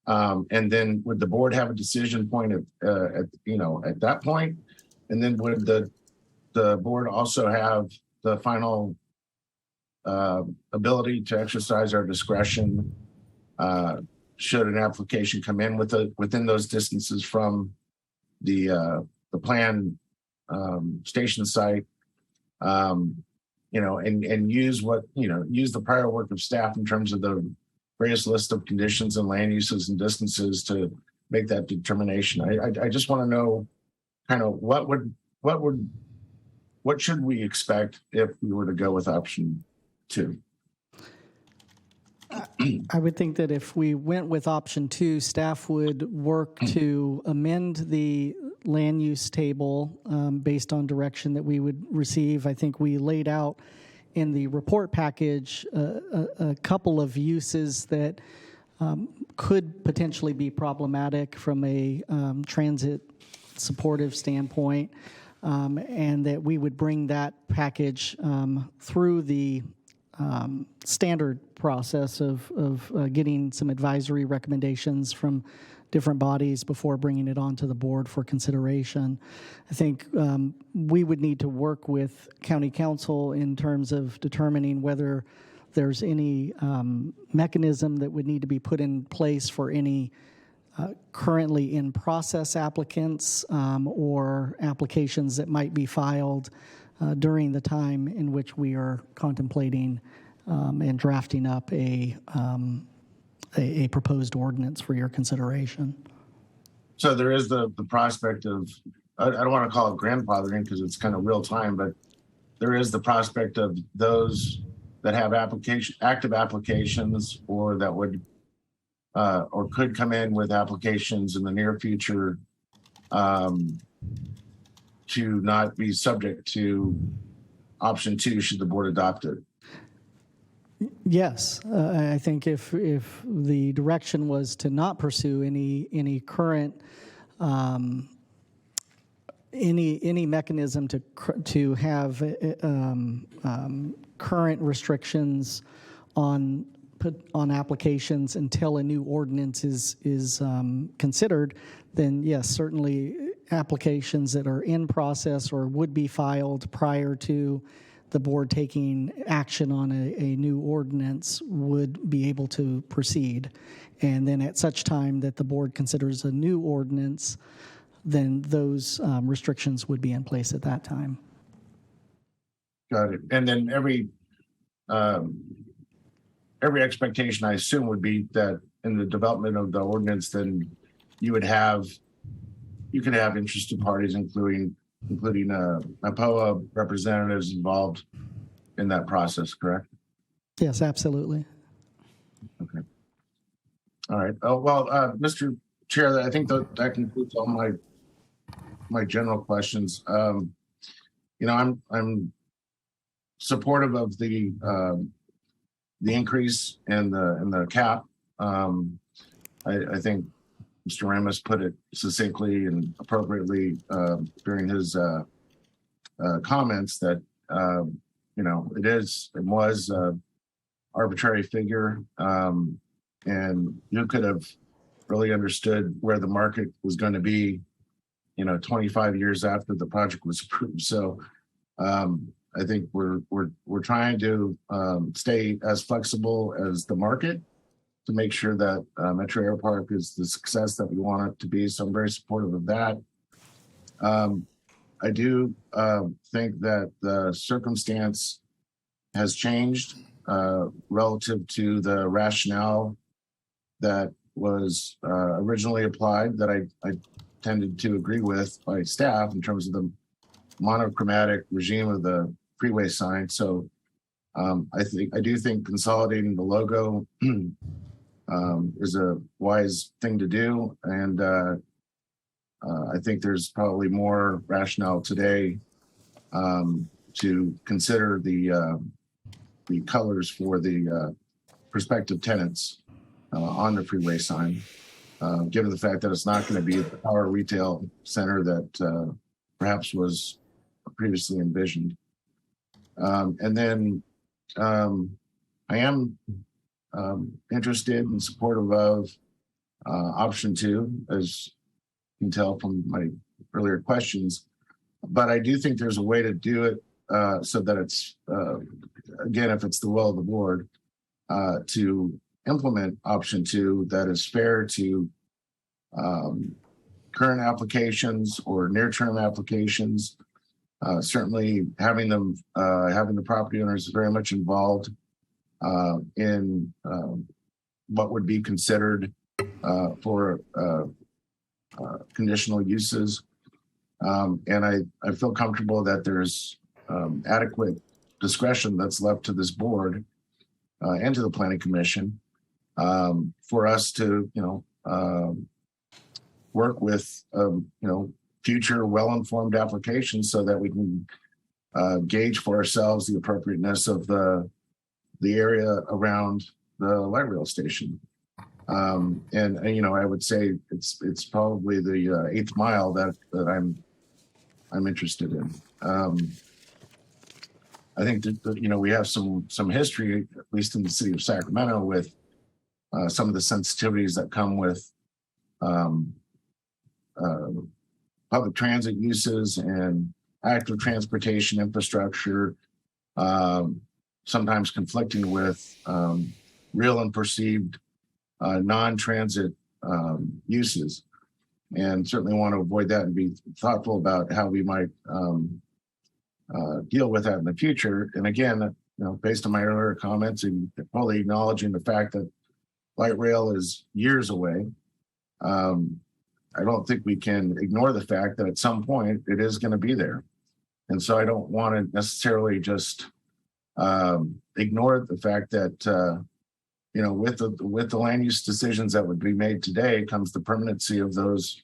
Speaker 3: And then would the board have a decision point at that point? And then would the board also have the final ability to exercise our discretion should an application come in within those distances from the planned station site, and use use the prior work of staff in terms of the various list of conditions and land uses and distances to make that determination. I just want to know kind of what should we expect if we were to go with option 2?
Speaker 16: I would think that if we went with option 2, staff would work to amend the land use table based on direction that we would receive. I think we laid out in the report package a couple of uses that could potentially be problematic from a transit supportive standpoint, and that we would bring that package through the standard process of getting some advisory recommendations from different bodies before bringing it onto the board for consideration. I think we would need to work with county council in terms of determining whether there's any mechanism that would need to be put in place for any currently in process applicants or applications that might be filed during the time in which we are contemplating and drafting up a proposed ordinance for your consideration.
Speaker 3: So there is the prospect of, I don't want to call it grandfathering because it's kind of real time, but there is the prospect of those that have active applications or that would or could come in with applications in the near future to not be subject to option 2 should the board adopt it.
Speaker 16: Yes, I think if the direction was to not pursue any current any mechanism to have current restrictions on applications until a new ordinance is considered, then yes, certainly applications that are in process or would be filed prior to the board taking action on a new ordinance would be able to proceed. And then at such time that the board considers a new ordinance, then those restrictions would be in place at that time.
Speaker 3: Got it. And then every expectation, I assume, would be that in the development of the ordinance, then you could have interested parties, including APOA representatives involved in that process, correct?
Speaker 16: Yes, absolutely.
Speaker 3: Okay. All right. Oh, well, Mr. Chair, I think that concludes all my general questions. I'm supportive of the increase in the cap. I think Mr. Ramos put it succinctly and appropriately during his comments that it was an arbitrary figure, and you could have really understood where the market was going to be 25 years after the project was approved. So I think we're trying to stay as flexible as the market to make sure that Metro Air Park is the success that we want it to be. So I'm very supportive of that. I do think that the circumstance has changed relative to the rationale that was originally applied, that I tended to agree with by staff in terms of the monochromatic regime of the freeway sign. So I do think consolidating the logo is a wise thing to do, and I think there's probably more rationale today to consider the colors for the prospective tenants on the freeway sign, given the fact that it's not going to be the power retail center that perhaps was previously envisioned. And then I am interested and supportive of option 2, as you can tell from my earlier questions. But I do think there's a way to do it so that it's, again, if it's the will of the board, to implement option 2 that is fair to current applications or near-term applications. Certainly having the property owners very much involved in what would be considered for conditional uses. And I feel comfortable that there's adequate discretion that's left to this board and to the Planning Commission for us to, work with, future well-informed applications so that we can gauge for ourselves the appropriateness of the area around the light rail station. And I would say it's probably the 8th mile that I'm interested in. I think that we have some history, at least in the city of Sacramento, with some of the sensitivities that come with public transit uses and active transportation infrastructure, sometimes conflicting with real and perceived non-transit uses, and certainly want to avoid that and be thoughtful about how we might deal with that in the future. And again, based on my earlier comments and fully acknowledging the fact that light rail is years away, I don't think we can ignore the fact that at some point it is going to be there. And so I don't want to necessarily just ignore the fact that with the land use decisions that would be made today comes the permanency of those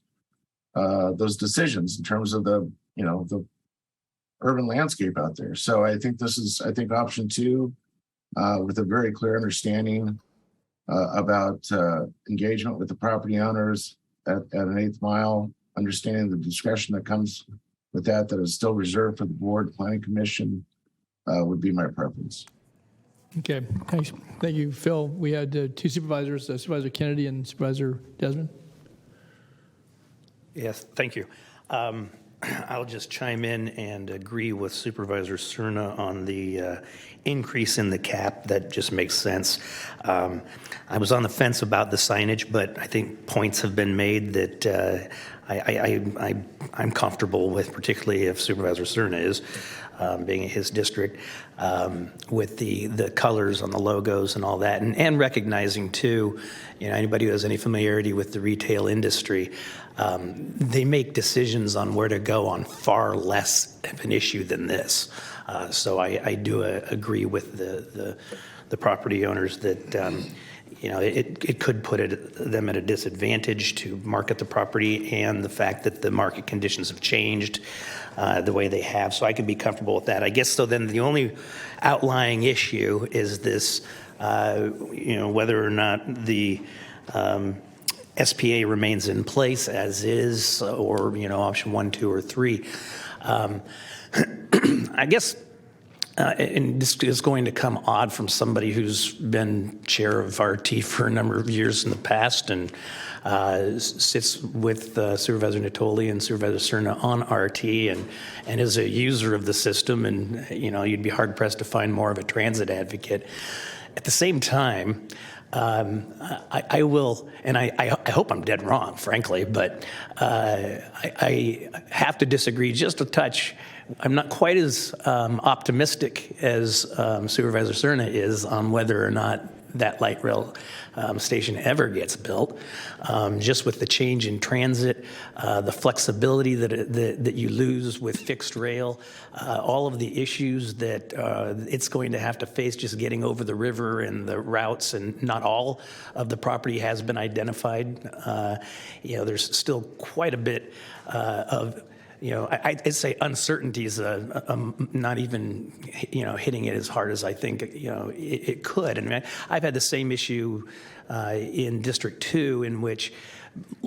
Speaker 3: decisions in terms of the urban landscape out there. So I think option 2, with a very clear understanding about engagement with the property owners at an 8th mile, understanding the discretion that comes with that is still reserved for the board, Planning Commission, would be my preference.
Speaker 1: Okay, thanks. Thank you, Phil. We had 2 supervisors, Supervisor Kennedy and Supervisor Desmond.
Speaker 18: Yes, thank you. I'll just chime in and agree with Supervisor Cerna on the increase in the cap. That just makes sense. I was on the fence about the signage, but I think points have been made that I'm comfortable with, particularly if Supervisor Cerna is, being in his district, with the colors on the logos and all that, and recognizing too, anybody who has any familiarity with the retail industry, they make decisions on where to go on far less of an issue than this. So I do agree with the property owners that it could put them at a disadvantage to market the property, and the fact that the market conditions have changed the way they have. So I could be comfortable with that. I guess so then the only outlying issue is this, whether or not the SPA remains in place as is, or, option 1, 2, or 3. I guess, and this is going to come odd from somebody who's been chair of RT for a number of years in the past and sits with Supervisor Natoli and Supervisor Cerna on RT and is a user of the system, and you'd be hard pressed to find more of a transit advocate. At the same time, I will, and I hope I'm dead wrong, frankly, but I have to disagree just a touch. I'm not quite as optimistic as Supervisor Cerna is on whether or not that light rail station ever gets built. Just with the change in transit, the flexibility that you lose with fixed rail, all of the issues that it's going to have to face just getting over the river and the routes, and not all of the property has been identified. There's still quite a bit of, I'd say uncertainty is not even, hitting it as hard as I think, it could. And I've had the same issue in District 2, in which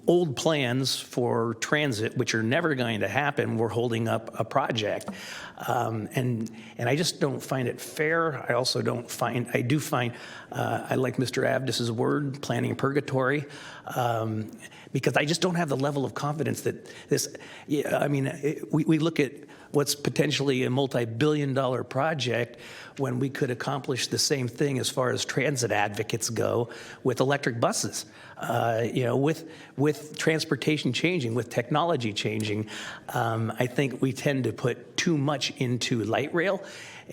Speaker 18: old plans for transit, which are never going to happen, were holding up a project. And I just don't find it fair. I do find, I like Mr. Avdis's word, planning purgatory, because I just don't have the level of confidence that this, we look at what's potentially a multi-billion-dollar project when we could accomplish the same thing as far as transit advocates go with electric buses. With transportation changing, with technology changing, I think we tend to put too much into light rail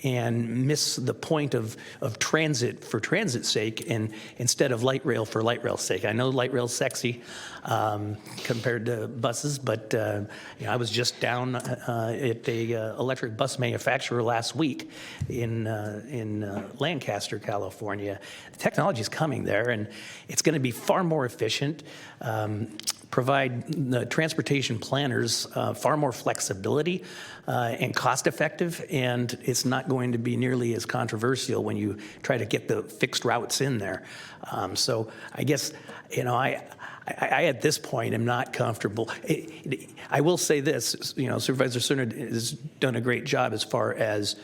Speaker 18: and miss the point of transit for transit's sake, and instead of light rail for light rail's sake. I know light rail's sexy compared to buses, but I was just down at the electric bus manufacturer last week in Lancaster, California. The technology is coming there, and it's going to be far more efficient, provide the transportation planners far more flexibility and cost effective, and it's not going to be nearly as controversial when you try to get the fixed routes in there. So I guess, I at this point am not comfortable. I will say this, Supervisor Cerna has done a great job as far as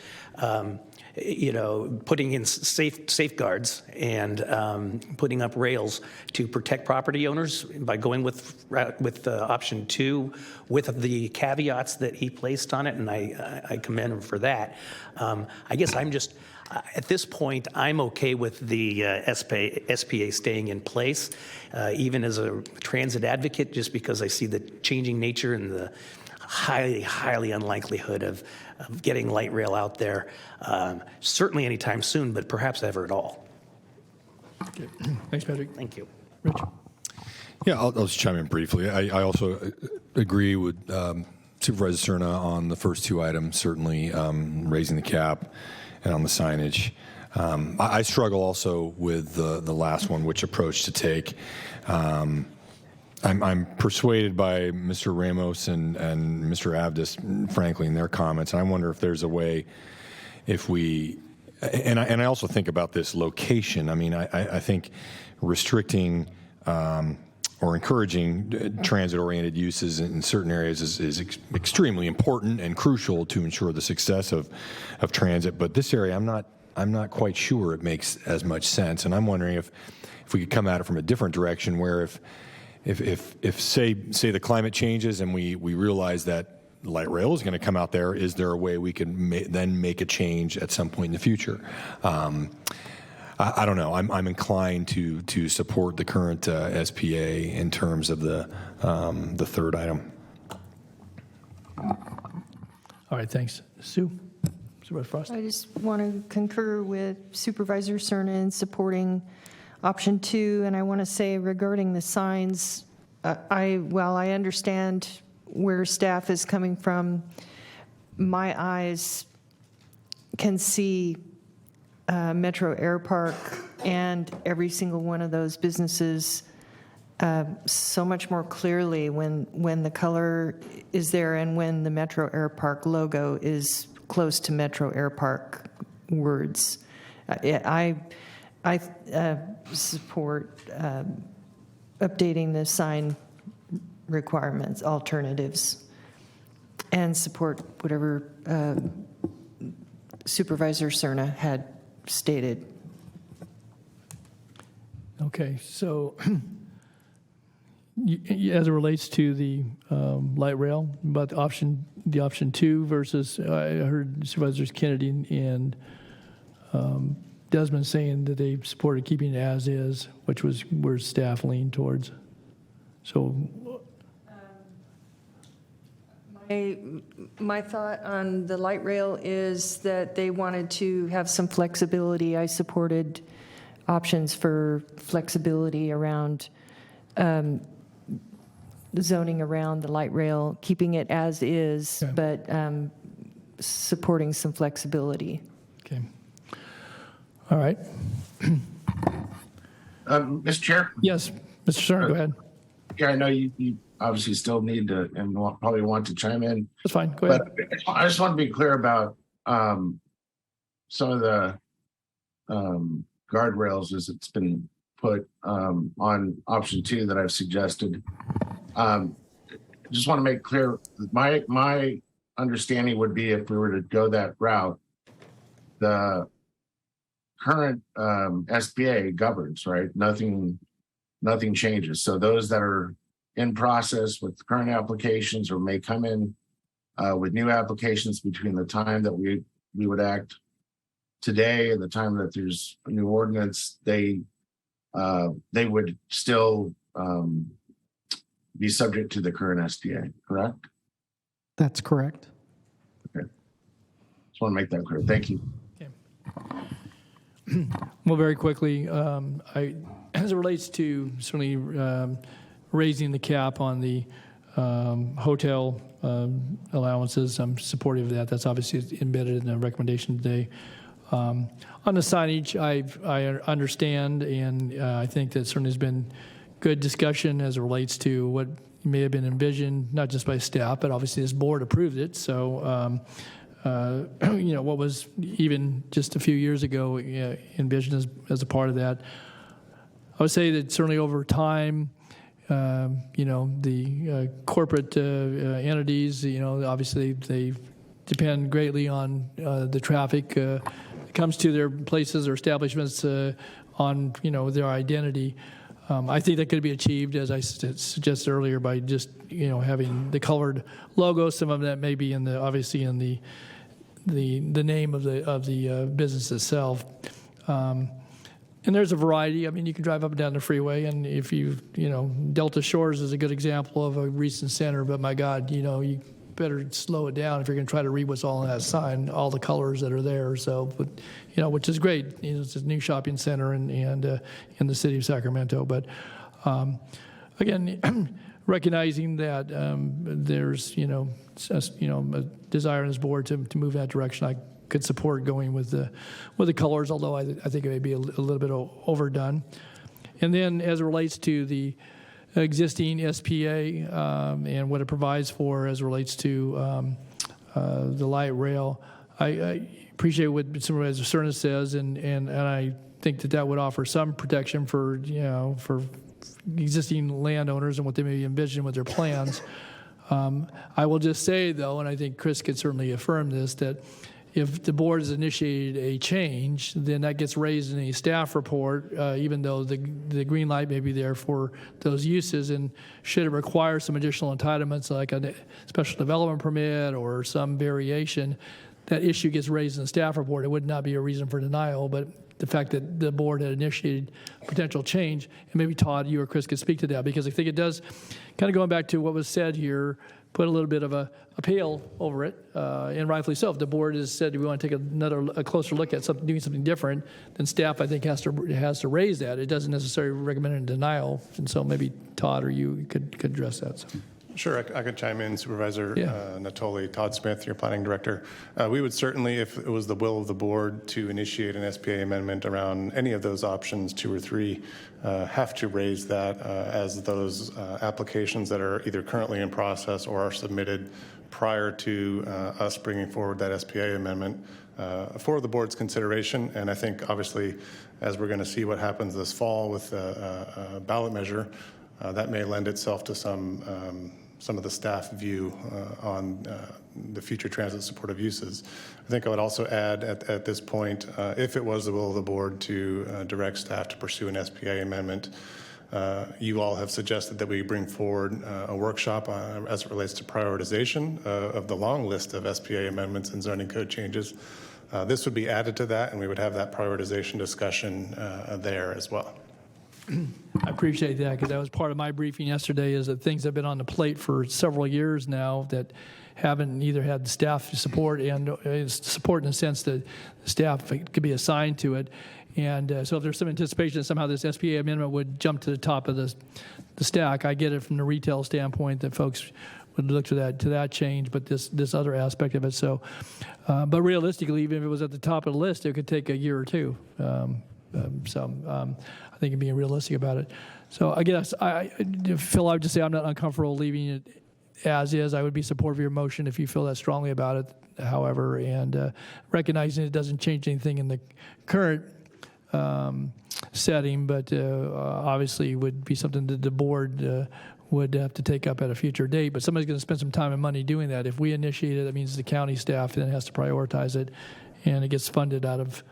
Speaker 18: putting in safeguards and putting up rails to protect property owners by going with option 2 with the caveats that he placed on it, and I commend him for that. I guess I'm just, at this point, I'm okay with the SPA staying in place, even as a transit advocate, just because I see the changing nature and the highly unlikelihood of getting light rail out there, certainly anytime soon, but perhaps ever at all.
Speaker 1: Okay. Thanks, Patrick.
Speaker 18: Thank you.
Speaker 1: Rich?
Speaker 7: Yeah, I'll just chime in briefly. I also agree with Supervisor Cerna on the first two items, certainly raising the cap and on the signage. I struggle also with the last one, which approach to take. I'm persuaded by Mr. Ramos and Mr. Avdis, frankly, in their comments. And I wonder if there's a way, if we, and I also think about this location. I mean, I think restricting or encouraging transit-oriented uses in certain areas is extremely important and crucial to ensure the success of transit. But this area, I'm not quite sure it makes as much sense. And I'm wondering if we could come at it from a different direction, where if say the climate changes and we realize that light rail is going to come out there, is there a way we can then make a change at some point in the future? I don't know. I'm inclined to support the current SPA in terms of the third item.
Speaker 1: All right, thanks. Sue? Supervisor Frost?
Speaker 21: I just want to concur with Supervisor Cerna in supporting option 2, and I want to say regarding the signs, while I understand where staff is coming from, my eyes can see Metro Air Park and every single one of those businesses so much more clearly when the color is there and when the Metro Air Park logo is close to Metro Air Park words. I support updating the sign requirements, alternatives, and support whatever Supervisor Cerna had stated.
Speaker 1: Okay, so as it relates to the light rail, but the option 2 versus, I heard Supervisors Kennedy and Desmond saying that they supported keeping it as is, which was where staff leaned towards. So
Speaker 21: my thought on the light rail is that they wanted to have some flexibility. I supported options for flexibility around zoning around the light rail, keeping it as is, but supporting some flexibility.
Speaker 1: Okay. All right.
Speaker 3: Mr. Chair?
Speaker 1: Yes, Mr. Stern, go ahead.
Speaker 3: Yeah, I know you obviously still need to and probably want to chime in.
Speaker 1: That's fine. Go ahead.
Speaker 3: But I just want to be clear about some of the guardrails as it's been put on option 2 that I've suggested. Just want to make clear, my understanding would be if we were to go that route, the current SPA governs, right? Nothing changes. So those that are in process with current applications or may come in with new applications between the time that we would act today and the time that there's a new ordinance, they would still be subject to the current SPA, correct?
Speaker 16: That's correct.
Speaker 3: Okay. Just want to make that clear. Thank you.
Speaker 1: Well, very quickly, as it relates to certainly raising the cap on the hotel allowances, I'm supportive of that. That's obviously embedded in the recommendation today. On the signage, I understand, and I think that certainly has been good discussion as it relates to what may have been envisioned, not just by staff, but obviously this board approved it. So, what was even just a few years ago envisioned as a part of that. I would say that certainly over time, the corporate entities, obviously they depend greatly on the traffic that comes to their places or establishments on, their identity. I think that could be achieved, as I suggested earlier, by just, having the colored logo. Some of that may be obviously in the name of the business itself. And there's a variety. I mean, you can drive up and down the freeway, and if Delta Shores is a good example of a recent center, but my God, you better slow it down if you're going to try to read what's all on that sign, all the colors that are there. So, but, which is great. It's a new shopping center and in the city of Sacramento. But again, recognizing that there's a desire in this board to move that direction, I could support going with the colors, although I think it may be a little bit overdone. And then as it relates to the existing SPA and what it provides for as it relates to the light rail, I appreciate what Supervisor Cerna says, and I think that would offer some protection for existing landowners and what they may envision with their plans. I will just say, though, and I think Chris could certainly affirm this, that if the board has initiated a change, then that gets raised in a staff report, even though the green light may be there for those uses. And should it require some additional entitlements, like a special development permit or some variation, that issue gets raised in the staff report. It would not be a reason for denial, but the fact that the board had initiated potential change, and maybe Todd, you or Chris could speak to that, because I think it does, kind of going back to what was said here, put a little bit of a pale over it, and rightfully so. If the board has said we want to take a closer look at doing something different, then staff, I think, has to raise that. It doesn't necessarily recommend a denial, and so maybe Todd or you could address that. So.
Speaker 6: Sure, I could chime in, Supervisor Natoli. Todd Smith, your planning director. We would certainly, if it was the will of the board to initiate an SPA amendment around any of those options, 2 or 3, have to raise that as those applications that are either currently in process or are submitted prior to us bringing forward that SPA amendment for the board's consideration. And I think, obviously, as we're going to see what happens this fall with the ballot measure, that may lend itself to some of the staff view on the future transit supportive uses. I think I would also add at this point, if it was the will of the board to direct staff to pursue an SPA amendment, you all have suggested that we bring forward a workshop as it relates to prioritization of the long list of SPA amendments and zoning code changes. This would be added to that, and we would have that prioritization discussion there as well.
Speaker 1: I appreciate that, because that was part of my briefing yesterday, is that things have been on the plate for several years now that haven't either had staff support and support in the sense that staff could be assigned to it. And so if there's some anticipation that somehow this SPA amendment would jump to the top of the stack, I get it from the retail standpoint that folks would look to that change, but this other aspect of it. So, but realistically, even if it was at the top of the list, it could take a year or two. I think being realistic about it. So I guess, Phil, I would just say I'm not uncomfortable leaving it as is. I would be supportive of your motion if you feel that strongly about it, however, and recognizing it doesn't change anything in the current setting, but obviously would be something that the board would have to take up at a future date. But somebody's going to spend some time and money doing that. If we initiate it, that means the county staff then has to prioritize it, and it gets funded out of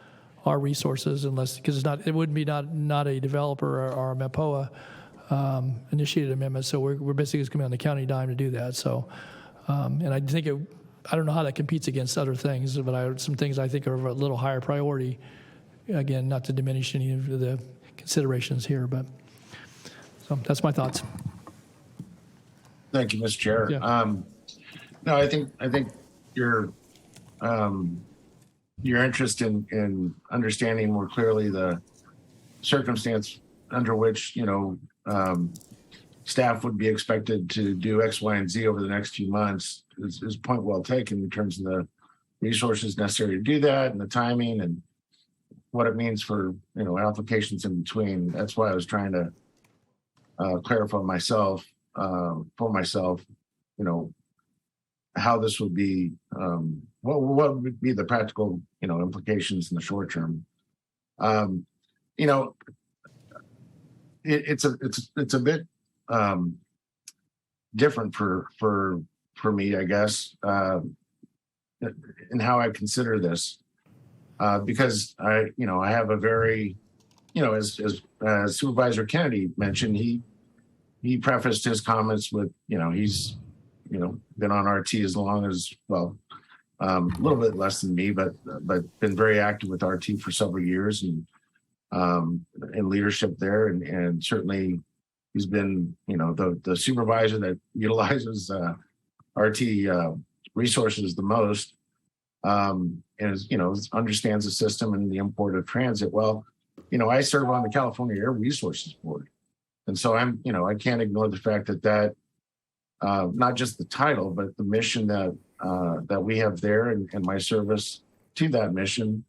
Speaker 1: our resources, unless, because it wouldn't be not a developer or a MAPOA initiated amendment. So we're basically just going to be on the county dime to do that. So, and I think I don't know how that competes against other things, but some things I think are of a little higher priority. Again, not to diminish any of the considerations here, but so that's my thoughts.
Speaker 3: Thank you, Mr. Chair.
Speaker 1: Yeah.
Speaker 3: No, I think your interest in understanding more clearly the circumstance under which staff would be expected to do X, Y, and Z over the next few months is point well taken in terms of the resources necessary to do that and the timing and what it means for applications in between. That's why I was trying to clarify for myself, how this would be, what would be the practical, implications in the short term. It's a bit different for me, I guess, in how I consider this, because I have a very, as Supervisor Kennedy mentioned, he prefaced his comments with, he's, been on RT as long as, a little bit less than me, but been very active with RT for several years and in leadership there. And certainly he's been, the supervisor that utilizes RT resources the most, and understands the system and the import of transit. Well, I serve on the California Air Resources Board. And so I can't ignore the fact that not just the title, but the mission that we have there and my service to that mission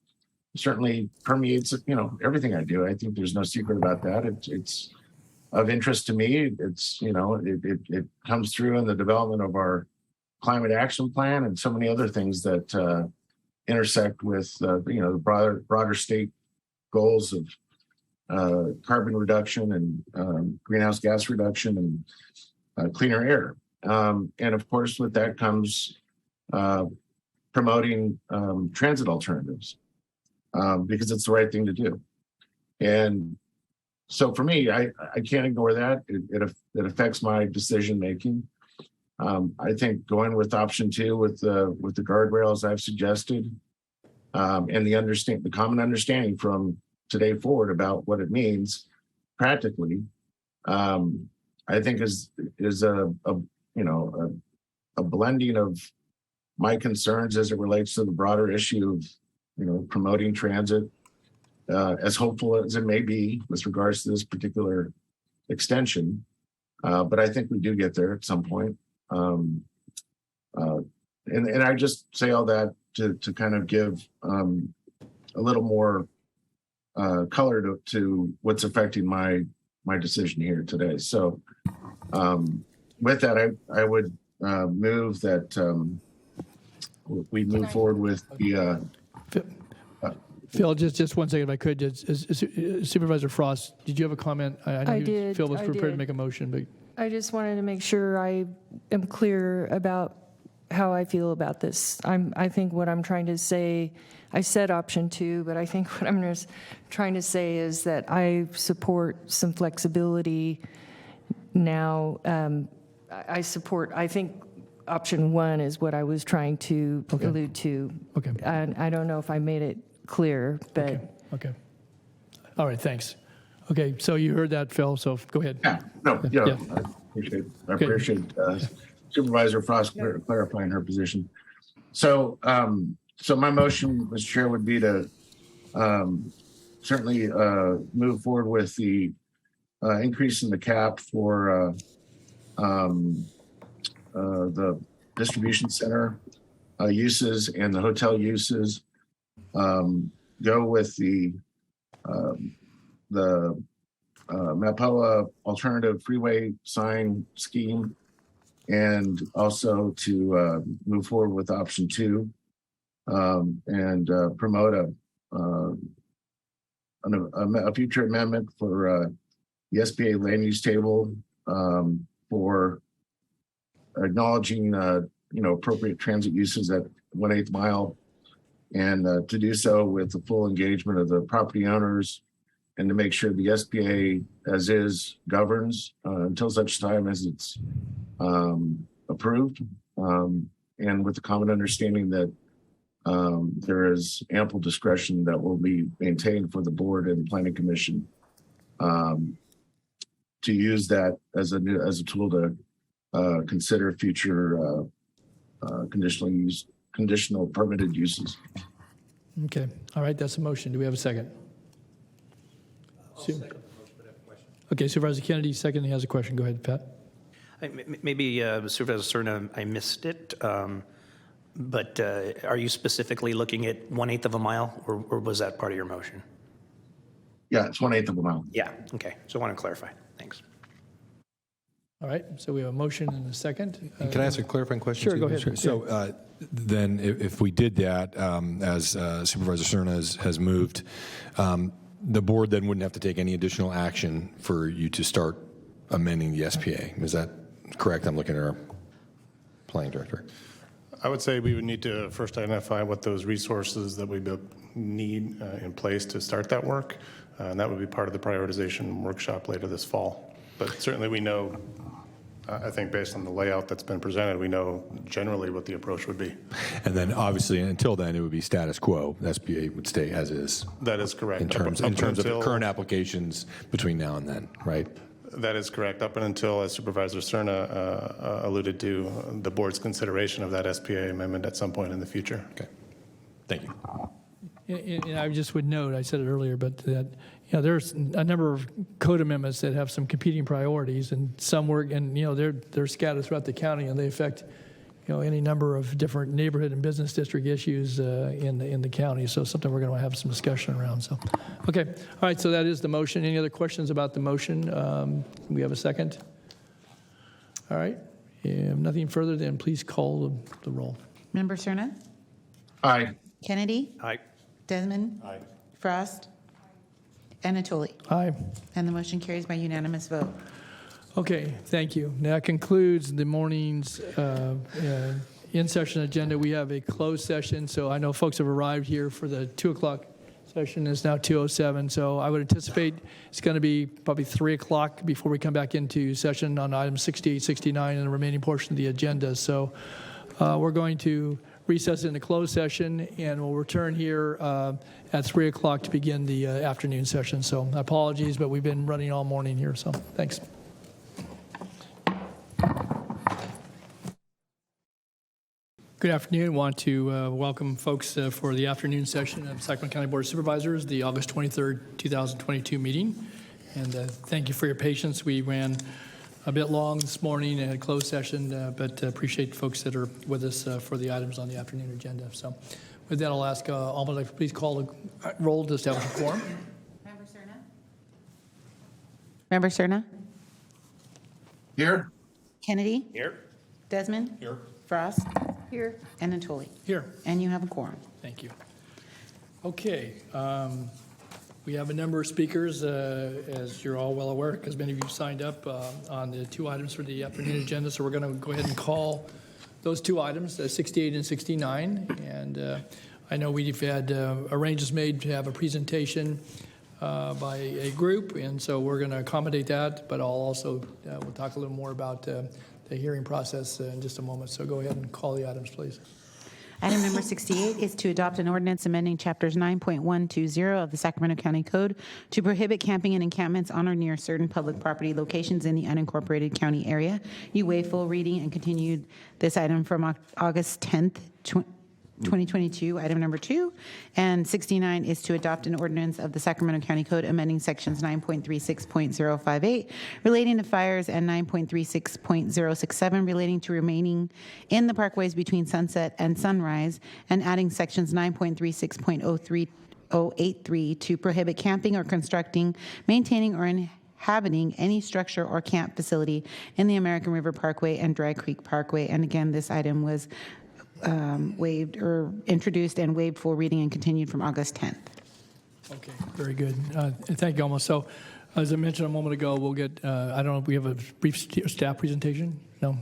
Speaker 3: certainly permeates, everything I do. I think there's no secret about that. It's of interest to me. It's, it comes through in the development of our climate action plan and so many other things that intersect with, the broader state goals of carbon reduction and greenhouse gas reduction and cleaner air. And of course, with that comes promoting transit alternatives because it's the right thing to do. And so for me, I can't ignore that. It affects my decision making. I think going with option 2 with the guardrails I've suggested and the common understanding from today forward about what it means practically, I think is a blending of my concerns as it relates to the broader issue of promoting transit, as hopeful as it may be with regards to this particular extension, but I think we do get there at some point. And I just say all that to kind of give a little more color to what's affecting my decision here today. So with that, I would move that we move forward with the.
Speaker 1: Phil, just 1 second, if I could. Supervisor Frost, did you have a comment? I know
Speaker 21: I did.
Speaker 1: Phil was
Speaker 21: I
Speaker 1: prepared
Speaker 21: did.
Speaker 1: to make a motion, but
Speaker 21: I just wanted to make sure I am clear about how I feel about this. I think what I'm trying to say, I said option 2, but I think what I'm just trying to say is that I support some flexibility now. I think option 1 is what I was trying to allude to.
Speaker 1: Okay.
Speaker 21: And I don't know if I made it clear, but.
Speaker 1: Okay. All right, thanks. Okay, so you heard that, Phil, so go ahead.
Speaker 3: Yeah, I appreciate Supervisor Frost clarifying her position. So, so my motion, Mr. Chair, would be to certainly move forward with the increase in the cap for the distribution center uses and the hotel uses. Go with the MAPOA alternative freeway sign scheme, and also to move forward with option 2 and promote a future amendment for the SBA land use table for acknowledging appropriate transit uses at 1/8 mile, and to do so with the full engagement of the property owners, and to make sure the SBA as is governs until such time as it's approved, and with the common understanding that there is ample discretion that will be maintained for the board and planning commission to use that as a tool to consider future conditional permitted uses.
Speaker 1: Okay, all right, that's a motion. Do we have a second? Okay, Supervisor Kennedy, second. He has a question. Go ahead, Pat.
Speaker 18: Maybe Supervisor Cerna, I missed it, but are you specifically looking at 1/8 of a mile, or was that part of your motion?
Speaker 3: Yeah, it's 1/8 of a mile.
Speaker 18: Yeah, okay. So I want to clarify. Thanks.
Speaker 1: All right, so we have a motion and a second.
Speaker 7: Can I ask a clarifying question?
Speaker 1: Sure,
Speaker 7: too,
Speaker 1: go ahead.
Speaker 7: Mr. So then if we did that, as Supervisor Cerna has moved, the board then wouldn't have to take any additional action for you to start amending the SPA. Is that correct? I'm looking at our planning director.
Speaker 6: I would say we would need to first identify what those resources that we need in place to start that work. And that would be part of the prioritization workshop later this fall. But certainly we know, I think based on the layout that's been presented, we know generally what the approach would be.
Speaker 7: And then obviously until then it would be status quo. The SPA would stay as is.
Speaker 6: That is correct.
Speaker 7: In terms of the current applications between now and then, right?
Speaker 6: That is correct. Up and until, as Supervisor Cerna alluded to, the board's consideration of that SPA amendment at some point in the future.
Speaker 7: Okay. Thank you.
Speaker 1: And I just would note, I said it earlier, but that there's a number of code amendments that have some competing priorities, and some work, and they're scattered throughout the county, and they affect any number of different neighborhood and business district issues in the county. So something we're going to have some discussion around. So, okay, all right. So that is the motion. Any other questions about the motion? We have a second. All right. If nothing further, then please call the roll.
Speaker 2: Member Cerna?
Speaker 3: Aye.
Speaker 2: Kennedy?
Speaker 18: Aye.
Speaker 2: Desmond?
Speaker 12: Aye.
Speaker 2: Frost? Anatoli?
Speaker 1: Aye.
Speaker 2: And the motion carries by unanimous vote.
Speaker 1: Okay, thank you. That concludes the morning's in-session agenda. We have a closed session, so I know folks have arrived here for the 2 o'clock session. It's now 2:07, so I would anticipate it's going to be probably 3 o'clock before we come back into session on items 68, 69, and the remaining portion of the agenda. So we're going to recess into closed session, and we'll return here at 3 o'clock to begin the afternoon session. So apologies, but we've been running all morning here, so thanks. Good afternoon. I want to welcome folks for the afternoon session of Sacramento County Board of Supervisors, the August 23rd, 2022 meeting. And thank you for your patience. We ran a bit long this morning and a closed session, but appreciate folks that are with us for the items on the afternoon agenda. So with that, I'll ask Alma to please call the roll to establish a quorum.
Speaker 2: Member Cerna? Member Cerna?
Speaker 3: Here.
Speaker 2: Kennedy?
Speaker 18: Here.
Speaker 2: Desmond?
Speaker 12: Here.
Speaker 2: Frost? Here. Anatoli?
Speaker 1: Here.
Speaker 2: And you have a quorum.
Speaker 1: Thank you. Okay. We have a number of speakers, as you're all well aware, because many of you signed up on the 2 items for the afternoon agenda. So we're going to go ahead and call those 2 items, 68 and 69. And I know we've had arrangements made to have a presentation by a group, and so we're going to accommodate that. But I'll also we'll talk a little more about the hearing process in just a moment. So go ahead and call the items, please.
Speaker 2: Item number 68 is to adopt an ordinance amending chapters 9.120 of the Sacramento County Code to prohibit camping and encampments on or near certain public property locations in the unincorporated county area. You Wayful reading and continued this item from August 10th, 2022, item number 2. And 69 is to adopt an ordinance of the Sacramento County Code amending sections 9.36.058 relating to fires and 9.36.067 relating to remaining in the parkways between sunset and sunrise, and adding sections 9.36.083 to prohibit camping or constructing, maintaining, or inhabiting any structure or camp facility in the American River Parkway and Dry Creek Parkway. And again, this item was waived or introduced and waived full reading and continued from August 10th.
Speaker 1: Okay, very good. Thank you, Alma. So, as I mentioned a moment ago, we'll get, I don't know if we have a brief staff presentation? No?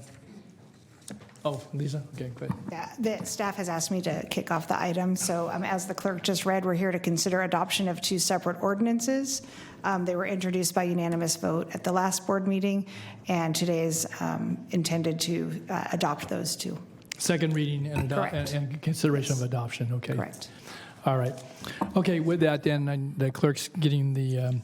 Speaker 1: Oh, Lisa? Okay, good.
Speaker 4: Yeah, the staff has asked me to kick off the item. So as the clerk just read, we're here to consider adoption of 2 separate ordinances. They were introduced by unanimous vote at the last board meeting, and today is intended to adopt those 2.
Speaker 1: Second reading and consideration of adoption. Okay.
Speaker 4: Correct.
Speaker 1: All right. Okay, with that then, the clerk's getting the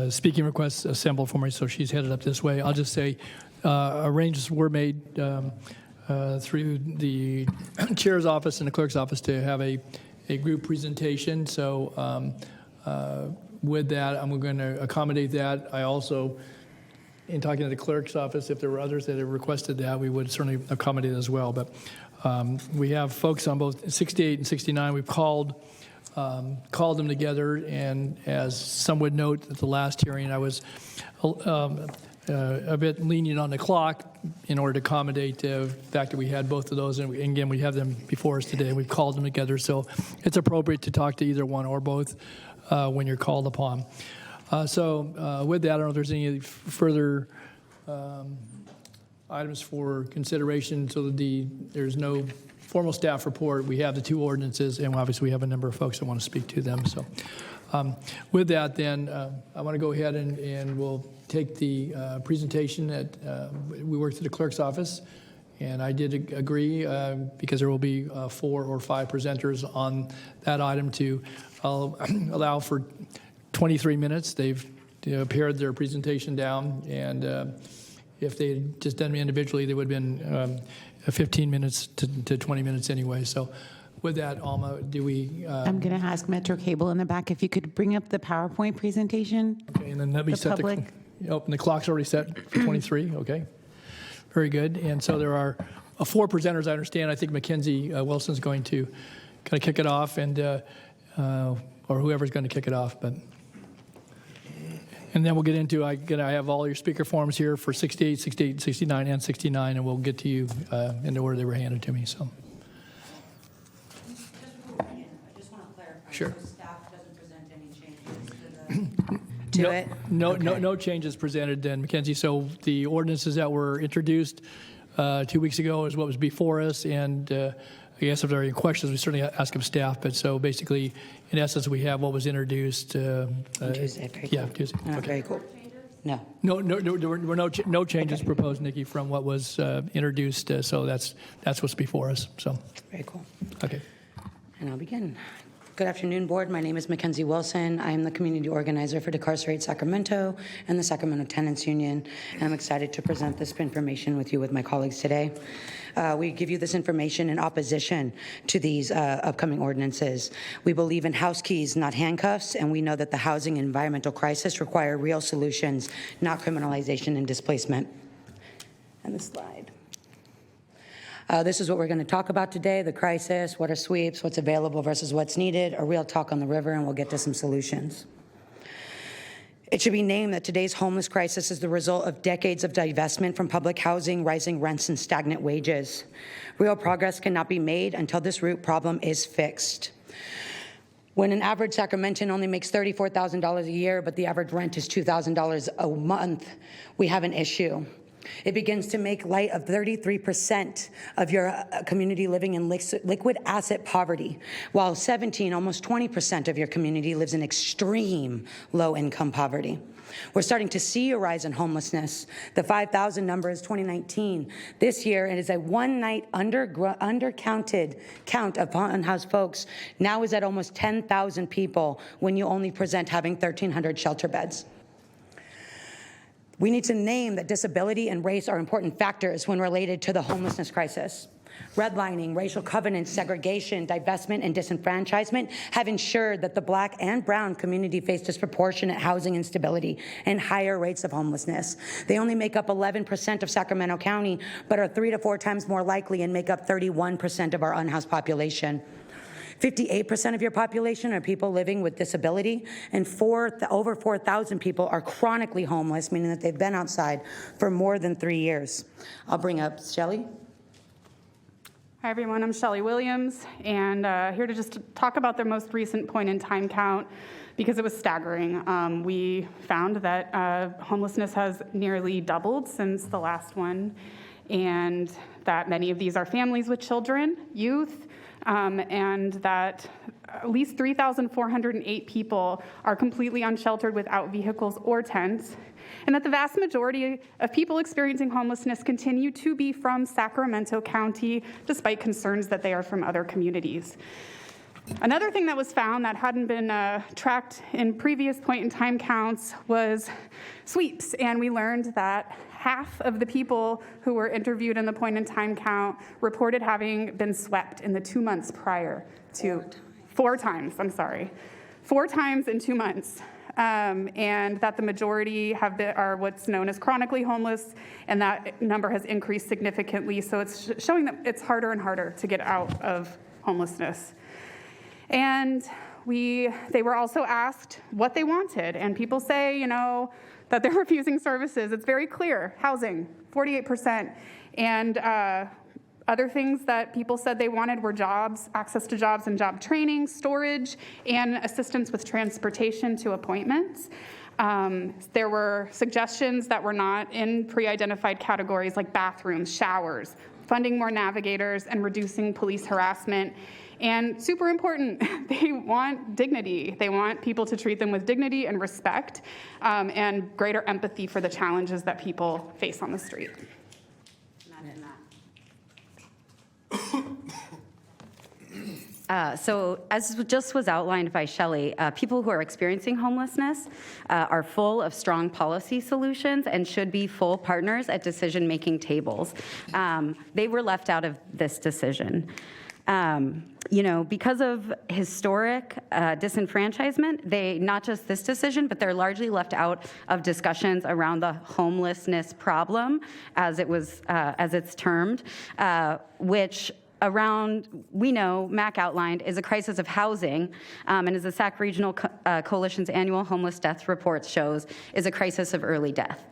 Speaker 1: speaking requests assembled for me, so she's headed up this way. I'll just say arrangements were made through the chair's office and the clerk's office to have a group presentation. So with that, I'm going to accommodate that. I also, in talking to the clerk's office, if there were others that have requested that, we would certainly accommodate as well. But we have folks on both 68 and 69. We've called them together, and as some would note at the last hearing, I was a bit lenient on the clock in order to accommodate the fact that we had both of those, and again, we have them before us today. We've called them together, so it's appropriate to talk to either one or both when you're called upon. So with that, I don't know if there's any further items for consideration. So there's no formal staff report. We have the 2 ordinances, and obviously we have a number of folks that want to speak to them. So with that, then, I want to go ahead and we'll take the presentation that we worked at the clerk's office. And I did agree, because there will be 4 or 5 presenters on that item, to allow for 23 minutes. They've pared their presentation down, and if they had just done me individually, they would have been 15 minutes to 20 minutes anyway. So with that, Alma, do we...
Speaker 2: I'm going to ask Metro Cable in the back if you could bring up the PowerPoint presentation.
Speaker 1: Okay, and then let me set the... Oh, and the clock's already set for 23, okay. Very good. And so there are 4 presenters, I understand. I think Mackenzie Wilson's going to kind of kick it off, and or whoever's going to kick it off. And then we'll get into, I have all your speaker forms here for 68, 68, 69, and 69, and we'll get to you in the order they were handed to me. So.
Speaker 9: I just want to clarify.
Speaker 1: Sure.
Speaker 9: So staff doesn't present any changes
Speaker 2: to it?
Speaker 1: No changes presented then, Mackenzie. So the ordinances that were introduced 2 weeks ago is what was before us, and I guess if there are any questions, we certainly ask of staff. But so basically, in essence, we have what was introduced.
Speaker 9: Tuesday. Very cool.
Speaker 1: Yeah, Tuesday.
Speaker 9: Okay. Very cool. No.
Speaker 1: There were no changes proposed, Nikki, from what was introduced. So that's what's before us. So.
Speaker 9: Very cool.
Speaker 1: Okay.
Speaker 9: And I'll begin. Good afternoon, Board. My name is Mackenzie Wilson. I am the community organizer for Decarcerate Sacramento and the Sacramento Tenants Union, and I'm excited to present this information with you with my colleagues today. We give you this information in opposition to these upcoming ordinances. We believe in house keys, not handcuffs, and we know that the housing and environmental crisis require real solutions, not criminalization and displacement. And the slide. This is what we're going to talk about today, the crisis, what are sweeps, what's available versus what's needed, a real talk on the river, and we'll get to some solutions. It should be named that today's homeless crisis is the result of decades of divestment from public housing, rising rents, and stagnant wages. Real progress cannot be made until this root problem is fixed. When an average Sacramentan only makes $34,000 a year, but the average rent is $2,000 a month, we have an issue. It begins to make light of 33% of your community living in liquid asset poverty, while almost 20% of your community lives in extreme low-income poverty. We're starting to see a rise in homelessness. The 5,000 number is 2019. This year, it is a one-night undercounted count of unhoused folks. Now is at almost 10,000 people when you only present having 1,300 shelter beds. We need to name that disability and race are important factors when related to the homelessness crisis. Redlining, racial covenants, segregation, divestment, and disenfranchisement have ensured that the Black and Brown community face disproportionate housing instability and higher rates of homelessness. They only make up 11% of Sacramento County, but are 3 to 4 times more likely and make up 31% of our unhoused population. 58% of your population are people living with disability, and over 4,000 people are chronically homeless, meaning that they've been outside for more than 3 years. I'll bring up Shelley.
Speaker 5: Hi, everyone. I'm Shelley Williams, and here to just talk about their most recent point-in-time count because it was staggering. We found that homelessness has nearly doubled since the last one, and that many of these are families with children, youth, and that at least 3,408 people are completely unsheltered without vehicles or tents, and that the vast majority of people experiencing homelessness continue to be from Sacramento County, despite concerns that they are from other communities. Another thing that was found that hadn't been tracked in previous point-in-time counts was sweeps, and we learned that half of the people who were interviewed in the point-in-time count reported having been swept in the 2 months prior to 4 times, 4 times in 2 months. And that the majority are what's known as chronically homeless, and that number has increased significantly. So it's showing that it's harder and harder to get out of homelessness. And they were also asked what they wanted, and people say, that they're refusing services. It's very clear. Housing, 48%, and other things that people said they wanted were jobs, access to jobs and job training, storage, and assistance with transportation to appointments. There were suggestions that were not in pre-identified categories like bathrooms, showers, funding more navigators, and reducing police harassment. And super important, they want dignity. They want people to treat them with dignity and respect, and greater empathy for the challenges that people face on the street.
Speaker 8: So as just was outlined by Shelley, people who are experiencing homelessness are full of strong policy solutions and should be full partners at decision-making tables. They were left out of this decision. Because of historic disenfranchisement, not just this decision, but they're largely left out of discussions around the homelessness problem, as it's termed, which we know, Mac outlined, is a crisis of housing, and as the SAC Regional Coalition's annual homeless death report shows, is a crisis of early death.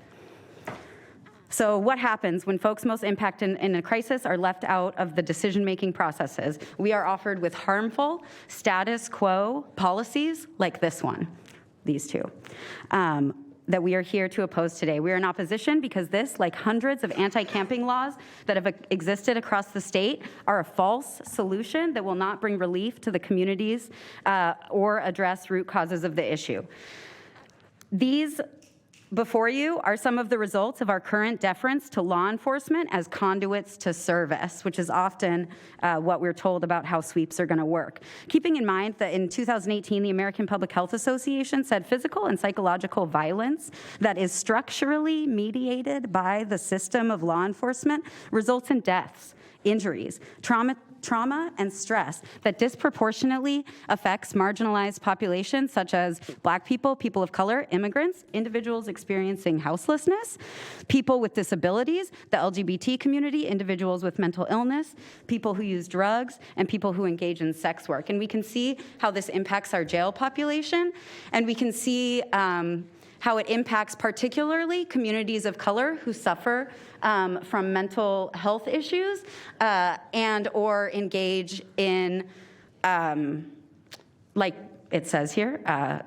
Speaker 8: So what happens when folks most impacted in a crisis are left out of the decision-making processes? We are offered with harmful status quo policies like this one, these two, that we are here to oppose today. We are in opposition because this, like hundreds of anti-camping laws that have existed across the state, are a false solution that will not bring relief to the communities or address root causes of the issue. These before you are some of the results of our current deference to law enforcement as conduits to service, which is often what we're told about how sweeps are going to work. Keeping in mind that in 2018, the American Public Health Association said physical and psychological violence that is structurally mediated by the system of law enforcement results in deaths, injuries, trauma and stress that disproportionately affects marginalized populations such as Black people, people of color, immigrants, individuals experiencing houselessness, people with disabilities, the LGBT community, individuals with mental illness, people who use drugs, and people who engage in sex work. And we can see how this impacts our jail population, and we can see how it impacts particularly communities of color who suffer from mental health issues and or engage in it says here,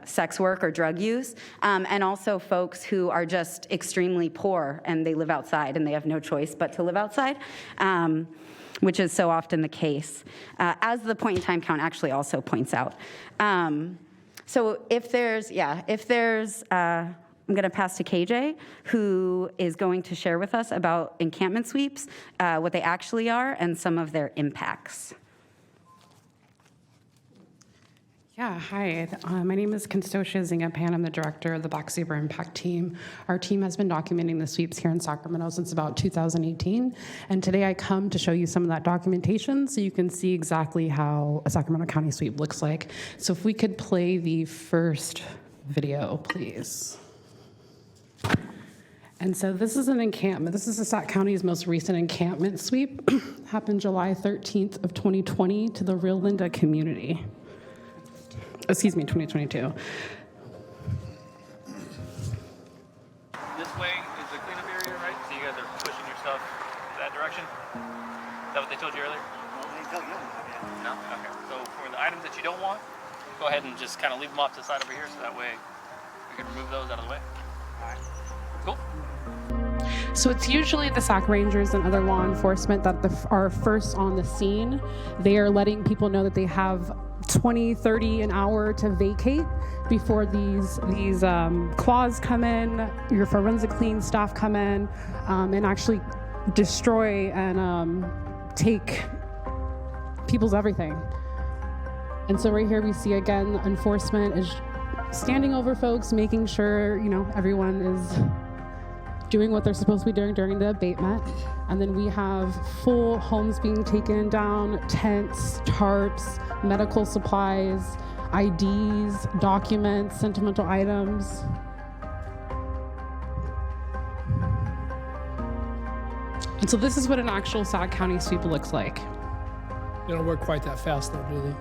Speaker 8: sex work or drug use, and also folks who are just extremely poor and they live outside and they have no choice but to live outside, which is so often the case, as the point-in-time count actually also points out. So if there's, I'm going to pass to KJ, who is going to share with us about encampment sweeps, what they actually are, and some of their impacts.
Speaker 10: Yeah, hi. My name is Constocia Zingapan. I'm the director of the Black Saber Impact Team. Our team has been documenting the sweeps here in Sacramento since about 2018. And today I come to show you some of that documentation so you can see exactly how a Sacramento County sweep looks like. So if we could play the first video, please. And so this is an encampment. This is the Sac County's most recent encampment sweep. Happened July 13th of 2020 to the Rio Linda community. Excuse me, 2022.
Speaker 13: This way is the cleanup area, right? So you guys are pushing your stuff that direction? Is that what they told you earlier? No, they told you. No? Okay. So for the items that you don't want, go ahead and just kind of leave them off to the side over here so that way we can remove those out of the way. All right. Cool.
Speaker 10: So it's usually the SAC Rangers and other law enforcement that are first on the scene. They are letting people know that they have 20, 30 an hour to vacate before these claws come in, your forensic clean staff come in, and actually destroy and take people's everything. And so right here we see again enforcement is standing over folks, making sure everyone is doing what they're supposed to be doing during the abatement. And then we have full homes being taken down, tents, tarps, medical supplies, IDs, documents, sentimental items. And so this is what an actual Sac County sweep looks like.
Speaker 1: They don't work quite that fast though, do they?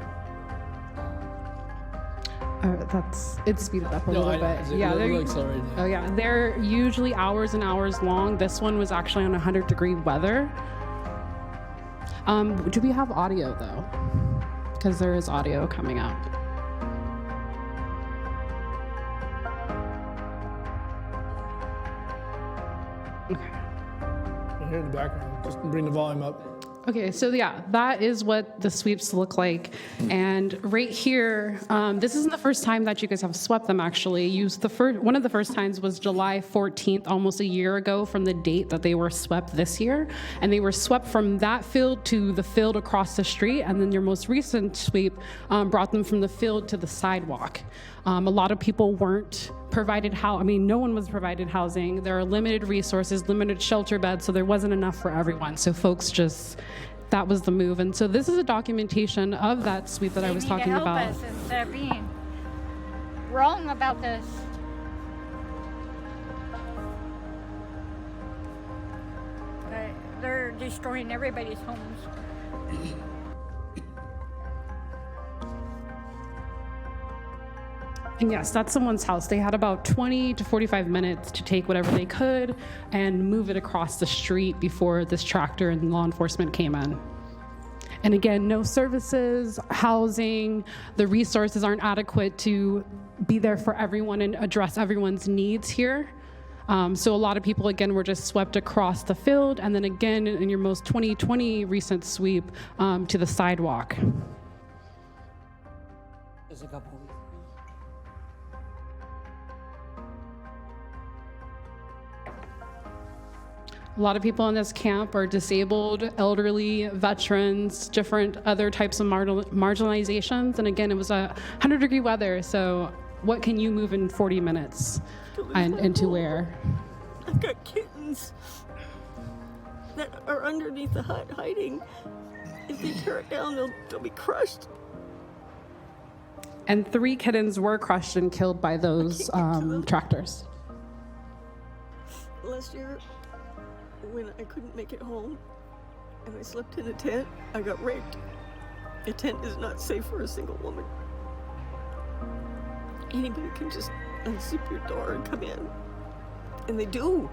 Speaker 10: It's speeded up a little bit.
Speaker 1: Yeah, they're accelerated.
Speaker 10: Oh yeah, they're usually hours and hours long. This one was actually on 100-degree weather. Do we have audio though? Because there is audio coming up.
Speaker 1: I hear in the background. Just bring the volume up.
Speaker 10: Okay, so yeah, that is what the sweeps look like. And right here, this isn't the first time that you guys have swept them, actually. One of the first times was July 14th, almost a year ago from the date that they were swept this year. And they were swept from that field to the field across the street. And then your most recent sweep brought them from the field to the sidewalk. A lot of people weren't provided no one was provided housing. There are limited resources, limited shelter beds, so there wasn't enough for everyone. So folks that was the move. And so this is a documentation of that sweep that I was talking about.
Speaker 22: They need to help us instead of being wrong about this. They're destroying everybody's homes.
Speaker 10: And yes, that's someone's house. They had about 20 to 45 minutes to take whatever they could and move it across the street before this tractor and law enforcement came in. And again, no services, housing, the resources aren't adequate to be there for everyone and address everyone's needs here. So a lot of people, again, were just swept across the field, and then again, in your most 2020 recent sweep, to the sidewalk.
Speaker 24: There's a couple.
Speaker 10: A lot of people in this camp are disabled, elderly, veterans, different other types of marginalizations. And again, it was 100-degree weather, so what can you move in 40 minutes and to where?
Speaker 25: I've got kittens that are underneath the hut hiding. If they tear it down, they'll be crushed.
Speaker 10: And 3 kittens were crushed and killed by those tractors.
Speaker 25: Last year, when I couldn't make it home and I slept in a tent, I got raped. A tent is not safe for a single woman. Anybody can just unzip your door and come in. And they do.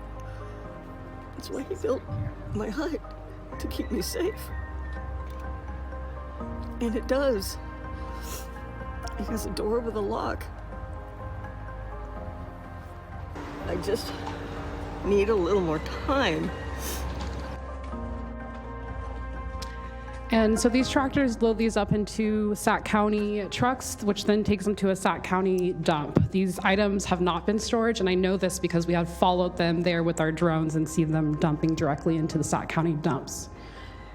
Speaker 25: That's why he built my hut, to keep me safe. And it does. He has a door with a lock. I just need a little more time.
Speaker 10: And so these tractors load these up into Sac County trucks, which then takes them to a Sac County dump. These items have not been stored, and I know this because we have followed them there with our drones and seen them dumping directly into the Sac County dumps.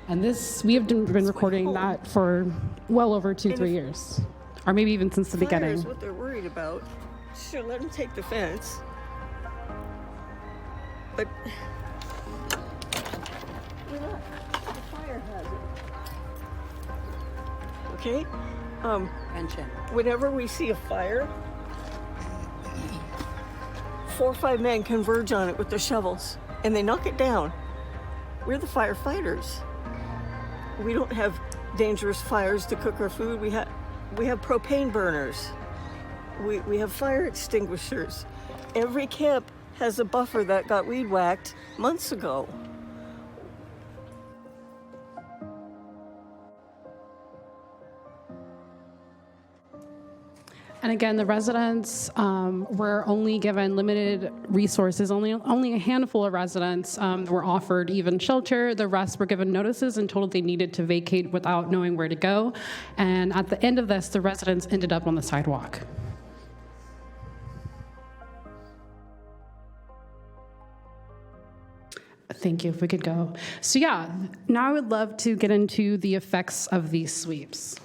Speaker 10: And this, we have been recording that for well over 2-3 years, or maybe even since the
Speaker 25: Fire
Speaker 10: beginning.
Speaker 25: is what they're worried about. Sure, let them take the fence. But we're not. The fire hazard. Okay? Whenever we see a fire, 4 or 5 men converge on it with their shovels, and they knock it down. We're the firefighters. We don't have dangerous fires to cook our food. We have propane burners. We have fire extinguishers. Every camp has a buffer that got weed whacked months ago.
Speaker 10: And again, the residents were only given limited resources. Only a handful of residents were offered even shelter. The rest were given notices and told they needed to vacate without knowing where to go. And at the end of this, the residents ended up on the sidewalk. Thank you, if we could go. So yeah, now I would love to get into the effects of these sweeps.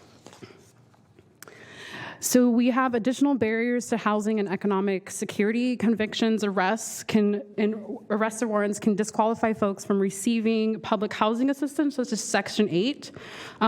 Speaker 10: So we have additional barriers to housing and economic security. Convictions, arrests or warrants can disqualify folks from receiving public housing assistance, such as Section 8.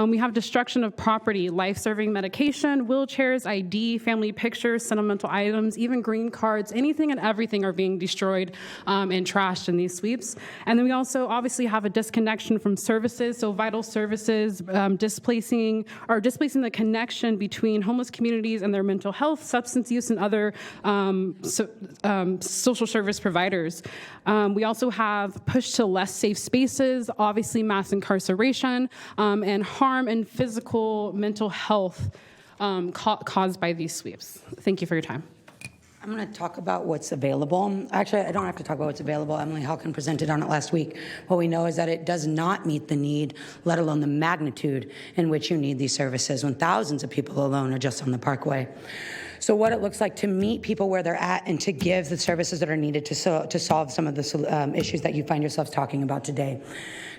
Speaker 10: We have destruction of property, life-saving medication, wheelchairs, ID, family pictures, sentimental items, even green cards, anything and everything are being destroyed and trashed in these sweeps. And then we also obviously have a disconnection from services, so vital services, displacing the connection between homeless communities and their mental health, substance use, and other social service providers. We also have push to less safe spaces, obviously mass incarceration, and harm and physical mental health caused by these sweeps. Thank you for your time.
Speaker 9: I'm going to talk about what's available. Actually, I don't have to talk about what's available. Emily Halkin presented on it last week. What we know is that it does not meet the need, let alone the magnitude in which you need these services, when thousands of people alone are just on the Parkway. So what it looks like to meet people where they're at and to give the services that are needed to solve some of the issues that you find yourselves talking about today.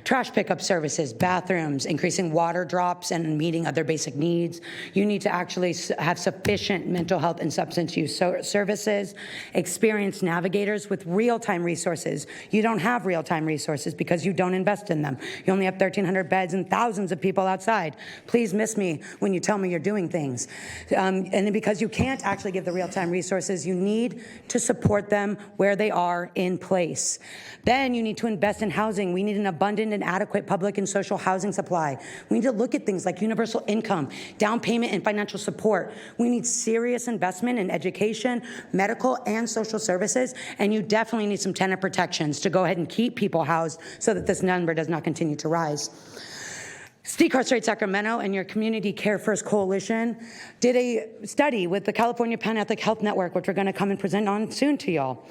Speaker 9: Trash pickup services, bathrooms, increasing water drops, and meeting other basic needs. You need to actually have sufficient mental health and substance use services, experienced navigators with real-time resources. You don't have real-time resources because you don't invest in them. You only have 1,300 beds and thousands of people outside. Please miss me when you tell me you're doing things. And then because you can't actually give the real-time resources, you need to support them where they are in place. Then you need to invest in housing. We need an abundant and adequate public and social housing supply. We need to look at things like universal income, down payment, and financial support. We need serious investment in education, medical, and social services, and you definitely need some tenant protections to go ahead and keep people housed so that this number does not continue to rise. Decarcerate Sacramento and your Community Care First Coalition did a study with the California Pan-Ethnic Health Network, which we're going to come and present on soon to y'all.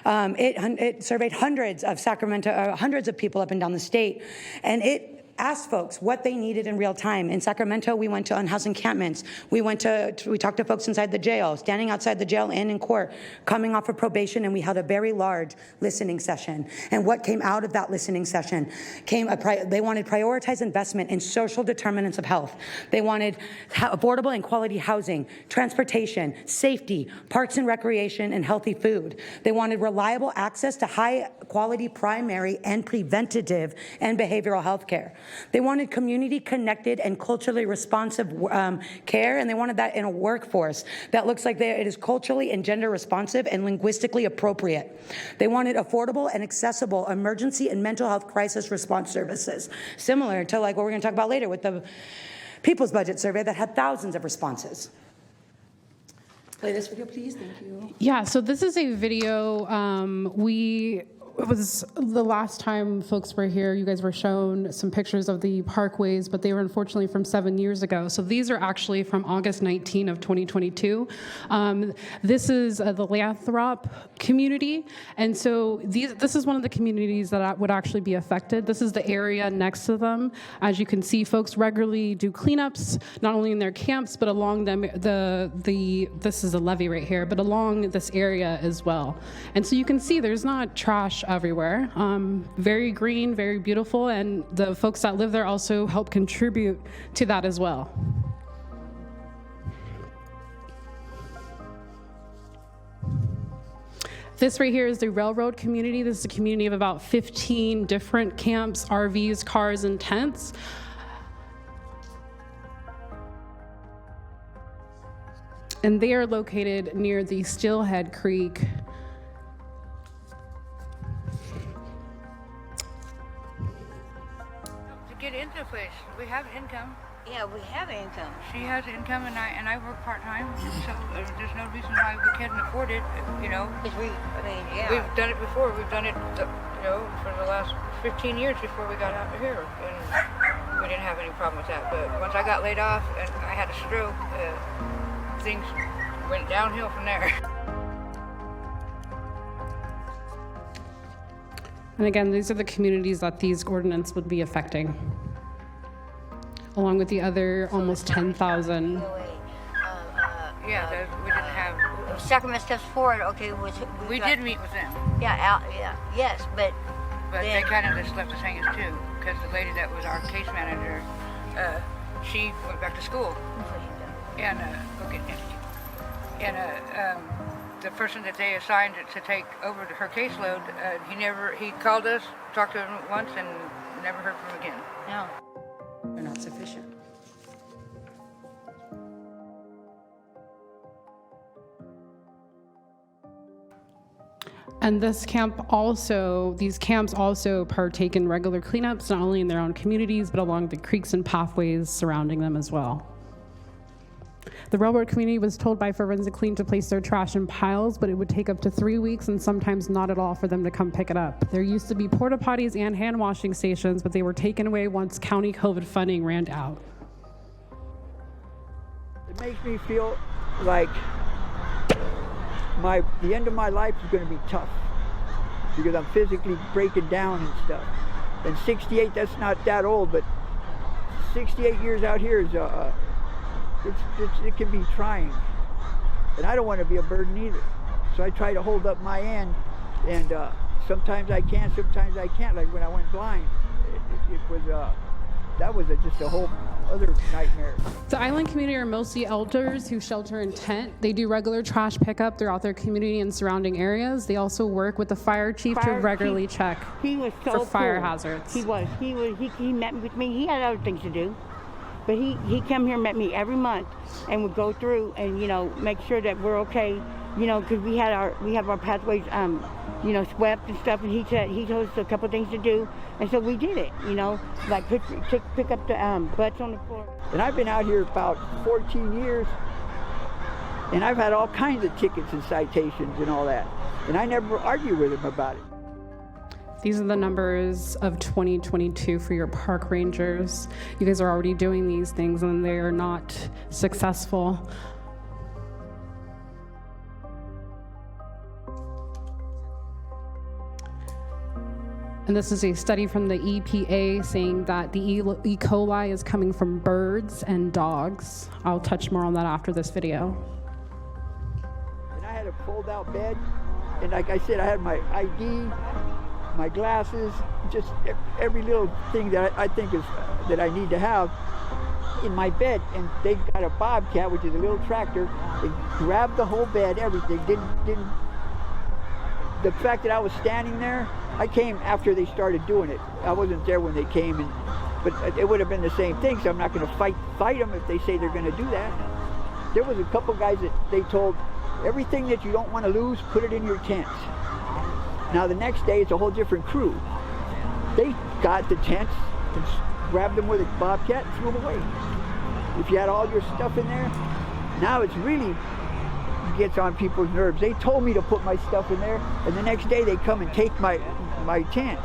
Speaker 9: It surveyed hundreds of people up and down the state, and it asked folks what they needed in real time. In Sacramento, we went to unhoused encampments. We talked to folks inside the jail, standing outside the jail and in court, coming off of probation, and we held a very large listening session. And what came out of that listening session they wanted prioritized investment in social determinants of health. They wanted affordable and quality housing, transportation, safety, parks and recreation, and healthy food. They wanted reliable access to high-quality primary and preventative and behavioral health care. They wanted community-connected and culturally responsive care, and they wanted that in a workforce that looks like it is culturally and gender responsive and linguistically appropriate. They wanted affordable and accessible emergency and mental health crisis response services, similar to like what we're going to talk about later with the People's Budget Survey that had thousands of responses. Play this video, please. Thank you.
Speaker 10: Yeah, so this is a video we It was the last time folks were here, you guys were shown some pictures of the parkways, but they were unfortunately from 7 years ago. So these are actually from August 19 of 2022. This is the Lathrop community. And so this is one of the communities that would actually be affected. This is the area next to them. As you can see, folks regularly do cleanups, not only in their camps, but along them, this is a levee right here, but along this area as well. And so you can see there's not trash everywhere. Very green, very beautiful, and the folks that live there also help contribute to that as well. This right here is the railroad community. This is a community of about 15 different camps, RVs, cars, and tents. And they are located near the Steelhead Creek.
Speaker 11: Get into the place. We have income.
Speaker 14: Yeah, we have income.
Speaker 11: She has income, and I work part time, so there's no reason why we can't afford it. You know,
Speaker 14: yeah.
Speaker 11: We've done it before. We've done it, for the last 15 years before we got out here, and we didn't have any problem with that. But once I got laid off and I had a stroke, things went downhill from there.
Speaker 10: And again, these are the communities that these ordinance would be affecting, along with the other almost 10,000.
Speaker 11: Yeah, we didn't have.
Speaker 14: Sacramento steps forward. Okay,
Speaker 11: we did meet with them.
Speaker 14: Yeah, yes, but
Speaker 11: they kind of just left us hanging too, because the lady that was our case manager, she went back to school, and the person that they assigned to take over her caseload, he called us, talked to him once, and never heard from him again.
Speaker 14: No.
Speaker 9: They're not sufficient.
Speaker 10: And these camps also partake in regular cleanups, not only in their own communities, but along the creeks and pathways surrounding them as well. The railroad community was told by Forensic Clean to place their trash in piles, but it would take up to 3 weeks and sometimes not at all for them to come pick it up. There used to be porta potties and hand washing stations, but they were taken away once county COVID funding ran out.
Speaker 15: It makes me feel like the end of my life is going to be tough because I'm physically breaking down and stuff. And 68, that's not that old, but 68 years out here is it can be trying, and I don't want to be a burden either. So I try to hold up my end, and sometimes I can, sometimes I can't. Like when I went blind, that was just a whole other nightmare.
Speaker 10: The island community are mostly elders who shelter in tent. They do regular trash pickup throughout their community and surrounding areas. They also work with the fire chief to regularly check for fire hazards.
Speaker 17: He met with me. He had other things to do. But he came here and met me every month and would go through and, make sure that we're okay, because we have our pathways, swept and stuff. And he told us a couple of things to do. And so we did it, like pick up the butts on the floor.
Speaker 15: And I've been out here about 14 years, and I've had all kinds of tickets and citations and all that. And I never argue with him about it.
Speaker 10: These are the numbers of 2022 for your park rangers. You guys are already doing these things and they are not successful. And this is a study from the EPA saying that the E. coli is coming from birds and dogs. I'll touch more on that after this video.
Speaker 15: And I had a fold-out bed, and like I said, I had my ID, my glasses, just every little thing that I think is that I need to have in my bed. And they got a Bobcat, which is a little tractor. They grabbed the whole bed, everything. Didn't. The fact that I was standing there, I came after they started doing it. I wasn't there when they came, but it would have been the same thing. So I'm not going to fight them if they say they're going to do that. There was a couple guys that they told, everything that you don't want to lose, put it in your tents. Now the next day, it's a whole different crew. They got the tents and grabbed them with a Bobcat and threw them away. If you had all your stuff in there, now it's really gets on people's nerves. They told me to put my stuff in there, and the next day they come and take my tent.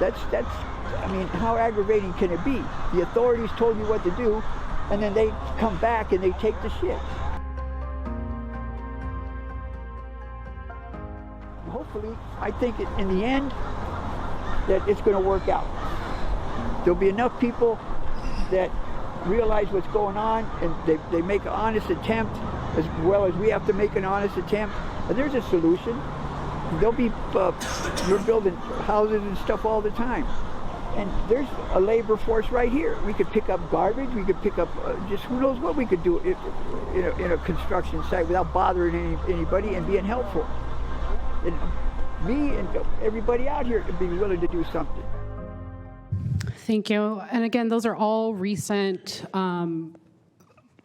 Speaker 15: I mean, how aggravating can it be? The authorities told you what to do, and then they come back and they take the shit. Hopefully, I think in the end that it's going to work out. There'll be enough people that realize what's going on, and they make an honest attempt, as well as we have to make an honest attempt. And there's a solution. There'll be, you're building houses and stuff all the time. And there's a labor force right here. We could pick up garbage. We could pick up just who knows what we could do in a construction site without bothering anybody and being helpful. And me and everybody out here could be willing to do something.
Speaker 10: Thank you. And again, those are all recent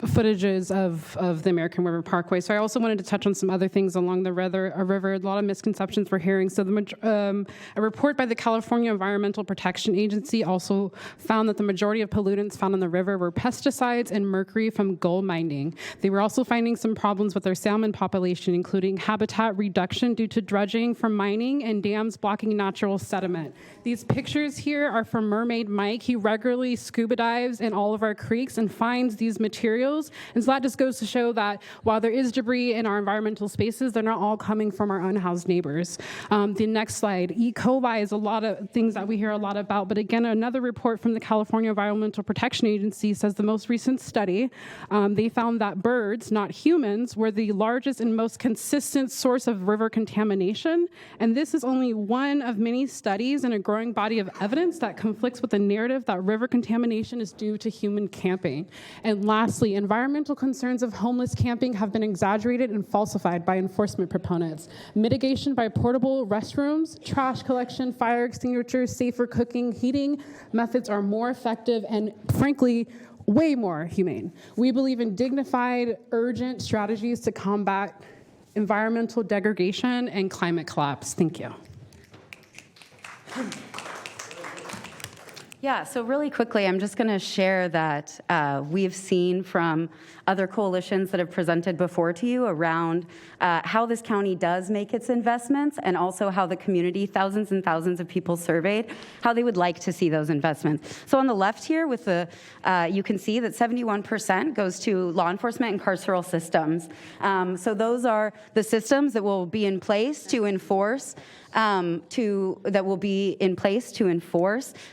Speaker 10: footages of the American River Parkway. So I also wanted to touch on some other things along the river. A lot of misconceptions we're hearing. So a report by the California Environmental Protection Agency also found that the majority of pollutants found on the river were pesticides and mercury from gold mining. They were also finding some problems with their salmon population, including habitat reduction due to dredging from mining and dams blocking natural sediment. These pictures here are from Mermaid Mike. He regularly scuba dives in all of our creeks and finds these materials. And so that just goes to show that while there is debris in our environmental spaces, they're not all coming from our unhoused neighbors. The next slide, E. coli is a lot of things that we hear a lot about. But again, another report from the California Environmental Protection Agency says the most recent study, they found that birds, not humans, were the largest and most consistent source of river contamination. And this is only one of many studies in a growing body of evidence that conflicts with the narrative that river contamination is due to human camping. And lastly, environmental concerns of homeless camping have been exaggerated and falsified by enforcement proponents. Mitigation by portable restrooms, trash collection, fire extinguishers, safer cooking, heating methods are more effective and, frankly, way more humane. We believe in dignified, urgent strategies to combat environmental degradation and climate collapse. Thank you.
Speaker 8: Yeah, so really quickly, I'm just going to share that we've seen from other coalitions that have presented before to you around how this county does make its investments, and also how the community, thousands and thousands of people surveyed, how they would like to see those investments. So on the left here, with the you can see that 71% goes to law enforcement and carceral systems. So those are the systems that will be in place to enforce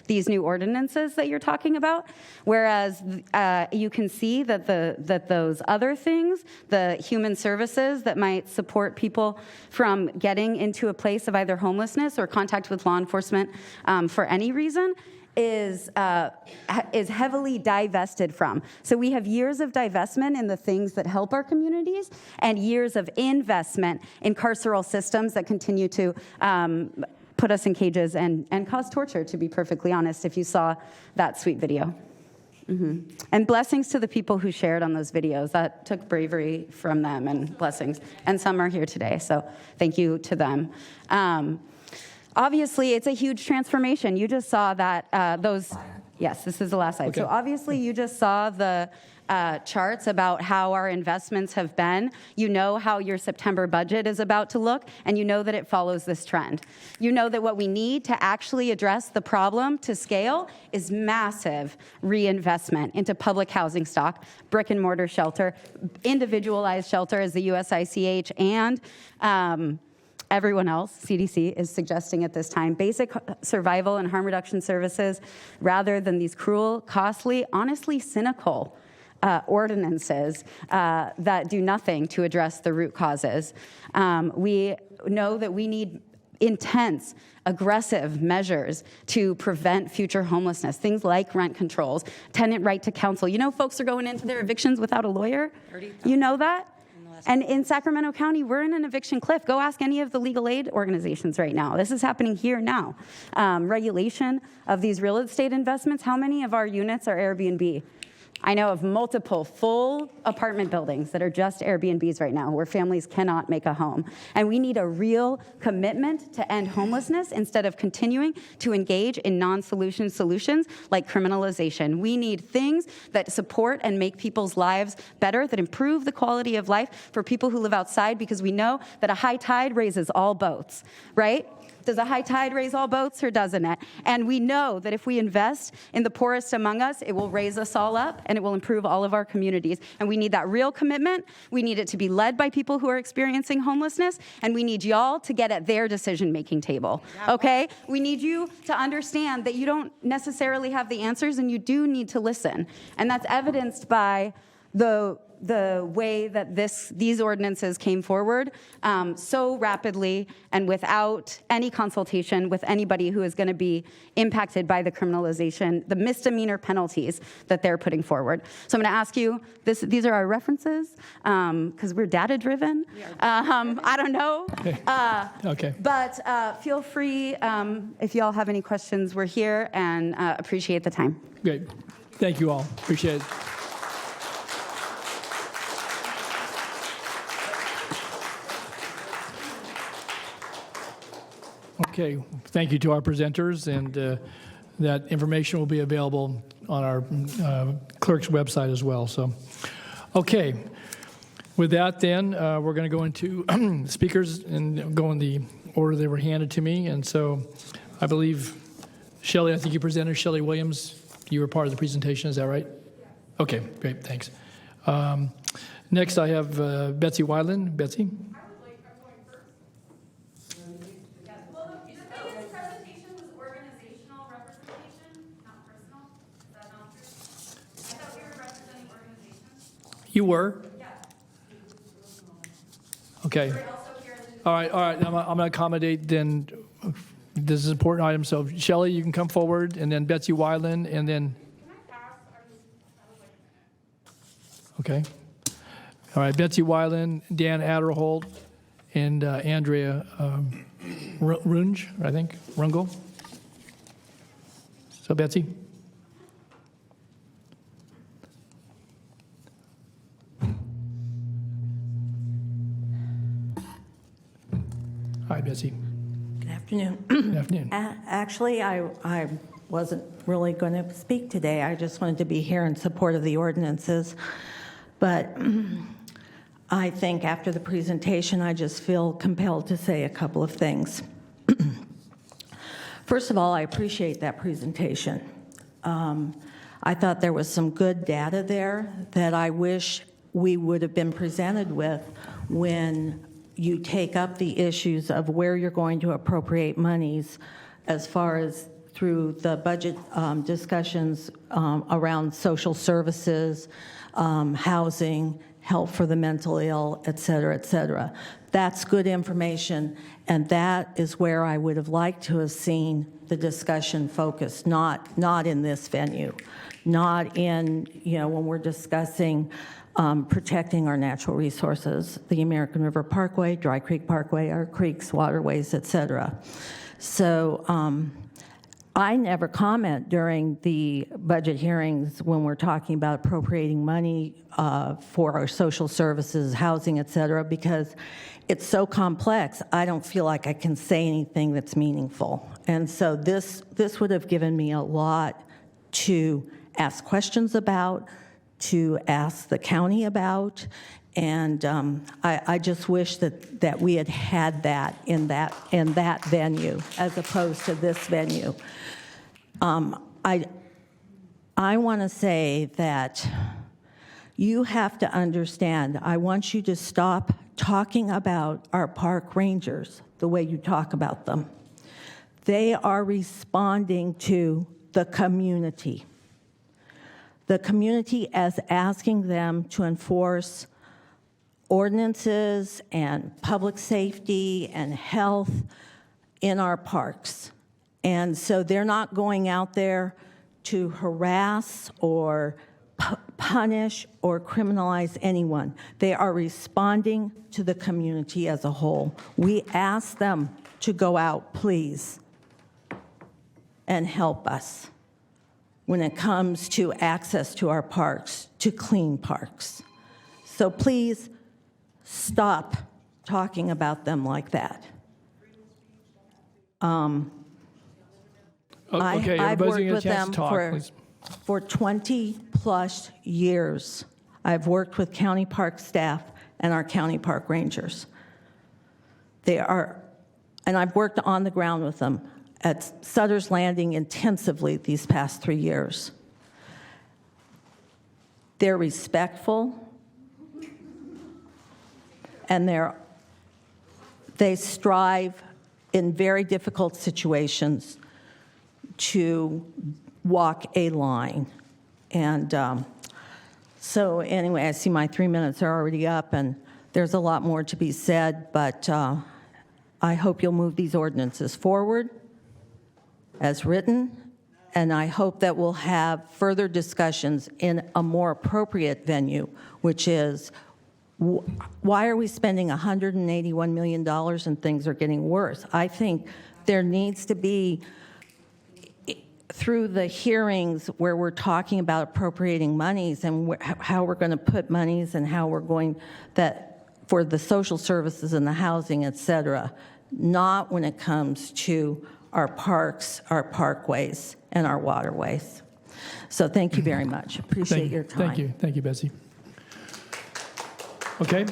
Speaker 8: these new ordinances that you're talking about. Whereas you can see that those other things, the human services that might support people from getting into a place of either homelessness or contact with law enforcement for any reason, is heavily divested from. So we have years of divestment in the things that help our communities, and years of investment in carceral systems that continue to put us in cages and cause torture, to be perfectly honest, if you saw that sweet video. And blessings to the people who shared on those videos. That took bravery from them, and blessings. And some are here today, so thank you to them. Obviously, it's a huge transformation. You just saw that yes, this is the last slide. Okay. So obviously, you just saw the charts about how our investments have been. You know how your September budget is about to look, and you know that it follows this trend. You know that what we need to actually address the problem to scale is massive reinvestment into public housing stock, brick and mortar shelter, individualized shelter as the USICH and everyone else, CDC, is suggesting at this time, basic survival and harm reduction services, rather than these cruel, costly, honestly cynical ordinances that do nothing to address the root causes. We know that we need intense, aggressive measures to prevent future homelessness, things like rent controls, tenant right to counsel. You know, folks are going into their evictions without a lawyer. You know that? And in Sacramento County, we're in an eviction cliff. Go ask any of the legal aid organizations right now. This is happening here now. Regulation of these real estate investments. How many of our units are Airbnb? I know of multiple full apartment buildings that are just Airbnbs right now, where families cannot make a home. And we need a real commitment to end homelessness instead of continuing to engage in non-solution solutions like criminalization. We need things that support and make people's lives better, that improve the quality of life for people who live outside, because we know that a high tide raises all boats, right? Does a high tide raise all boats, or doesn't it? And we know that if we invest in the poorest among us, it will raise us all up and it will improve all of our communities. And we need that real commitment. We need it to be led by people who are experiencing homelessness, and we need y'all to get at their decision-making table, okay? We need you to understand that you don't necessarily have the answers, and you do need to listen. And that's evidenced by the way that these ordinances came forward so rapidly and without any consultation with anybody who is going to be impacted by the criminalization, the misdemeanor penalties that they're putting forward. So I'm going to ask you, these are our references, because we're data-driven. I don't know.
Speaker 1: Okay.
Speaker 8: But feel free, if y'all have any questions, we're here, and appreciate the time.
Speaker 1: Great. Thank you all. Appreciate it. Okay, thank you to our presenters, and that information will be available on our clerk's website as well. So, okay, with that then, we're going to go into speakers and go in the order they were handed to me. And so I believe, Shelley, I think you presented, Shelley Williams, you were part of the presentation, is that right? Okay, great, thanks. Next I have Betsy Weiland. Betsy? You were? Yeah. Okay. All right. I'm going to accommodate then. This is an important item. So, Shelley, you can come forward, and then Betsy Weiland, and then. Okay. All right. Betsy Weiland, Dan Adderholt, and Andrea Runge, I think. Rungel. So, Betsy. Hi, Betsy.
Speaker 16: Good afternoon.
Speaker 1: Good afternoon.
Speaker 16: Actually, I wasn't really going to speak today. I just wanted to be here in support of the ordinances. But I think after the presentation, I just feel compelled to say a couple of things. First of all, I appreciate that presentation. I thought there was some good data there that I wish we would have been presented with when you take up the issues of where you're going to appropriate monies as far as through the budget discussions around social services, housing, help for the mental ill, et cetera, et cetera. That's good information, and that is where I would have liked to have seen the discussion focused, not in this venue, not in, when we're discussing protecting our natural resources, the American River Parkway, Dry Creek Parkway, our creeks, waterways, et cetera. So I never comment during the budget hearings when we're talking about appropriating money for our social services, housing, et cetera, because it's so complex, I don't feel like I can say anything that's meaningful. And so this would have given me a lot to ask questions about, to ask the county about, and I just wish that we had that in that venue as opposed to this venue. I want to say that you have to understand, I want you to stop talking about our park rangers the way you talk about them. They are responding to the community. The community is asking them to enforce ordinances and public safety and health in our parks. And so they're not going out there to harass or punish or criminalize anyone. They are responding to the community as a whole. We ask them to go out, please, and help us when it comes to access to our parks, to clean parks. So please stop talking about them like that.
Speaker 1: Okay,
Speaker 16: I've
Speaker 1: everybody's
Speaker 16: worked
Speaker 1: gonna get a
Speaker 16: with
Speaker 1: chance
Speaker 16: them
Speaker 1: to talk, please.
Speaker 16: for 20 plus years. I've worked with county park staff and our county park rangers. They are and I've worked on the ground with them at Sutter's Landing intensively these past 3 years. They're respectful, and they strive in very difficult situations to walk a line. And so anyway, I see my 3 minutes are already up, and there's a lot more to be said, but I hope you'll move these ordinances forward as written, and I hope that we'll have further discussions in a more appropriate venue, which is why are we spending $181 million and things are getting worse? I think there needs to be, through the hearings where we're talking about appropriating monies and how we're going to put monies and how we're going that for the social services and the housing, et cetera, not when it comes to our parks, our parkways, and our waterways. So thank you very much. Appreciate your time.
Speaker 1: Thank you. Thank you, Betsy. Okay.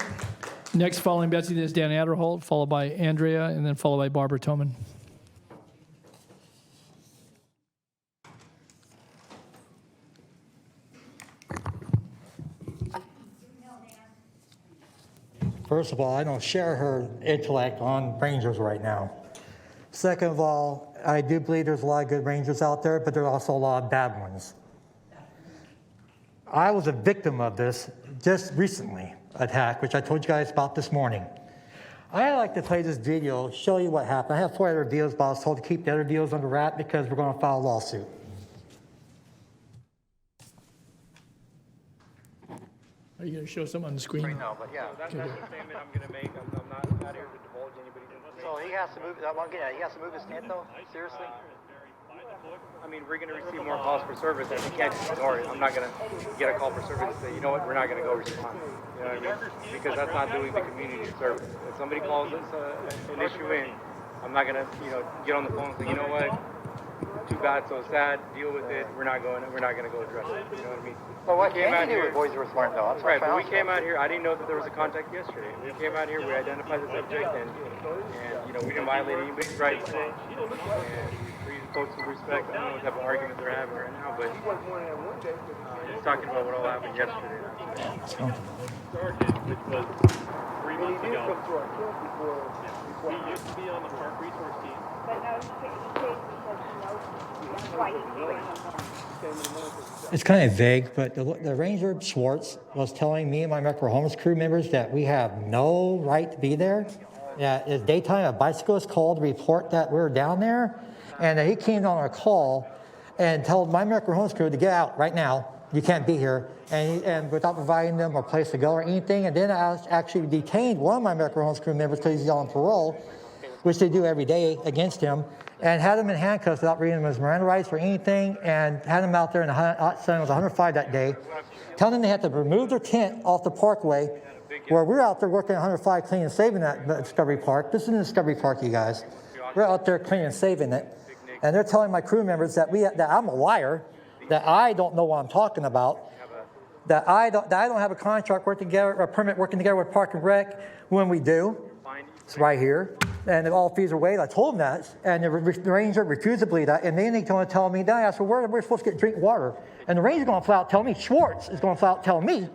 Speaker 1: Next, following Betsy, is Dan Adderholt, followed by Andrea, and then followed by Barbara Toman.
Speaker 19: First of all, I don't share her intellect on rangers right now. Second of all, I do believe there's a lot of good rangers out there, but there are also a lot of bad ones. I was a victim of this just recently, attack, which I told you guys about this morning. I'd like to play this video, show you what happened. I have 4 other videos, but I was told to keep the other videos under wrap because we're going to file a lawsuit.
Speaker 1: Are you going to show some on the screen?
Speaker 19: Right now, but yeah.
Speaker 20: So that's the statement I'm going to make. I'm not here to divulge anybody's information.
Speaker 19: So he has to move, he has to move his tent though? Seriously?
Speaker 20: I mean, we're going to receive more calls for service, and we can't just ignore it. I'm not going to get a call for service and say, you know what, we're not going to go respond. You know what I mean? Because that's not doing the community a service. If somebody calls us an issue in, I'm not going to, get on the phone and say, you know what, too bad, so sad, deal with it. We're not going to go address it. You know what I mean?
Speaker 19: Well, what
Speaker 20: we came
Speaker 19: can
Speaker 20: out
Speaker 19: you do
Speaker 20: here,
Speaker 19: with boys who are smart though?
Speaker 20: Right, but we came out here, I didn't know that there was a contact yesterday. We came out here, we identified the subject, and we didn't violate anybody's rights. And treated folks with respect. I don't know what type of argument they're having right now, but he's talking about what all happened yesterday.
Speaker 13: Which was 3 months ago. He used to be on the park resource team.
Speaker 22: But no, he changed because that's why
Speaker 19: It's kind of vague, but the Ranger Schwartz was telling me and my Metro Homeless crew members that we have no right to be there. That it's daytime, a bicyclist called to report that we were down there, and that he came on our call and told my Metro Homeless crew to get out right now. You can't be here, and without providing them a place to go or anything. And then I actually detained one of my Metro Homeless crew members because he's on parole, which they do every day against him, and had him in handcuffs without reading his Miranda rights or anything, and had him out there in the hot sun. It was 105 that day, telling them they had to remove their tent off the parkway, where we're out there working at 105 cleaning and saving that Discovery Park. This isn't Discovery Park, you guys. We're out there cleaning and saving it, and they're telling my crew members that I'm a liar, that I don't know what I'm talking about, that I don't have a contract working together, a permit working together with Park and Rec when we do. It's right here. And all fees are waived. I told them that, and the ranger refused to believe that. And then they going to tell me, then I asked, well, where we're supposed to get drink water? And the ranger's going to flat out tell me, Schwartz is going to flat out tell me,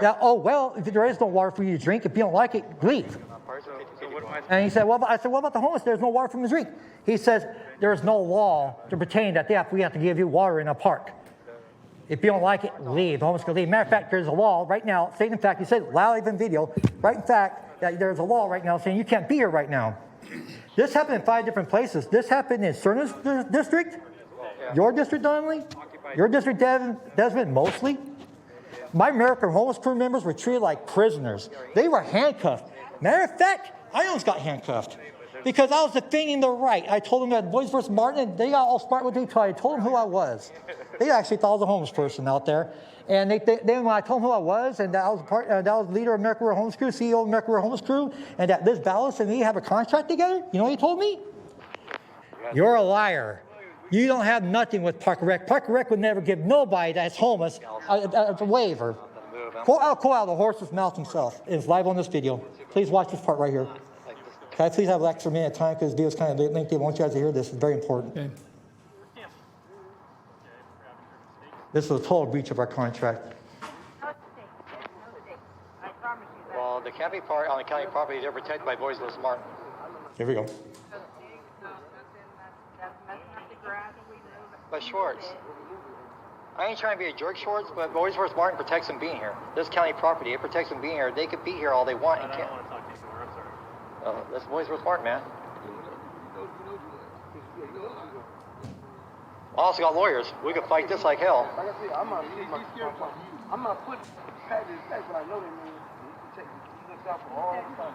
Speaker 19: that, oh, well, if there is no water for you to drink, if you don't like it, leave. And he said, well, I said, what about the homeless? There's no water for them to drink. He says, there's no law to pertain that we have to give you water in a park. If you don't like it, leave. The homeless can leave. Matter of fact, there's a law right now, stating in fact, he said, loud even video, right in fact, that there's a law right now saying you can't be here right now. This happened in 5 different places. This happened in Cerna's district, your district, Donnelly, your district, Desmond, mostly. My American homeless crew members were treated like prisoners. They were handcuffed. Matter of fact, I almost got handcuffed because I was defending their right. I told them that Boys vs. Martin, and they got all smart with me until I told them who I was. They actually thought I was a homeless person out there. And then when I told them who I was, and that I was that was the leader of American Rural Homeless Crew, CEO of American Rural Homeless Crew, and that Liz Ballas and me have a contract together, you know what he told me? You're a liar. You don't have nothing with Park and Rec. Park and Rec would never give nobody that's homeless a waiver. I'll call out the horse's mouth himself. It's live on this video. Please watch this part right here. Can I please have an extra minute of time because the video's kind of lengthy. I want you guys to hear this. It's very important.
Speaker 1: Okay.
Speaker 19: This is a total breach of our contract.
Speaker 6: Well, the camping part on the county property, they're protected by Boys List Martin.
Speaker 19: Here we go.
Speaker 6: But Schwartz, I ain't trying to be a jerk, Schwartz, but Boys List Martin protects them being here. This county property, it protects them being here. They could be here all they want and can't. That's Boys List Martin, man. I also got lawyers. We could fight this like hell.
Speaker 7: Like I said, I'm gonna put pat his back, but I know that man he looks out for all the time.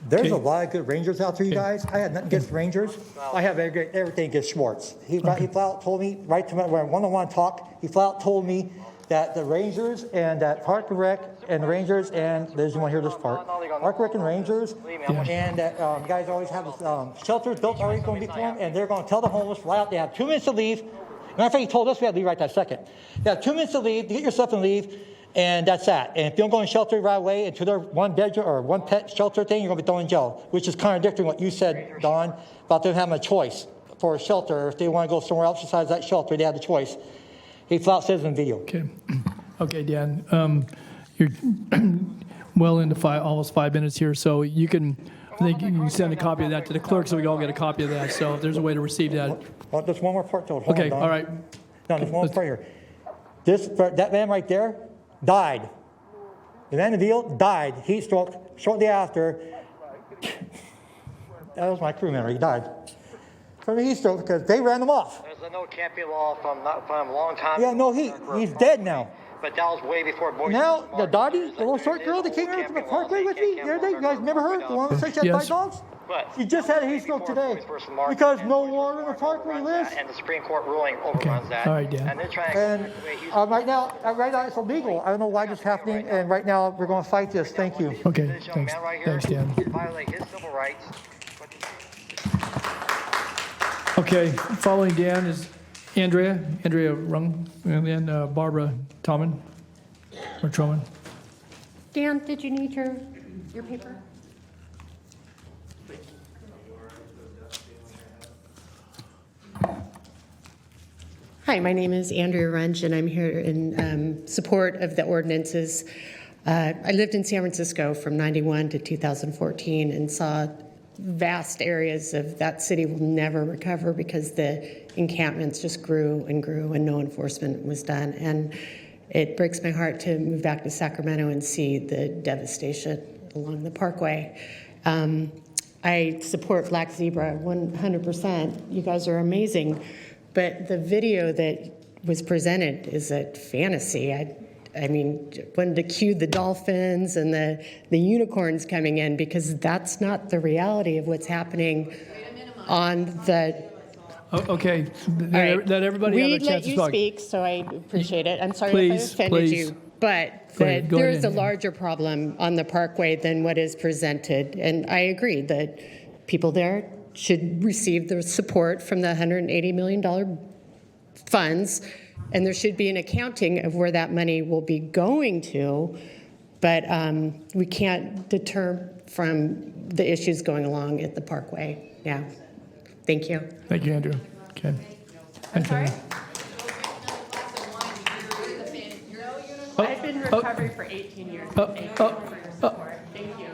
Speaker 19: There's a lot of good Rangers out there, you guys. I had nothing against Rangers. I have everything against Schwartz. He flat out told me, right to when one-on-one talk, he flat out told me that the Rangers and that Park and Rec and the Rangers and there's one here this part. Park and Rec and Rangers and that you guys always have shelters built already going to be for them, and they're going to tell the homeless right out. They have 2 minutes to leave. Matter of fact, he told us we had to leave right that second. You have 2 minutes to leave, to get your stuff and leave, and that's that. And if you don't go in shelter right away into their one bedroom or one pet shelter thing, you're going to be thrown in jail, which is contradicting what you said, Don, about them having a choice for a shelter. If they want to go somewhere else besides that shelter, they have the choice. He flat says in the video.
Speaker 1: Okay, Dan. You're well into almost 5 minutes here, so you can. I think you can send a copy of that to the clerk so we can all get a copy of that. So if there's a way to receive that.
Speaker 19: Well, there's one more part to it.
Speaker 1: Okay, all right.
Speaker 19: No, there's one more part here. That man right there died. The man in the field died. Heat stroke shortly after. That was my crew member. He died from a heat stroke because they ran him off.
Speaker 6: There's a no camping law from a long time.
Speaker 19: Yeah, no, he's dead now.
Speaker 6: But that was way before Boys.
Speaker 19: Now, the doggy, the little short girl that came here to the parkway with me the other day, you guys never heard? The one that said she had 5 dogs? She just had a heat stroke today because no water in the parkway lives.
Speaker 6: And the Supreme Court ruling overruns that.
Speaker 1: All right, Dan.
Speaker 6: And they're trying to
Speaker 19: right now it's illegal. I don't know why this is happening, and right now we're going to fight this. Thank you.
Speaker 1: Okay, thanks. Thanks, Dan.
Speaker 6: violate his civil rights.
Speaker 1: Okay, following Dan is Andrea Rung, and then Barbara Troman.
Speaker 21: Dan, did you need your paper? Hi, my name is Andrea Runge, and I'm here in support of the ordinances. I lived in San Francisco from 91 to 2014 and saw vast areas of that city will never recover because the encampments just grew and grew and no enforcement was done. And it breaks my heart to move back to Sacramento and see the devastation along the parkway. I support Black Zebra 100%. You guys are amazing. But the video that was presented is a fantasy. I mean, when to cue the dolphins and the unicorns coming in, because that's not the reality of what's happening on the...
Speaker 1: Okay, let everybody have a chance to talk.
Speaker 21: Let you speak, so I appreciate it. I'm sorry
Speaker 1: Please,
Speaker 21: if I offended you, but there is a
Speaker 1: ahead.
Speaker 21: larger problem on the parkway than what is presented. And I agree that people there should receive the support from the $180 million funds, and there should be an accounting of where that money will be going to, but we can't deter from the issues going along at the parkway. Yeah. Thank you.
Speaker 1: Thank you, Andrew. Okay.
Speaker 21: I'm sorry? I've been in recovery for 18 years. Thank you for your support. Thank you.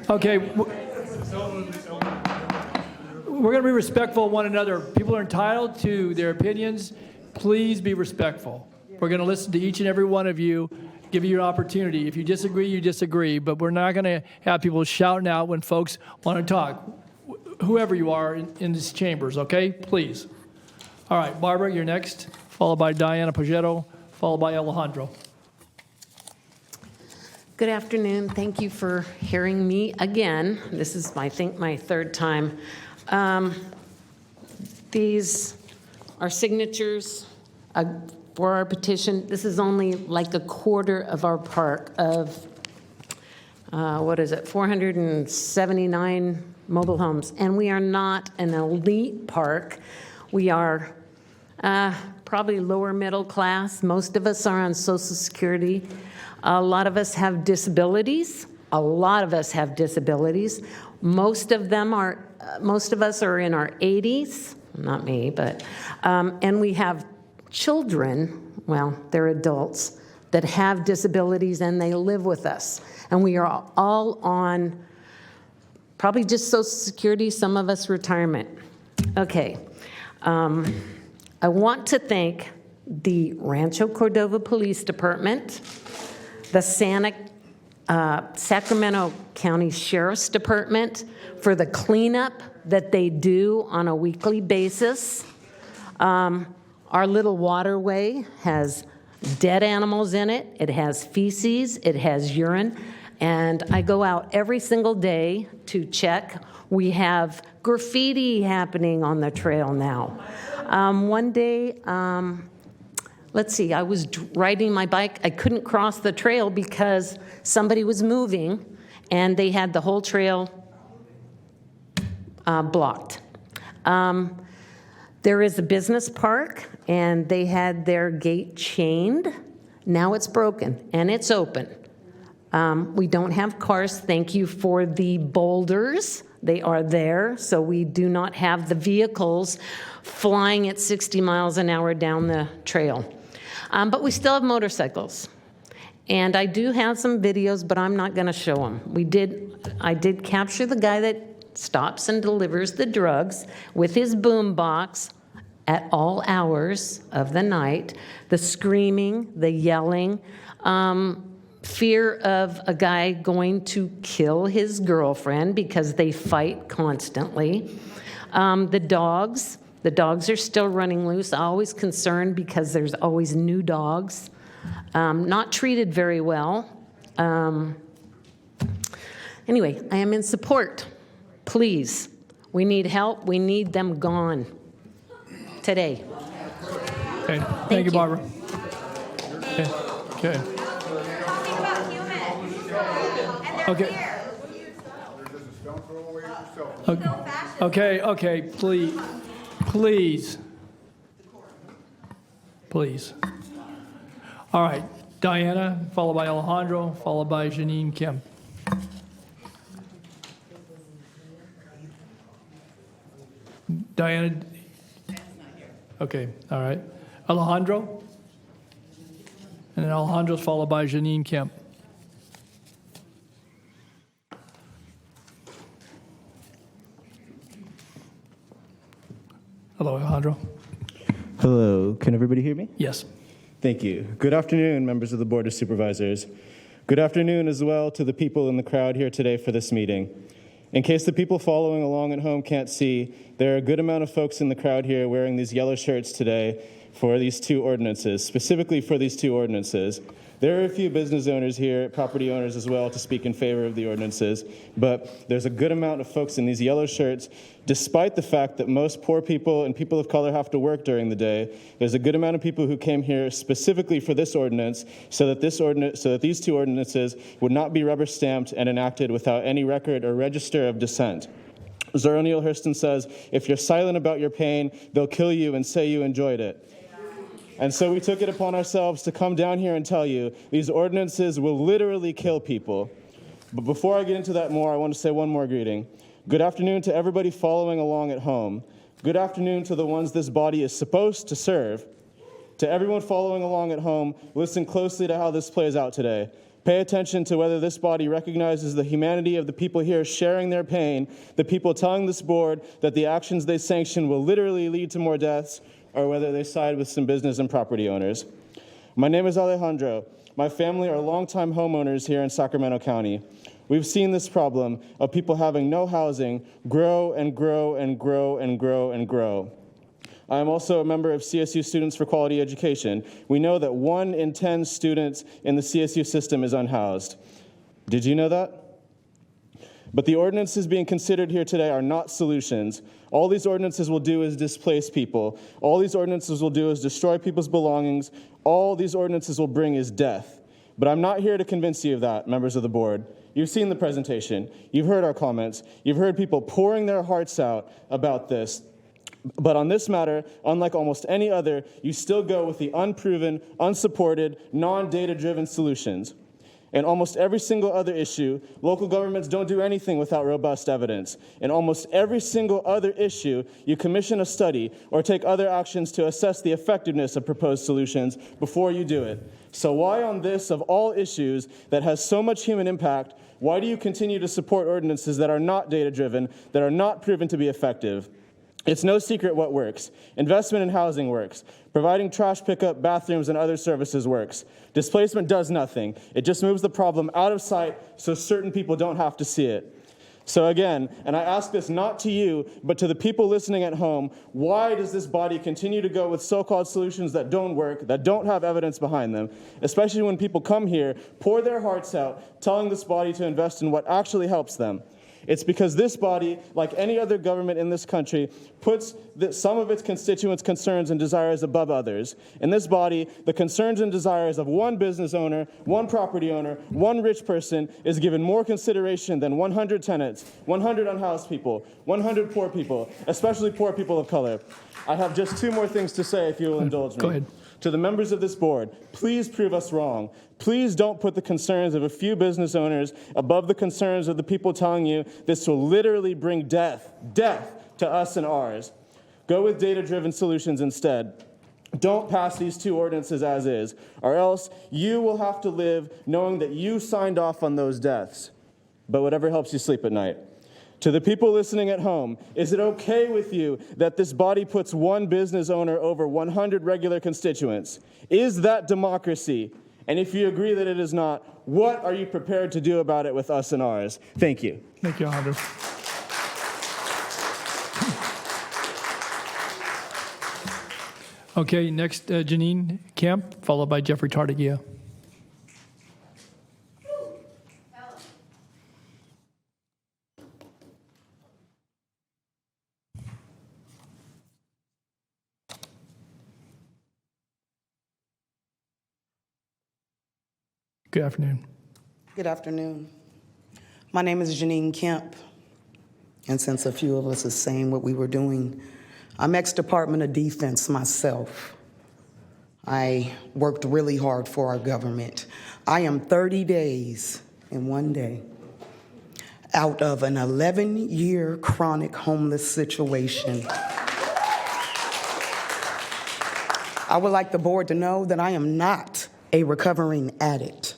Speaker 1: Okay. We're going to be respectful of one another. People are entitled to their opinions. Please be respectful. We're going to listen to each and every one of you, give you an opportunity. If you disagree, you disagree, but we're not going to have people shouting out when folks want to talk, whoever you are in these chambers, okay? Please. All right, Barbara, you're next, followed by Diana Pagetto, followed by Alejandro.
Speaker 21: Good afternoon. Thank you for hearing me again. This is, I think, my third time. These are signatures for our petition. This is only like a quarter of our park of, 479 mobile homes. And we are not an elite park. We are
Speaker 3: Probably lower middle class. Most of us are on Social Security. A lot of us have disabilities. Most of us are in our 80s. Not me, but, and we have children, well, they're adults, that have disabilities and they live with us. And we are all on probably just Social Security, some of us retirement. Okay. I want to thank the Rancho Cordova Police Department, the Sacramento County Sheriff's Department for the cleanup that they do on a weekly basis. Our little waterway has dead animals in it. It has feces. It has urine. And I go out every single day to check. We have graffiti happening on the trail now. One day, let's see, I was riding my bike. I couldn't cross the trail because somebody was moving and they had the whole trail blocked. There is a business park and they had their gate chained. Now it's broken and it's open. We don't have cars. Thank you for the boulders. They are there, so we do not have the vehicles flying at 60 miles an hour down the trail. But we still have motorcycles. And I do have some videos, but I'm not going to show them. I did capture the guy that stops and delivers the drugs with his boom box at all hours of the night, the screaming, the yelling, fear of a guy going to kill his girlfriend because they fight constantly. The dogs are still running loose. Always concerned because there's always new dogs, not treated very well. Anyway, I am in support. Please, we need help. We need them gone today.
Speaker 1: Okay, thank you, Barbara. Okay. Okay. Okay, please. All right, Diana, followed by Alejandro, followed by Janine Kim. Diana? Okay, all right. Alejandro? And then Alejandro's followed by Janine Kim. Hello, Alejandro.
Speaker 12: Hello, can everybody hear me?
Speaker 1: Yes.
Speaker 12: Thank you. Good afternoon, members of the Board of Supervisors. Good afternoon as well to the people in the crowd here today for this meeting. In case the people following along at home can't see, there are a good amount of folks in the crowd here wearing these yellow shirts today for these two ordinances, specifically for these two ordinances. There are a few business owners here, property owners as well, to speak in favor of the ordinances, but there's a good amount of folks in these yellow shirts, despite the fact that most poor people and people of color have to work during the day. There's a good amount of people who came here specifically for this ordinance, so that these two ordinances would not be rubber stamped and enacted without any record or register of dissent. Zora Neale Hurston says, if you're silent about your pain, they'll kill you and say you enjoyed it. And so we took it upon ourselves to come down here and tell you these ordinances will literally kill people. But before I get into that more, I want to say one more greeting. Good afternoon to everybody following along at home. Good afternoon to the ones this body is supposed to serve. To everyone following along at home, listen closely to how this plays out today. Pay attention to whether this body recognizes the humanity of the people here sharing their pain, the people telling this board that the actions they sanction will literally lead to more deaths, or whether they side with some business and property owners. My name is Alejandro. My family are longtime homeowners here in Sacramento County. We've seen this problem of people having no housing grow and grow and grow and grow and grow. I am also a member of CSU Students for Quality Education. We know that 1 in 10 students in the CSU system is unhoused. Did you know that? But the ordinances being considered here today are not solutions. All these ordinances will do is displace people. All these ordinances will do is destroy people's belongings. All these ordinances will bring is death. But I'm not here to convince you of that, members of the board. You've seen the presentation. You've heard our comments. You've heard people pouring their hearts out about this. But on this matter, unlike almost any other, you still go with the unproven, unsupported, non-data-driven solutions. In almost every single other issue, local governments don't do anything without robust evidence. In almost every single other issue, you commission a study or take other actions to assess the effectiveness of proposed solutions before you do it. So why on this, of all issues that has so much human impact, why do you continue to support ordinances that are not data-driven, that are not proven to be effective? It's no secret what works. Investment in housing works. Providing trash pickup, bathrooms, and other services works. Displacement does nothing. It just moves the problem out of sight so certain people don't have to see it. So again, and I ask this not to you, but to the people listening at home, why does this body continue to go with so-called solutions that don't work, that don't have evidence behind them, especially when people come here, pour their hearts out, telling this body to invest in what actually helps them? It's because this body, like any other government in this country, puts some of its constituents' concerns and desires above others. In this body, the concerns and desires of one business owner, one property owner, one rich person is given more consideration than 100 tenants, 100 unhoused people, 100 poor people, especially poor people of color. I have just 2 more things to say if you will indulge me.
Speaker 1: Go ahead.
Speaker 12: To the members of this board, please prove us wrong. Please don't put the concerns of a few business owners above the concerns of the people telling you this will literally bring death to us and ours. Go with data-driven solutions instead. Don't pass these 2 ordinances as is, or else you will have to live knowing that you signed off on those deaths. But whatever helps you sleep at night. To the people listening at home, is it okay with you that this body puts one business owner over 100 regular constituents? Is that democracy? And if you agree that it is not, what are you prepared to do about it with us and ours? Thank you.
Speaker 1: Thank you, Alejandro. Okay, next, Janine Kemp, followed by Jeffrey Tardigia. Good afternoon.
Speaker 2: Good afternoon. My name is Janine Kemp, and since a few of us are saying what we were doing, I'm ex-Department of Defense myself. I worked really hard for our government. I am 30 days and 1 day out of an 11-year chronic homeless situation. I would like the board to know that I am not a recovering addict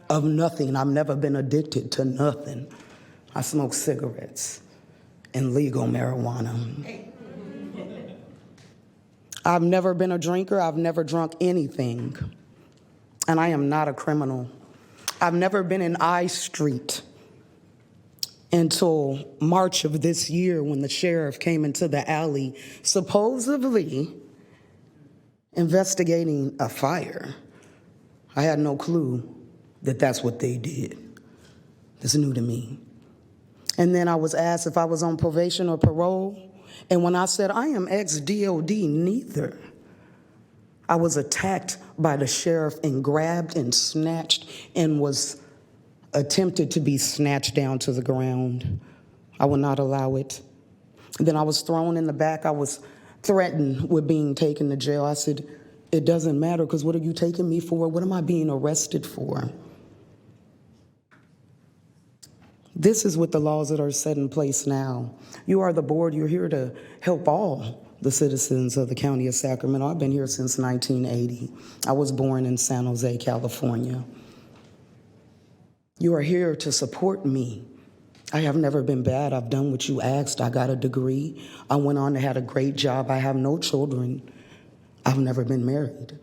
Speaker 2: of nothing. I've never been addicted to nothing. I smoke cigarettes and legal marijuana. I've never been a drinker. I've never drunk anything. And I am not a criminal. I've never been in I Street until March of this year when the sheriff came into the alley, supposedly investigating a fire. I had no clue that that's what they did. It's new to me. And then I was asked if I was on probation or parole. And when I said I am ex-DOD, neither. I was attacked by the sheriff and grabbed and snatched and was attempted to be snatched down to the ground. I would not allow it. And then I was thrown in the back. I was threatened with being taken to jail. I said, it doesn't matter, because what are you taking me for? What am I being arrested for? This is what the laws that are set in place now. You are the board. You're here to help all the citizens of the county of Sacramento. I've been here since 1980. I was born in San Jose, California. You are here to support me. I have never been bad. I've done what you asked. I got a degree. I went on to have a great job. I have no children. I've never been married.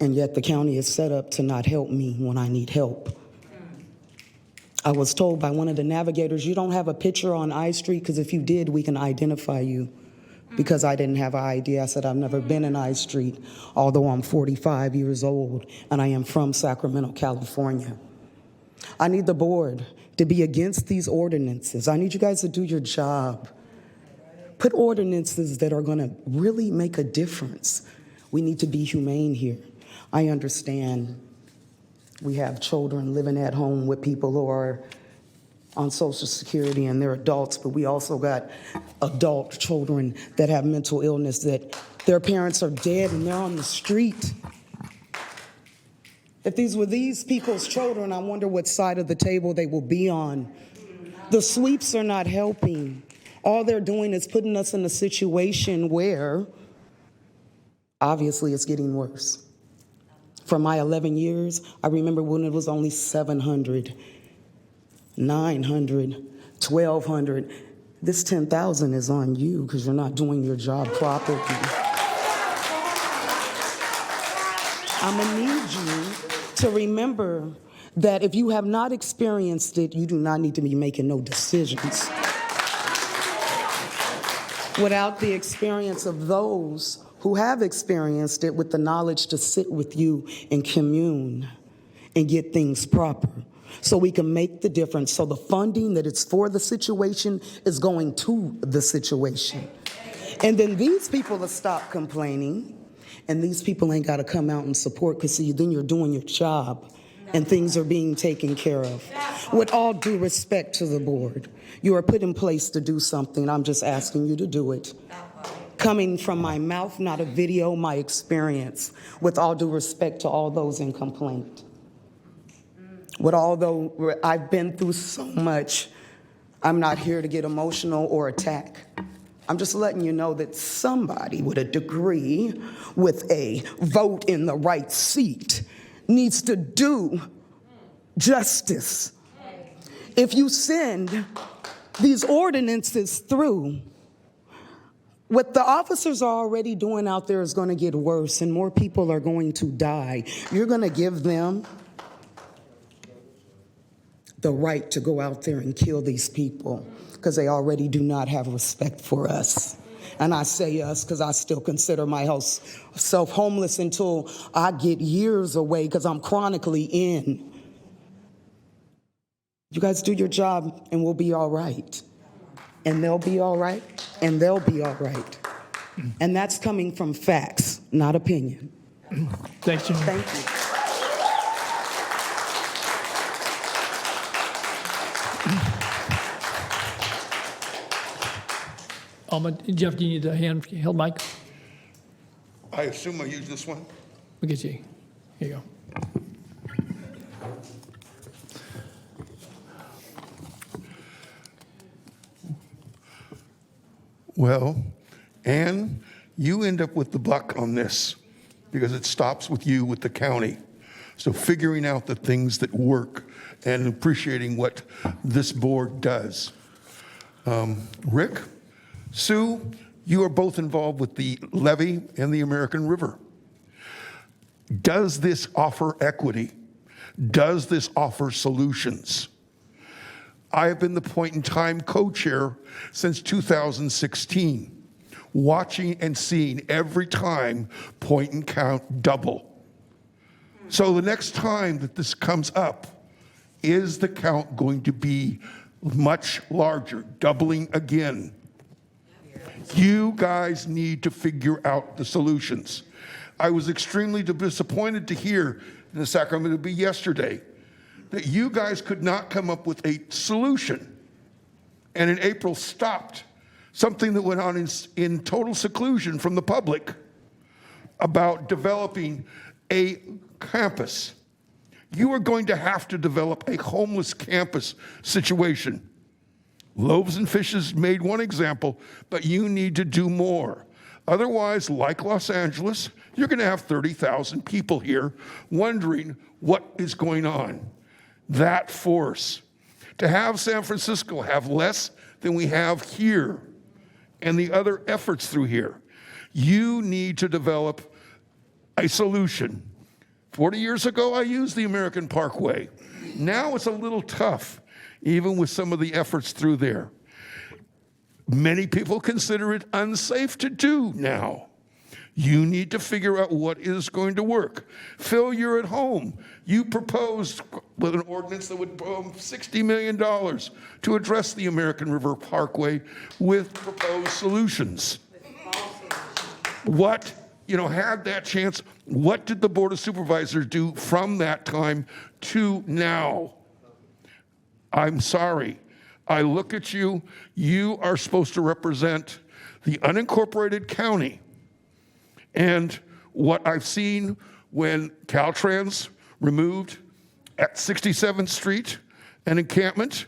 Speaker 2: And yet the county is set up to not help me when I need help. I was told by one of the navigators, you don't have a picture on I Street, because if you did, we can identify you. Because I didn't have an ID. I said, I've never been in I Street, although I'm 45 years old, and I am from Sacramento, California. I need the board to be against these ordinances. I need you guys to do your job. Put ordinances that are gonna really make a difference. We need to be humane here. I understand we have children living at home with people who are on Social Security, and they're adults, but we also got adult children that have mental illness, that their parents are dead and they're on the street. If these were these people's children, I wonder what side of the table they will be on. The sweeps are not helping. All they're doing is putting us in a situation where obviously it's getting worse. For my 11 years, I remember when it was only 700, 900, 1,200. This 10,000 is on you because you're not doing your job properly. I'm gonna need you to remember that if you have not experienced it, you do not need to be making no decisions without the experience of those who have experienced it, with the knowledge to sit with you and commune and get things proper so we can make the difference. So the funding that it's for the situation is going to the situation. And then these people will stop complaining, and these people ain't got to come out and support, because see, then you're doing your job and things are being taken care of. With all due respect to the board, you are put in place to do something. I'm just asking you to do it. Coming from my mouth, not a video, my experience, with all due respect to all those in complaint. Although I've been through so much, I'm not here to get emotional or attack. I'm just letting you know that somebody with a degree, with a vote in the right seat, needs to do justice. If you send these ordinances through, what the officers are already doing out there is going to get worse, and more people are going to die. You're going to give them the right to go out there and kill these people because they already do not have respect for us. And I say us because I still consider myself homeless until I get years away because I'm chronically in. You guys do your job and we'll be all right. And they'll be all right, and they'll be all right. And that's coming from facts, not opinion.
Speaker 1: Thanks, Jim.
Speaker 2: Thank you.
Speaker 1: Jeff, do you need a handheld mic?
Speaker 7: I assume I use this one.
Speaker 1: We'll get you. Here you go.
Speaker 7: Well, Ann, you end up with the buck on this because it stops with you with the county. So figuring out the things that work and appreciating what this board does. Rick, Sue, you are both involved with the levee and the American River. Does this offer equity? Does this offer solutions? I have been the point in time co-chair since 2016, watching and seeing every time point and count double. So the next time that this comes up, is the count going to be much larger, doubling again? You guys need to figure out the solutions. I was extremely disappointed to hear in the Sacramento Bee yesterday that you guys could not come up with a solution, and in April stopped something that went on in total seclusion from the public about developing a campus. You are going to have to develop a homeless campus situation. Loaves and Fishes made one example, but you need to do more. Otherwise, like Los Angeles, you're going to have 30,000 people here wondering what is going on. That force. To have San Francisco have less than we have here and the other efforts through here, you need to develop a solution. 40 years ago, I used the American Parkway. Now it's a little tough, even with some of the efforts through there. Many people consider it unsafe to do now. You need to figure out what is going to work. Phil, you're at home. You proposed with an ordinance that would $60 million to address the American River Parkway with proposed solutions. What, had that chance, what did the Board of Supervisors do from that time to now? I'm sorry. I look at you. You are supposed to represent the unincorporated county. And what I've seen when Caltrans removed at 67th Street an encampment,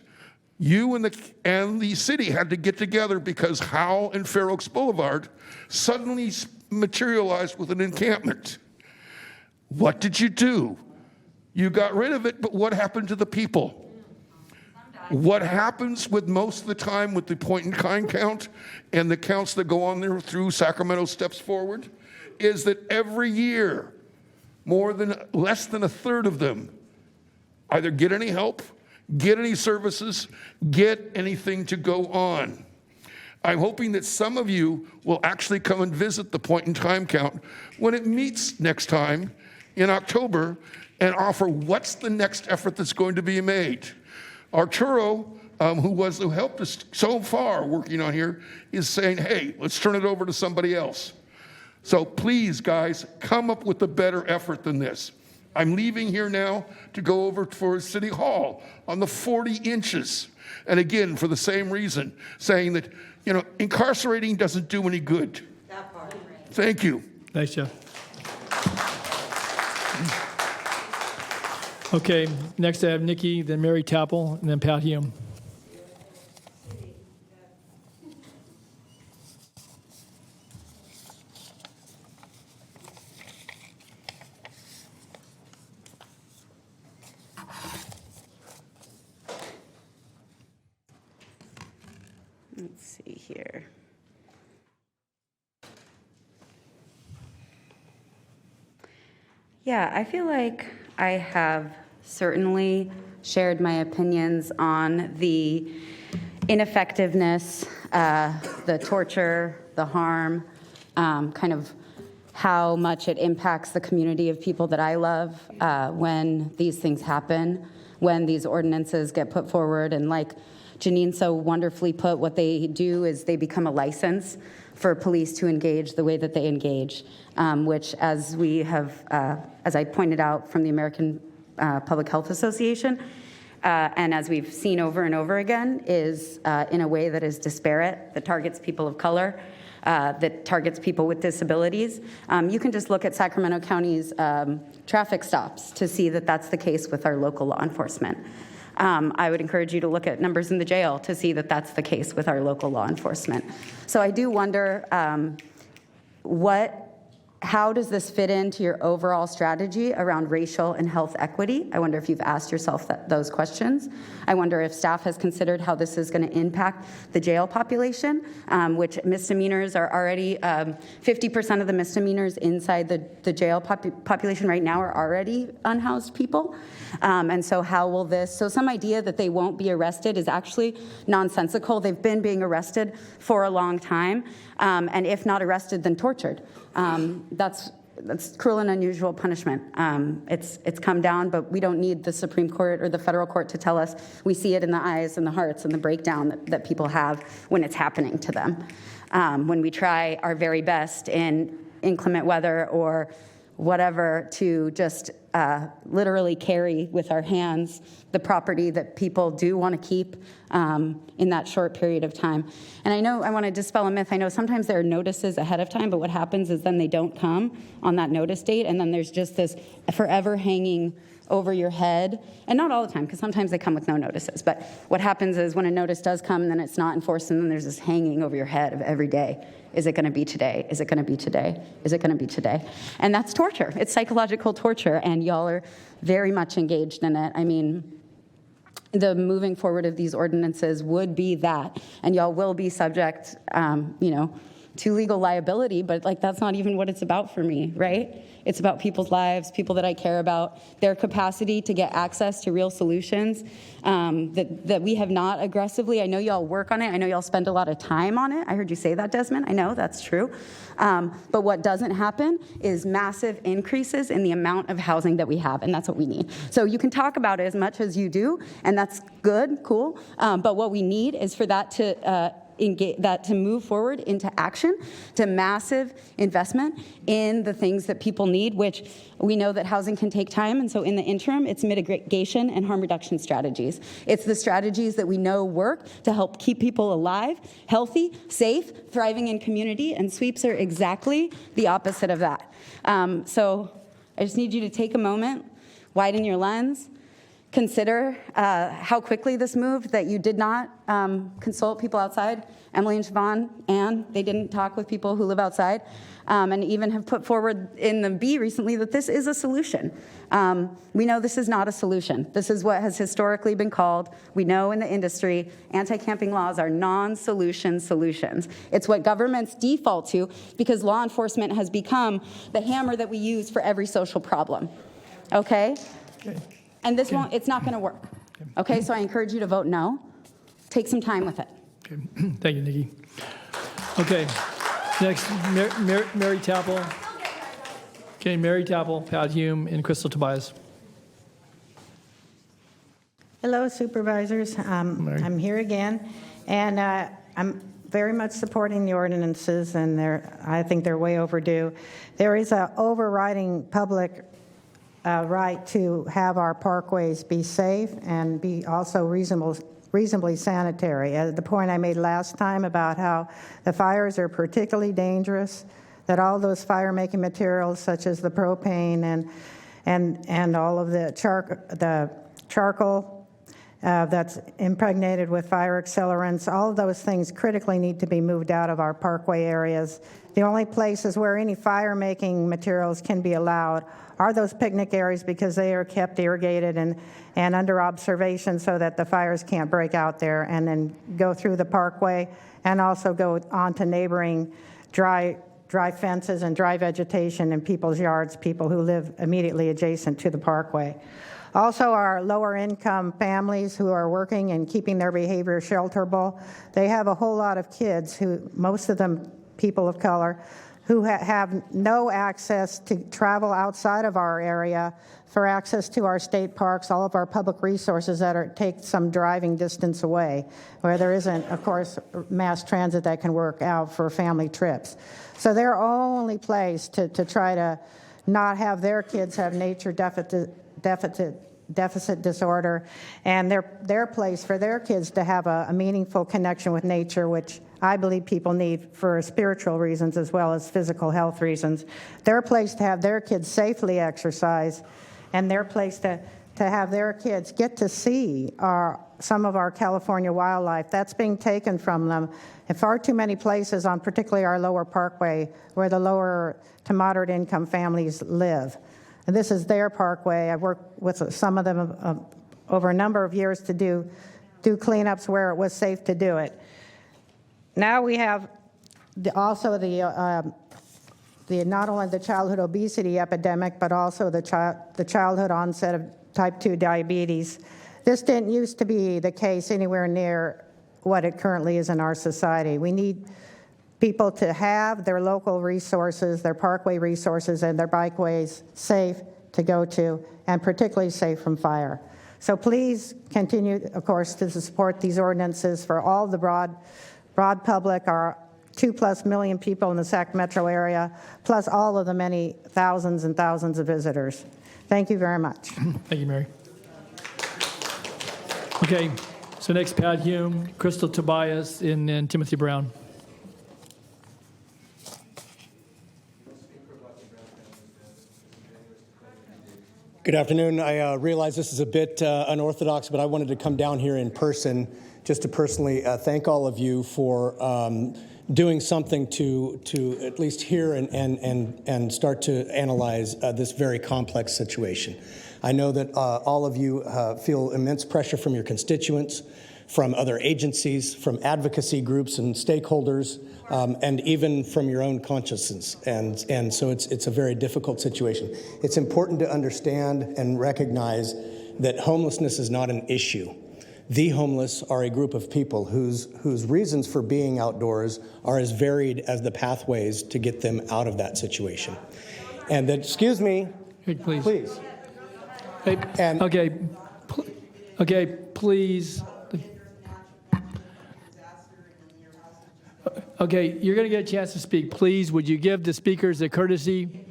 Speaker 7: you and the city had to get together because Howell and Fair Oaks Boulevard suddenly materialized with an encampment. What did you do? You got rid of it, but what happened to the people? What happens with most of the time with the point-in-kind count and the counts that go on there through Sacramento Steps Forward is that every year, less than a third of them either get any help, get any services, get anything to go on. I'm hoping that some of you will actually come and visit the point-in-time count when it meets next time in October and offer what's the next effort that's going to be made. Arturo, who helped us so far working on here, is saying, hey, let's turn it over to somebody else. So please, guys, come up with a better effort than this. I'm leaving here now to go over for City Hall on the 40 inches. And again, for the same reason, saying that, incarcerating doesn't do any good. That part. Thank you.
Speaker 1: Thanks, Jeff. Okay, next I have Nikki, then Mary Tapple, and then Pat Hume.
Speaker 8: Let's see here. Yeah, I feel like I have certainly shared my opinions on the ineffectiveness, the torture, the harm, kind of how much it impacts the community of people that I love when these things happen, when these ordinances get put forward. And like Janine so wonderfully put, what they do is they become a license for police to engage the way that they engage, which as we have, as I pointed out from the American Public Health Association, and as we've seen over and over again, is in a way that is disparate, that targets people of color, that targets people with disabilities. You can just look at Sacramento County's traffic stops to see that that's the case with our local law enforcement. I would encourage you to look at numbers in the jail to see that that's the case with our local law enforcement. So I do wonder how does this fit into your overall strategy around racial and health equity? I wonder if you've asked yourself those questions. I wonder if staff has considered how this is going to impact the jail population, which misdemeanors are already, 50% of the misdemeanors inside the jail population right now are already unhoused people. And so how will this, so some idea that they won't be arrested is actually nonsensical. They've been being arrested for a long time, and if not arrested, then tortured. That's cruel and unusual punishment. It's come down, but we don't need the Supreme Court or the federal court to tell us. We see it in the eyes and the hearts and the breakdown that people have when it's happening to them. When we try our very best in inclement weather or whatever to just literally carry with our hands the property that people do want to keep in that short period of time. And I know I want to dispel a myth. I know sometimes there are notices ahead of time, but what happens is then they don't come on that notice date, and then there's just this forever hanging over your head. And not all the time, because sometimes they come with no notices. But what happens is when a notice does come and then it's not enforced, and then there's this hanging over your head of every day. Is it going to be today? Is it going to be today? Is it going to be today? And that's torture. It's psychological torture, and y'all are very much engaged in it. I mean, the moving forward of these ordinances would be that, and y'all will be subject, to legal liability, but like that's not even what it's about for me, right? It's about people's lives, people that I care about, their capacity to get access to real solutions that we have not aggressively. I know y'all work on it. I know y'all spend a lot of time on it. I heard you say that, Desmond. I know that's true. But what doesn't happen is massive increases in the amount of housing that we have, and that's what we need. So you can talk about it as much as you do, and that's good, cool. But what we need is for that to to move forward into action, to massive investment in the things that people need, which we know that housing can take time. And so in the interim, it's mitigation and harm reduction strategies. It's the strategies that we know work to help keep people alive, healthy, safe, thriving in community. And sweeps are exactly the opposite of that. So I just need you to take a moment, widen your lens, consider how quickly this moved, that you did not consult people outside. Emily and Siobhan, and they didn't talk with people who live outside, and even have put forward in the B recently that this is a solution. We know this is not a solution. This is what has historically been called, we know in the industry, anti-camping laws are non-solution solutions. It's what governments default to because law enforcement has become the hammer that we use for every social problem. Okay? And this won't, it's not going to work. Okay, so I encourage you to vote no. Take some time with it.
Speaker 1: Okay. Thank you, Nikki. Okay, next, Mary Tapple. Okay, Mary Tapple, Pat Hume, and Crystal Tobias.
Speaker 4: Hello, Supervisors. I'm here again, and I'm very much supporting the ordinances, and I think they're way overdue. There is an overriding public right to have our parkways be safe and be also reasonably sanitary. The point I made last time about how the fires are particularly dangerous, that all those fire-making materials such as the propane and all of the charcoal that's impregnated with fire accelerants, all of those things critically need to be moved out of our parkway areas. The only places where any fire-making materials can be allowed are those picnic areas because they are kept irrigated and under observation so that the fires can't break out there and then go through the parkway and also go on to neighboring dry fences and dry vegetation in people's yards, people who live immediately adjacent to the parkway. Also, our lower income families who are working and keeping their behavior shelterable, they have a whole lot of kids who, most of them people of color, who have no access to travel outside of our area for access to our state parks, all of our public resources that take some driving distance away, where there isn't, of course, mass transit that can work out for family trips. So their only place to try to not have their kids have nature deficit disorder, and their place for their kids to have a meaningful connection with nature, which I believe people need for spiritual reasons as well as physical health reasons. Their place to have their kids safely exercise, and their place to have their kids get to see some of our California wildlife. That's being taken from them in far too many places on particularly our lower parkway where the lower to moderate income families live. And this is their parkway. I've worked with some of them over a number of years to do cleanups where it was safe to do it. Now we have also the not only the childhood obesity epidemic, but also the childhood onset of type 2 diabetes. This didn't used to be the case anywhere near what it currently is in our society. We need people to have their local resources, their parkway resources, and their bikeways safe to go to, and particularly safe from fire. So please continue, of course, to support these ordinances for all the broad public, our 2+ million people in the Sacramento metro area, plus all of the many thousands and thousands of visitors. Thank you very much.
Speaker 1: Thank you, Mary. Okay, so next, Pat Hume, Crystal Tobias, and Timothy Brown.
Speaker 5: Good afternoon. I realize this is a bit unorthodox, but I wanted to come down here in person just to personally thank all of you for doing something to at least hear and start to analyze this very complex situation. I know that all of you feel immense pressure from your constituents, from other agencies, from advocacy groups and stakeholders, and even from your own consciences. And so it's a very difficult situation. It's important to understand and recognize that homelessness is not an issue. The homeless are a group of people whose reasons for being outdoors are as varied as the pathways to get them out of that situation. And that, excuse me,
Speaker 1: hey, please.
Speaker 5: Please.
Speaker 1: Hey,
Speaker 5: and
Speaker 1: okay, please. Okay, you're going to get a chance to speak. Please, would you give the speakers a courtesy?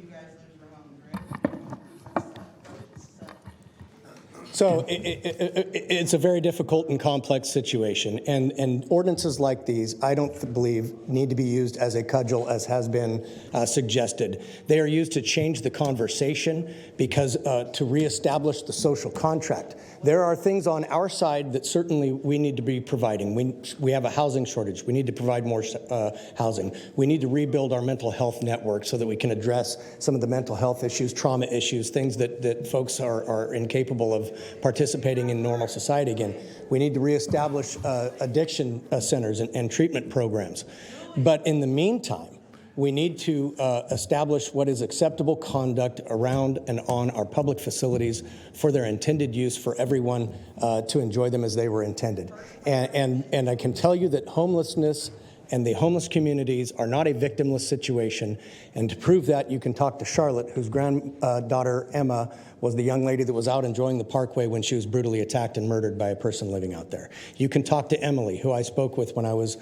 Speaker 5: So it's a very difficult and complex situation, and ordinances like these, I don't believe, need to be used as a cudgel, as has been suggested. They are used to change the conversation, because to reestablish the social contract. There are things on our side that certainly we need to be providing. We have a housing shortage. We need to provide more housing. We need to rebuild our mental health network so that we can address some of the mental health issues, trauma issues, things that folks are incapable of participating in normal society again. We need to reestablish addiction centers and treatment programs. But in the meantime, we need to establish what is acceptable conduct around and on our public facilities for their intended use for everyone to enjoy them as they were intended. And I can tell you that homelessness and the homeless communities are not a victimless situation. And to prove that, you can talk to Charlotte, whose granddaughter, Emma, was the young lady that was out enjoying the parkway when she was brutally attacked and murdered by a person living out there. You can talk to Emily, who I spoke with when I was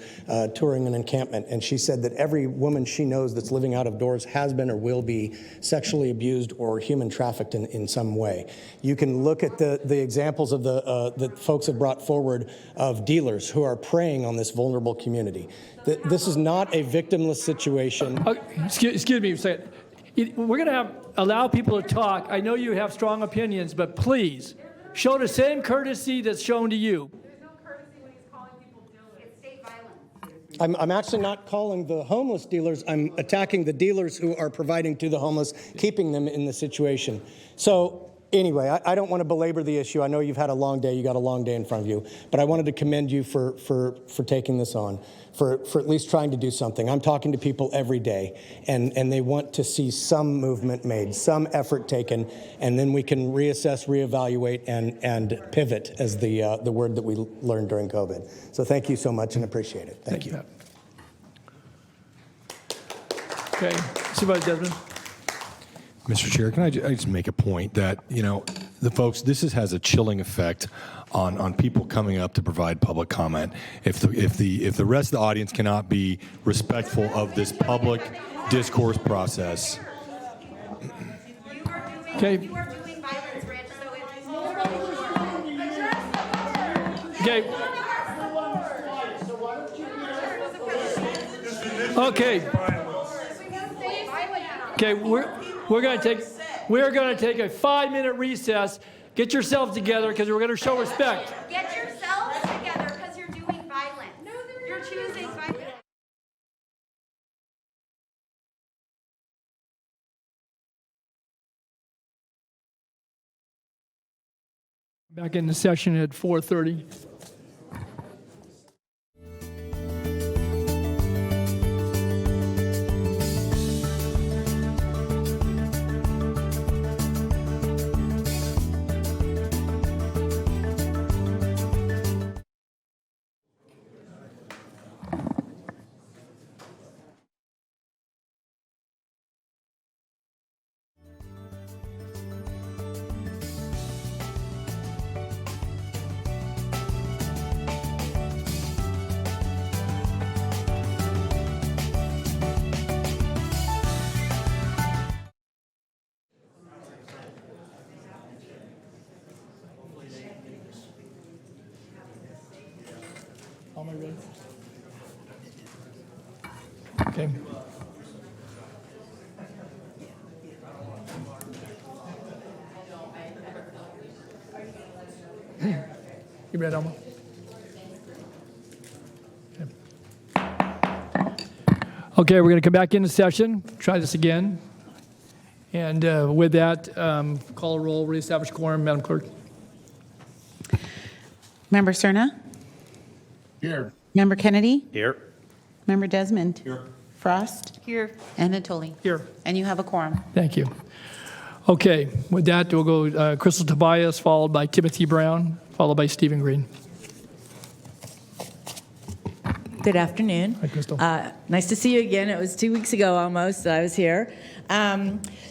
Speaker 5: touring an encampment, and she said that every woman she knows that's living out of doors has been or will be sexually abused or human trafficked in some way. You can look at the examples of that folks have brought forward of dealers who are preying on this vulnerable community. This is not a victimless situation.
Speaker 1: Excuse me a second. We're going to allow people to talk. I know you have strong opinions, but please show the same courtesy that's shown to you.
Speaker 8: There's no courtesy when he's calling people dealers. It's state violence.
Speaker 5: I'm actually not calling the homeless dealers. I'm attacking the dealers who are providing to the homeless, keeping them in the situation. So anyway, I don't want to belabor the issue. I know you've had a long day. You got a long day in front of you. But I wanted to commend you for taking this on, for at least trying to do something. I'm talking to people every day, and they want to see some movement made, some effort taken, and then we can reassess, reevaluate, and pivot, as the word that we learned during COVID. So thank you so much and appreciate it. Thank you.
Speaker 1: Okay, Supervisor Desmond.
Speaker 11: Mr. Chair, can I just make a point that, the folks, this has a chilling effect on people coming up to provide public comment. If the rest of the audience cannot be respectful of this public discourse process.
Speaker 1: Okay. Okay. Okay, we're going to take a 5-minute recess. Get yourselves together because we're going to show respect.
Speaker 8: Get yourselves together because you're doing violence. You're choosing violence.
Speaker 1: Back in the session at 4:30. Am I ready? Okay. You ready, Elmo? Okay, we're going to come back into session. Try this again. And with that, call a roll, reestablish quorum, Madam Clerk.
Speaker 18: Member Cerna?
Speaker 11: Here.
Speaker 18: Member Kennedy?
Speaker 11: Here.
Speaker 18: Member Desmond?
Speaker 11: Here.
Speaker 18: Frost?
Speaker 8: Here.
Speaker 18: And Natoli?
Speaker 1: Here.
Speaker 18: And you have a quorum.
Speaker 1: Thank you. Okay, with that, we'll go Crystal Tobias, followed by Timothy Brown, followed by Stephen Green.
Speaker 9: Good afternoon.
Speaker 1: Hi, Crystal.
Speaker 9: Nice to see you again. It was 2 weeks ago almost that I was here.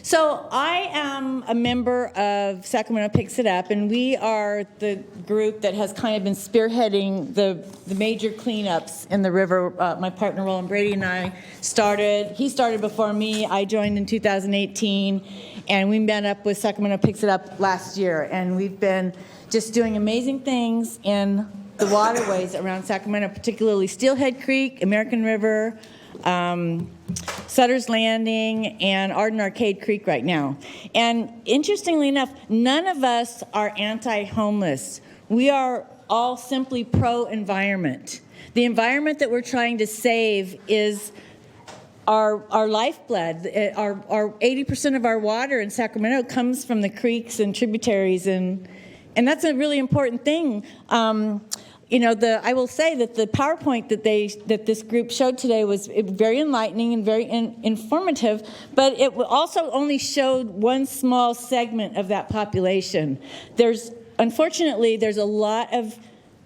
Speaker 9: So I am a member of Sacramento Picks It Up, and we are the group that has kind of been spearheading the major cleanups in the river. My partner Roland Brady and I started. He started before me. I joined in 2018, and we met up with Sacramento Picks It Up last year, and we've been just doing amazing things in the waterways around Sacramento, particularly Steelhead Creek, American River, Sutter's Landing, and Arden Arcade Creek right now. And interestingly enough, none of us are anti-homeless. We are all simply pro-environment. The environment that we're trying to save is our lifeblood. Our 80% of our water in Sacramento comes from the creeks and tributaries, and that's a really important thing. I will say that the PowerPoint that this group showed today was very enlightening and very informative, but it also only showed one small segment of that population. Unfortunately, there's a lot of,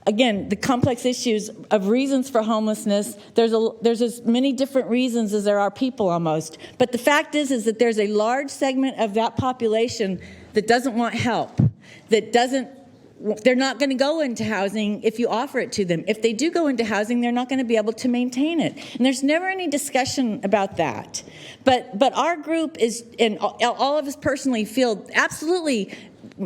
Speaker 9: again, the complex issues of reasons for homelessness. There's as many different reasons as there are people almost. But the fact is that there's a large segment of that population that doesn't want help, they're not going to go into housing if you offer it to them. If they do go into housing, they're not going to be able to maintain it. And there's never any discussion about that. But our group is, and all of us personally feel absolutely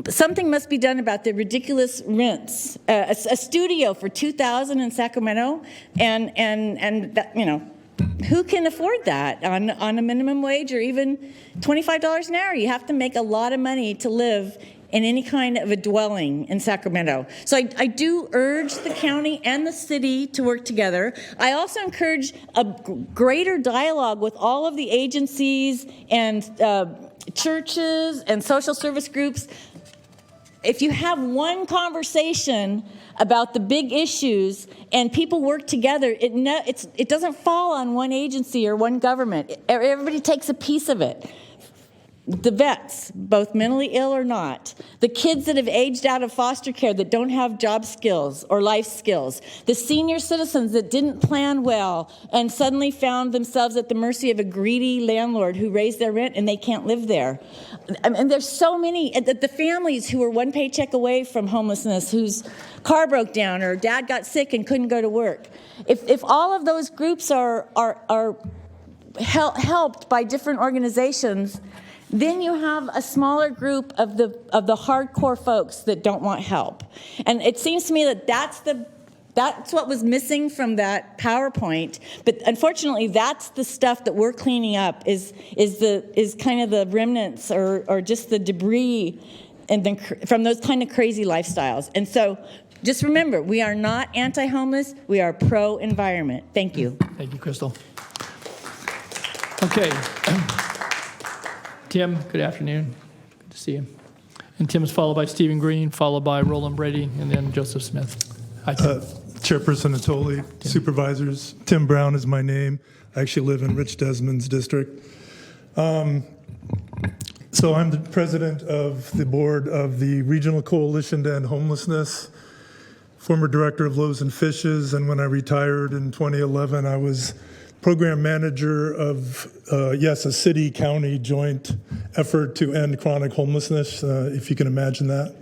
Speaker 9: something must be done about the ridiculous rents. A studio for $2,000 in Sacramento, and that, who can afford that on a minimum wage or even $25 an hour? You have to make a lot of money to live in any kind of a dwelling in Sacramento. So I do urge the county and the city to work together. I also encourage a greater dialogue with all of the agencies and churches and social service groups. If you have one conversation about the big issues and people work together, it doesn't fall on one agency or one government. Everybody takes a piece of it. The vets, both mentally ill or not, the kids that have aged out of foster care that don't have job skills or life skills, the senior citizens that didn't plan well and suddenly found themselves at the mercy of a greedy landlord who raised their rent and they can't live there. And there's so many, the families who are one paycheck away from homelessness, whose car broke down or dad got sick and couldn't go to work. If all of those groups are helped by different organizations, then you have a smaller group of the hardcore folks that don't want help. And it seems to me that that's what was missing from that PowerPoint. But unfortunately, that's the stuff that we're cleaning up is kind of the remnants or just the debris from those kind of crazy lifestyles. And so just remember, we are not anti-homeless, we are pro-environment. Thank you.
Speaker 1: Thank you, Crystal. Okay. Tim, good afternoon. Good to see you. And Tim is followed by Stephen Green, followed by Roland Brady, and then Joseph Smith. Hi, Tim.
Speaker 14: Chairperson Natoli, Supervisors. Tim Brown is my name. I actually live in Rich Desmond's district. So I'm the president of the board of the Regional Coalition to End Homelessness, former director of Loaves and Fishes, and when I retired in 2011, I was program manager of, a city-county joint effort to end chronic homelessness, if you can imagine that.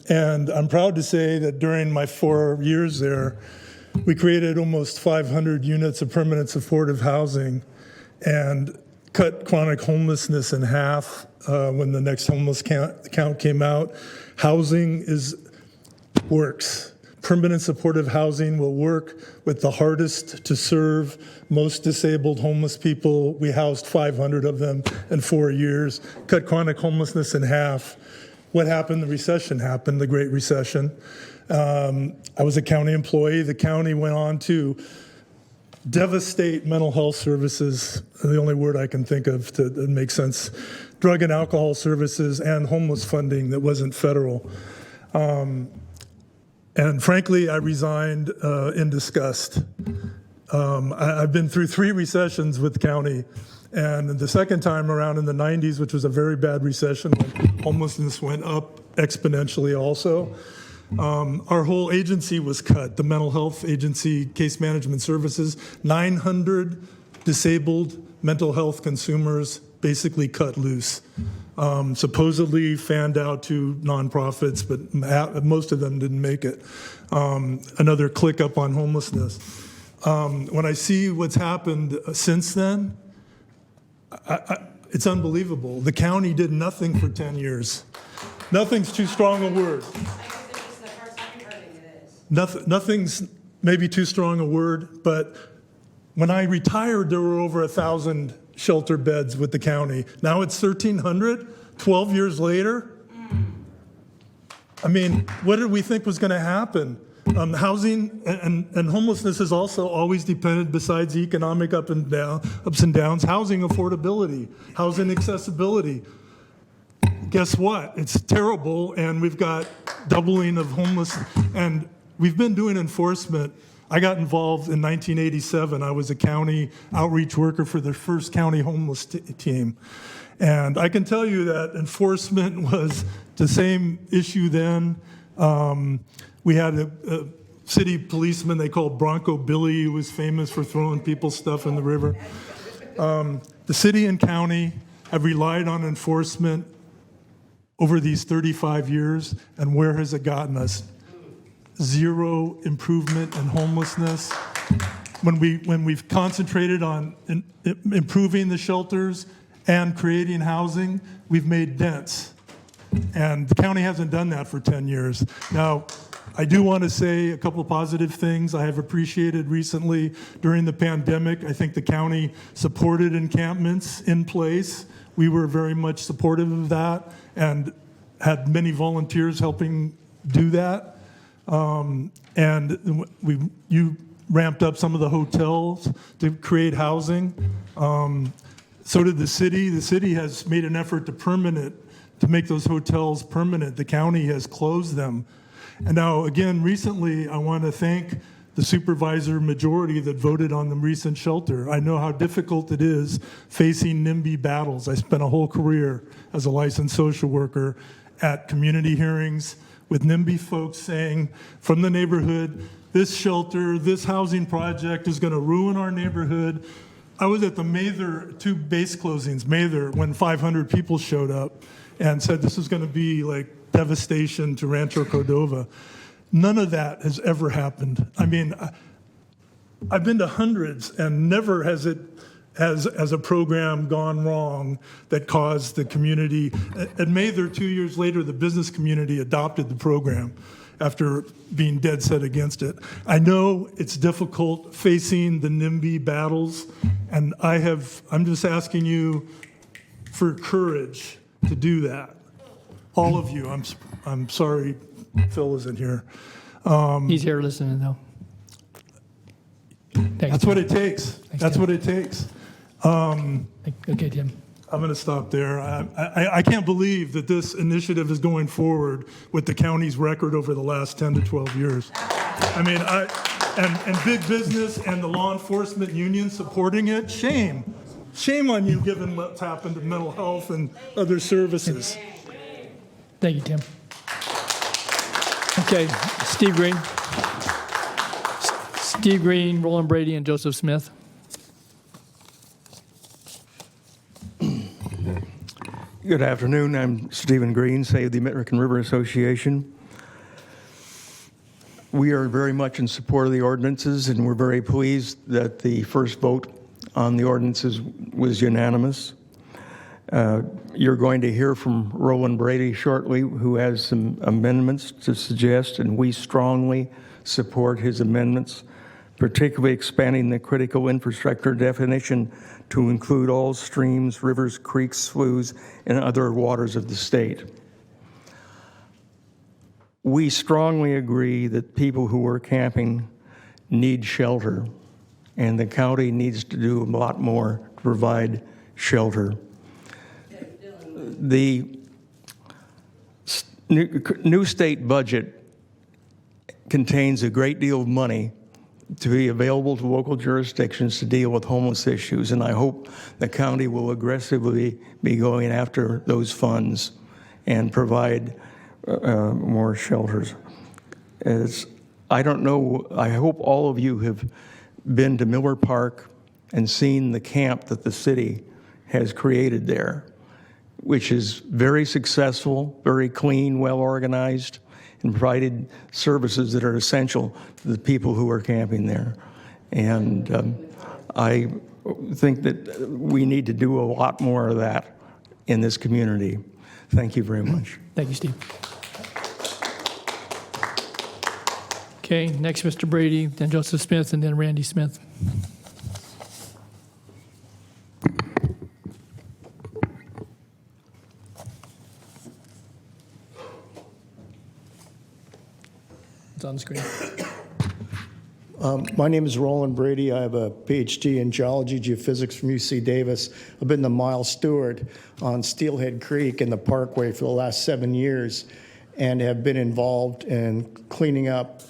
Speaker 14: And I'm proud to say that during my 4 years there, we created almost 500 units of permanent supportive housing and cut chronic homelessness in half when the next homeless count came out. Housing works. Permanent supportive housing will work with the hardest to serve, most disabled homeless people. We housed 500 of them in 4 years, cut chronic homelessness in half. What happened? The recession happened, the Great Recession. I was a county employee. The county went on to devastate mental health services, the only word I can think of to make sense, drug and alcohol services and homeless funding that wasn't federal. And frankly, I resigned in disgust. I've been through 3 recessions with the county, and the second time around in the 90s, which was a very bad recession, when homelessness went up exponentially also. Our whole agency was cut, the mental health agency, case management services, 900 disabled mental health consumers basically cut loose. Supposedly fanned out to nonprofits, but most of them didn't make it. Another click up on homelessness. When I see what's happened since then, it's unbelievable. The county did nothing for 10 years. Nothing's too strong a word. Nothing's maybe too strong a word, but when I retired, there were over 1,000 shelter beds with the county. Now it's 1,300, 12 years later. I mean, what did we think was going to happen? Housing and homelessness is also always dependent, besides the economic ups and downs, housing affordability, housing accessibility. Guess what? It's terrible, and we've got doubling of homeless, and we've been doing enforcement. I got involved in 1987. I was a county outreach worker for the first county homeless team. And I can tell you that enforcement was the same issue then. We had a city policeman they called Bronco Billy, who was famous for throwing people's stuff in the river. The city and county have relied on enforcement over these 35 years, and where has it gotten us? Zero improvement in homelessness. When we've concentrated on improving the shelters and creating housing, we've made dents. And the county hasn't done that for 10 years. Now, I do want to say a couple of positive things I have appreciated recently. During the pandemic, I think the county supported encampments in place. We were very much supportive of that and had many volunteers helping do that. And you ramped up some of the hotels to create housing. So did the city. The city has made an effort to make those hotels permanent. The county has closed them. And now, again, recently, I want to thank the supervisor majority that voted on the recent shelter. I know how difficult it is facing NIMBY battles. I spent a whole career as a licensed social worker at community hearings with NIMBY folks saying from the neighborhood, this shelter, this housing project is going to ruin our neighborhood. I was at the Mather, 2 base closings, Mather, when 500 people showed up and said this is going to be like devastation to Rancho Cordova. None of that has ever happened. I mean, I've been to hundreds, and never has a program gone wrong that caused the community. At Mather, 2 years later, the business community adopted the program after being dead set against it. I know it's difficult facing the NIMBY battles, and I'm just asking you for courage to do that. All of you. I'm sorry Phil isn't here.
Speaker 1: He's here listening, though.
Speaker 14: That's what it takes. That's what it takes.
Speaker 1: Okay, Tim.
Speaker 14: I'm going to stop there. I can't believe that this initiative is going forward with the county's record over the last 10 to 12 years. I mean, and big business and the law enforcement union supporting it, shame. Shame on you, given what's happened to mental health and other services.
Speaker 1: Thank you, Tim. Okay, Steve Green. Steve Green, Roland Brady, and Joseph Smith.
Speaker 15: Good afternoon. I'm Stephen Green, Save the American River Association. We are very much in support of the ordinances, and we're very pleased that the first vote on the ordinances was unanimous. You're going to hear from Roland Brady shortly, who has some amendments to suggest, and we strongly support his amendments, particularly expanding the critical infrastructure definition to include all streams, rivers, creeks, sloughs, and other waters of the state. We strongly agree that people who are camping need shelter, and the county needs to do a lot more to provide shelter. The new state budget contains a great deal of money to be available to local jurisdictions to deal with homeless issues, and I hope the county will aggressively be going after those funds and provide more shelters. As I don't know, I hope all of you have been to Miller Park and seen the camp that the city has created there, which is very successful, very clean, well organized, and provided services that are essential to the people who are camping there. And I think that we need to do a lot more of that in this community. Thank you very much.
Speaker 1: Thank you, Steve. Okay, next Mr. Brady, then Joseph Smith, and then Randy Smith. It's on the screen.
Speaker 10: My name is Roland Brady. I have a PhD in geology, geophysics from UC Davis. I've been the mile steward on Steelhead Creek and the Parkway for the last 7 years and have been involved in cleaning up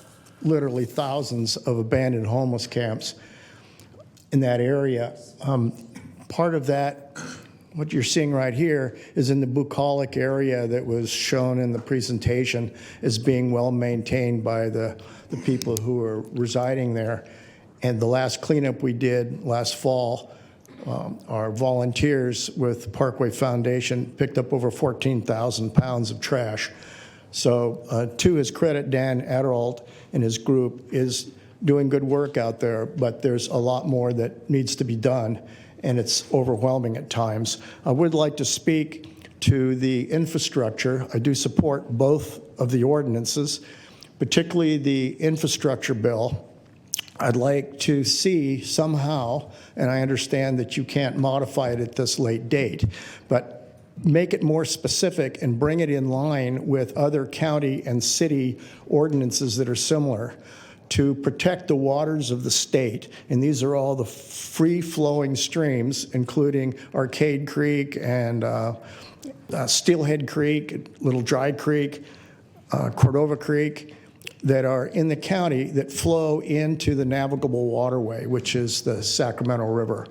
Speaker 10: literally thousands of abandoned homeless camps in that area. Part of that, what you're seeing right here, is in the bucolic area that was shown in the presentation as being well maintained by the people who are residing there. And the last cleanup we did last fall, our volunteers with Parkway Foundation picked up over 14,000 pounds of trash. So to his credit, Dan Adderalt and his group is doing good work out there, but there's a lot more that needs to be done, and it's overwhelming at times. I would like to speak to the infrastructure. I do support both of the ordinances, particularly the infrastructure bill. I'd like to see somehow, and I understand that you can't modify it at this late date, but make it more specific and bring it in line with other county and city ordinances that are similar to protect the waters of the state. And these are all the free-flowing streams, including Arcade Creek and Steelhead Creek, Little Dry Creek, Cordova Creek, that are in the county that flow into the navigable waterway, which is the Sacramento River.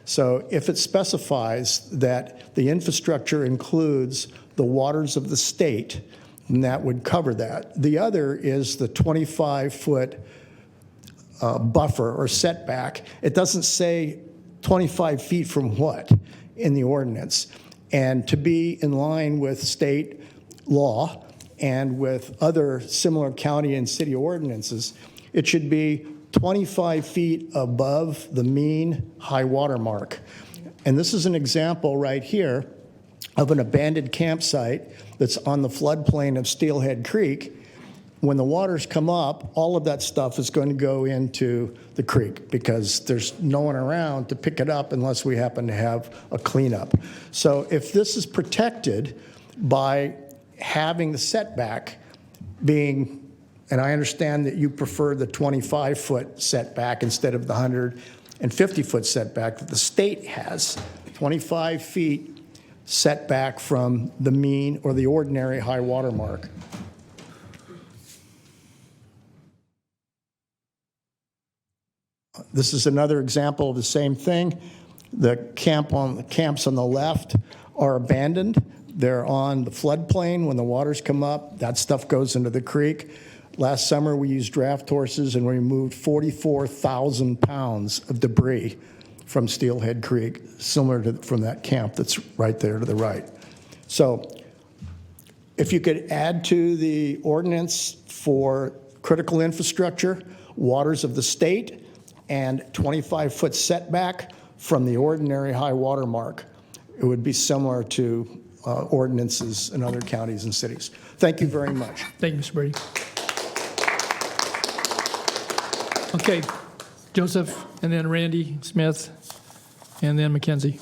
Speaker 10: So if it specifies that the infrastructure includes the waters of the state, then that would cover that. The other is the 25-foot buffer or setback. It doesn't say 25 feet from what in the ordinance. And to be in line with state law and with other similar county and city ordinances, it should be 25 feet above the mean high water mark. And this is an example right here of an abandoned campsite that's on the floodplain of Steelhead Creek. When the waters come up, all of that stuff is going to go into the creek because there's no one around to pick it up unless we happen to have a cleanup. So if this is protected by having the setback being, and I understand that you prefer the 25-foot setback instead of the 150-foot setback that the state has, 25 feet setback from the mean or the ordinary high water mark. This is another example of the same thing. The camps on the left are abandoned. They're on the floodplain. When the waters come up, that stuff goes into the creek. Last summer, we used draft horses and we removed 44,000 pounds of debris from Steelhead Creek, similar to from that camp that's right there to the right. So if you could add to the ordinance for critical infrastructure, waters of the state, and 25-foot setback from the ordinary high water mark, it would be similar to ordinances in other counties and cities. Thank you very much.
Speaker 1: Thank you, Mr. Brady. Okay, Joseph, and then Randy Smith, and then Mackenzie.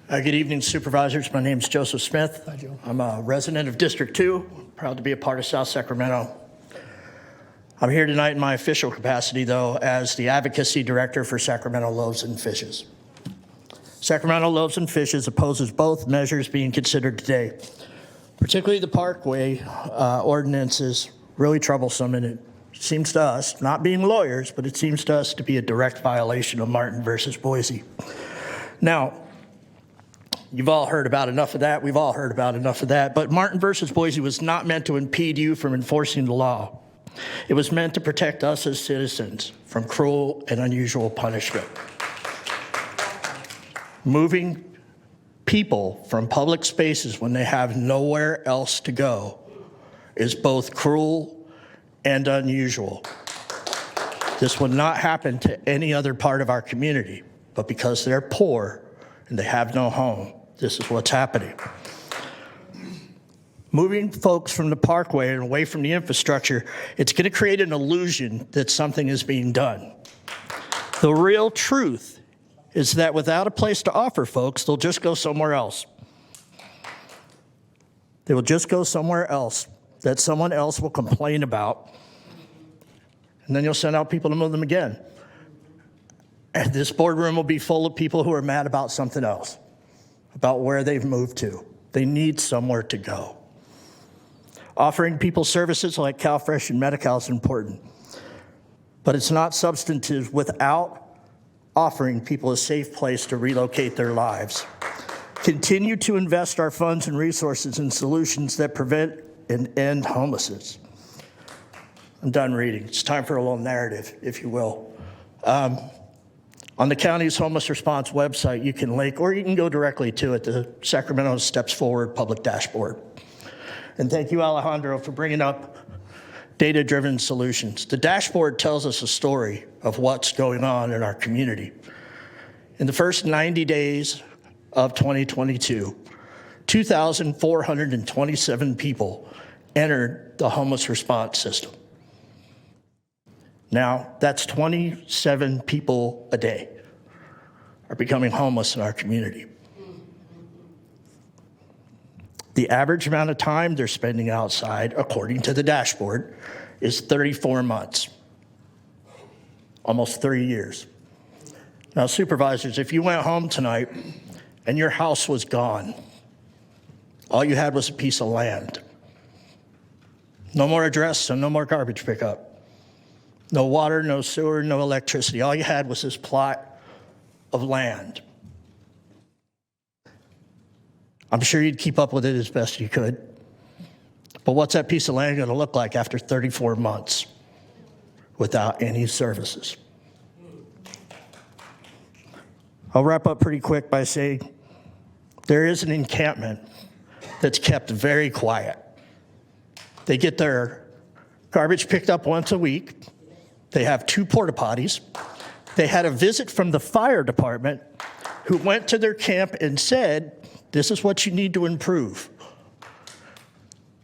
Speaker 17: Good evening, Supervisors. My name is Joseph Smith.
Speaker 1: Hi, Joe.
Speaker 17: I'm a resident of District 2, proud to be a part of South Sacramento. I'm here tonight in my official capacity, though, as the Advocacy Director for Sacramento Loaves and Fishes. Sacramento Loaves and Fishes opposes both measures being considered today. Particularly the Parkway ordinance is really troublesome, and it seems to us, not being lawyers, but it seems to us to be a direct violation of Martin versus Boise. Now, You've all heard about enough of that. We've all heard about enough of that. But Martin versus Boise was not meant to impede you from enforcing the law. It was meant to protect us as citizens from cruel and unusual punishment. Moving people from public spaces when they have nowhere else to go is both cruel and unusual. This would not happen to any other part of our community, but because they're poor and they have no home, this is what's happening. Moving folks from the parkway and away from the infrastructure, it's going to create an illusion that something is being done. The real truth is that without a place to offer folks, they'll just go somewhere else. They will just go somewhere else that someone else will complain about, and then you'll send out people to move them again. And this boardroom will be full of people who are mad about something else, about where they've moved to. They need somewhere to go. Offering people services like CalFresh and Medi-Cal is important, but it's not substantive without offering people a safe place to relocate their lives. Continue to invest our funds and resources in solutions that prevent and end homelessness. I'm done reading. It's time for a little narrative, if you will. On the county's homeless response website, you can link, or you can go directly to it, the Sacramento Steps Forward public dashboard. And thank you, Alejandro, for bringing up data-driven solutions. The dashboard tells us a story of what's going on in our community. In the first 90 days of 2022, 2,427 people entered the homeless response system. Now, that's 27 people a day are becoming homeless in our community. The average amount of time they're spending outside, according to the dashboard, is 34 months, almost 3 years. Now, supervisors, if you went home tonight and your house was gone, all you had was a piece of land, no more address, so no more garbage pickup. No water, no sewer, no electricity. All you had was this plot of land. I'm sure you'd keep up with it as best you could. But what's that piece of land going to look like after 34 months without any services? I'll wrap up pretty quick by saying there is an encampment that's kept very quiet. They get their garbage picked up once a week. They have 2 porta potties. They had a visit from the fire department who went to their camp and said, this is what you need to improve.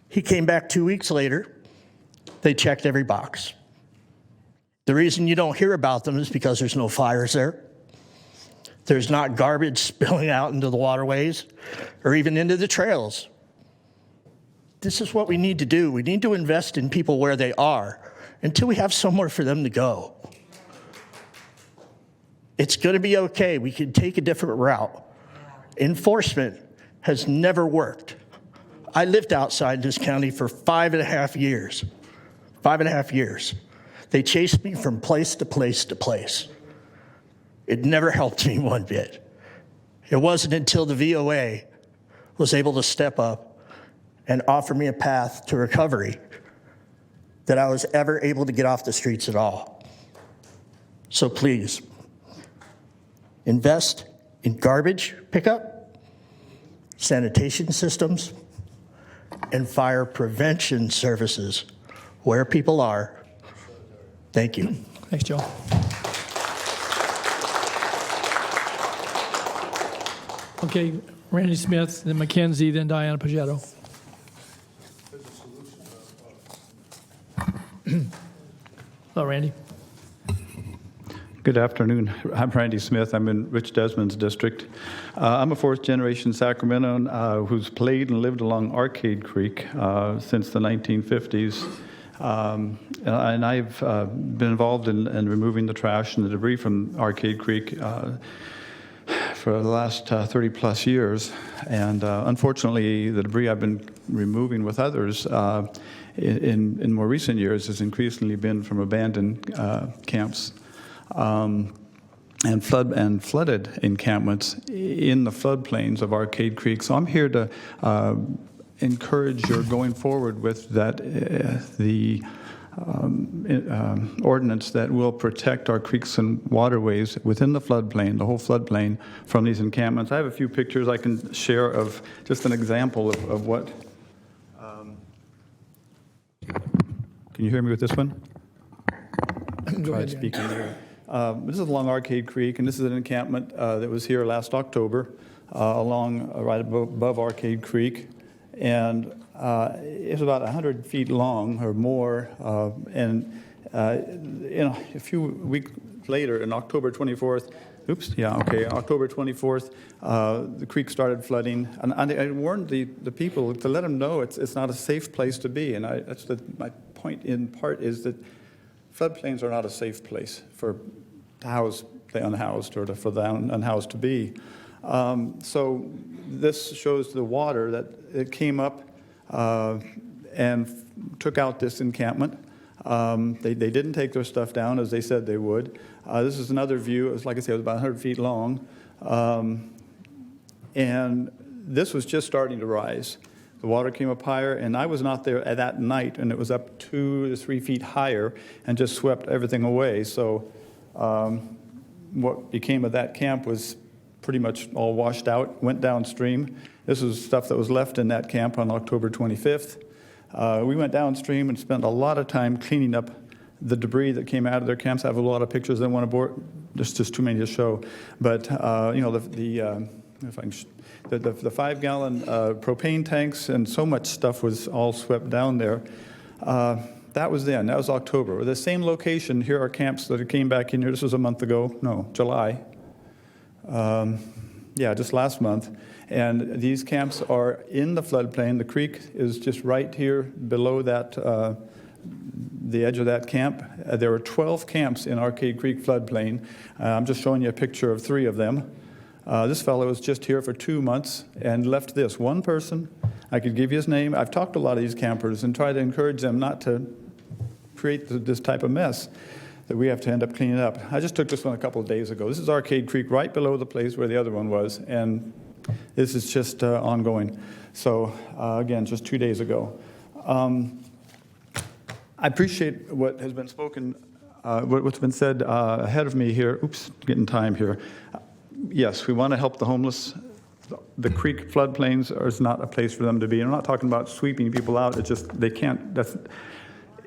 Speaker 17: He came back 2 weeks later. They checked every box. The reason you don't hear about them is because there's no fires there. There's not garbage spilling out into the waterways or even into the trails. This is what we need to do. We need to invest in people where they are until we have somewhere for them to go. It's going to be okay. We can take a different route. Enforcement has never worked. I lived outside this county for 5.5 years. 5.5 years. They chased me from place to place to place. It never helped me one bit. It wasn't until the VOA was able to step up and offer me a path to recovery that I was ever able to get off the streets at all. So please, invest in garbage pickup, sanitation systems, and fire prevention services where people are. Thank you.
Speaker 1: Thanks, Joe. Okay, Randy Smith, then Mackenzie, then Diana Pagetto. Hello, Randy.
Speaker 16: Good afternoon. I'm Randy Smith. I'm in Rich Desmond's district. I'm a fourth-generation Sacramentoan who's played and lived along Arcade Creek since the 1950s. And I've been involved in removing the trash and the debris from Arcade Creek for the last 30-plus years. And unfortunately, the debris I've been removing with others in more recent years has increasingly been from abandoned camps. and flooded encampments in the floodplains of Arcade Creek. So I'm here to encourage your going forward with that the ordinance that will protect our creeks and waterways within the floodplain, the whole floodplain, from these encampments. I have a few pictures I can share of just an example of what. Can you hear me with this one? Try speaking here. This is along Arcade Creek, and this is an encampment that was here last October along right above Arcade Creek. And it's about 100 feet long or more. A few weeks later, on October 24th, October 24th, the creek started flooding. And I warned the people to let them know it's not a safe place to be. And my point in part is that floodplains are not a safe place to house the unhoused or for the unhoused to be. So this shows the water that it came up and took out this encampment. They didn't take their stuff down as they said they would. This is another view. It was, like I said, it was about 100 feet long. And this was just starting to rise. The water came up higher, and I was not there at that night, and it was up 2 to 3 feet higher and just swept everything away. So what became of that camp was pretty much all washed out, went downstream. This was stuff that was left in that camp on October 25th. We went downstream and spent a lot of time cleaning up the debris that came out of their camps. I have a lot of pictures I want to board. There's just too many to show. But, the 5-gallon propane tanks and so much stuff was all swept down there. That was then. That was October. The same location, here are camps that came back in here. This was a month ago. No, July. Just last month. And these camps are in the floodplain. The creek is just right here below that, the edge of that camp. There were 12 camps in Arcade Creek floodplain. I'm just showing you a picture of 3 of them. This fellow was just here for 2 months and left this. One person, I could give you his name. I've talked to a lot of these campers and tried to encourage them not to create this type of mess that we have to end up cleaning up. I just took this one a couple of days ago. This is Arcade Creek, right below the place where the other one was, and this is just ongoing. So again, just 2 days ago. I appreciate what has been spoken, what's been said ahead of me here. Oops, getting time here. Yes, we want to help the homeless. The creek floodplains is not a place for them to be. I'm not talking about sweeping people out. It's just they can't.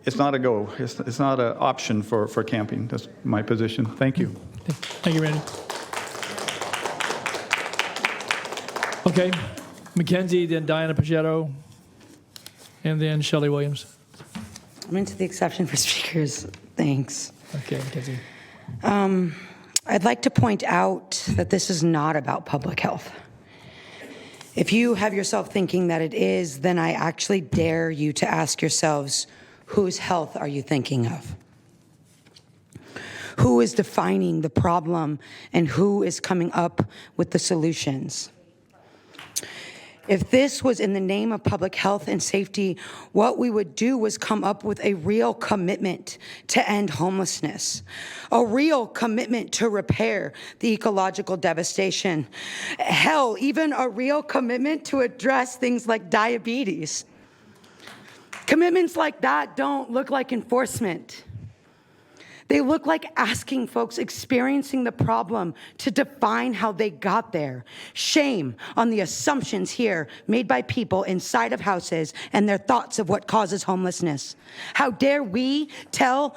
Speaker 16: It's not a go. It's not an option for camping. That's my position. Thank you.
Speaker 1: Thank you, Randy. Okay, Mackenzie, then Diana Pagetto, and then Shelley Williams.
Speaker 2: I'm into the exception for speakers. Thanks.
Speaker 1: Okay, Mackenzie.
Speaker 2: I'd like to point out that this is not about public health. If you have yourself thinking that it is, then I actually dare you to ask yourselves, whose health are you thinking of? Who is defining the problem and who is coming up with the solutions? If this was in the name of public health and safety, what we would do was come up with a real commitment to end homelessness, a real commitment to repair the ecological devastation. Hell, even a real commitment to address things like diabetes. Commitments like that don't look like enforcement. They look like asking folks experiencing the problem to define how they got there. Shame on the assumptions here made by people inside of houses and their thoughts of what causes homelessness. How dare we dare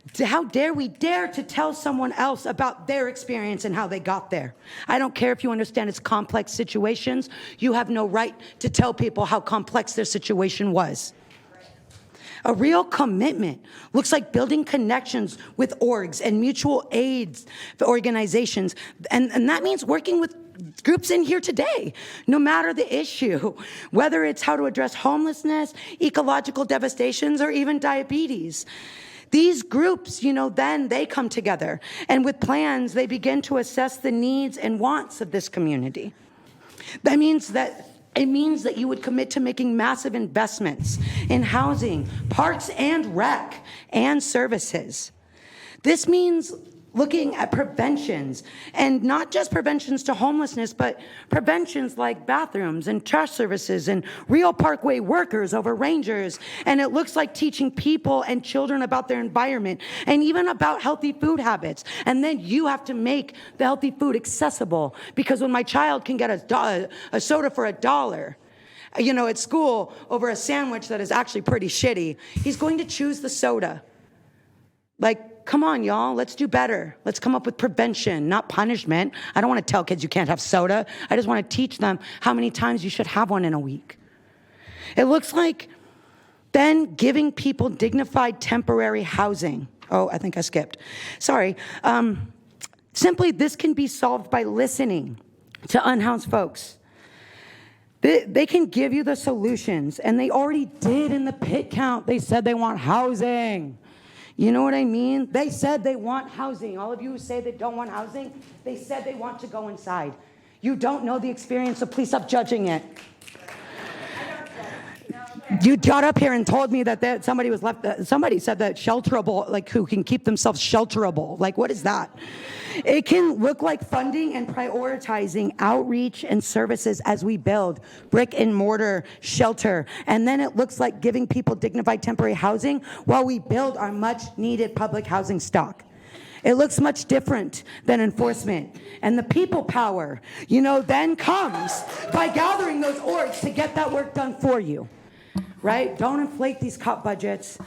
Speaker 2: to tell someone else about their experience and how they got there? I don't care if you understand it's complex situations. You have no right to tell people how complex their situation was. A real commitment looks like building connections with orgs and mutual aid organizations. And that means working with groups in here today, no matter the issue, whether it's how to address homelessness, ecological devastations, or even diabetes. These groups, then they come together. And with plans, they begin to assess the needs and wants of this community. It means that you would commit to making massive investments in housing, parks and rec, and services. This means looking at preventions, and not just preventions to homelessness, but preventions like bathrooms and trash services and real parkway workers over rangers. And it looks like teaching people and children about their environment and even about healthy food habits. And then you have to make the healthy food accessible, because when my child can get a soda for $1, at school over a sandwich that is actually pretty shitty, he's going to choose the soda. Like, come on, y'all, let's do better. Let's come up with prevention, not punishment. I don't want to tell kids you can't have soda. I just want to teach them how many times you should have one in a week. It looks like then giving people dignified temporary housing. Oh, I think I skipped. Sorry. Simply, this can be solved by listening to unhoused folks. They can give you the solutions, and they already did in the pit count. They said they want housing. You know what I mean? They said they want housing. All of you who say they don't want housing, they said they want to go inside. You don't know the experience, so please stop judging it. You got up here and told me that somebody was left. Somebody said that shelterable, like who can keep themselves shelterable. Like, what is that? It can look like funding and prioritizing outreach and services as we build brick and mortar shelter. And then it looks like giving people dignified temporary housing while we build our much needed public housing stock. It looks much different than enforcement. And the people power, then comes by gathering those orgs to get that work done for you. Right? Don't inflate these cop budgets.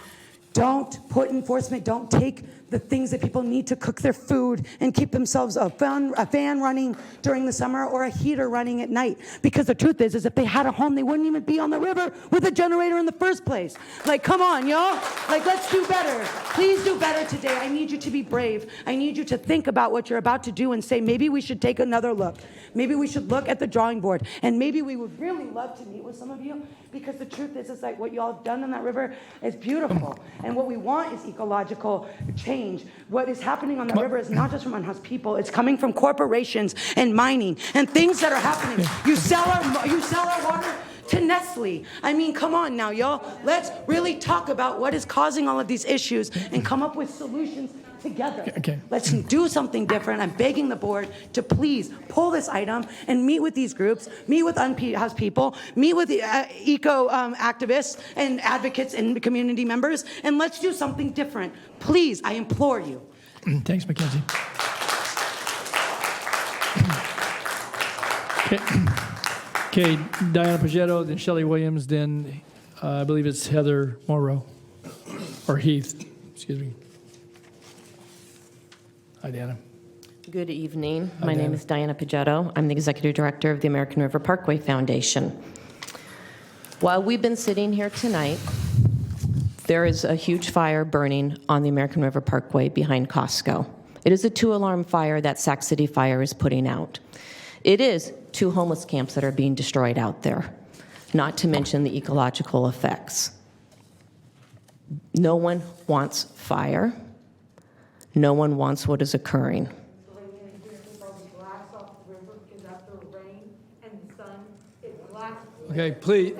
Speaker 2: Don't put enforcement. Don't take the things that people need to cook their food and keep themselves a fan running during the summer or a heater running at night. Because the truth is if they had a home, they wouldn't even be on the river with a generator in the first place. Like, come on, y'all. Like, let's do better. Please do better today. I need you to be brave. I need you to think about what you're about to do and say, maybe we should take another look. Maybe we should look at the drawing board. And maybe we would really love to meet with some of you, because the truth is, it's like what y'all have done in that river is beautiful. And what we want is ecological change. What is happening on the river is not just from unhoused people. It's coming from corporations and mining and things that are happening. You sell our water to Nestle. I mean, come on now, y'all. Let's really talk about what is causing all of these issues and come up with solutions together. Okay. Let's do something different. I'm begging the board to please pull this item and meet with these groups, meet with unhoused people, meet with the eco activists and advocates and community members, and let's do something different. Please, I implore you.
Speaker 1: Thanks, Mackenzie. Okay, Diana Pagetto, then Shelley Williams, then I believe it's Heather Morrow, or Heath, excuse me. Hi, Diana.
Speaker 13: Good evening.
Speaker 1: Hi,
Speaker 13: My name
Speaker 1: Diana.
Speaker 13: is Diana Pagetto. I'm the Executive Director of the American River Parkway Foundation. While we've been sitting here tonight, there is a huge fire burning on the American River Parkway behind Costco. It is a 2-alarm fire that Sac City Fire is putting out. It is 2 homeless camps that are being destroyed out there, not to mention the ecological effects. No one wants fire. No one wants what is occurring.
Speaker 1: Okay, please.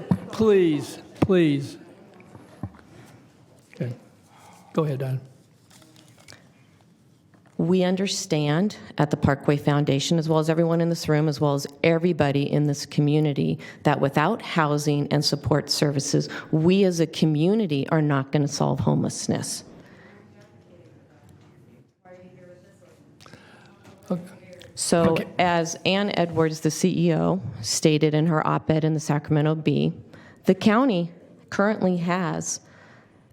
Speaker 1: Okay, go ahead, Don.
Speaker 13: We understand at the Parkway Foundation, as well as everyone in this room, as well as everybody in this community, that without housing and support services, we as a community are not going to solve homelessness. So as Ann Edwards, the CEO, stated in her op-ed in the Sacramento Bee, the county currently has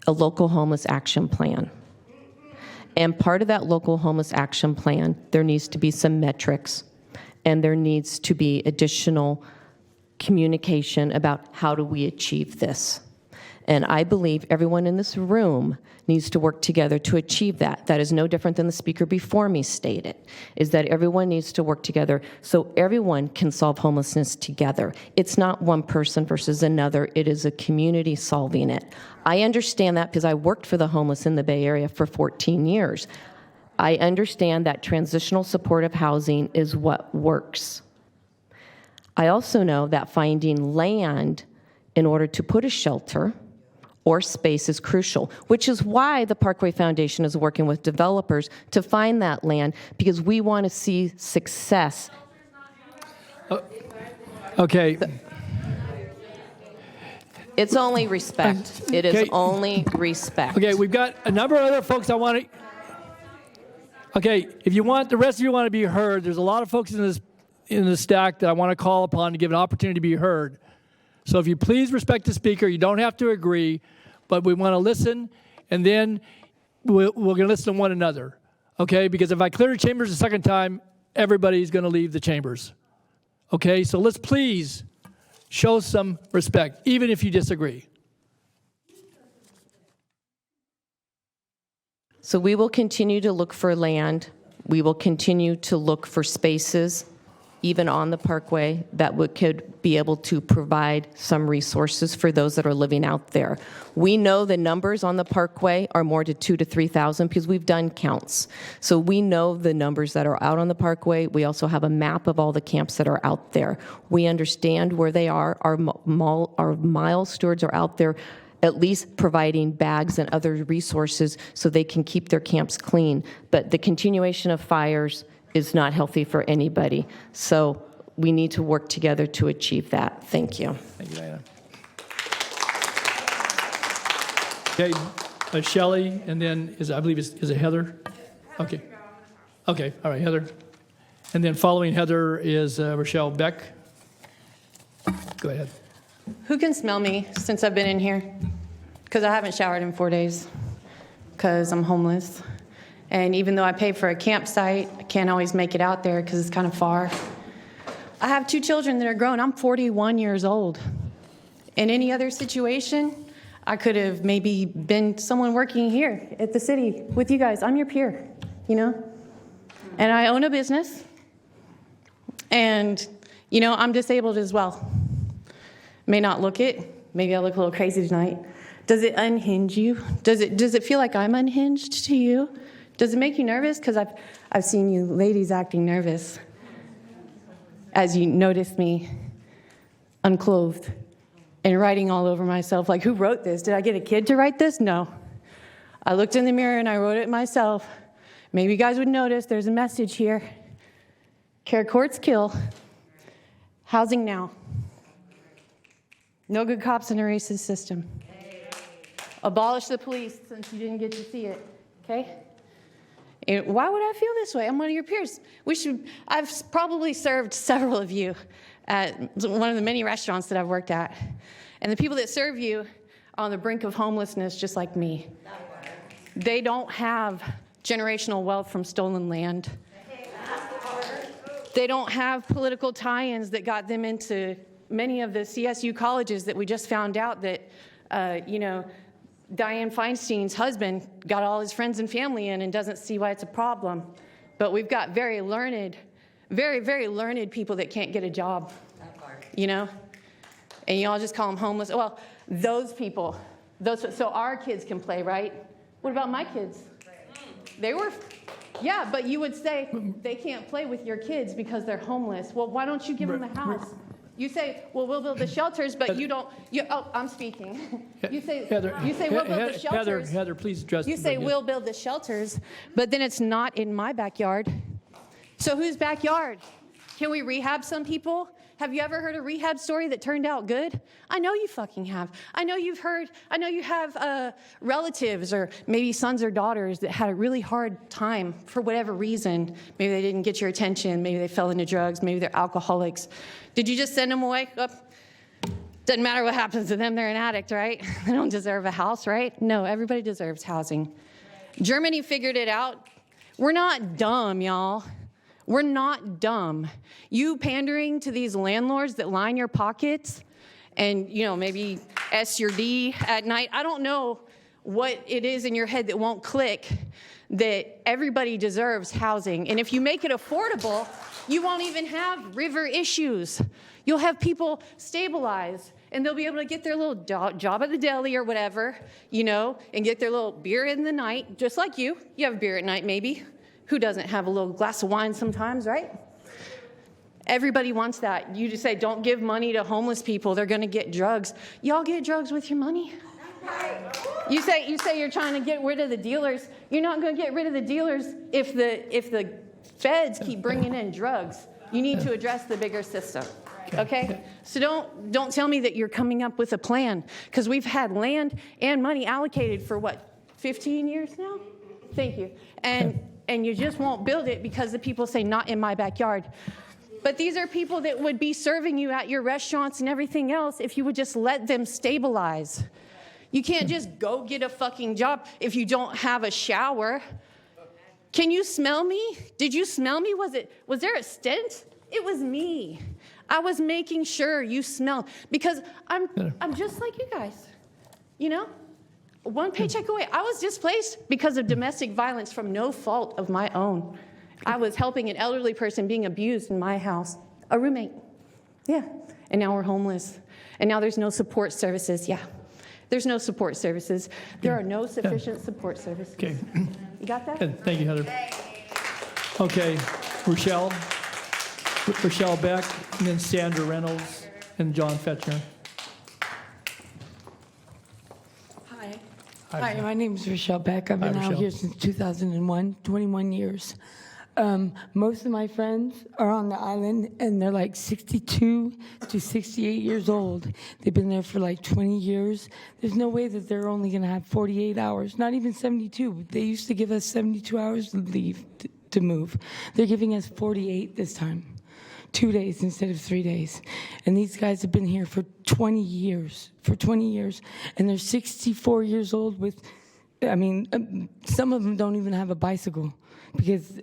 Speaker 13: a local homeless action plan. And part of that local homeless action plan, there needs to be some metrics, and there needs to be additional communication about how do we achieve this. And I believe everyone in this room needs to work together to achieve that. That is no different than the speaker before me stated, is that everyone needs to work together so everyone can solve homelessness together. It's not one person versus another. It is a community solving it. I understand that because I worked for the homeless in the Bay Area for 14 years. I understand that transitional supportive housing is what works. I also know that finding land in order to put a shelter or space is crucial, which is why the Parkway Foundation is working with developers to find that land, because we want to see success.
Speaker 1: Okay.
Speaker 13: It's only respect. It is
Speaker 1: Okay.
Speaker 13: only respect.
Speaker 1: Okay, we've got a number of other folks I want to. Okay, if you want, the rest of you want to be heard, there's a lot of folks in the stack that I want to call upon to give an opportunity to be heard. So if you please respect the speaker, you don't have to agree, but we want to listen, and then we're going to listen to one another, okay? Because if I clear the chambers a second time, everybody's going to leave the chambers, okay? So let's please show some respect, even if you disagree.
Speaker 13: So we will continue to look for land. We will continue to look for spaces, even on the parkway, that could be able to provide some resources for those that are living out there. We know the numbers on the parkway are more to 2,000 to 3,000 because we've done counts. So we know the numbers that are out on the parkway. We also have a map of all the camps that are out there. We understand where they are. Our mile stewards are out there at least providing bags and other resources so they can keep their camps clean. But the continuation of fires is not healthy for anybody. So we need to work together to achieve that. Thank you.
Speaker 1: Thank you, Diana. Okay, Shelley, and then is it Heather? Okay. Okay, all right, Heather. And then following Heather is Rochelle Beck. Go ahead.
Speaker 20: Who can smell me since I've been in here? Because I haven't showered in 4 days because I'm homeless. And even though I pay for a campsite, I can't always make it out there because it's kind of far. I have 2 children that are grown. I'm 41 years old. In any other situation, I could have maybe been someone working here at the city with you guys. I'm your peer, you know? And I own a business. And, you know, I'm disabled as well. May not look it. Maybe I look a little crazy tonight. Does it unhinge you? Does it feel like I'm unhinged to you? Does it make you nervous? Because I've seen you ladies acting nervous as you notice me unclothed and writing all over myself. Like, who wrote this? Did I get a kid to write this? No. I looked in the mirror and I wrote it myself. Maybe you guys would notice there's a message here. Care courts kill. Housing now. No good cops in a racist system. Abolish the police since you didn't get to see it, okay? And why would I feel this way? I'm one of your peers. I've probably served several of you at one of the many restaurants that I've worked at. And the people that serve you are on the brink of homelessness just like me. They don't have generational wealth from stolen land. They don't have political tie-ins that got them into many of the CSU colleges that we just found out that, Dianne Feinstein's husband got all his friends and family in and doesn't see why it's a problem. But we've got very learned, very, very learned people that can't get a job, you know? And y'all just call them homeless. Well, those people, so our kids can play, right? What about my kids? Yeah, but you would say they can't play with your kids because they're homeless. Well, why don't you give them a house? You say, well, we'll build the shelters, but you don't. I'm speaking. You say we'll build the shelters.
Speaker 1: Heather, please address.
Speaker 20: You say we'll build the shelters, but then it's not in my backyard. So whose backyard? Can we rehab some people? Have you ever heard a rehab story that turned out good? I know you fucking have. I know you have relatives or maybe sons or daughters that had a really hard time for whatever reason. Maybe they didn't get your attention. Maybe they fell into drugs. Maybe they're alcoholics. Did you just send them away? Doesn't matter what happens to them. They're an addict, right? They don't deserve a house, right? No, everybody deserves housing. Germany figured it out. We're not dumb, y'all. We're not dumb. You pandering to these landlords that line your pockets and, maybe S your D at night. I don't know what it is in your head that won't click that everybody deserves housing. And if you make it affordable, you won't even have river issues. You'll have people stabilized and they'll be able to get their little job at the deli or whatever, and get their little beer in the night, just like you. You have beer at night, maybe. Who doesn't have a little glass of wine sometimes, right? Everybody wants that. You just say, don't give money to homeless people. They're going to get drugs. Y'all get drugs with your money? You say you're trying to get rid of the dealers. You're not going to get rid of the dealers if the feds keep bringing in drugs. You need to address the bigger system. Okay? So don't tell me that you're coming up with a plan, because we've had land and money allocated for what, 15 years now? Thank you. And you just won't build it because the people say not in my backyard. But these are people that would be serving you at your restaurants and everything else if you would just let them stabilize. You can't just go get a fucking job if you don't have a shower. Can you smell me? Did you smell me? Was there a stint? It was me. I was making sure you smelled, because I'm just like you guys. You know? One paycheck away. I was displaced because of domestic violence from no fault of my own. I was helping an elderly person being abused in my house. A roommate. Yeah. And now we're homeless. And now there's no support services. Yeah. There's no support services. There are no sufficient support services.
Speaker 1: Okay.
Speaker 20: You got that?
Speaker 1: Good. Thank you, Heather. Okay. Rochelle Beck, and then Sandra Reynolds, and John Fetchner.
Speaker 19: Hi, my name is Rochelle Beck. I've been out here since 2001, 21 years. Most of my friends are on the island, and they're like 62 to 68 years old. They've been there for like 20 years. There's no way that they're only going to have 48 hours, not even 72. They used to give us 72 hours to leave, to move. They're giving us 48 this time. 2 days instead of 3 days. And these guys have been here for 20 years, and they're 64 years old with, some of them don't even have a bicycle because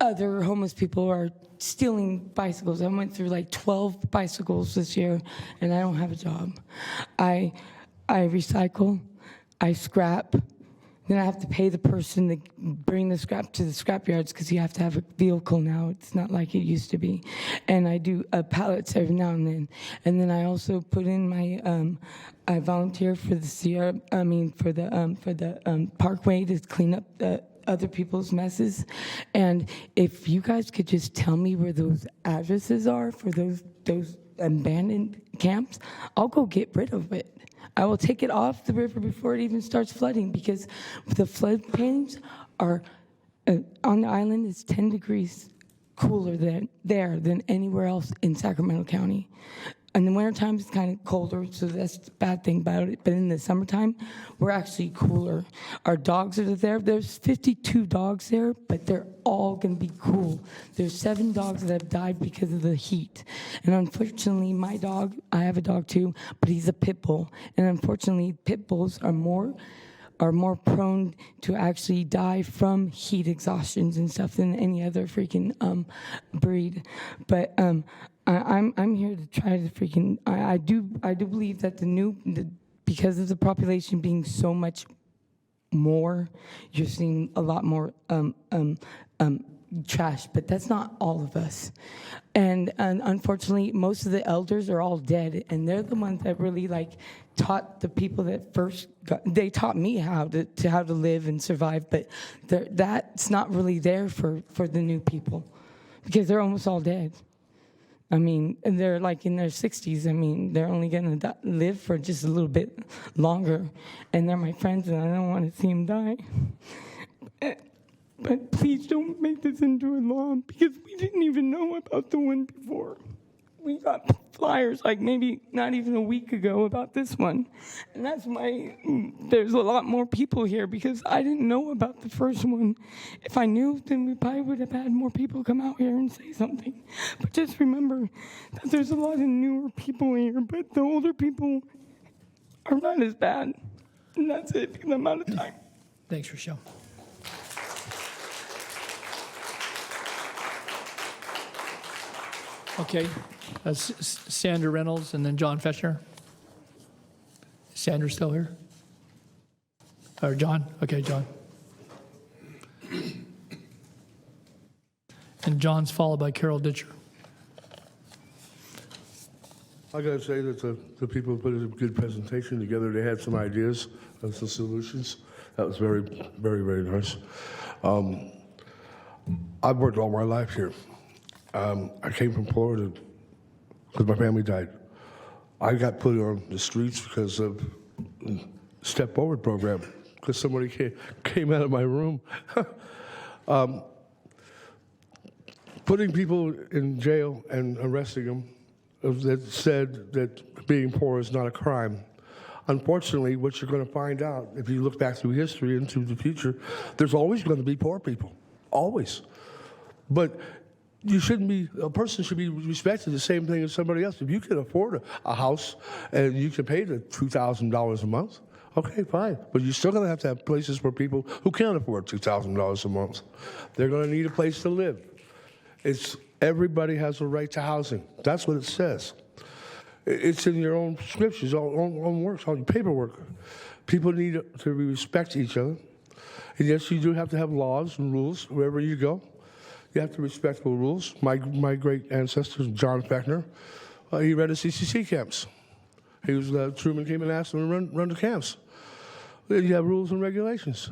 Speaker 19: other homeless people are stealing bicycles. I went through like 12 bicycles this year, and I don't have a job. I recycle, I scrap, then I have to pay the person to bring the scrap to the scrap yards because you have to have a vehicle now. It's not like it used to be. And I do pallets every now and then. And then I also put in my, I volunteer for the Parkway to clean up the other people's messes. And if you guys could just tell me where those addresses are for those abandoned camps, I'll go get rid of it. I will take it off the river before it even starts flooding, because the floodplains are on the island is 10 degrees cooler than anywhere else in Sacramento County. In the wintertime, it's kind of colder, so that's the bad thing about it. But in the summertime, we're actually cooler. Our dogs are there. There's 52 dogs there, but they're all going to be cool. There's 7 dogs that have died because of the heat. And unfortunately, my dog, I have a dog too, but he's a pit bull. And unfortunately, pit bulls are more prone to actually die from heat exhaustions and stuff than any other freaking breed. But I'm here to try to freaking. I do believe that because of the population being so much more, you're seeing a lot more trash. But that's not all of us. And unfortunately, most of the elders are all dead, and they're the ones that really taught the people that first they taught me how to live and survive. But that's not really there for the new people, because they're almost all dead. They're in their 60s. They're only going to live for just a little bit longer. And they're my friends, and I don't want to see them die. But please don't make this into a law, because we didn't even know about the one before. We got flyers maybe not even a week ago about this one. And that's why there's a lot more people here, because I didn't know about the first one. If I knew, then we probably would have had more people come out here and say something. But just remember that there's a lot of newer people here, but the older people are not as bad. And that's it, because I'm out of time.
Speaker 1: Thanks, Rochelle. Okay, Sandra Reynolds and then John Fetchner. Is Sandra still here? Or John? Okay, John. And John's followed by Carol Ditcher.
Speaker 22: I got to say that the people put a good presentation together. They had some ideas and some solutions. That was very, very, very nice. I've worked all my life here. I came from Florida because my family died. I got put on the streets because of Step Forward program because somebody came out of my room. Putting people in jail and arresting them that said that being poor is not a crime. Unfortunately, what you're going to find out, if you look back through history into the future, there's always going to be poor people, always. But a person should be respected the same thing as somebody else. If you can afford a house and you can pay the $2,000 a month, okay, fine. But you're still going to have places for people who can't afford $2,000 a month. They're going to need a place to live. Everybody has a right to housing. That's what it says. It's in your own scriptures, own works, on your paperwork. People need to respect each other. And yes, you do have to have laws and rules wherever you go. You have to respect the rules. My great ancestor, John Fechner, he ran the CCC camps. Truman came and asked him to run the camps. You have rules and regulations.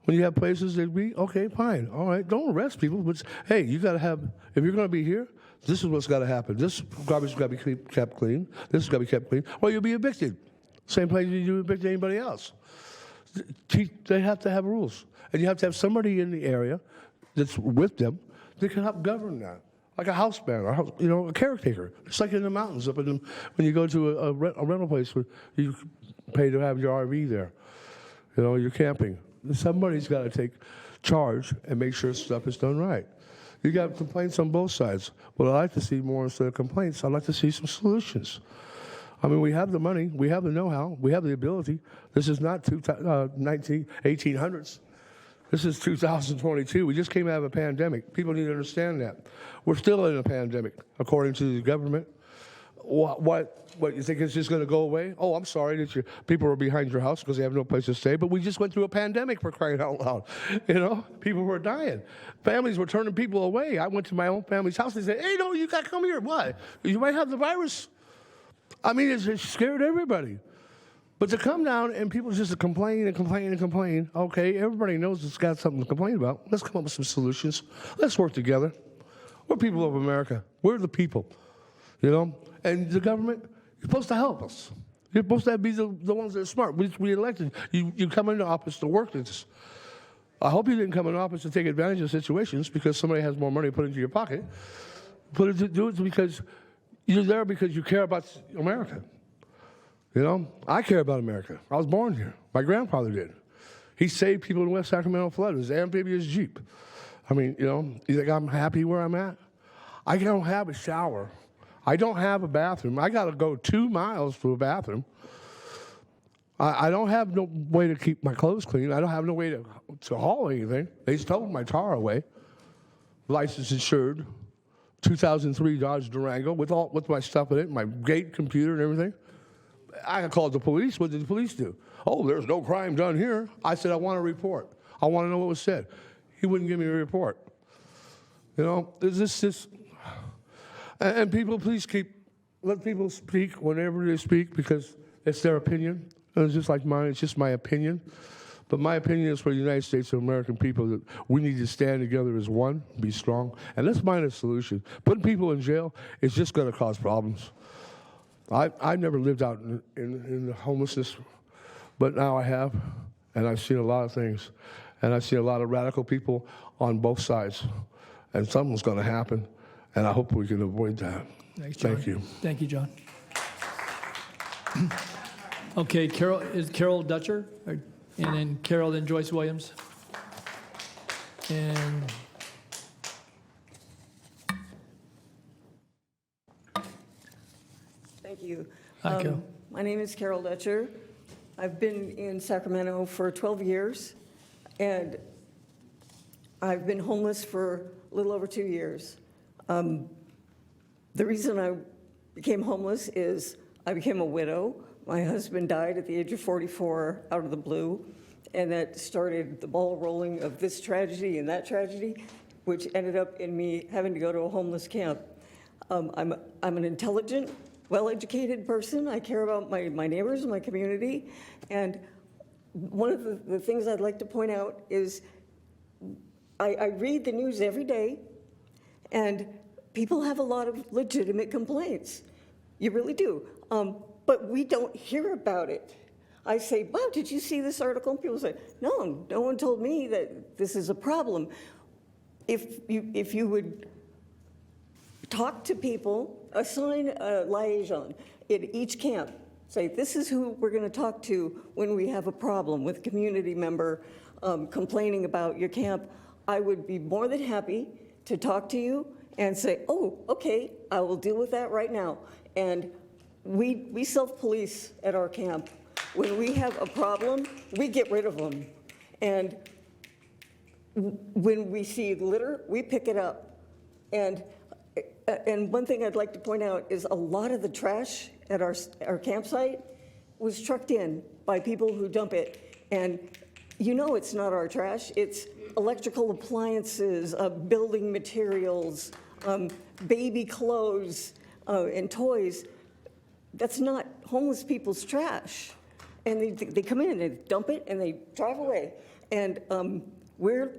Speaker 22: When you have places that okay, fine, all right, don't arrest people, but hey, you got to have, if you're going to be here, this is what's got to happen. This garbage has got to be kept clean. This has got to be kept clean, or you'll be evicted. Same place you evict anybody else. They have to have rules, and you have to have somebody in the area that's with them that can help govern that, like a house band, or a caretaker. It's like in the mountains up when you go to a rental place where you pay to have your RV there. You're camping. Somebody's got to take charge and make sure stuff is done right. You got complaints on both sides. What I like to see more instead of complaints, I'd like to see some solutions. I mean, we have the money, we have the know-how, we have the ability. This is not 1800s. This is 2022. We just came out of a pandemic. People need to understand that. We're still in a pandemic, according to the government. What you think it's just going to go away? Oh, I'm sorry that people are behind your house because they have no place to stay, but we just went through a pandemic, for crying out loud. People were dying. Families were turning people away. I went to my own family's house. They said, hey, no, you got to come here. Why? You might have the virus. I mean, it scared everybody. But to come down and people just complain and complain and complain, okay, everybody knows it's got something to complain about. Let's come up with some solutions. Let's work together. We're people of America. We're the people, And the government, you're supposed to help us. You're supposed to be the ones that are smart. We elected. You come into office to work this. I hope you didn't come into office to take advantage of situations because somebody has more money to put into your pocket. Do it because you're there because you care about America. I care about America. I was born here. My grandfather did. He saved people in West Sacramento flood. It was an amphibious Jeep. I mean, you think I'm happy where I'm at? I don't have a shower. I don't have a bathroom. I got to go 2 miles to a bathroom. I don't have no way to keep my clothes clean. I don't have no way to haul anything. They stole my car away. License insured. 2003 Dodge Durango with my stuff in it, my gate, computer, and everything. I called the police. What did the police do? Oh, there's no crime done here. I said, I want a report. I want to know what was said. He wouldn't give me a report. Is this... And people, please let people speak whenever they speak because it's their opinion. And it's just like mine. It's just my opinion. But my opinion is for the United States of American people that we need to stand together as one, be strong, and let's find a solution. Putting people in jail is just going to cause problems. I've never lived out in the homelessness, but now I have, and I've seen a lot of things. And I've seen a lot of radical people on both sides. And something's going to happen. And I hope we can avoid that.
Speaker 1: Thanks, John.
Speaker 22: Thank you.
Speaker 1: Thank you, John. Okay, Carol Dutcher, and then Carol, then Joyce Williams. And
Speaker 6: thank you.
Speaker 1: Hi, Carol.
Speaker 6: My name is Carol Dutcher. I've been in Sacramento for 12 years, and I've been homeless for a little over 2 years. The reason I became homeless is I became a widow. My husband died at the age of 44 out of the blue, and that started the ball rolling of this tragedy and that tragedy, which ended up in me having to go to a homeless camp. I'm an intelligent, well-educated person. I care about my neighbors and my community, and one of the things I'd like to point out is I read the news every day, and people have a lot of legitimate complaints. You really do. But we don't hear about it. I say, wow, did you see this article? And people say, no, no one told me that this is a problem. If you would talk to people, assign a liaison at each camp, say, this is who we're going to talk to when we have a problem with a community member complaining about your camp, I would be more than happy to talk to you and say, oh, okay, I will deal with that right now. And we self-police at our camp. When we have a problem, we get rid of them. And when we see litter, we pick it up. And one thing I'd like to point out is a lot of the trash at our campsite was trucked in by people who dump it. And you know it's not our trash. It's electrical appliances, building materials, baby clothes, and toys. That's not homeless people's trash. And they come in and they dump it and they drive away. And we're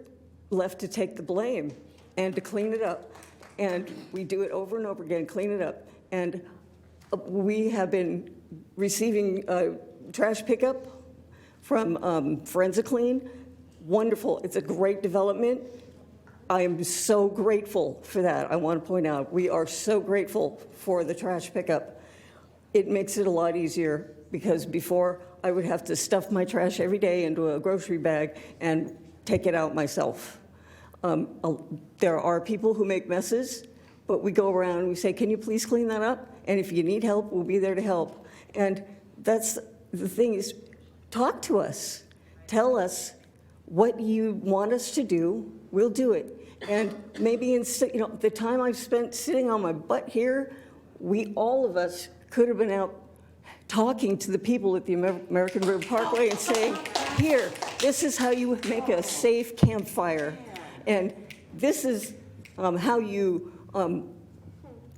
Speaker 6: left to take the blame and to clean it up. And we do it over and over again, clean it up. And we have been receiving trash pickup from Forensic Clean. Wonderful. It's a great development. I am so grateful for that. I want to point out, we are so grateful for the trash pickup. It makes it a lot easier because before I would have to stuff my trash every day into a grocery bag and take it out myself. There are people who make messes, but we go around and we say, can you please clean that up? And if you need help, we'll be there to help. And that's the thing is, talk to us. Tell us what you want us to do, we'll do it. And maybe instead, the time I've spent sitting on my butt here, all of us could have been out talking to the people at the American River Parkway and saying, here, this is how you make a safe campfire. And this is how you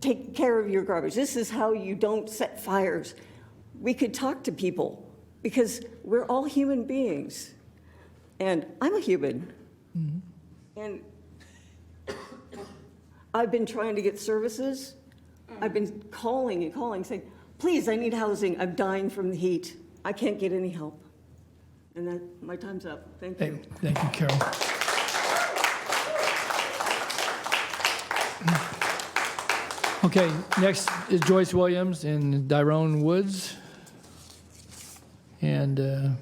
Speaker 6: take care of your garbage. This is how you don't set fires. We could talk to people because we're all human beings. And I'm a human. Mm-hmm. And I've been trying to get services. I've been calling and calling, saying, please, I need housing. I'm dying from the heat. I can't get any help. And my time's up. Thank you.
Speaker 1: Thank you, Carol. Okay, next is Joyce Williams and Dyrone Woods. And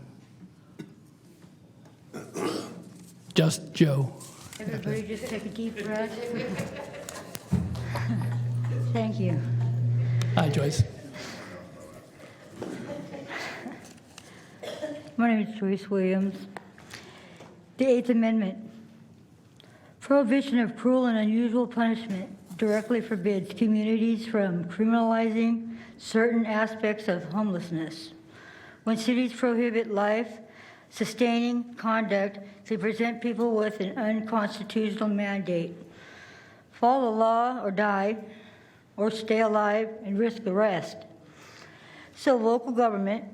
Speaker 1: just Joe.
Speaker 3: Everybody just take a deep breath. Thank you.
Speaker 1: Hi, Joyce.
Speaker 3: My name is Joyce Williams. The Eighth Amendment. Prohibition of cruel and unusual punishment directly forbids communities from criminalizing certain aspects of homelessness. When cities prohibit life-sustaining conduct, they present people with an unconstitutional mandate. Follow the law or die, or stay alive and risk arrest. So local government,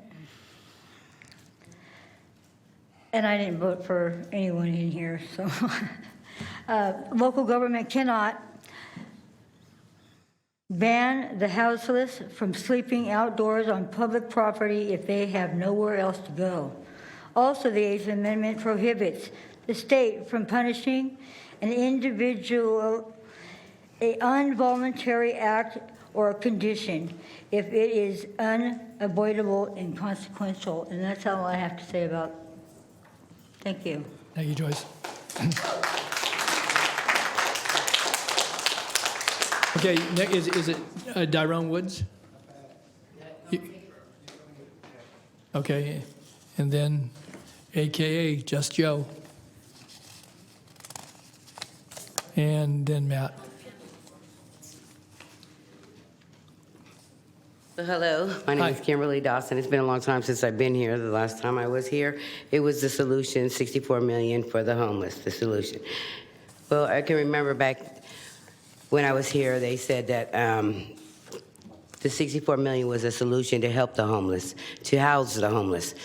Speaker 3: and I didn't vote for anyone in here, so local government cannot ban the houseless from sleeping outdoors on public property if they have nowhere else to go. Also, the Eighth Amendment prohibits the state from punishing an individual, an involuntary act or a condition if it is unavoidable and consequential. And that's all I have to say about. Thank you.
Speaker 1: Thank you, Joyce. Okay, is it Dyrone Woods? Okay, and then AKA Just Joe. And then Matt.
Speaker 21: Hello, my name is Kimberly Dawson. It's been a long time since I've been here. The last time I was here, it was the solution, $64 million for the homeless, the solution. Well, I can remember back when I was here, they said that the $64 million was a solution to help the homeless, to house the homeless.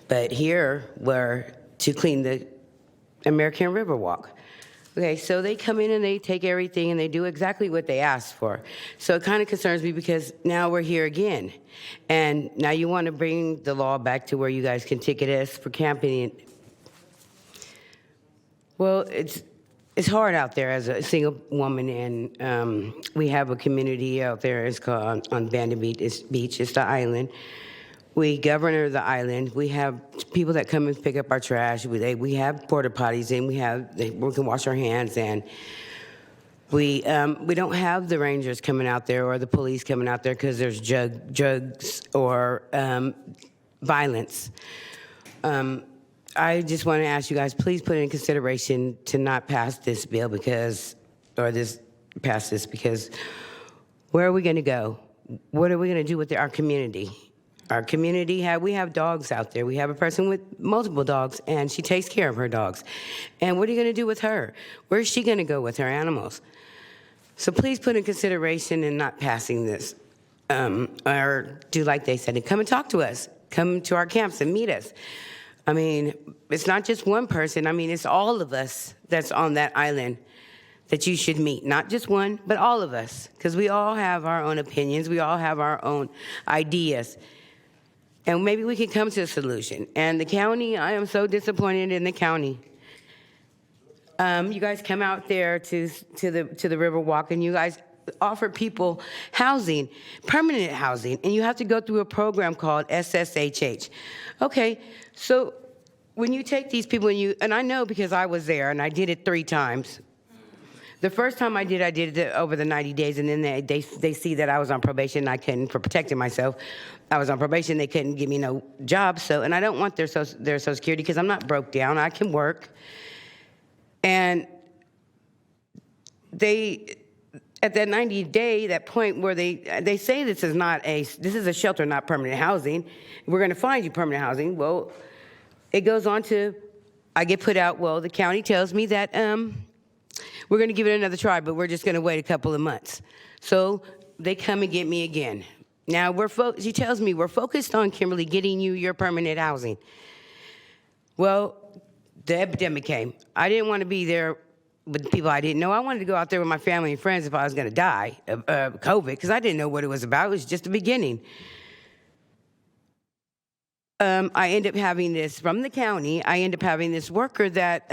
Speaker 21: But here, we're to clean the American River Walk. Okay, so they come in and they take everything and they do exactly what they asked for. So it kind of concerns me because now we're here again. And now you want to bring the law back to where you guys can ticket us for camping. Well, it's hard out there as a single woman, and we have a community out there. It's called on Bandon Beach. It's the island. We govern the island. We have people that come and pick up our trash. We have porta potties, and we can wash our hands. And we don't have the rangers coming out there or the police coming out there because there's drugs or violence. I just want to ask you guys, please put in consideration to not pass this bill because where are we going to go? What are we going to do with our community? Our community, we have dogs out there. We have a person with multiple dogs, and she takes care of her dogs. And what are you going to do with her? Where's she going to go with her animals? So please put in consideration in not passing this. Or do like they said, and come and talk to us. Come to our camps and meet us. I mean, it's not just one person. I mean, it's all of us that's on that island that you should meet. Not just one, but all of us. Because we all have our own opinions. We all have our own ideas. And maybe we can come to a solution. And the county, I am so disappointed in the county. You guys come out there to the river walk, and you guys offer people housing, permanent housing, and you have to go through a program called SSHH. Okay, so when you take these people and I know because I was there and I did it 3 times. The first time I did it over the 90 days, and then they see that I was on probation. I couldn't, for protecting myself, I was on probation. They couldn't give me no job. And I don't want their Social Security because I'm not broke down. I can work. And at that 90-day, that point where they say this is a shelter, not permanent housing. We're going to find you permanent housing. Well, it goes on to, I get put out. Well, the county tells me that we're going to give it another try, but we're just going to wait a couple of months. So they come and get me again. Now, she tells me, we're focused on, Kimberly, getting you your permanent housing. Well, the epidemic came. I didn't want to be there with people I didn't know. I wanted to go out there with my family and friends if I was going to die of COVID, because I didn't know what it was about. It was just the beginning. I end up having this from the county. I end up having this worker that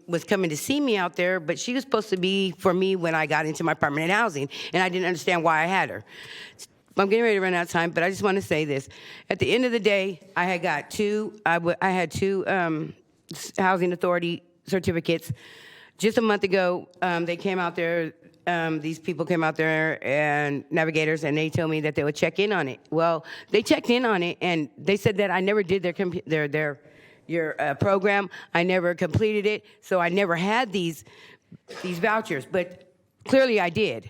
Speaker 21: was coming to see me out there, but she was supposed to be for me when I got into my permanent housing, and I didn't understand why I had her. I'm getting ready to run out of time, but I just want to say this. At the end of the day, I had two housing authority certificates. Just a month ago, they came out there. These people came out there and navigators, and they told me that they would check in on it. Well, they checked in on it, and they said that I never did your program. I never completed it, so I never had these vouchers. But clearly, I did.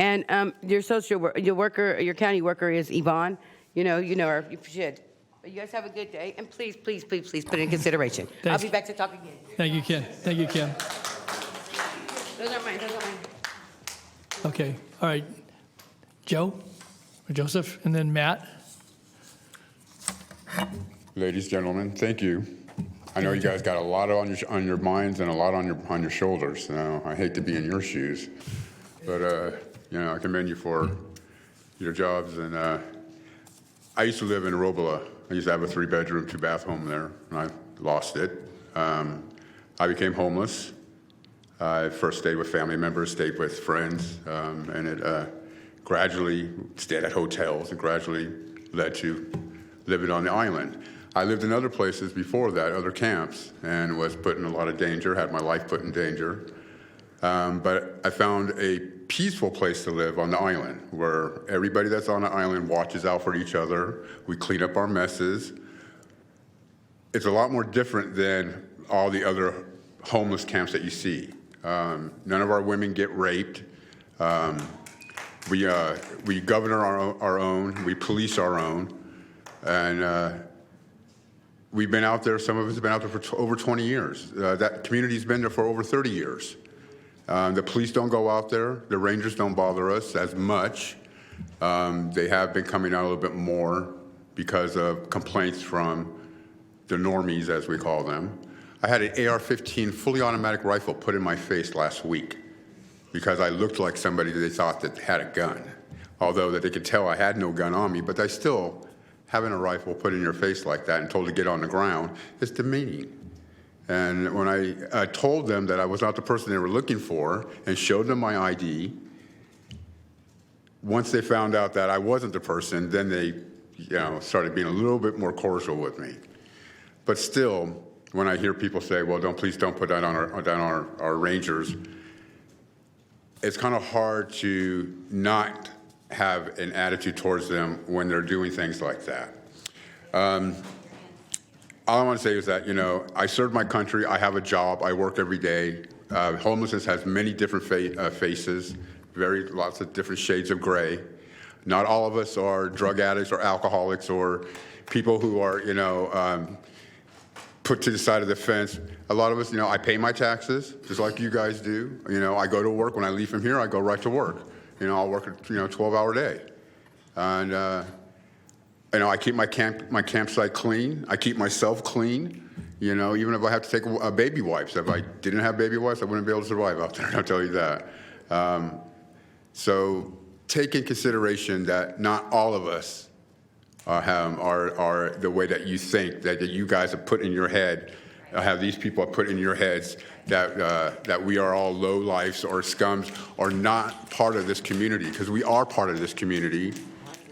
Speaker 21: And your county worker is Yvonne. You know her. You should. But you guys have a good day, and please, please, please, please put it in consideration.
Speaker 1: Thanks.
Speaker 21: I'll be back to talk again.
Speaker 1: Thank you, Ken. Thank you, Kim.
Speaker 21: Those are mine.
Speaker 1: Okay, all right. Joe, or Joseph, and then Matt.
Speaker 7: Ladies, gentlemen, thank you. I know you guys got a lot on your minds and a lot on your shoulders. I hate to be in your shoes, but I commend you for your jobs. And I used to live in Robola. I used to have a 3-bedroom, 2-bath home there, and I lost it. I became homeless. I first stayed with family members, stayed with friends, and it gradually stayed at hotels. It gradually led to living on the island. I lived in other places before that, other camps, and was put in a lot of danger, had my life put in danger. But I found a peaceful place to live on the island, where everybody that's on the island watches out for each other. We clean up our messes. It's a lot more different than all the other homeless camps that you see. None of our women get raped. We govern our own. We police our own. And we've been out there, some of us have been out there for over 20 years. That community's been there for over 30 years. The police don't go out there. The rangers don't bother us as much. They have been coming out a little bit more because of complaints from the normies, as we call them. I had an AR-15 fully automatic rifle put in my face last week because I looked like somebody that they thought that had a gun. Although that they could tell I had no gun on me, but I still, having a rifle put in your face like that and told to get on the ground is demeaning. And when I told them that I was not the person they were looking for and showed them my ID, once they found out that I wasn't the person, then they started being a little bit more cordial with me. But still, when I hear people say, well, please don't put that on our rangers, it's kind of hard to not have an attitude towards them when they're doing things like that. All I want to say is that, I serve my country, I have a job, I work every day. Homelessness has many different faces, lots of different shades of gray. Not all of us are drug addicts or alcoholics or people who are, put to the side of the fence. A lot of us, I pay my taxes, just like you guys do. I go to work. When I leave from here, I go right to work. I'll work a 12-hour day. And, I keep my campsite clean. I keep myself clean. Even if I have to take baby wipes. If I didn't have baby wipes, I wouldn't be able to survive out there, I'll tell you that. So take in consideration that not all of us are the way that you think, that you guys have put in your head, have these people have put in your heads that we are all low lifes or scums or not part of this community, because we are part of this community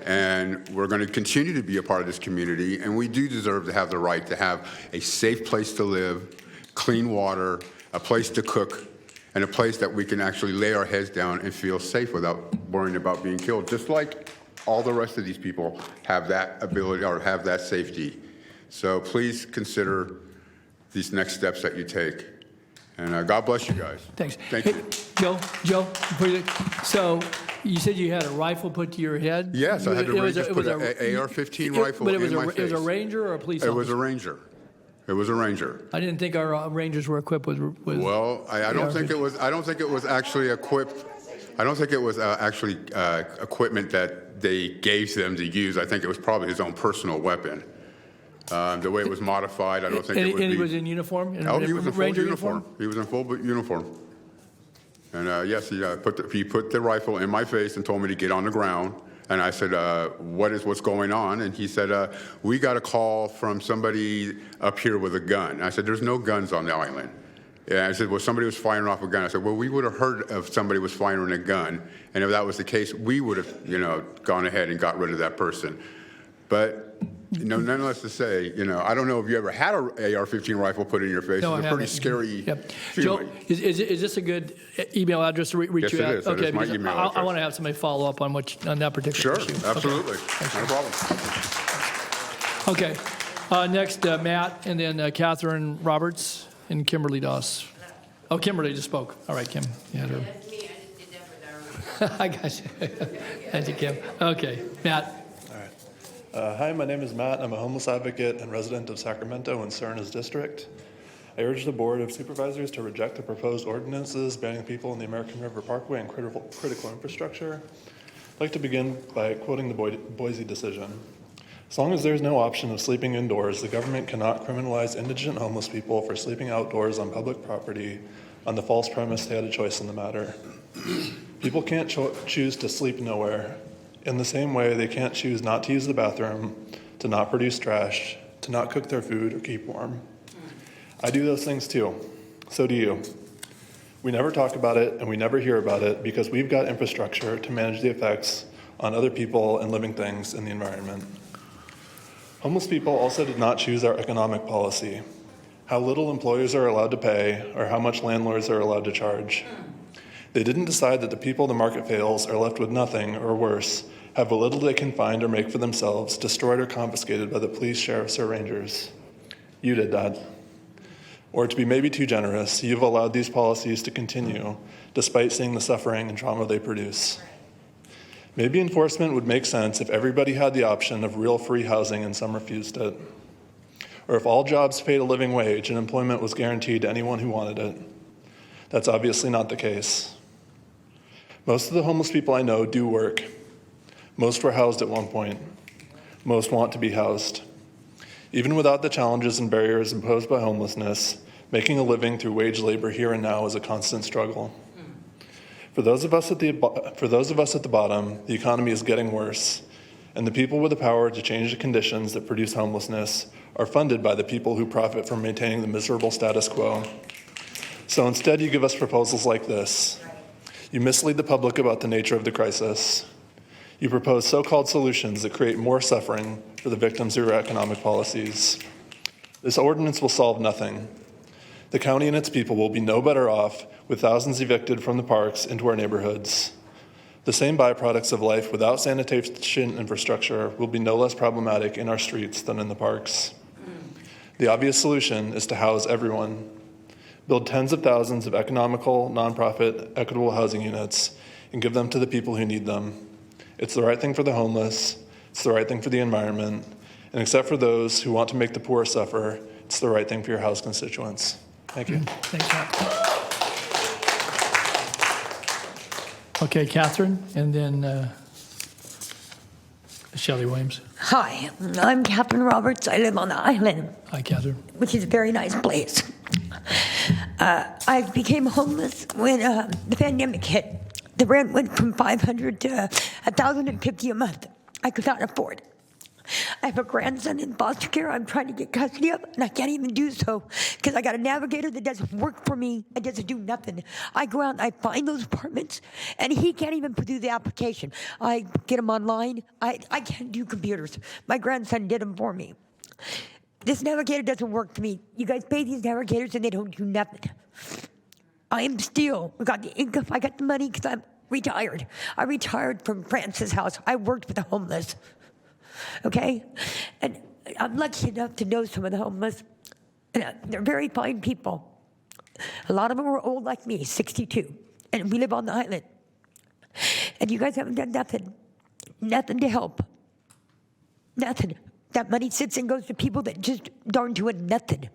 Speaker 7: and we're going to continue to be a part of this community, and we do deserve to have the right to have a safe place to live, clean water, a place to cook, and a place that we can actually lay our heads down and feel safe without worrying about being killed, just like all the rest of these people have that ability or have that safety. So please consider these next steps that you take. And God bless you guys.
Speaker 1: Thanks.
Speaker 7: Thank you.
Speaker 1: Joe, so you said you had a rifle put to your head?
Speaker 7: Yes, I had the Rangers put an AR-15 rifle in my face.
Speaker 1: It was a Ranger or a police officer?
Speaker 7: It was a Ranger. It was a Ranger.
Speaker 1: I didn't think our Rangers were equipped with
Speaker 7: Well, I don't think it was. I don't think it was actually equipped. I don't think it was actually equipment that they gave them to use. I think it was probably his own personal weapon. The way it was modified, I don't think it would be.
Speaker 1: And he was in uniform?
Speaker 7: He was in full uniform. He was in full uniform. And yes, he put the rifle in my face and told me to get on the ground. And I said, what's going on? And he said, we got a call from somebody up here with a gun. I said, there's no guns on the island. And I said, well, somebody was firing off a gun. I said, well, we would have heard if somebody was firing a gun. And if that was the case, we would have, gone ahead and got rid of that person. But, nonetheless to say, I don't know if you ever had an AR-15 rifle put in your face.
Speaker 1: No,
Speaker 7: it's a pretty scary feeling.
Speaker 1: Joe, is this a good email address to reach you at?
Speaker 7: Yes, it is.
Speaker 1: Okay,
Speaker 7: That is my email
Speaker 1: I
Speaker 7: address.
Speaker 1: want to have somebody follow up on that particular issue.
Speaker 7: Sure, absolutely.
Speaker 1: Okay.
Speaker 7: No problem.
Speaker 1: Okay. Next, Matt, and then Catherine Roberts and Kimberly Doss. Oh, Kimberly just spoke. All right, Kim. You had her.
Speaker 21: That's me. I just did that for Darwin.
Speaker 1: I got you. Thank you, Kim. Okay, Matt.
Speaker 4: Hi, my name is Matt. I'm a homeless advocate and resident of Sacramento in Cerna's district. I urge the Board of Supervisors to reject the proposed ordinances banning people in the American River Parkway and critical infrastructure. I'd like to begin by quoting the Boise decision. As long as there's no option of sleeping indoors, the government cannot criminalize indigent homeless people for sleeping outdoors on public property on the false premise they had a choice in the matter. People can't choose to sleep nowhere. In the same way, they can't choose not to use the bathroom, to not produce trash, to not cook their food or keep warm. I do those things too. So do you. We never talk about it and we never hear about it because we've got infrastructure to manage the effects on other people and living things in the environment. Homeless people also did not choose our economic policy, how little employers are allowed to pay or how much landlords are allowed to charge. They didn't decide that the people the market fails are left with nothing or worse, have what little they can find or make for themselves destroyed or confiscated by the police, sheriffs, or rangers. You did that. Or to be maybe too generous, you've allowed these policies to continue despite seeing the suffering and trauma they produce. Maybe enforcement would make sense if everybody had the option of real free housing and some refused it. Or if all jobs paid a living wage and employment was guaranteed to anyone who wanted it. That's obviously not the case. Most of the homeless people I know do work. Most were housed at one point. Most want to be housed. Even without the challenges and barriers imposed by homelessness, Making a living through wage labor here and now is a constant struggle. For those of us at the bottom, the economy is getting worse, and the people with the power to change the conditions that produce homelessness are funded by the people who profit from maintaining the miserable status quo. So instead, you give us proposals like this. You mislead the public about the nature of the crisis. You propose so-called solutions that create more suffering for the victims of your economic policies. This ordinance will solve nothing. The county and its people will be no better off with thousands evicted from the parks into our neighborhoods. The same byproducts of life without sanitation infrastructure will be no less problematic in our streets than in the parks. The obvious solution is to house everyone. Build tens of thousands of economical, nonprofit, equitable housing units and give them to the people who need them. It's the right thing for the homeless, it's the right thing for the environment, and except for those who want to make the poor suffer, it's the right thing for your House constituents. Thank you.
Speaker 1: Thanks, Matt. Okay, Catherine, and then Shelley Williams.
Speaker 5: Hi, I'm Catherine Roberts. I live on the island.
Speaker 1: Hi, Catherine.
Speaker 5: Which is a very nice place. I became homeless when the pandemic hit. The rent went from $500 to $1,050 a month. I could not afford. I have a grandson in foster care I'm trying to get custody of, and I can't even do so because I got a navigator that doesn't work for me and doesn't do nothing. I go out and I find those apartments, and he can't even do the application. I get them online. I can't do computers. My grandson did them for me. This navigator doesn't work for me. You guys pay these navigators, and they don't do nothing. I am still, I got the income, I got the money because I'm retired. I retired from Francis House. I worked with the homeless. Okay? And I'm lucky enough to know some of the homeless. And they're very fine people. A lot of them are old like me, 62. And we live on the island. And you guys haven't done nothing. Nothing to help. Nothing. That money sits and goes to people that just darn doing nothing.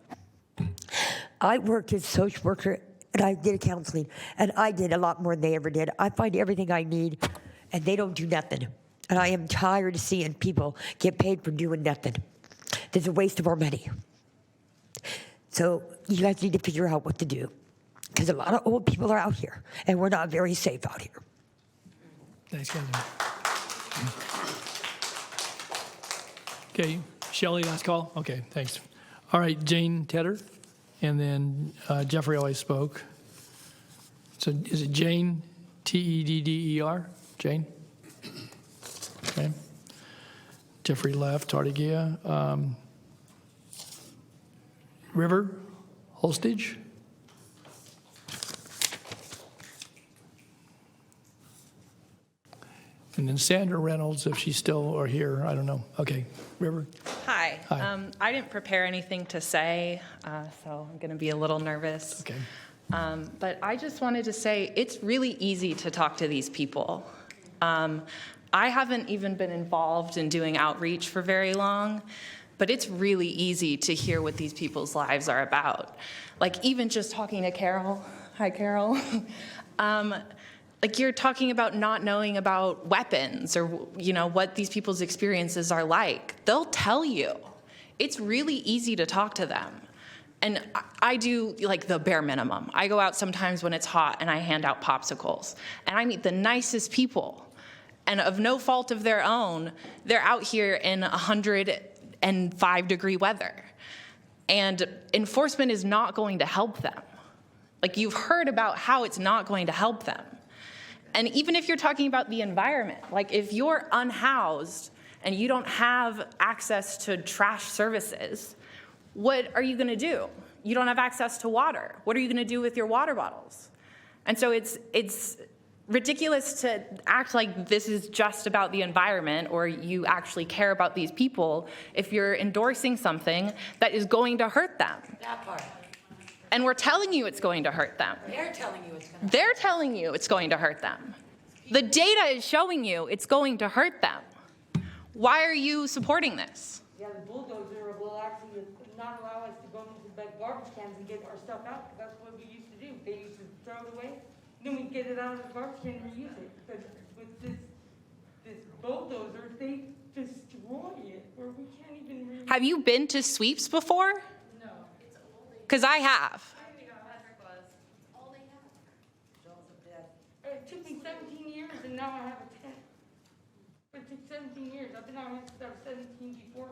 Speaker 5: I worked as a social worker, and I did counseling. And I did a lot more than they ever did. I find everything I need, and they don't do nothing. And I am tired of seeing people get paid for doing nothing. It's a waste of our money. So you guys need to figure out what to do. Because a lot of old people are out here, and we're not very safe out here.
Speaker 1: Thanks, Catherine. Okay, Shelley, last call? Okay, thanks. All right, Jane Tedder, and then Jeffrey always spoke. So is it Jane, Tedder? Jane? Okay. Jeffrey left, Tardigia. River, Holstage. And then Sandra Reynolds, if she's still or here, I don't know. Okay, River.
Speaker 12: Hi.
Speaker 1: Hi.
Speaker 12: I didn't prepare anything to say, so I'm going to be a little nervous.
Speaker 1: Okay.
Speaker 12: But I just wanted to say it's really easy to talk to these people. I haven't even been involved in doing outreach for very long, but it's really easy to hear what these people's lives are about. Like even just talking to Carol. Hi, Carol. Like you're talking about not knowing about weapons or, you know, what these people's experiences are like. They'll tell you. It's really easy to talk to them. And I do like the bare minimum. I go out sometimes when it's hot and I hand out popsicles. And I meet the nicest people. And of no fault of their own, they're out here in 105-degree weather. And enforcement is not going to help them. Like you've heard about how it's not going to help them. And even if you're talking about the environment, like if you're unhoused and you don't have access to trash services, what are you going to do? You don't have access to water. What are you going to do with your water bottles? And so it's ridiculous to act like this is just about the environment or you actually care about these people if you're endorsing something that is going to hurt them.
Speaker 5: That part.
Speaker 12: And we're telling you it's going to hurt them.
Speaker 5: They're telling you it's going to hurt.
Speaker 12: They're telling you it's going to hurt them. The data is showing you it's going to hurt them. Why are you supporting this?
Speaker 23: Yeah, the bulldozer will actually not allow us to go into the garbage cans and get our stuff out. That's what we used to do. They used to throw it away, then we get it out of the garbage can and reuse it. But with this bulldozer, they destroy it, where we can't even reuse it.
Speaker 12: Have you been to sweeps before? Because I have.
Speaker 23: It took me 17 years, and now I have a 10. It took 17 years. I've been on it since I was 17 before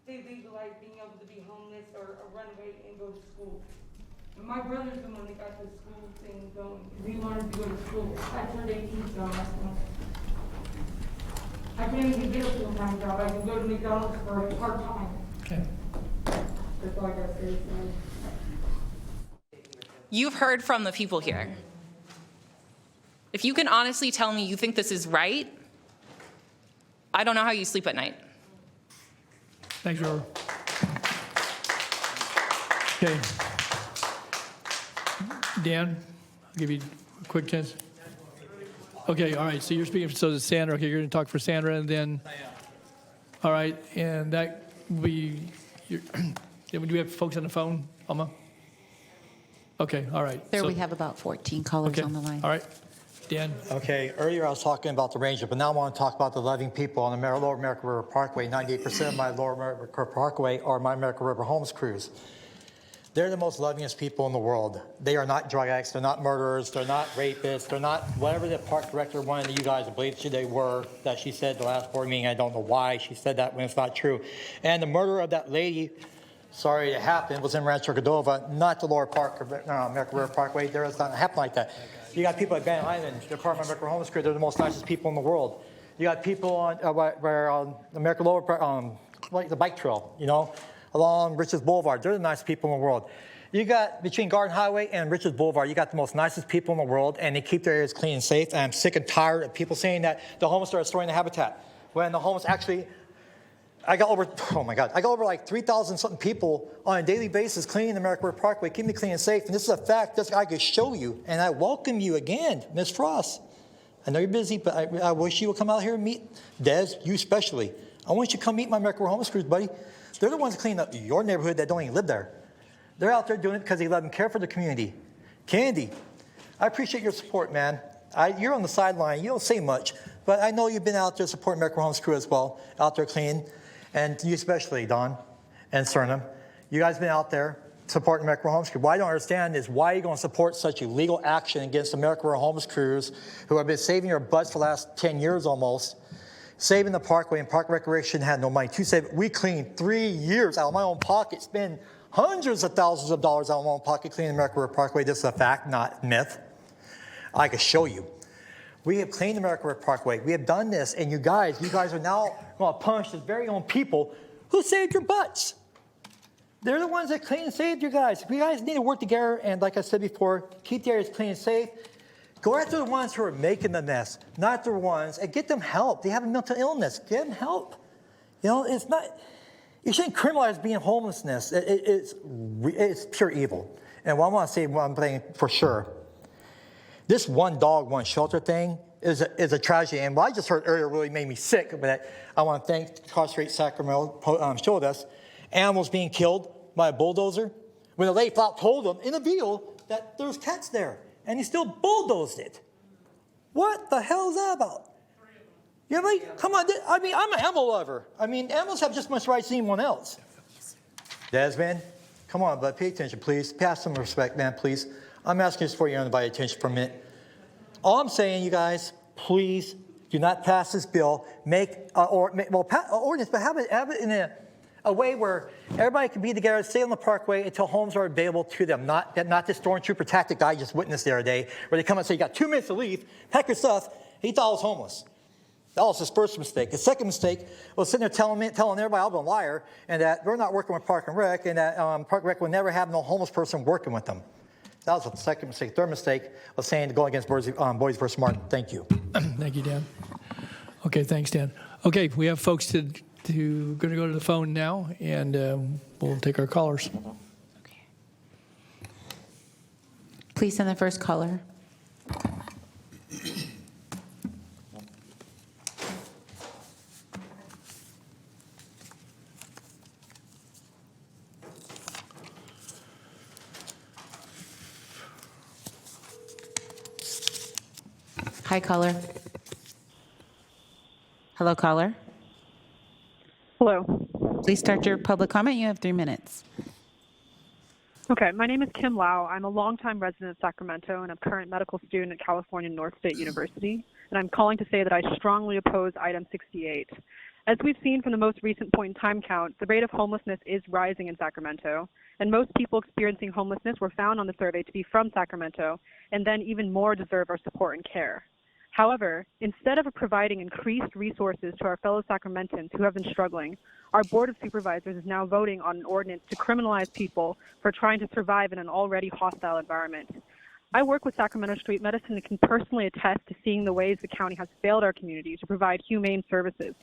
Speaker 23: they legalized being able to be homeless or run away and go to school. And my brother's the one that got the school thing going. He wanted to go to school. I turned 18 last month. I can't even get a full-time job. I can go to McDonald's for a part-time.
Speaker 1: Okay.
Speaker 23: That's all I got to say.
Speaker 12: You've heard from the people here. If you can honestly tell me you think this is right, I don't know how you sleep at night.
Speaker 1: Thanks, Robert. Okay. Dan, I'll give you a quick chance. Okay, all right, so you're speaking, so it's Sandra. Okay, you're going to talk for Sandra, and then, all right, and that will be, do we have folks on the phone, Alma? Okay, all right.
Speaker 8: There
Speaker 1: so,
Speaker 8: we have about 14 callers
Speaker 1: okay,
Speaker 8: on the line.
Speaker 1: All right, Dan.
Speaker 11: Okay, earlier I was talking about the ranger, but now I want to talk about the loving people on the Lower American River Parkway. 98% of my Lower American River Parkway are my American River Homes crews. They're the most lovingest people in the world. They are not drug addicts, they're not murderers, they're not rapists, they're not whatever the park director wanted you guys to believe they were, that she said the last board meeting. I don't know why she said that when it's not true. And the murder of that lady, sorry it happened, was in Rancho Cordova, not the Lower American River Parkway. There does not happen like that. You got people at Van Island, they're part of my American Homeless Crew, they're the most nicest people in the world. You got people on the American Lower, like the bike trail, you know, along Richards Boulevard. They're the nicest people in the world. You got between Garden Highway and Richards Boulevard, you got the most nicest people in the world, and they keep their areas clean and safe. And I'm sick and tired of people saying that the homeless are destroying the habitat, when the homeless actually, I got over like 3,000 something people on a daily basis cleaning the American River Parkway, keeping it clean and safe. And this is a fact that I could show you. And I welcome you again, Ms. Frost. I know you're busy, but I wish you would come out here and meet Des, you especially. I want you to come meet my American River Homeless Crews, buddy. They're the ones that clean up your neighborhood that don't even live there. They're out there doing it because they love and care for the community. Candy, I appreciate your support, man. You're on the sideline. You don't say much, but I know you've been out there supporting American Homeless Crew as well, out there cleaning, and you especially, Don and Cernum. You guys have been out there supporting American Homeless Crew. What I don't understand is why are you going to support such illegal action against American Homeless Crews who have been saving your butts for the last 10 years almost, saving the parkway, and Park Recreation had no money to save it. We cleaned 3 years out of my own pocket, spend hundreds of thousands of dollars out of my own pocket cleaning the American River Parkway. This is a fact, not myth. I can show you. We have cleaned the American River Parkway. We have done this, and you guys are now going to punish the very own people who saved your butts. They're the ones that cleaned and saved you guys. We guys need to work together, and like I said before, keep the areas clean and safe. Go after the ones who are making the mess, not the ones, and get them help. They have a mental illness. Get them help. You know, it's not, you shouldn't criminalize being homelessness. It's pure evil. And what I want to say, one thing for sure, this one dog, one shelter thing is a tragedy. And what I just heard earlier really made me sick, but I want to thank Incarcerate Sacramento showed us animals being killed by a bulldozer. When the lady flat told them in the video that there's cats there, and he still bulldozed it. What the hell is that about? You know, come on, I mean, I'm an animal lover. I mean, animals have just as much rights as anyone else. Desmond, come on, bud, pay attention, please. Pass some respect, man, please. I'm asking this for your undivided attention for a minute. All I'm saying, you guys, please do not pass this bill. Make ordinance, but have it in a way where everybody can be together, stay on the parkway until homes are available to them. Not this stormtrooper tactic I just witnessed the other day, where they come and say, you got 2 minutes to leave, pack your stuff. He thought I was homeless. That was his first mistake. His second mistake was sitting there telling everybody I'm a liar, and that we're not working with Park and Rec, and that Park and Rec would never have no homeless person working with them. That was the second mistake. Third mistake was saying to go against Boys versus Martin. Thank you.
Speaker 1: Thank you, Dan. Okay, thanks, Dan. Okay, we have folks going to go to the phone now, and we'll take our callers.
Speaker 8: Okay. Please send the first caller. Hi, caller. Hello, caller.
Speaker 18: Hello.
Speaker 8: Please start your public comment. You have 3 minutes.
Speaker 9: Okay, my name is Kim Lau. I'm a longtime resident of Sacramento and a current medical student at California North State University. And I'm calling to say that I strongly oppose item 68. As we've seen from the most recent point in time count, the rate of homelessness is rising in Sacramento. And most people experiencing homelessness were found on the survey to be from Sacramento, and then even more deserve our support and care. However, instead of providing increased resources to our fellow Sacramentans who have been struggling, our Board of Supervisors is now voting on an ordinance to criminalize people for trying to survive in an already hostile environment. I work with Sacramento Street Medicine and can personally attest to seeing the ways the county has failed our community to provide humane services,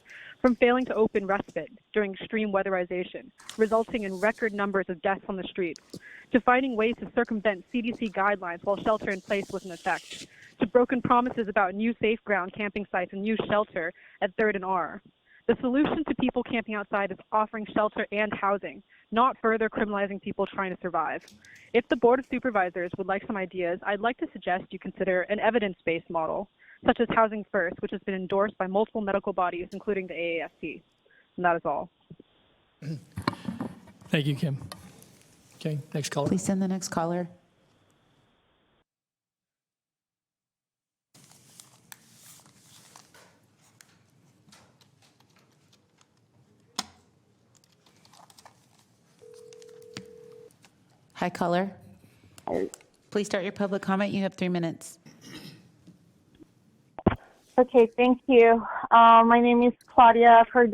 Speaker 9: from failing to open respite during extreme weatherization, resulting in record numbers of deaths on the streets, to finding ways to circumvent CDC guidelines while shelter in place was in effect, to broken promises about new safe ground camping sites and new shelter at 3rd and R. The solution to people camping outside is offering shelter and housing, not further criminalizing people trying to survive. If the Board of Supervisors would like some ideas, I'd like to suggest you consider an evidence-based model, such as Housing First, which has been endorsed by multiple medical bodies, including the AAFP. And that is all.
Speaker 1: Thank you, Kim. Okay, next caller.
Speaker 8: Please send the next caller. Hi, caller. Please start your public comment. You have 3 minutes.
Speaker 14: Okay, thank you. My name is Claudia Wade,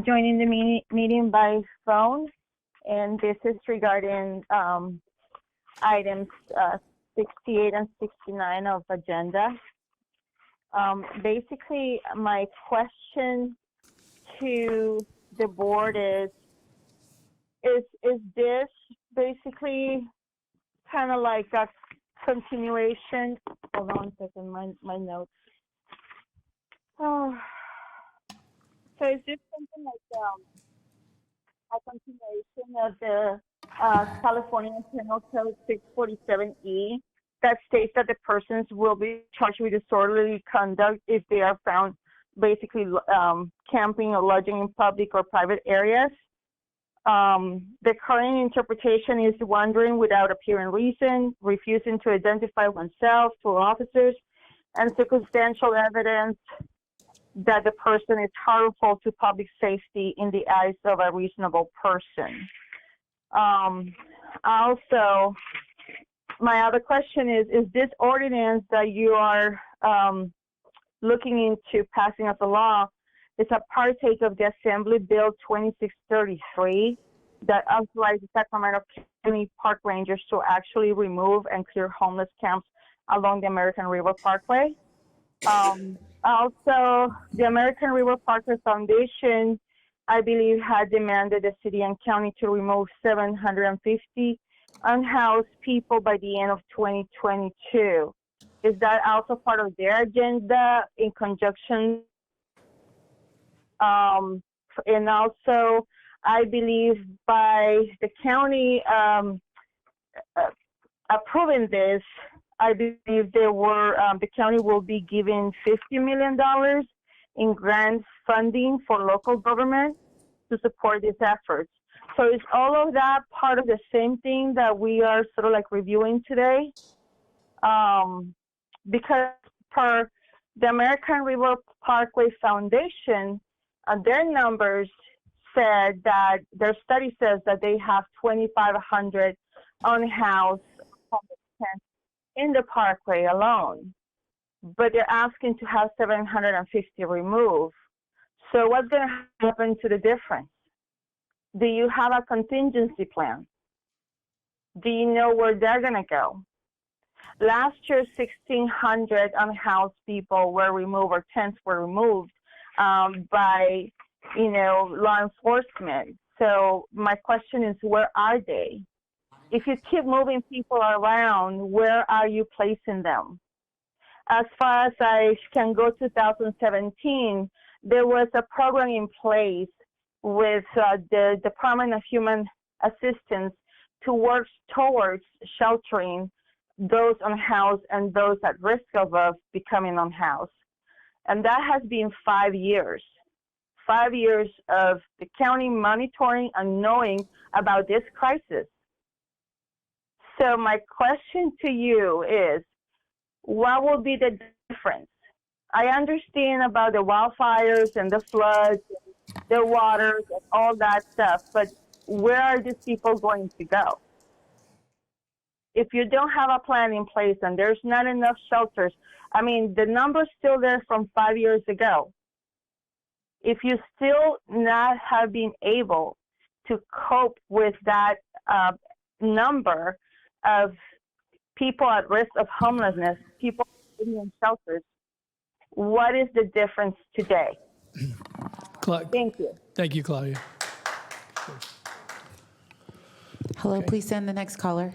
Speaker 14: joining the meeting by phone, and this is regarding items 68 and 69 of agenda. Basically, my question to the board is this basically kind of like a continuation? Hold on a second, my notes. Oh. So is this something like a continuation of the California Penal Code 647E that states that the persons will be charged with disorderly conduct if they are found basically camping or lodging in public or private areas? The current interpretation is wandering without apparent reason, refusing to identify oneself to officers, and circumstantial evidence that the person is harmful to public safety in the eyes of a reasonable person. Also, my other question is this ordinance that you are looking into passing as a law is a partake of the Assembly Bill 2633 that authorizes Sacramento County Park Rangers to actually remove and clear homeless camps along the American River Parkway. Also, the American River Parkway Foundation, I believe, had demanded the city and county to remove 750 unhoused people by the end of 2022. Is that also part of their agenda in conjunction? And also, I believe by the county approving this, I believe the county will be giving $50 million in grant funding for local government to support these efforts. So is all of that part of the same thing that we are sort of like reviewing today? Because per the American River Parkway Foundation, their numbers said that their study says that they have 2,500 unhoused homeless in the parkway alone, but they're asking to have 750 removed. So what's going to happen to the difference? Do you have a contingency plan? Do you know where they're going to go? Last year, 1,600 unhoused people were removed, or tents were removed by, law enforcement. So my question is, where are they? If you keep moving people around, where are you placing them? As far as I can go, 2017, there was a program in place with the Department of Human Assistance to work towards sheltering those unhoused and those at risk of becoming unhoused. And that has been 5 years. 5 years of the county monitoring and knowing about this crisis. So my question to you is, what will be the difference? I understand about the wildfires and the floods, the waters, and all that stuff, but where are these people going to go? If you don't have a plan in place and there's not enough shelters, I mean, the number's still there from 5 years ago. If you still not have been able to cope with that number of people at risk of homelessness, people living in shelters, what is the difference today? Thank you.
Speaker 1: Thank you, Claudia.
Speaker 8: Hello, please send the next caller.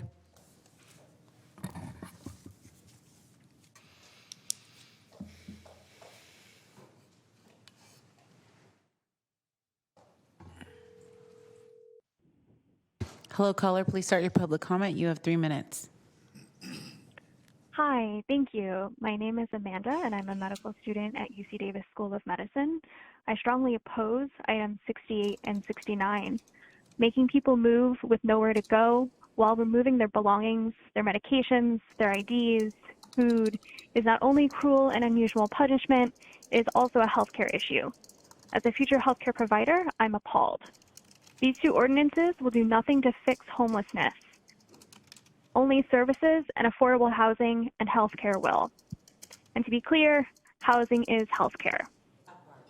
Speaker 8: Hello, caller, please start your public comment. You have 3 minutes.
Speaker 10: Hi, thank you. My name is Amanda, and I'm a medical student at UC Davis School of Medicine. I strongly oppose items 68 and 69. Making people move with nowhere to go while removing their belongings, their medications, their IDs, food is not only cruel and unusual punishment, it is also a healthcare issue. As a future healthcare provider, I'm appalled. These 2 ordinances will do nothing to fix homelessness. Only services and affordable housing and healthcare will. And to be clear, housing is healthcare.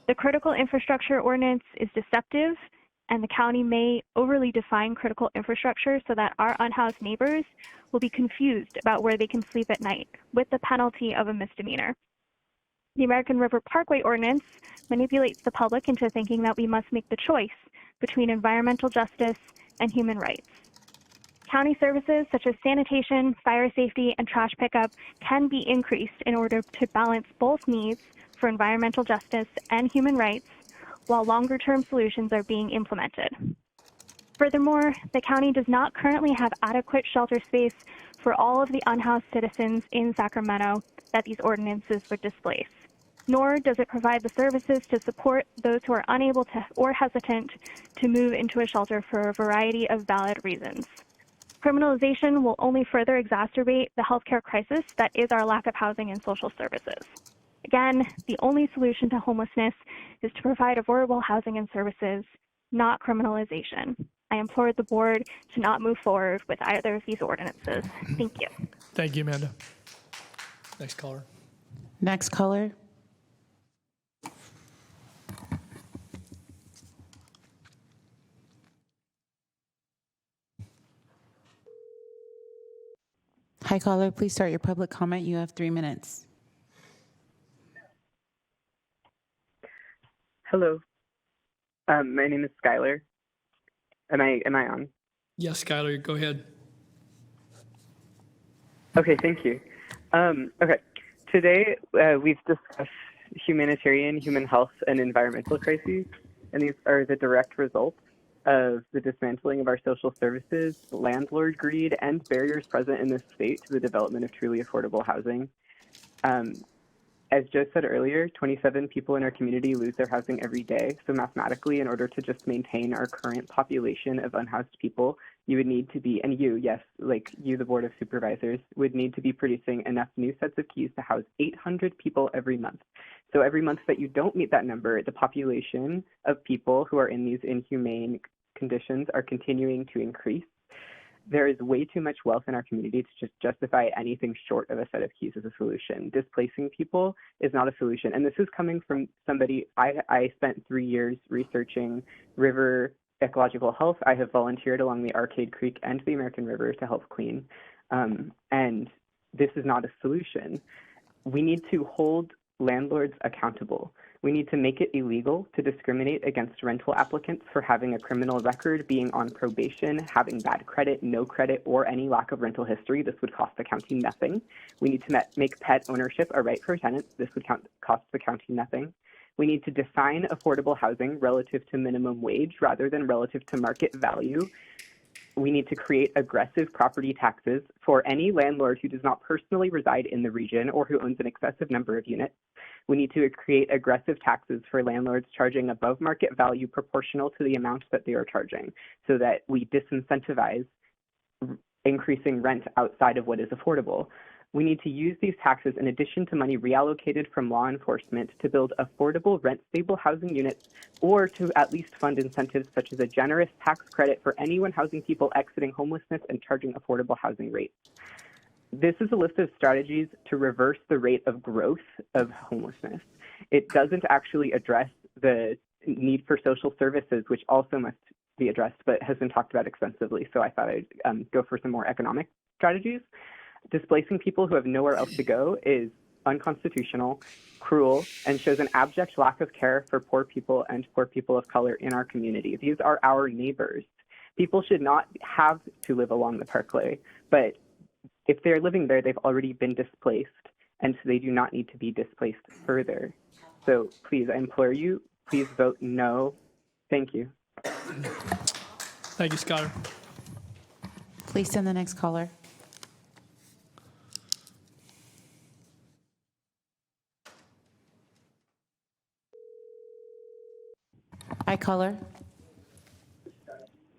Speaker 10: The critical infrastructure ordinance is deceptive, and the county may overly define critical infrastructure so that our unhoused neighbors will be confused about where they can sleep at night, with the penalty of a misdemeanor. The American River Parkway ordinance manipulates the public into thinking that we must make the choice between environmental justice and human rights. County services such as sanitation, fire safety, and trash pickup can be increased in order to balance both needs for environmental justice and human rights, while longer-term solutions are being implemented. Furthermore, the county does not currently have adequate shelter space for all of the unhoused citizens in Sacramento that these ordinances would displace, nor does it provide the services to support those who are unable to or hesitant to move into a shelter for a variety of valid reasons. Criminalization will only further exacerbate the healthcare crisis that is our lack of housing and social services. Again, the only solution to homelessness is to provide affordable housing and services, not criminalization. I implore the board to not move forward with either of these ordinances. Thank you.
Speaker 1: Thank you, Amanda. Next caller.
Speaker 8: Next caller. Hi, caller, please start your public comment. You have 3 minutes.
Speaker 15: Hello. My name is Skylar. Am I on?
Speaker 1: Yes, Skylar, go ahead.
Speaker 15: Okay, thank you. Okay, today we've discussed humanitarian, human health, and environmental crises, and these are the direct results of the dismantling of our social services, landlord greed, and barriers present in this state to the development of truly affordable housing. As Joe said earlier, 27 people in our community lose their housing every day. So mathematically, in order to just maintain our current population of unhoused people, you would need to be, and you, yes, like you, the Board of Supervisors, would need to be producing enough new sets of keys to house 800 people every month. So every month that you don't meet that number, the population of people who are in these inhumane conditions are continuing to increase. There is way too much wealth in our community to just justify anything short of a set of keys as a solution. Displacing people is not a solution. And this is coming from somebody, I spent 3 years researching river ecological health. I have volunteered along the Arcade Creek and the American River to help clean. And this is not a solution. We need to hold landlords accountable. We need to make it illegal to discriminate against rental applicants for having a criminal record, being on probation, having bad credit, no credit, or any lack of rental history. This would cost the county nothing. We need to make pet ownership a right for tenants. This would cost the county nothing. We need to define affordable housing relative to minimum wage rather than relative to market value. We need to create aggressive property taxes for any landlord who does not personally reside in the region or who owns an excessive number of units. We need to create aggressive taxes for landlords charging above market value proportional to the amount that they are charging, so that we disincentivize increasing rent outside of what is affordable. We need to use these taxes in addition to money reallocated from law enforcement to build affordable rent-stable housing units, or to at least fund incentives such as a generous tax credit for anyone housing people exiting homelessness and charging affordable housing rates. This is a list of strategies to reverse the rate of growth of homelessness. It doesn't actually address the need for social services, which also must be addressed, but has been talked about extensively. So I thought I'd go for some more economic strategies. Displacing people who have nowhere else to go is unconstitutional, cruel, and shows an abject lack of care for poor people and poor people of color in our community. These are our neighbors. People should not have to live along the parkway, but if they're living there, they've already been displaced, and so they do not need to be displaced further. So please, I implore you, please vote no. Thank you.
Speaker 1: Thank you, Scott.
Speaker 8: Please send the next caller. Hi, caller.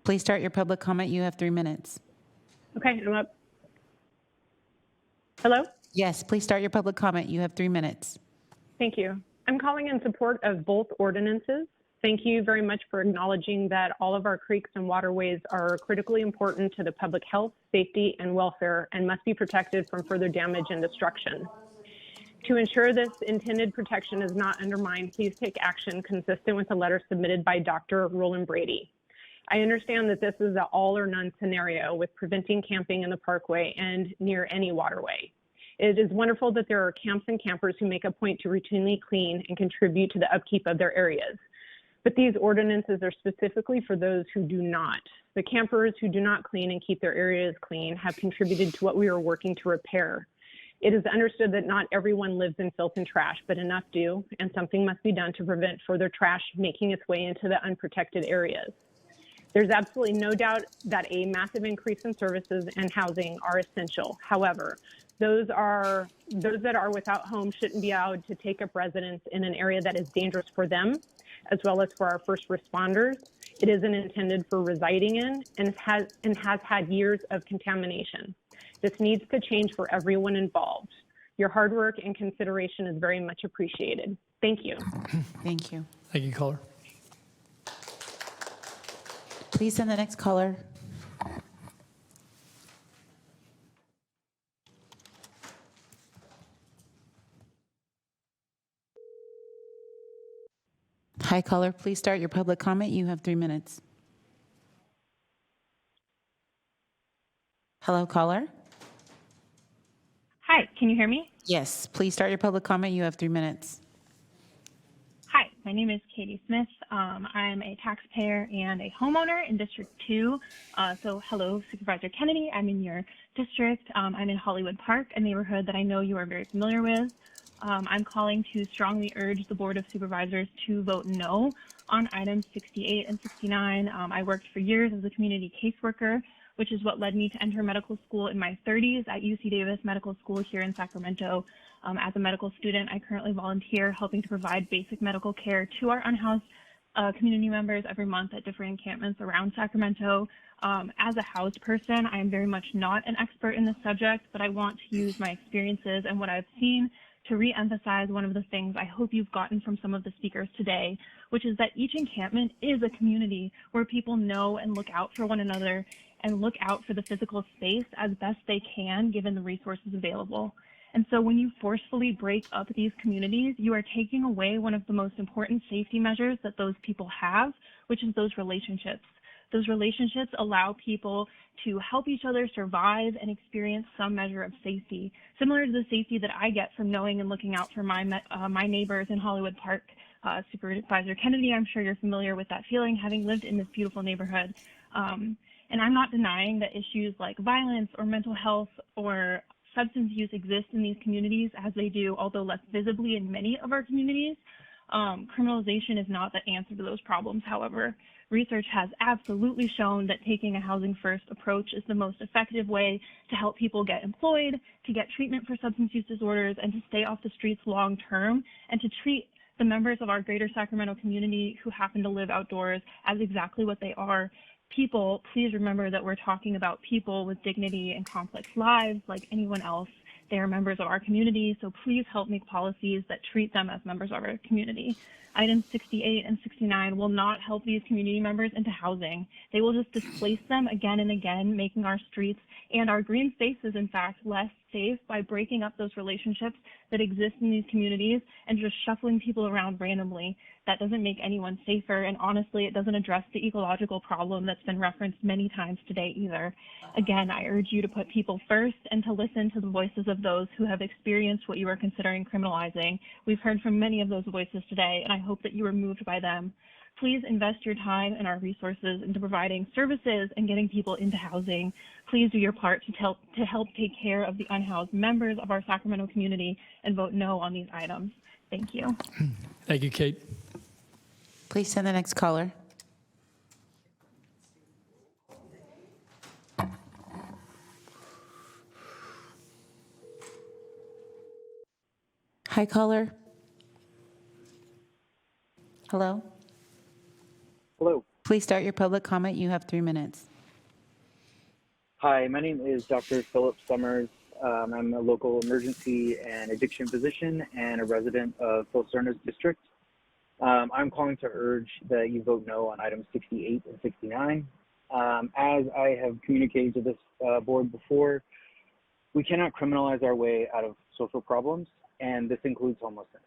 Speaker 8: Please start your public comment. You have 3 minutes.
Speaker 16: Okay, I'm up. Hello?
Speaker 8: Yes, please start your public comment. You have 3 minutes.
Speaker 16: Thank you. I'm calling in support of both ordinances. Thank you very much for acknowledging that all of our creeks and waterways are critically important to the public health, safety, and welfare and must be protected from further damage and destruction. To ensure this intended protection is not undermined, please take action consistent with the letter submitted by Dr. Roland Brady. I understand that this is an all or none scenario with preventing camping in the parkway and near any waterway. It is wonderful that there are camps and campers who make a point to routinely clean and contribute to the upkeep of their areas. But these ordinances are specifically for those who do not. The campers who do not clean and keep their areas clean have contributed to what we are working to repair. It is understood that not everyone lives in filth and trash, but enough do, and something must be done to prevent further trash making its way into the unprotected areas. There's absolutely no doubt that a massive increase in services and housing are essential. However, those that are without homes shouldn't be allowed to take up residence in an area that is dangerous for them, as well as for our first responders. It isn't intended for residing in and has had years of contamination. This needs to change for everyone involved. Your hard work and consideration is very much appreciated. Thank you.
Speaker 8: Thank you.
Speaker 1: Thank you, caller.
Speaker 8: Please send the next caller. Hi, caller. Please start your public comment. You have 3 minutes. Hello, caller.
Speaker 17: Hi, can you hear me?
Speaker 8: Yes, please start your public comment. You have 3 minutes.
Speaker 17: Hi, my name is Katie Smith. I'm a taxpayer and a homeowner in District 2. So hello, Supervisor Kennedy. I'm in your district. I'm in Hollywood Park, a neighborhood that I know you are very familiar with. I'm calling to strongly urge the Board of Supervisors to vote no on items 68 and 69. I worked for years as a community caseworker, which is what led me to enter medical school in my 30s at UC Davis Medical School here in Sacramento. As a medical student, I currently volunteer helping to provide basic medical care to our unhoused community members every month at different encampments around Sacramento. As a housed person, I am very much not an expert in this subject, but I want to use my experiences and what I've seen to re-emphasize one of the things I hope you've gotten from some of the speakers today, which is that each encampment is a community where people know and look out for one another and look out for the physical space as best they can given the resources available. And so when you forcefully break up these communities, you are taking away one of the most important safety measures that those people have, which is those relationships. Those relationships allow people to help each other survive and experience some measure of safety, similar to the safety that I get from knowing and looking out for my neighbors in Hollywood Park. Supervisor Kennedy, I'm sure you're familiar with that feeling, having lived in this beautiful neighborhood. And I'm not denying that issues like violence or mental health or substance use exist in these communities, as they do, although less visibly in many of our communities. Criminalization is not the answer to those problems, however. Research has absolutely shown that taking a housing-first approach is the most effective way to help people get employed, to get treatment for substance use disorders, and to stay off the streets long-term, and to treat the members of our greater Sacramento community who happen to live outdoors as exactly what they are. People, please remember that we're talking about people with dignity and complex lives like anyone else. They are members of our community, so please help make policies that treat them as members of our community. Items 68 and 69 will not help these community members into housing. They will just displace them again and again, making our streets and our green spaces, in fact, less safe by breaking up those relationships that exist in these communities and just shuffling people around randomly. That doesn't make anyone safer, and honestly, it doesn't address the ecological problem that's been referenced many times today either. Again, I urge you to put people first and to listen to the voices of those who have experienced what you are considering criminalizing. We've heard from many of those voices today, and I hope that you are moved by them. Please invest your time and our resources into providing services and getting people into housing. Please do your part to help take care of the unhoused members of our Sacramento community and vote no on these items. Thank you.
Speaker 1: Thank you, Kate.
Speaker 8: Please send the next caller. Hi, caller. Hello?
Speaker 2: Hello.
Speaker 8: Please start your public comment. You have 3 minutes.
Speaker 2: Hi, my name is Dr. Philip Summers. I'm a local emergency and addiction physician and a resident of Phil Cerna's district. I'm calling to urge that you vote no on items 68 and 69. As I have communicated to this board before, we cannot criminalize our way out of social problems, and this includes homelessness.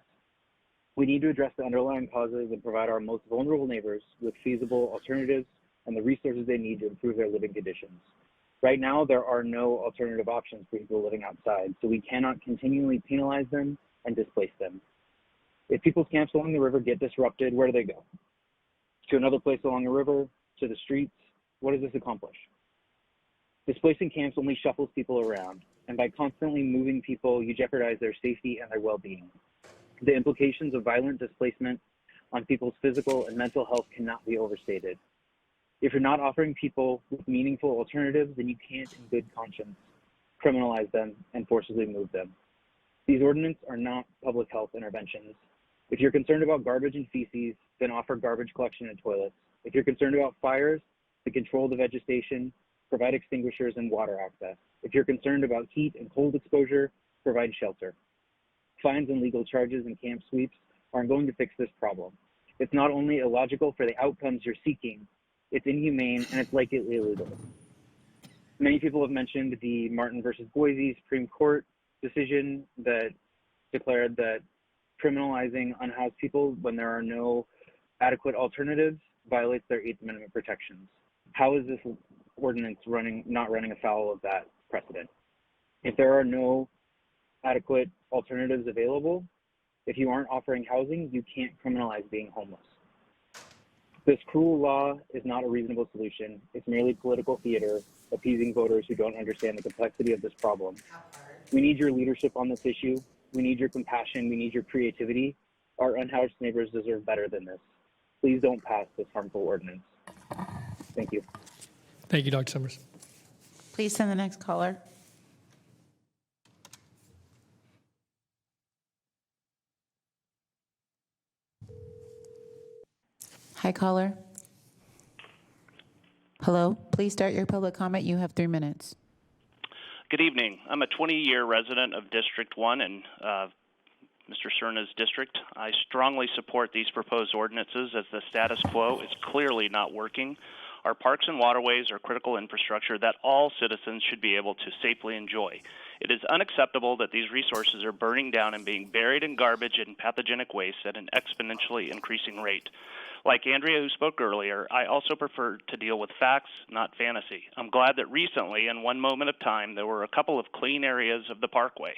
Speaker 2: We need to address the underlying causes and provide our most vulnerable neighbors with feasible alternatives and the resources they need to improve their living conditions. Right now, there are no alternative options for people living outside, so we cannot continually penalize them and displace them. If people's camps along the river get disrupted, where do they go? To another place along the river, to the streets? What does this accomplish? Displacing camps only shuffles people around, and by constantly moving people, you jeopardize their safety and their well-being. The implications of violent displacement on people's physical and mental health cannot be overstated. If you're not offering people with meaningful alternatives, then you can't, in good conscience, criminalize them and forcibly move them. These ordinances are not public health interventions. If you're concerned about garbage and feces, then offer garbage collection and toilets. If you're concerned about fires, then control the vegetation, provide extinguishers and water access. If you're concerned about heat and cold exposure, provide shelter. Fines and legal charges and camp sweeps aren't going to fix this problem. It's not only illogical for the outcomes you're seeking, it's inhumane and it's likely illegal. Many people have mentioned the Martin versus Boise Supreme Court decision that declared that criminalizing unhoused people when there are no adequate alternatives violates their 8th Amendment protections. How is this ordinance not running afoul of that precedent? If there are no adequate alternatives available, if you aren't offering housing, you can't criminalize being homeless. This cruel law is not a reasonable solution. It's merely political theater, appeasing voters who don't understand the complexity of this problem. We need your leadership on this issue. We need your compassion. We need your creativity. Our unhoused neighbors deserve better than this. Please don't pass this harmful ordinance. Thank you.
Speaker 1: Thank you, Dr. Summers.
Speaker 8: Please send the next caller. Hi, caller. Hello. Please start your public comment. You have 3 minutes.
Speaker 13: Good evening. I'm a 20-year resident of District 1 in Mr. Cerna's district. I strongly support these proposed ordinances as the status quo is clearly not working. Our parks and waterways are critical infrastructure that all citizens should be able to safely enjoy. It is unacceptable that these resources are burning down and being buried in garbage and pathogenic waste at an exponentially increasing rate. Like Andrea, who spoke earlier, I also prefer to deal with facts, not fantasy. I'm glad that recently, in one moment of time, there were a couple of clean areas of the parkway.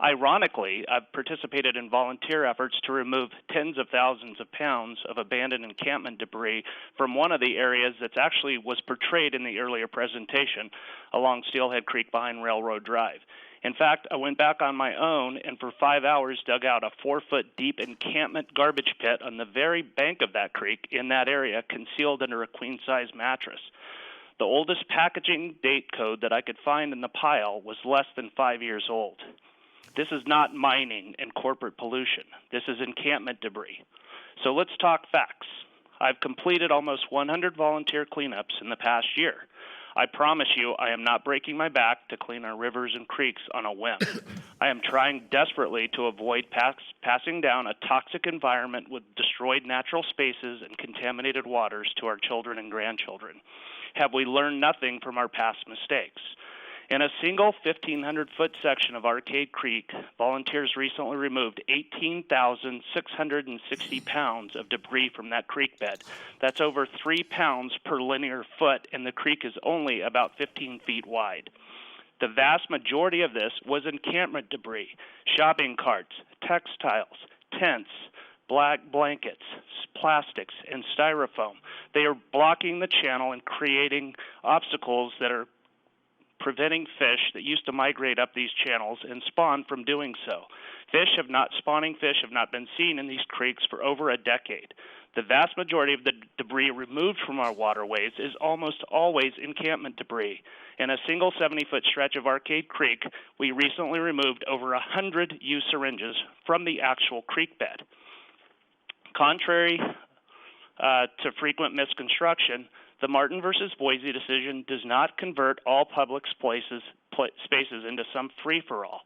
Speaker 13: Ironically, I've participated in volunteer efforts to remove tens of thousands of pounds of abandoned encampment debris from one of the areas that actually was portrayed in the earlier presentation along Steelhead Creek behind Railroad Drive. In fact, I went back on my own and for 5 hours dug out a 4-foot deep encampment garbage pit on the very bank of that creek in that area, concealed under a queen-size mattress. The oldest packaging date code that I could find in the pile was less than 5 years old. This is not mining and corporate pollution. This is encampment debris. So let's talk facts. I've completed almost 100 volunteer cleanups in the past year. I promise you I am not breaking my back to clean our rivers and creeks on a whim. I am trying desperately to avoid passing down a toxic environment with destroyed natural spaces and contaminated waters to our children and grandchildren. Have we learned nothing from our past mistakes? In a single 1,500-foot section of Arcade Creek, volunteers recently removed 18,660 pounds of debris from that creek bed. That's over 3 pounds per linear foot, and the creek is only about 15 feet wide. The vast majority of this was encampment debris, shopping carts, textiles, tents, black blankets, plastics, and styrofoam. They are blocking the channel and creating obstacles that are preventing fish that used to migrate up these channels and spawn from doing so. Spawning fish have not been seen in these creeks for over a decade. The vast majority of the debris removed from our waterways is almost always encampment debris. In a single 70-foot stretch of Arcade Creek, we recently removed over 100 used syringes from the actual creek bed. Contrary to frequent misconstruction, the Martin versus Boise decision does not convert all public spaces into some free-for-all.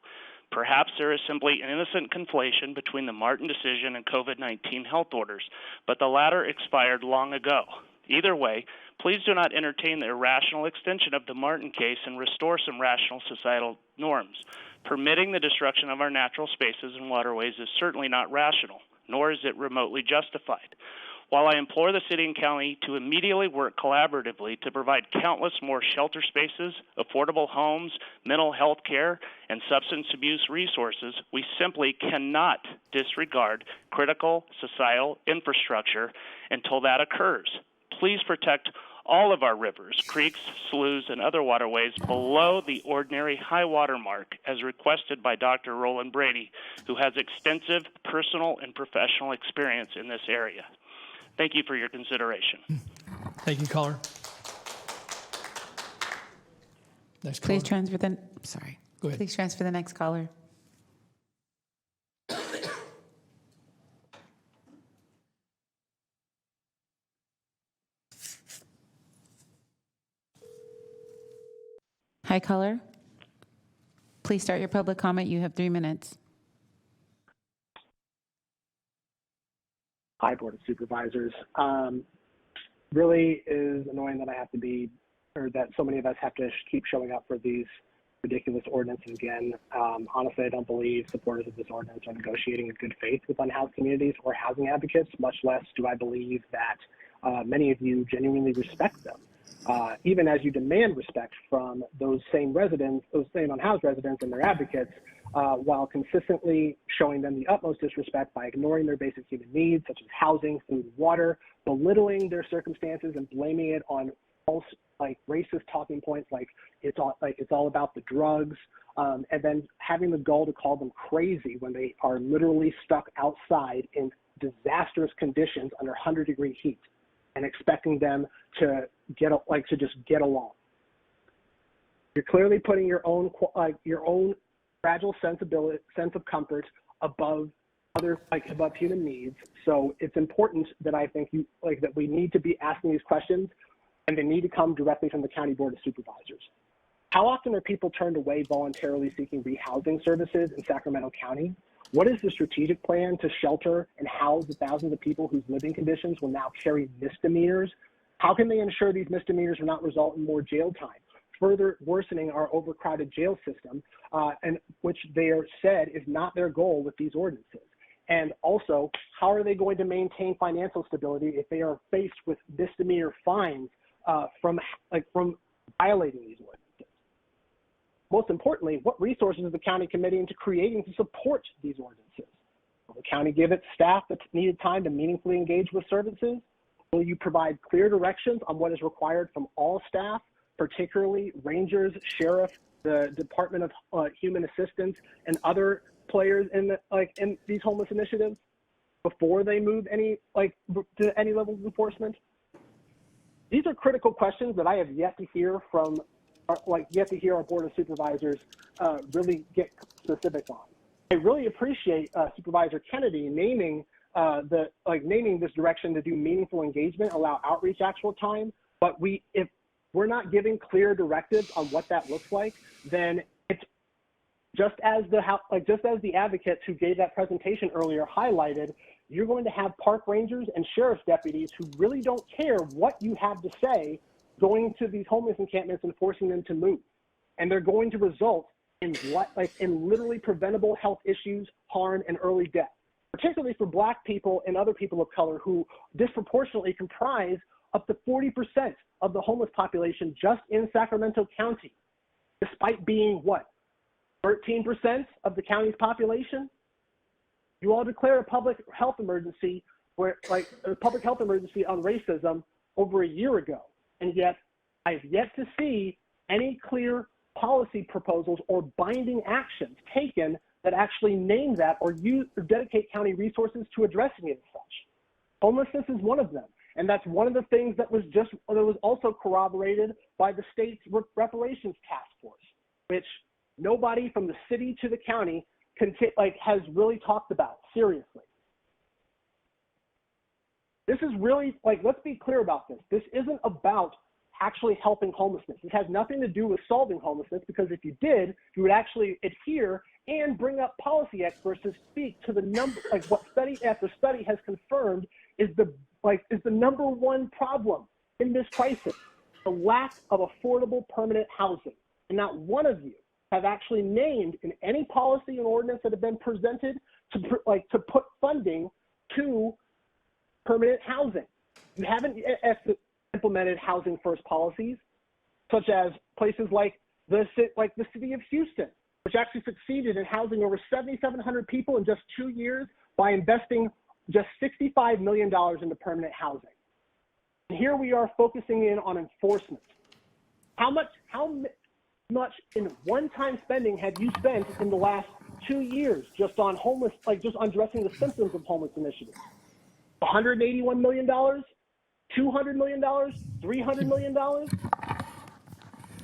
Speaker 13: Perhaps there is simply an innocent conflation between the Martin decision and COVID-19 health orders, but the latter expired long ago. Either way, please do not entertain the irrational extension of the Martin case and restore some rational societal norms. Permitting the destruction of our natural spaces and waterways is certainly not rational, nor is it remotely justified. While I implore the city and county to immediately work collaboratively to provide countless more shelter spaces, affordable homes, mental health care, and substance abuse resources, we simply cannot disregard critical societal infrastructure until that occurs. Please protect all of our rivers, creeks, sloughs, and other waterways below the ordinary high water mark as requested by Dr. Roland Brady, who has extensive personal and professional experience in this area. Thank you for your consideration.
Speaker 1: Thank you, caller. Next caller.
Speaker 8: Please transfer the, sorry.
Speaker 1: Go ahead.
Speaker 8: Please transfer the next caller. Hi, caller. Please start your public comment. You have 3 minutes.
Speaker 18: Hi, Board of Supervisors. Really is annoying that I have to be, or that so many of us have to keep showing up for these ridiculous ordinances again. Honestly, I don't believe supporters of this ordinance are negotiating in good faith with unhoused communities or housing advocates, much less do I believe that many of you genuinely respect them. Even as you demand respect from those same residents, those same unhoused residents and their advocates, while consistently showing them the utmost disrespect by ignoring their basic human needs, such as housing, food, and water, belittling their circumstances and blaming it on false, racist talking points like it's all about the drugs, and then having the gall to call them crazy when they are literally stuck outside in disastrous conditions under 100-degree heat, and expecting them to just get along. You're clearly putting your own fragile sense of comfort above above human needs. So it's important that I think that we need to be asking these questions, and they need to come directly from the County Board of Supervisors. How often are people turned away voluntarily seeking rehousing services in Sacramento County? What is the strategic plan to shelter and house the thousands of people whose living conditions will now carry misdemeanors? How can they ensure these misdemeanors will not result in more jail time, further worsening our overcrowded jail system, and which they are said is not their goal with these ordinances? And also, how are they going to maintain financial stability if they are faced with misdemeanor fines from violating these ordinances? Most importantly, what resources is the county committing to creating to support these ordinances? Will the county give its staff the needed time to meaningfully engage with services? Will you provide clear directions on what is required from all staff, particularly rangers, sheriff, the Department of Human Assistance and other players in these homeless initiatives before they move to any level of enforcement? These are critical questions that I have yet to hear from, our Board of Supervisors really get specifics on. I really appreciate Supervisor Kennedy naming this direction to do meaningful engagement, allow outreach actual time. But if we're not giving clear directives on what that looks like, then it's just as the advocates who gave that presentation earlier highlighted, you're going to have park rangers and sheriff's deputies who really don't care what you have to say going to these homeless encampments and forcing them to move. And they're going to result in literally preventable health issues, harm, and early death, particularly for Black people and other people of color who disproportionately comprise up to 40% of the homeless population just in Sacramento County, despite being 13% of the county's population? You all declared a public health emergency on racism over a year ago, and yet I've yet to see any clear policy proposals or binding actions taken that actually name that or dedicate county resources to addressing it as such. Homelessness is one of them, and that's one of the things that was also corroborated by the state's reparations task force, which nobody from the city to the county has really talked about seriously. This is really, let's be clear about this. This isn't about actually helping homelessness. It has nothing to do with solving homelessness, because if you did, you would actually adhere and bring up policy experts to speak to the number, what study after study has confirmed is the number one problem in this crisis, the lack of affordable permanent housing. And not one of you have actually named in any policy and ordinance that have been presented to put funding to permanent housing. You haven't implemented housing first policies, such as places like the city of Houston, which actually succeeded in housing over 7,700 people in just 2 years by investing just $65 million into permanent housing. And here we are focusing in on enforcement. How much in one-time spending have you spent in the last 2 years just on just on addressing the symptoms of homeless initiatives? $181 million? $200 million? $300 million?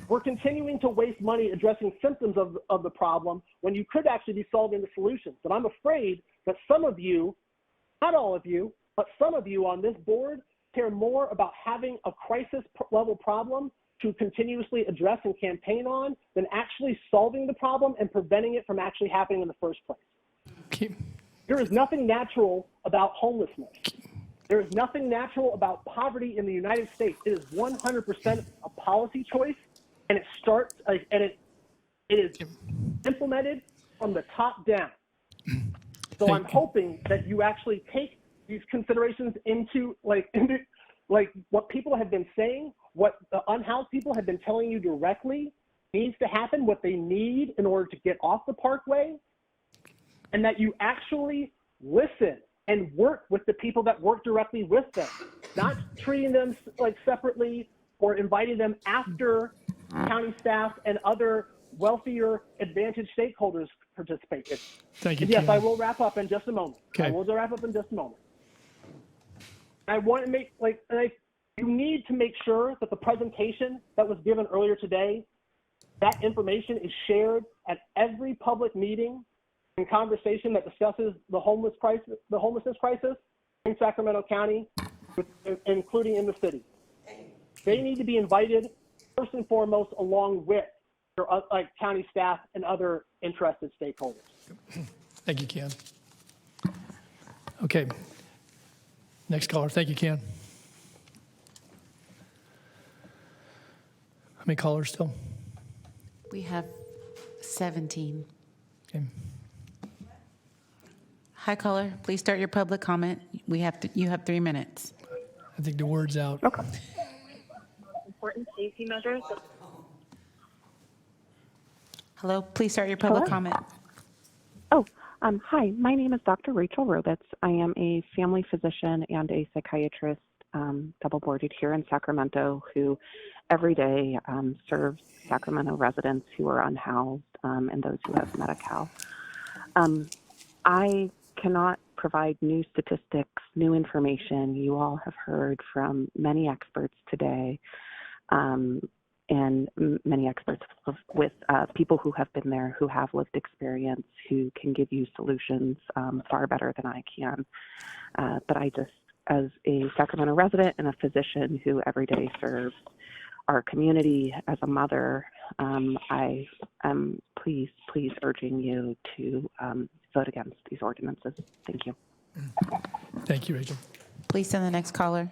Speaker 18: We're continuing to waste money addressing symptoms of the problem when you could actually be solving the solutions. But I'm afraid that some of you, not all of you, but some of you on this board care more about having a crisis level problem to continuously address and campaign on than actually solving the problem and preventing it from actually happening in the first place. There is nothing natural about homelessness. There is nothing natural about poverty in the United States. It is 100% a policy choice, and it is implemented from the top down. So I'm hoping that you actually take these considerations into what people have been saying, what the unhoused people have been telling you directly needs to happen, what they need in order to get off the parkway, and that you actually listen and work with the people that work directly with them, not treating them separately or inviting them after county staff and other wealthier advantaged stakeholders participate in.
Speaker 1: Thank you,
Speaker 18: Yes,
Speaker 1: Ken.
Speaker 18: I will wrap up in just a moment.
Speaker 1: Okay.
Speaker 18: I will wrap up in just a moment. I want to make, you need to make sure that the presentation that was given earlier today, that information is shared at every public meeting and conversation that discusses the homelessness crisis in Sacramento County, including in the city. They need to be invited first and foremost, along with your county staff and other interested stakeholders.
Speaker 1: Thank you, Ken. Okay. Next caller. Thank you, Ken. How many callers still?
Speaker 8: We have 17.
Speaker 1: Okay.
Speaker 8: Hi, caller. Please start your public comment. You have 3 minutes.
Speaker 1: I think the word's out.
Speaker 19: Okay. Important safety measures.
Speaker 8: Hello. Please start your public
Speaker 19: Hello?
Speaker 8: comment.
Speaker 19: Oh, hi. My name is Dr. Rachel Robitz. I am a family physician and a psychiatrist
Speaker 6: double boarded here in Sacramento, who every day serves Sacramento residents who are unhoused and those who have Medi-Cal. I cannot provide new statistics, new information. You all have heard from many experts today, and many experts with people who have been there, who have lived experience, who can give you solutions far better than I can. But I just, as a Sacramento resident and a physician who every day serves our community, as a mother, I am please urging you to vote against these ordinances. Thank you.
Speaker 1: Thank you, Rachel.
Speaker 8: Please send the next caller.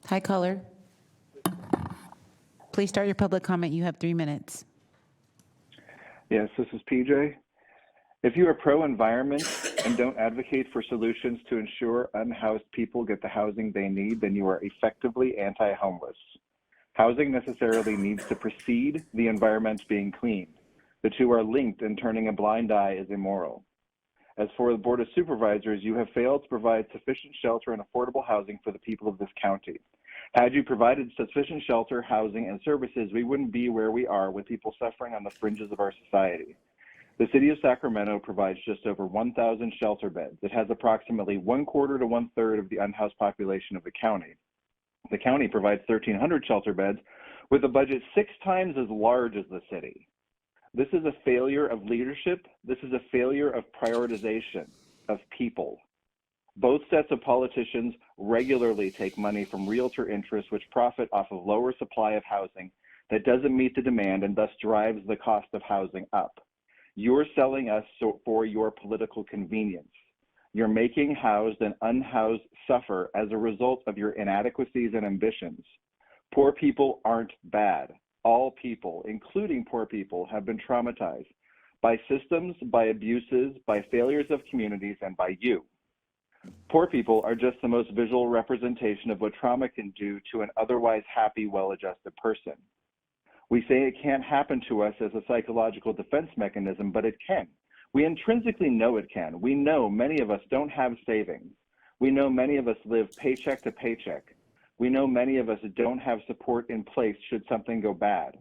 Speaker 8: Hi, caller. Please start your public comment. You have 3 minutes.
Speaker 20: Yes, this is PJ. If you are pro-environment and don't advocate for solutions to ensure unhoused people get the housing they need, then you are effectively anti-homeless. Housing necessarily needs to precede the environment being cleaned. The two are linked, and turning a blind eye is immoral. As for the Board of Supervisors, you have failed to provide sufficient shelter and affordable housing for the people of this county. Had you provided sufficient shelter, housing, and services, we wouldn't be where we are with people suffering on the fringes of our society. The city of Sacramento provides just over 1,000 shelter beds. It has approximately 1/4 to 1/3 of the unhoused population of the county. The county provides 1,300 shelter beds with a budget 6 times as large as the city. This is a failure of leadership. This is a failure of prioritization of people. Both sets of politicians regularly take money from realtor interests which profit off of lower supply of housing that doesn't meet the demand and thus drives the cost of housing up. You're selling us for your political convenience. You're making housed and unhoused suffer as a result of your inadequacies and ambitions. Poor people aren't bad. All people, including poor people, have been traumatized by systems, by abuses, by failures of communities, and by you. Poor people are just the most visual representation of what trauma can do to an otherwise happy, well-adjusted person. We say it can't happen to us as a psychological defense mechanism, but it can. We intrinsically know it can. We know many of us don't have savings. We know many of us live paycheck to paycheck. We know many of us don't have support in place should something go bad.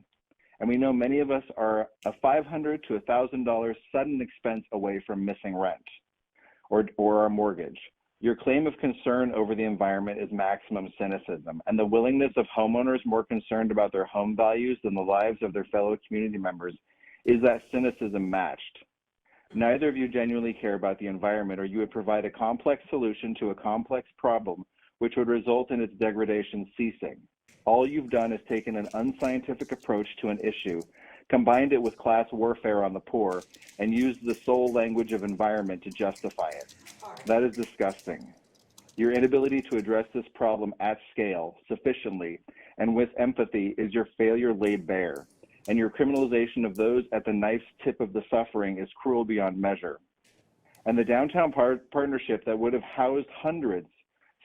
Speaker 20: And we know many of us are a $500 to $1,000 sudden expense away from missing rent or our mortgage. Your claim of concern over the environment is maximum cynicism, and the willingness of homeowners more concerned about their home values than the lives of their fellow community members is that cynicism matched. Neither of you genuinely care about the environment, or you would provide a complex solution to a complex problem which would result in its degradation ceasing. All you've done is taken an unscientific approach to an issue, combined it with class warfare on the poor, and used the sole language of environment to justify it. That is disgusting. Your inability to address this problem at scale, sufficiently, and with empathy is your failure laid bare, and your criminalization of those at the knife's tip of the suffering is cruel beyond measure. And the downtown partnership that would have housed hundreds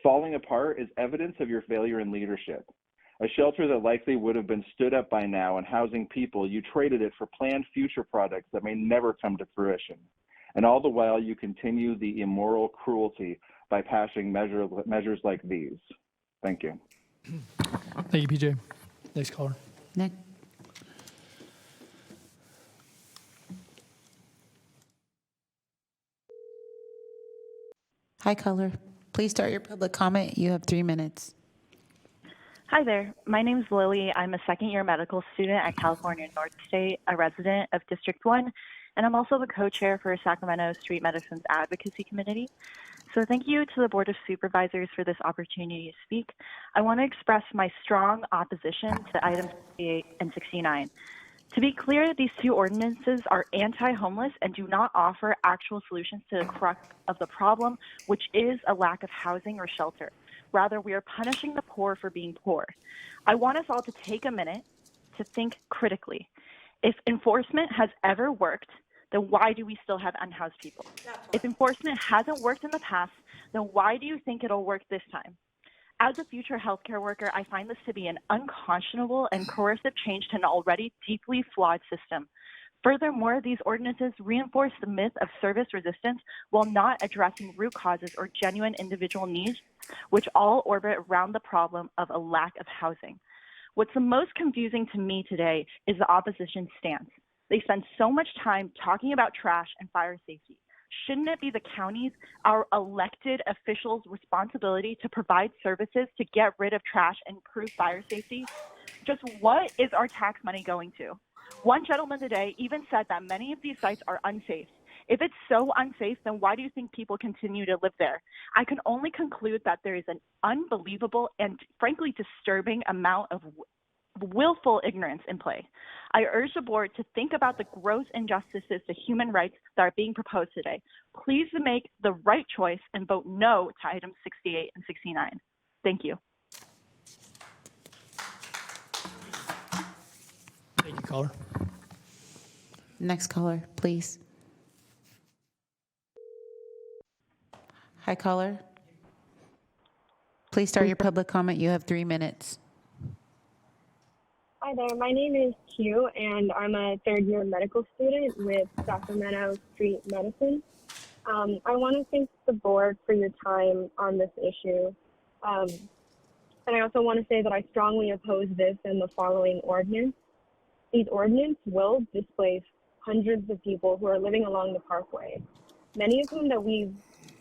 Speaker 20: falling apart is evidence of your failure in leadership. A shelter that likely would have been stood up by now and housing people, you traded it for planned future projects that may never come to fruition. And all the while, you continue the immoral cruelty by passing measures like these. Thank you.
Speaker 1: Thank you, PJ. Next caller.
Speaker 8: Nick. Hi, caller. Please start your public comment. You have 3 minutes.
Speaker 22: Hi there. My name is Lily. I'm a second-year medical student at California North State, a resident of District 1, and I'm also the co-chair for Sacramento Street Medicine's Advocacy Committee. So thank you to the Board of Supervisors for this opportunity to speak. I want to express my strong opposition to items 68 and 69. To be clear, these two ordinances are anti-homeless and do not offer actual solutions to the crux of the problem, which is a lack of housing or shelter. Rather, we are punishing the poor for being poor. I want us all to take a minute to think critically. If enforcement has ever worked, then why do we still have unhoused people? If enforcement hasn't worked in the past, then why do you think it'll work this time? As a future healthcare worker, I find this to be an unconscionable and coercive change to an already deeply flawed system. Furthermore, these ordinances reinforce the myth of service resistance while not addressing root causes or genuine individual needs, which all orbit around the problem of a lack of housing. What's the most confusing to me today is the opposition's stance. They spend so much time talking about trash and fire safety. Shouldn't it be the county's, our elected officials' responsibility to provide services to get rid of trash and improve fire safety? Just what is our tax money going to? One gentleman today even said that many of these sites are unsafe. If it's so unsafe, then why do you think people continue to live there? I can only conclude that there is an unbelievable and frankly disturbing amount of willful ignorance in play. I urge the board to think about the gross injustices to human rights that are being proposed today. Please make the right choice and vote no to items 68 and 69. Thank you.
Speaker 1: Thank you, caller.
Speaker 8: Next caller, please. Hi, caller. Please start your public comment. You have 3 minutes.
Speaker 19: Hi there, my name is Q, and I'm a third-year medical student with Sacramento Street Medicine. I want to thank the board for your time on this issue. And I also want to say that I strongly oppose this and the following ordinance. These ordinances will displace hundreds of people who are living along the parkway, many of whom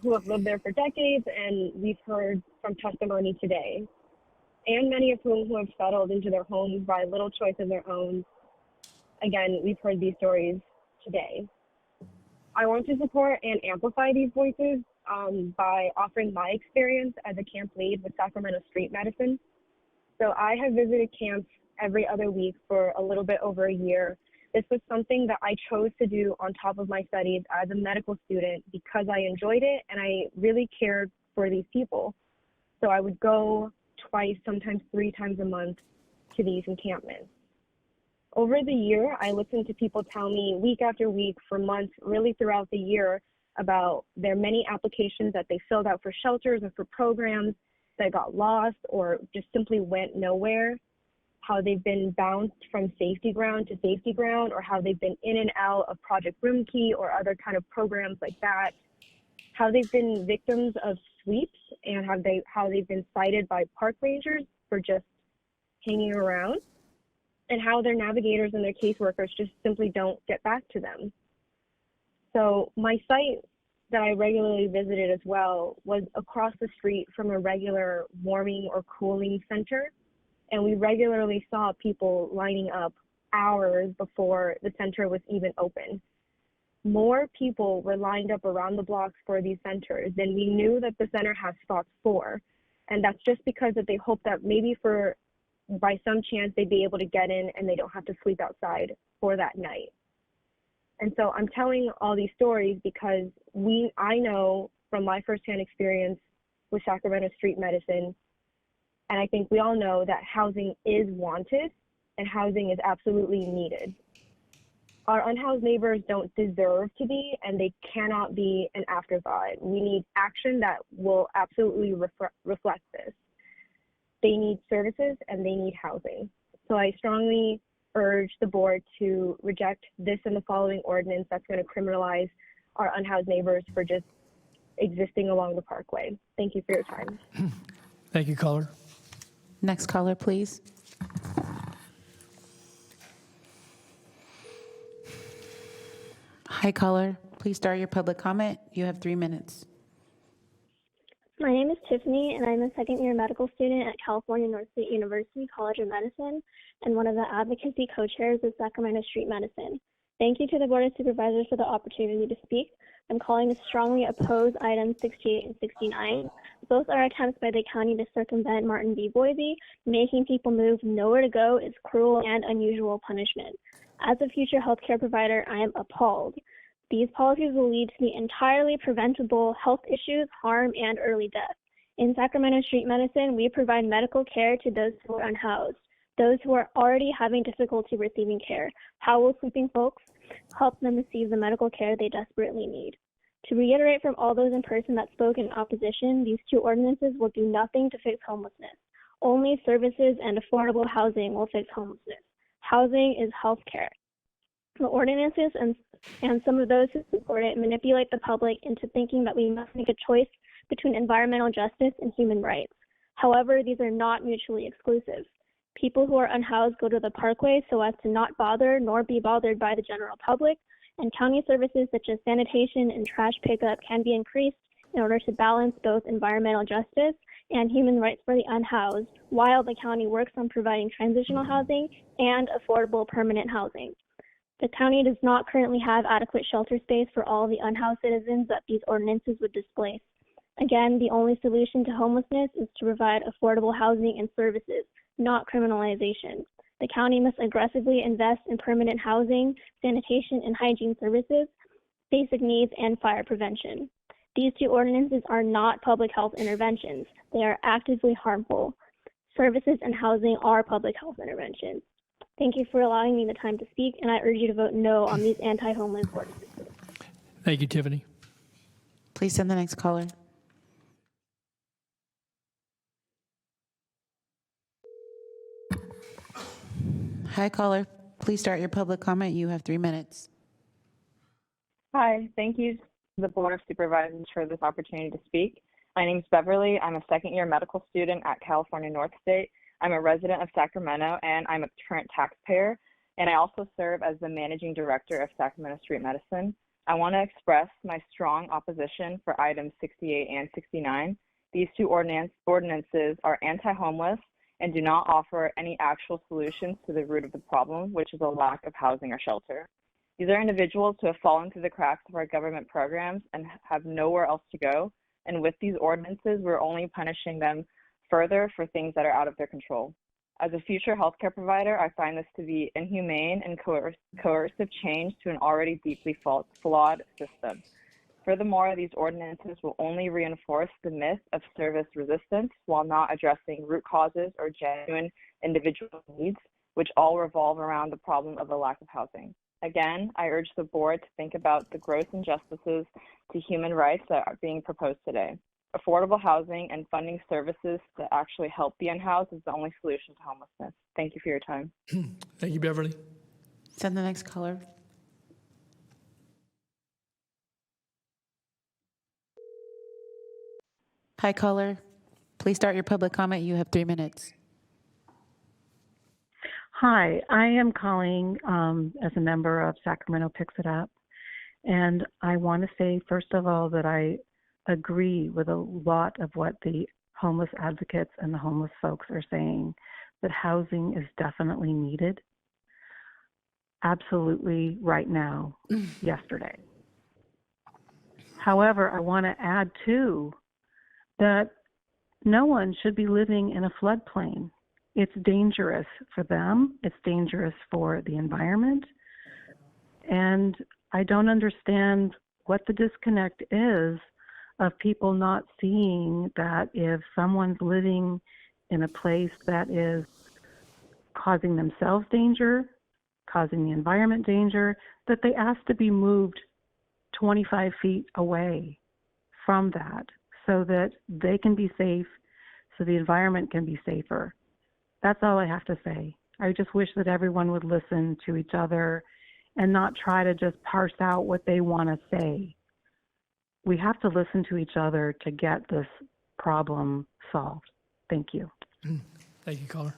Speaker 19: who have lived there for decades, and we've heard from testimony today, and many of whom who have settled into their homes by little choice of their own. Again, we've heard these stories today. I want to support and amplify these voices by offering my experience as a camp lead with Sacramento Street Medicine. So I have visited camps every other week for a little bit over a year. This was something that I chose to do on top of my studies as a medical student because I enjoyed it and I really cared for these people. So I would go twice, sometimes 3 times a month to these encampments. Over the year, I listened to people tell me week after week for months, really throughout the year, about their many applications that they filled out for shelters or for programs that got lost or just simply went nowhere, how they've been bounced from safety ground to safety ground, or how they've been in and out of Project Room Key or other kind of programs like that, how they've been victims of sweeps, and how they've been cited by park rangers for just hanging around, and how their navigators and their caseworkers just simply don't get back to them. So my site that I regularly visited as well was across the street from a regular warming or cooling center, and we regularly saw people lining up hours before the center was even open. More people were lined up around the blocks for these centers than we knew that the center has spots for. And that's just because that they hope that maybe by some chance they'd be able to get in and they don't have to sleep outside for that night. And so I'm telling all these stories because I know from my firsthand experience with Sacramento Street Medicine, and I think we all know that housing is wanted and housing is absolutely needed. Our unhoused neighbors don't deserve to be, and they cannot be an afterthought. We need action that will absolutely reflect this. They need services and they need housing. So I strongly urge the board to reject this and the following ordinance that's going to criminalize our unhoused neighbors for just existing along the parkway. Thank you for your time.
Speaker 1: Thank you, caller.
Speaker 8: Next caller, please. Hi, caller. Please start your public comment. You have 3 minutes.
Speaker 3: My name is Tiffany, and I'm a second-year medical student at California North State University College of Medicine and one of the advocacy co-chairs of Sacramento Street Medicine. Thank you to the Board of Supervisors for the opportunity to speak. I'm calling to strongly oppose items 68 and 69. Both are attempts by the county to circumvent Martin v. Boise. Making people move nowhere to go is cruel and unusual punishment. As a future healthcare provider, I am appalled. These policies will lead to the entirely preventable health issues, harm, and early death. In Sacramento Street Medicine, we provide medical care to those who are unhoused, those who are already having difficulty receiving care. How will sleeping folks help them receive the medical care they desperately need? To reiterate from all those in person that spoke in opposition, these 2 ordinances will do nothing to fix homelessness. Only services and affordable housing will fix homelessness. Housing is health care. The ordinances and some of those who support it manipulate the public into thinking that we must make a choice between environmental justice and human rights. However, these are not mutually exclusive. People who are unhoused go to the parkway so as to not bother nor be bothered by the general public, and county services such as sanitation and trash pickup can be increased in order to balance both environmental justice and human rights for the unhoused, while the county works on providing transitional housing and affordable permanent housing. The county does not currently have adequate shelter space for all the unhoused citizens that these ordinances would displace. Again, the only solution to homelessness is to provide affordable housing and services, not criminalization. The county must aggressively invest in permanent housing, sanitation and hygiene services, basic needs, and fire prevention. These two ordinances are not public health interventions. They are actively harmful. Services and housing are public health interventions. Thank you for allowing me the time to speak, and I urge you to vote no on these anti-homeless ordinances.
Speaker 1: Thank you, Tiffany.
Speaker 8: Please send the next caller. Hi, caller. Please start your public comment. You have 3 minutes.
Speaker 4: Hi, thank you to the Board of Supervisors for this opportunity to speak. My name is Beverly. I'm a second-year medical student at California North State. I'm a resident of Sacramento, and I'm a current taxpayer, and I also serve as the Managing Director of Sacramento Street Medicine. I want to express my strong opposition for items 68 and 69. These two ordinances are anti-homeless and do not offer any actual solutions to the root of the problem, which is a lack of housing or shelter. These are individuals who have fallen through the cracks of our government programs and have nowhere else to go. And with these ordinances, we're only punishing them further for things that are out of their control. As a future healthcare provider, I find this to be inhumane and coercive change to an already deeply flawed system. Furthermore, these ordinances will only reinforce the myth of service resistance while not addressing root causes or genuine individual needs, which all revolve around the problem of a lack of housing. Again, I urge the board to think about the gross injustices to human rights that are being proposed today. Affordable housing and funding services that actually help the unhoused is the only solution to homelessness. Thank you for your time.
Speaker 1: Thank you, Beverly.
Speaker 8: Send the next caller. Hi, caller. Please start your public comment. You have 3 minutes.
Speaker 7: Hi, I am calling as a member of Sacramento Picks It Up. And I want to say, first of all, that I agree with a lot of what the homeless advocates and the homeless folks are saying, that housing is definitely needed. Absolutely right now, yesterday. However, I want to add too that no one should be living in a floodplain. It's dangerous for them. It's dangerous for the environment. And I don't understand what the disconnect is of people not seeing that if someone's living in a place that is causing themselves danger, causing the environment danger, that they ask to be moved 25 feet away from that so that they can be safe, so the environment can be safer. That's all I have to say. I just wish that everyone would listen to each other and not try to just parse out what they want to say. We have to listen to each other to get this problem solved. Thank you.
Speaker 1: Thank you, caller.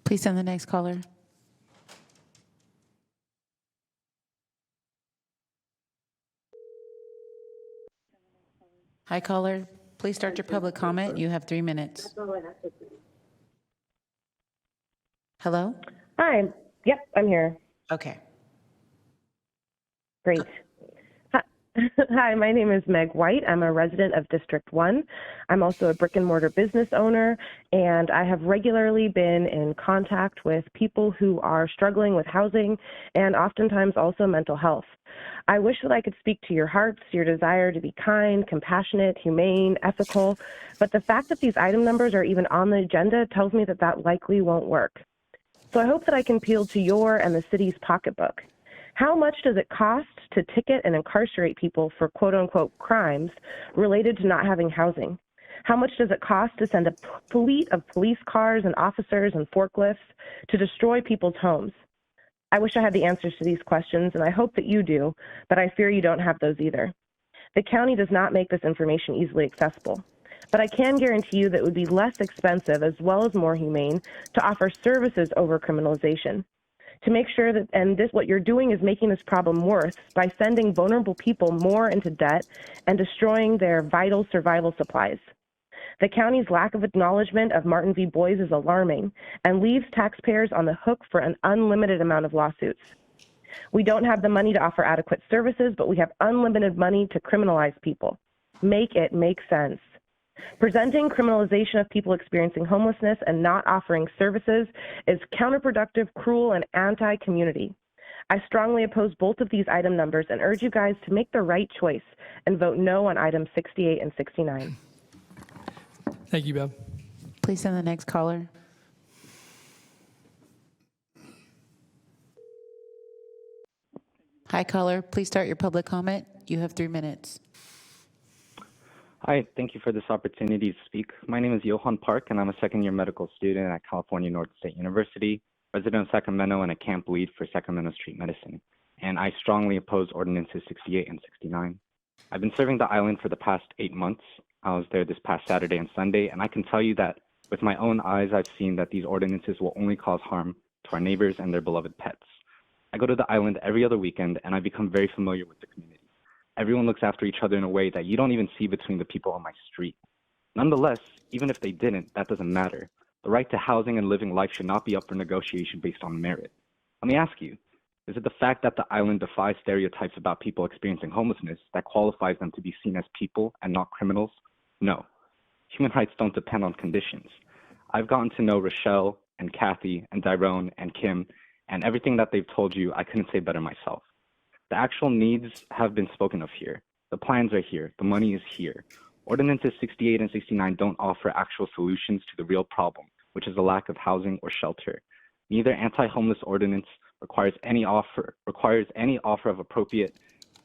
Speaker 8: Please send the next caller. Hi, caller. Please start your public comment. You have 3 minutes. Hello?
Speaker 21: Hi. Yep, I'm here.
Speaker 8: Okay.
Speaker 21: Great. Hi, my name is Meg White. I'm a resident of District 1. I'm also a brick and mortar business owner, and I have regularly been in contact with people who are struggling with housing and oftentimes also mental health. I wish that I could speak to your hearts, your desire to be kind, compassionate, humane, ethical, but the fact that these item numbers are even on the agenda tells me that that likely won't work. So I hope that I can appeal to your and the city's pocketbook. How much does it cost to ticket and incarcerate people for quote-unquote crimes related to not having housing? How much does it cost to send a fleet of police cars and officers and forklifts to destroy people's homes? I wish I had the answers to these questions, and I hope that you do, but I fear you don't have those either. The county does not make this information easily accessible, but I can guarantee you that it would be less expensive as well as more humane to offer services over criminalization. To make sure that, and this, what you're doing is making this problem worse by sending vulnerable people more into debt and destroying their vital survival supplies. The county's lack of acknowledgement of Martin v. Boyes is alarming and leaves taxpayers on the hook for an unlimited amount of lawsuits. We don't have the money to offer adequate services, but we have unlimited money to criminalize people. Make it make sense. Presenting criminalization of people experiencing homelessness and not offering services is counterproductive, cruel, and anti-community. I strongly oppose both of these item numbers and urge you guys to make the right choice and vote no on items 68 and 69.
Speaker 1: Thank you, Bev.
Speaker 8: Please send the next caller. Hi, caller. Please start your public comment. You have 3 minutes.
Speaker 5: Hi, thank you for this opportunity to speak. My name is Johan Park, and I'm a second-year medical student at California North State University, resident of Sacramento, and a camp lead for Sacramento Street Medicine. And I strongly oppose Ordinances 68 and 69. I've been serving the island for the past 8 months. I was there this past Saturday and Sunday, and I can tell you that with my own eyes, I've seen that these ordinances will only cause harm to our neighbors and their beloved pets. I go to the island every other weekend, and I become very familiar with the community. Everyone looks after each other in a way that you don't even see between the people on my street. Nonetheless, even if they didn't, that doesn't matter. The right to housing and living life should not be up for negotiation based on merit. Let me ask you, is it the fact that the island defies stereotypes about people experiencing homelessness that qualifies them to be seen as people and not criminals? No. Human rights don't depend on conditions. I've gotten to know Rochelle and Kathy and Dyrone and Kim, and everything that they've told you, I couldn't say better myself. The actual needs have been spoken of here. The plans are here. The money is here. Ordinances 68 and 69 don't offer actual solutions to the real problem, which is the lack of housing or shelter. Neither anti-homeless ordinance requires any offer of appropriate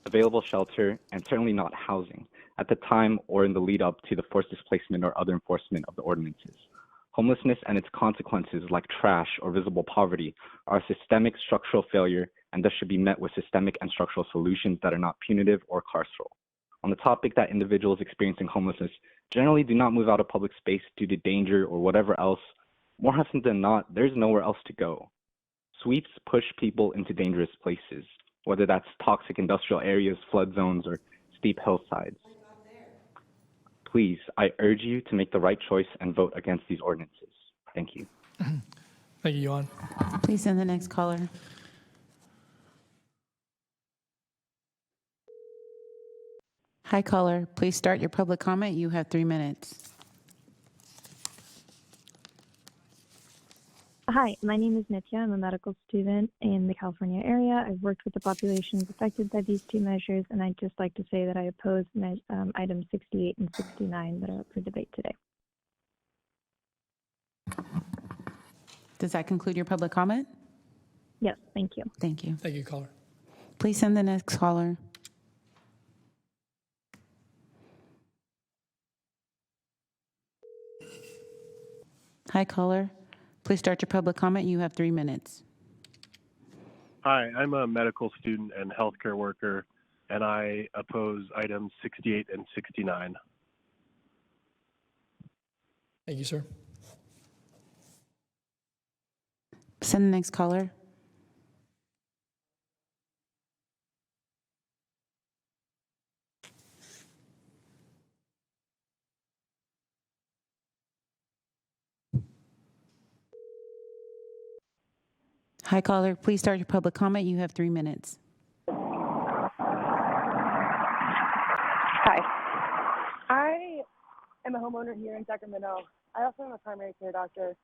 Speaker 5: available shelter, and certainly not housing, at the time or in the lead up to the forced displacement or other enforcement of the ordinances. Homelessness and its consequences, like trash or visible poverty, are a systemic structural failure and thus should be met with systemic and structural solutions that are not punitive or carceral. On the topic that individuals experiencing homelessness generally do not move out of public space due to danger or whatever else, more often than not, there's nowhere else to go. Sweeps push people into dangerous places, whether that's toxic industrial areas, flood zones, or steep hillsides. Please, I urge you to make the right choice and vote against these ordinances. Thank you.
Speaker 1: Thank you, Juan.
Speaker 8: Please send the next caller. Hi, caller. Please start your public comment. You have 3 minutes.
Speaker 3: Hi, my name is Nitya. I'm a medical student in the California area. I've worked with the populations affected by these two measures, and I'd just like to say that I oppose items 68 and 69 that are up for debate today.
Speaker 8: Does that conclude your public comment?
Speaker 3: Yes, thank you.
Speaker 8: Thank you.
Speaker 1: Thank you, caller.
Speaker 8: Please send the next caller. Hi, caller. Please start your public comment. You have 3 minutes.
Speaker 12: Hi, I'm a medical student and healthcare worker, and I oppose items 68 and 69.
Speaker 1: Thank you, sir.
Speaker 8: Send the next caller. Hi, caller. Please start your public comment. You have 3 minutes.
Speaker 23: Hi. I am a homeowner here in Sacramento. I also am a primary care doctor,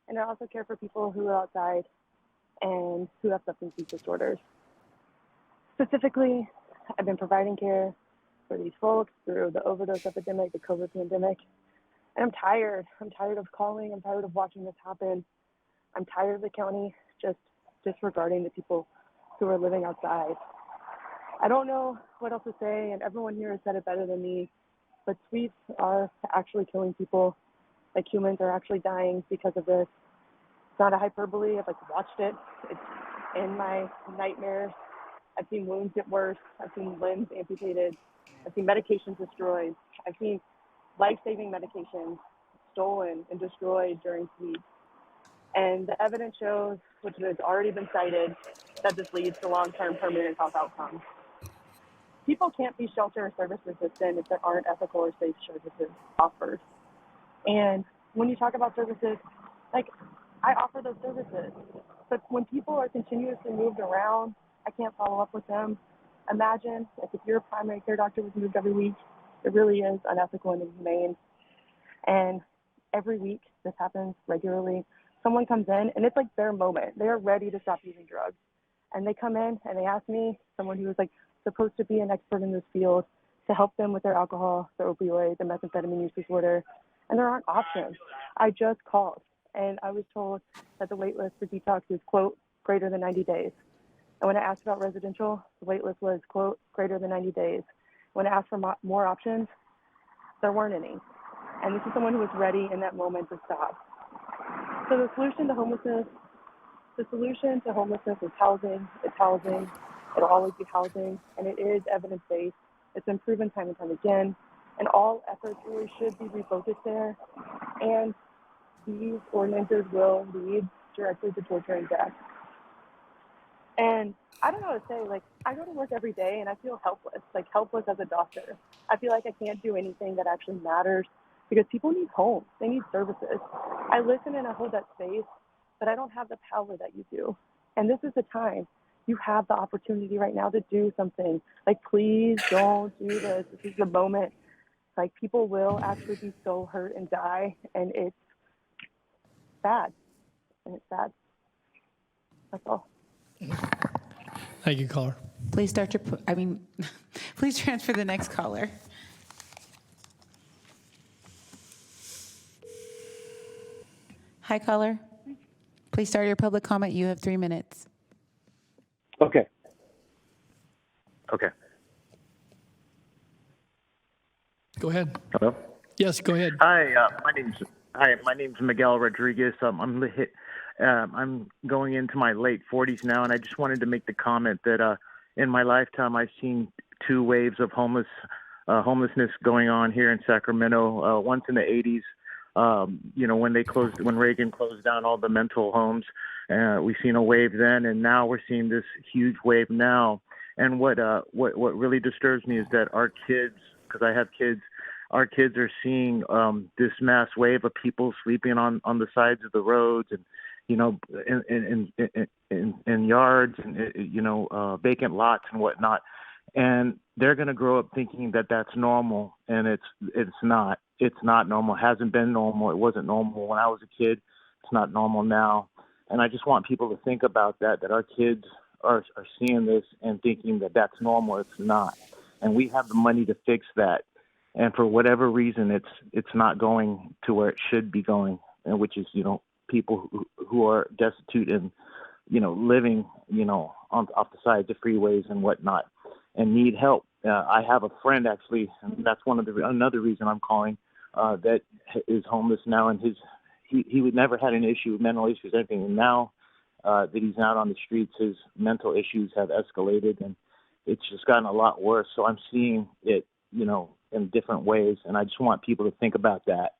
Speaker 23: and I also care for people who are outside and who have substance use disorders. Specifically, I've been providing care for these folks through the overdose epidemic, the COVID pandemic, and I'm tired. I'm tired of calling. I'm tired of watching this happen. I'm tired of the county just disregarding the people who are living outside. I don't know what else to say, and everyone here has said it better than me, but sweeps are actually killing people. Like, humans are actually dying because of this. It's not a hyperbole. I've watched it. in my nightmares. I've seen wounds get worse. I've seen limbs amputated. I've seen medications destroyed. I've seen life-saving medications stolen and destroyed during sweeps. And the evidence shows, which has already been cited, that this leads to long-term permanent health outcomes. People can't be shelter or service resistant if there aren't ethical or safe services offered. And when you talk about services, like, I offer those services, but when people are continuously moved around, I can't follow up with them. Imagine if your primary care doctor was moved every week. It really is unethical and inhumane. And every week, this happens regularly. Someone comes in, and it's like their moment. They are ready to stop using drugs. And they come in, and they ask me, someone who is like supposed to be an expert in this field, to help them with their alcohol, their opioid, their methamphetamine use disorder. And there aren't options. I just called, and I was told that the wait list for detox is, quote, greater than 90 days. And when I asked about residential, the wait list was, quote, greater than 90 days. When I asked for more options, there weren't any. And this is someone who was ready in that moment to stop. So the solution to homelessness is housing. It's housing. It'll always be housing. And it is evidence-based. It's been proven time and time again. And all efforts really should be refocused there. And these ordinances will lead directly to torture and death. And I don't know what to say. Like, I go to work every day and I feel helpless, like helpless as a doctor. I feel like I can't do anything that actually matters because people need homes. They need services. I listen and I hold that space, but I don't have the power that you do. And this is the time. You have the opportunity right now to do something. Like, please don't do this. This is the moment. Like, people will actually be so hurt and die, and it's sad. And it's sad. That's all.
Speaker 1: Thank you, caller.
Speaker 8: Please start your, please transfer the next caller. Hi, caller. Please start your public comment. You have 3 minutes.
Speaker 9: Okay.
Speaker 1: Go ahead.
Speaker 9: Hello.
Speaker 1: Yes, go ahead.
Speaker 9: Hi, my name's Miguel Rodriguez. I'm going into my late 40s now, and I just wanted to make the comment that in my lifetime I've seen 2 waves of homelessness going on here in Sacramento. Once in the 80s, when Reagan closed down all the mental homes, we've seen a wave then, and now we're seeing this huge wave now. And what really disturbs me is that our kids, because I have kids, our kids are seeing this mass wave of people sleeping on the sides of the roads and, in yards and, vacant lots and whatnot. And they're going to grow up thinking that that's normal. And it's not. It's not normal. It hasn't been normal. It wasn't normal when I was a kid. It's not normal now. And I just want people to think about that our kids are seeing this and thinking that that's normal. It's not. And we have the money to fix that. And for whatever reason, it's not going to where it should be going, and which is, people who are destitute and, living, off the sides of freeways and whatnot and need help. I have a friend, actually, and that's another reason I'm calling, that is homeless now, and he would never had an issue, mental issues, anything. And now that he's out on the streets, his mental issues have escalated, and it's just gotten a lot worse. So I'm seeing it, in different ways, and I just want people to think about that.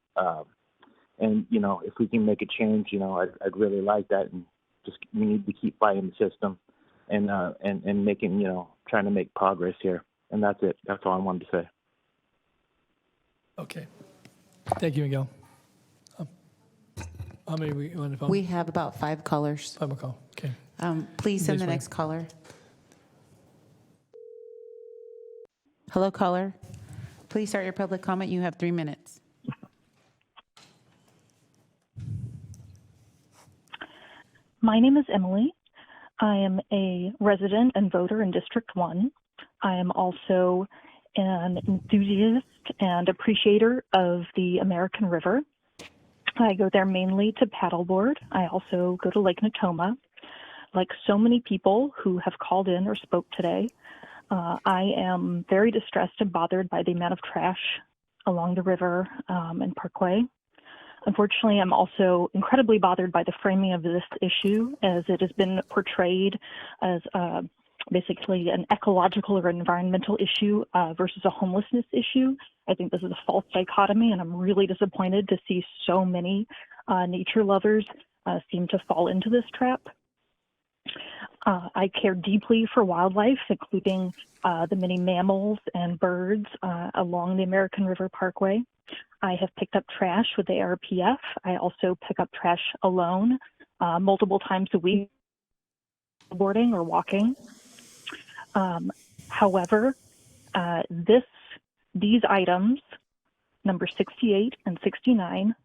Speaker 9: And if we can make a change, I'd really like that. And just we need to keep fighting the system, and making, trying to make progress here. And that's it. That's all I wanted to say.
Speaker 1: Okay. Thank you, Miguel. How many we on the phone?
Speaker 8: We have about 5 callers.
Speaker 1: 5 call. Okay.
Speaker 8: Please send the next caller. Hello, caller. Please start your public comment. You have 3 minutes.
Speaker 11: My name is Emily. I am a resident and voter in District 1. I am also an enthusiast and appreciator of the American River. I go there mainly to paddleboard. I also go to Lake Natoma. Like so many people who have called in or spoke today, I am very distressed and bothered by the amount of trash along the river and Parkway. Unfortunately, I'm also incredibly bothered by the framing of this issue as it has been portrayed as basically an ecological or environmental issue versus a homelessness issue. I think this is a false dichotomy, and I'm really disappointed to see so many nature lovers seem to fall into this trap. I care deeply for wildlife, including the many mammals and birds along the American River Parkway. I have picked up trash with the ARPF. I also pick up trash alone multiple times a week, boarding or walking. However, these items, number 68 and 69,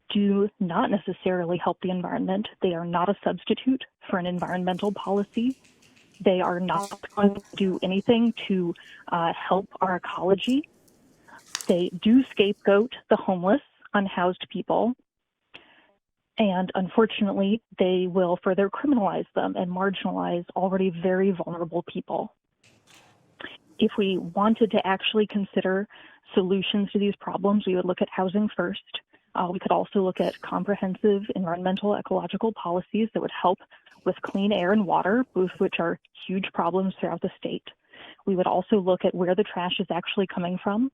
Speaker 11: do not necessarily help the environment. They are not a substitute for an environmental policy. They are not going to do anything to help our ecology. They do scapegoat the homeless, unhoused people, and unfortunately, they will further criminalize them and marginalize already very vulnerable people. If we wanted to actually consider solutions to these problems, we would look at housing first. We could also look at comprehensive environmental ecological policies that would help with clean air and water, both of which are huge problems throughout the state. We would also look at where the trash is actually coming from.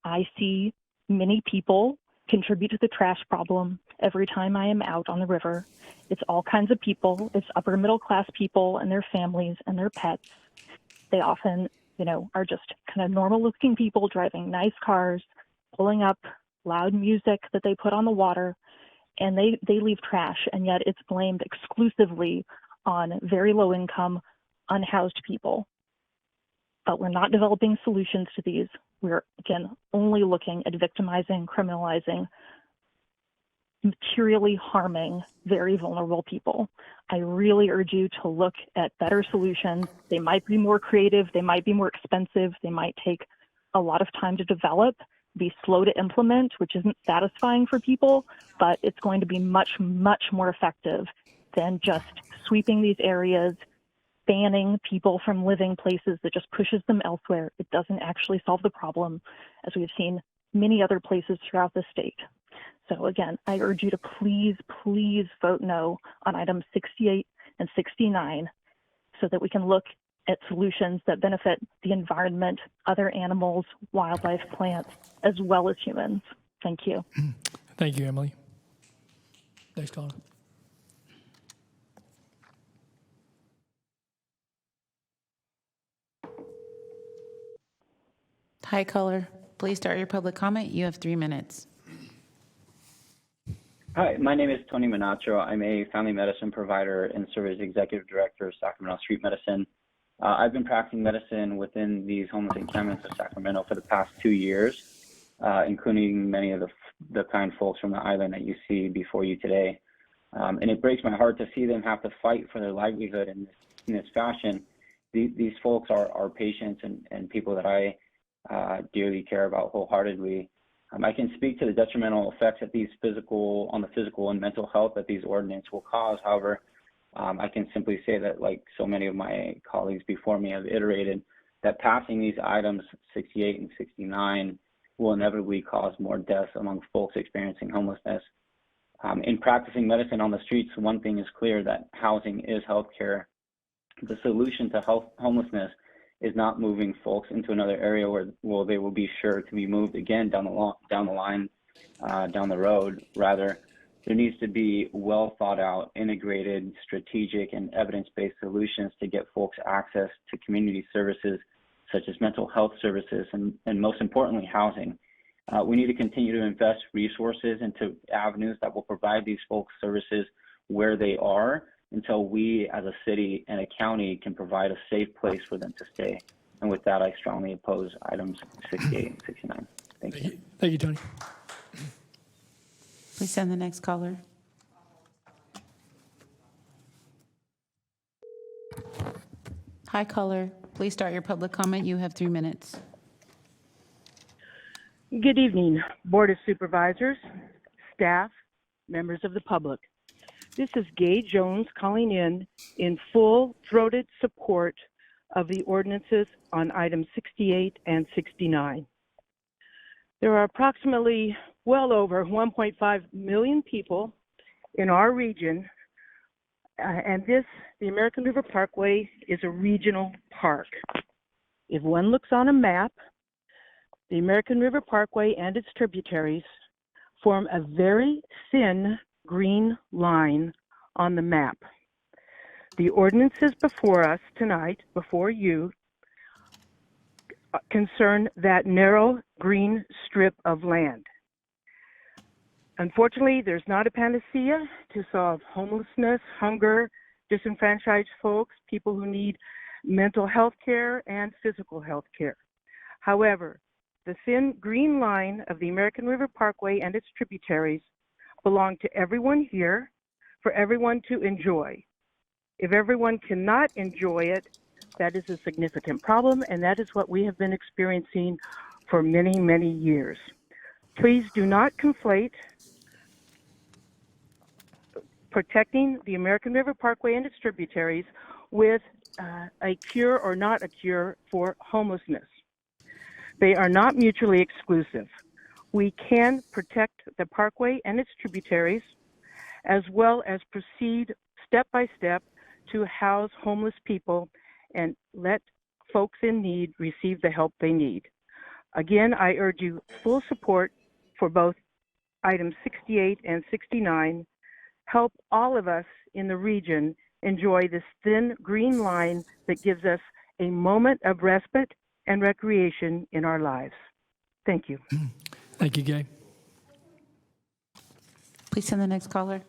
Speaker 11: I see many people contribute to the trash problem every time I am out on the river. It's all kinds of people. It's upper middle class people and their families and their pets. They often, are just kind of normal looking people driving nice cars, pulling up loud music that they put on the water, and they leave trash, and yet it's blamed exclusively on very low income, unhoused people. But we're not developing solutions to these. We're, again, only looking at victimizing, criminalizing, materially harming very vulnerable people. I really urge you to look at better solutions. They might be more creative, they might be more expensive, they might take a lot of time to develop, be slow to implement, which isn't satisfying for people, but it's going to be much, much more effective than just sweeping these areas, banning people from living places that just pushes them elsewhere. It doesn't actually solve the problem, as we've seen many other places throughout the state. So again, I urge you to please, please vote no on items 68 and 69 so that we can look at solutions that benefit the environment, other animals, wildlife, plants, as well as humans. Thank you.
Speaker 1: Thank you, Emily. Next caller.
Speaker 8: Hi, caller. Please start your public comment. You have 3 minutes.
Speaker 10: Hi, my name is Tony Minaccio. I'm a family medicine provider and serve as executive director of Sacramento Street Medicine. I've been practicing medicine within these homeless encampments of Sacramento for the past 2 years, including many of the kind folks from the island that you see before you today. And it breaks my heart to see them have to fight for their livelihood in this fashion. These folks are patients and people that I dearly care about wholeheartedly. I can speak to the detrimental effects that on the physical and mental health that these ordinances will cause. However, I can simply say that, like so many of my colleagues before me have iterated, that passing these items 68 and 69 will inevitably cause more deaths among folks experiencing homelessness. In practicing medicine on the streets, one thing is clear, that housing is healthcare. The solution to homelessness is not moving folks into another area where they will be sure to be moved again down the road. Rather, there needs to be well thought out, integrated, strategic, and evidence-based solutions to get folks access to community services such as mental health services and most importantly, housing. We need to continue to invest resources into avenues that will provide these folks services where they are until we as a city and a county can provide a safe place for them to stay. And with that, I strongly oppose items 68 and 69. Thank you.
Speaker 1: Thank you, Tony.
Speaker 8: Please send the next caller. Hi, caller. Please start your public comment. You have 3 minutes.
Speaker 14: Good evening, Board of Supervisors, staff, members of the public. This is Gay Jones calling in full-throated support of the ordinances on items 68 and 69. There are approximately well over 1.5 million people in our region, and the American River Parkway is a regional park. If one looks on a map, the American River Parkway and its tributaries form a very thin green line on the map. The ordinances before us tonight, before you, concern that narrow green strip of land. Unfortunately, there's not a panacea to solve homelessness, hunger, disenfranchised folks, people who need mental health care and physical health care. However, the thin green line of the American River Parkway and its tributaries belong to everyone here, for everyone to enjoy. If everyone cannot enjoy it, that is a significant problem, and that is what we have been experiencing for many, many years. Please do not conflate protecting the American River Parkway and its tributaries with a cure or not a cure for homelessness. They are not mutually exclusive. We can protect the parkway and its tributaries, as well as proceed step by step to house homeless people and let folks in need receive the help they need. Again, I urge you full support for both items 68 and 69. Help all of us in the region enjoy this thin green line that gives us a moment of respite and recreation in our lives. Thank you.
Speaker 1: Thank you, Gay.
Speaker 8: Please send the next caller.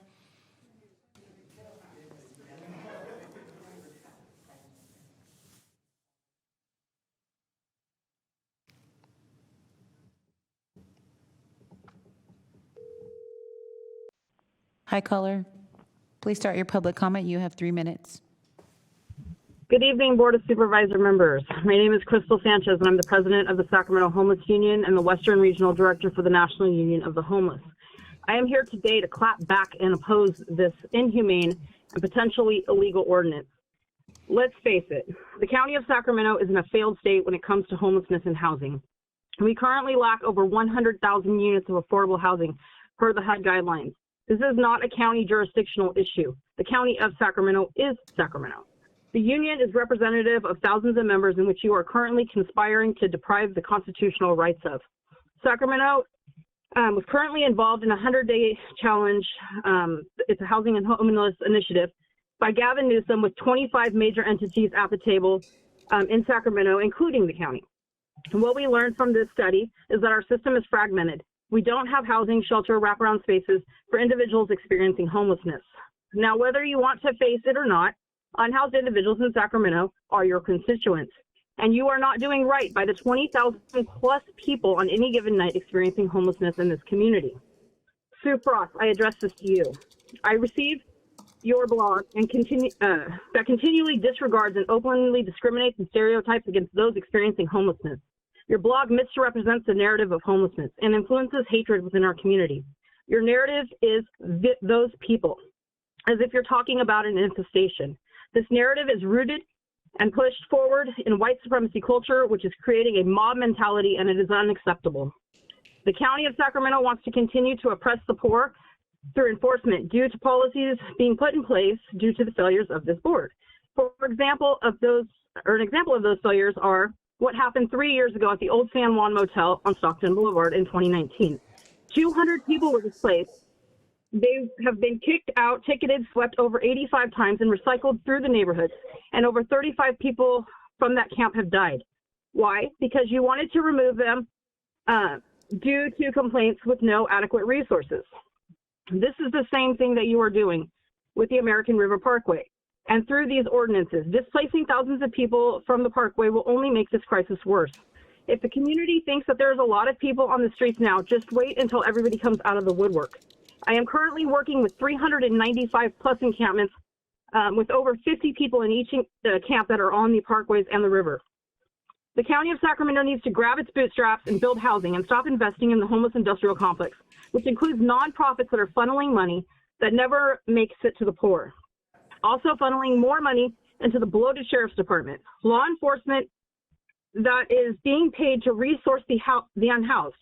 Speaker 8: Hi, caller. Please start your public comment. You have 3 minutes.
Speaker 15: Good evening, Board of Supervisor members. My name is Crystal Sanchez, and I'm the president of the Sacramento Homeless Union and the Western Regional Director for the National Union of the Homeless. I am here today to clap back and oppose this inhumane and potentially illegal ordinance. Let's face it, the County of Sacramento is in a failed state when it comes to homelessness and housing. We currently lack over 100,000 units of affordable housing per the HUD guidelines. This is not a county jurisdictional issue. The County of Sacramento is Sacramento. The union is representative of thousands of members in which you are currently conspiring to deprive the constitutional rights of. Sacramento was currently involved in a 100-day challenge. It's a housing and homeless initiative by Gavin Newsom with 25 major entities at the table in Sacramento, including the county. And what we learned from this study is that our system is fragmented. We don't have housing, shelter, wraparound spaces for individuals experiencing homelessness. Now, whether you want to face it or not, unhoused individuals in Sacramento are your constituents, and you are not doing right by the 20,000 plus people on any given night experiencing homelessness in this community. Sue Frost, I address this to you. I received your blog and that continually disregards and openly discriminates and stereotypes against those experiencing homelessness. Your blog misrepresents the narrative of homelessness and influences hatred within our community. Your narrative is those people, as if you're talking about an infestation. This narrative is rooted and pushed forward in white supremacy culture, which is creating a mob mentality, and it is unacceptable. The County of Sacramento wants to continue to oppress the poor through enforcement due to policies being put in place due to the failures of this board. For example, an example of those failures are what happened 3 years ago at the Old San Juan Motel on Stockton Boulevard in 2019. 200 people were displaced. They have been kicked out, ticketed, swept over 85 times, and recycled through the neighborhood. And over 35 people from that camp have died. Why? Because you wanted to remove them due to complaints with no adequate resources. This is the same thing that you are doing with the American River Parkway. And through these ordinances, displacing thousands of people from the parkway will only make this crisis worse. If the community thinks that there's a lot of people on the streets now, just wait until everybody comes out of the woodwork. I am currently working with 395 plus encampments with over 50 people in each camp that are on the parkways and the river. The County of Sacramento needs to grab its bootstraps and build housing and stop investing in the homeless industrial complex, which includes nonprofits that are funneling money that never makes it to the poor. Also funneling more money into the bloated sheriff's department. Law enforcement that is being paid to resource the unhoused.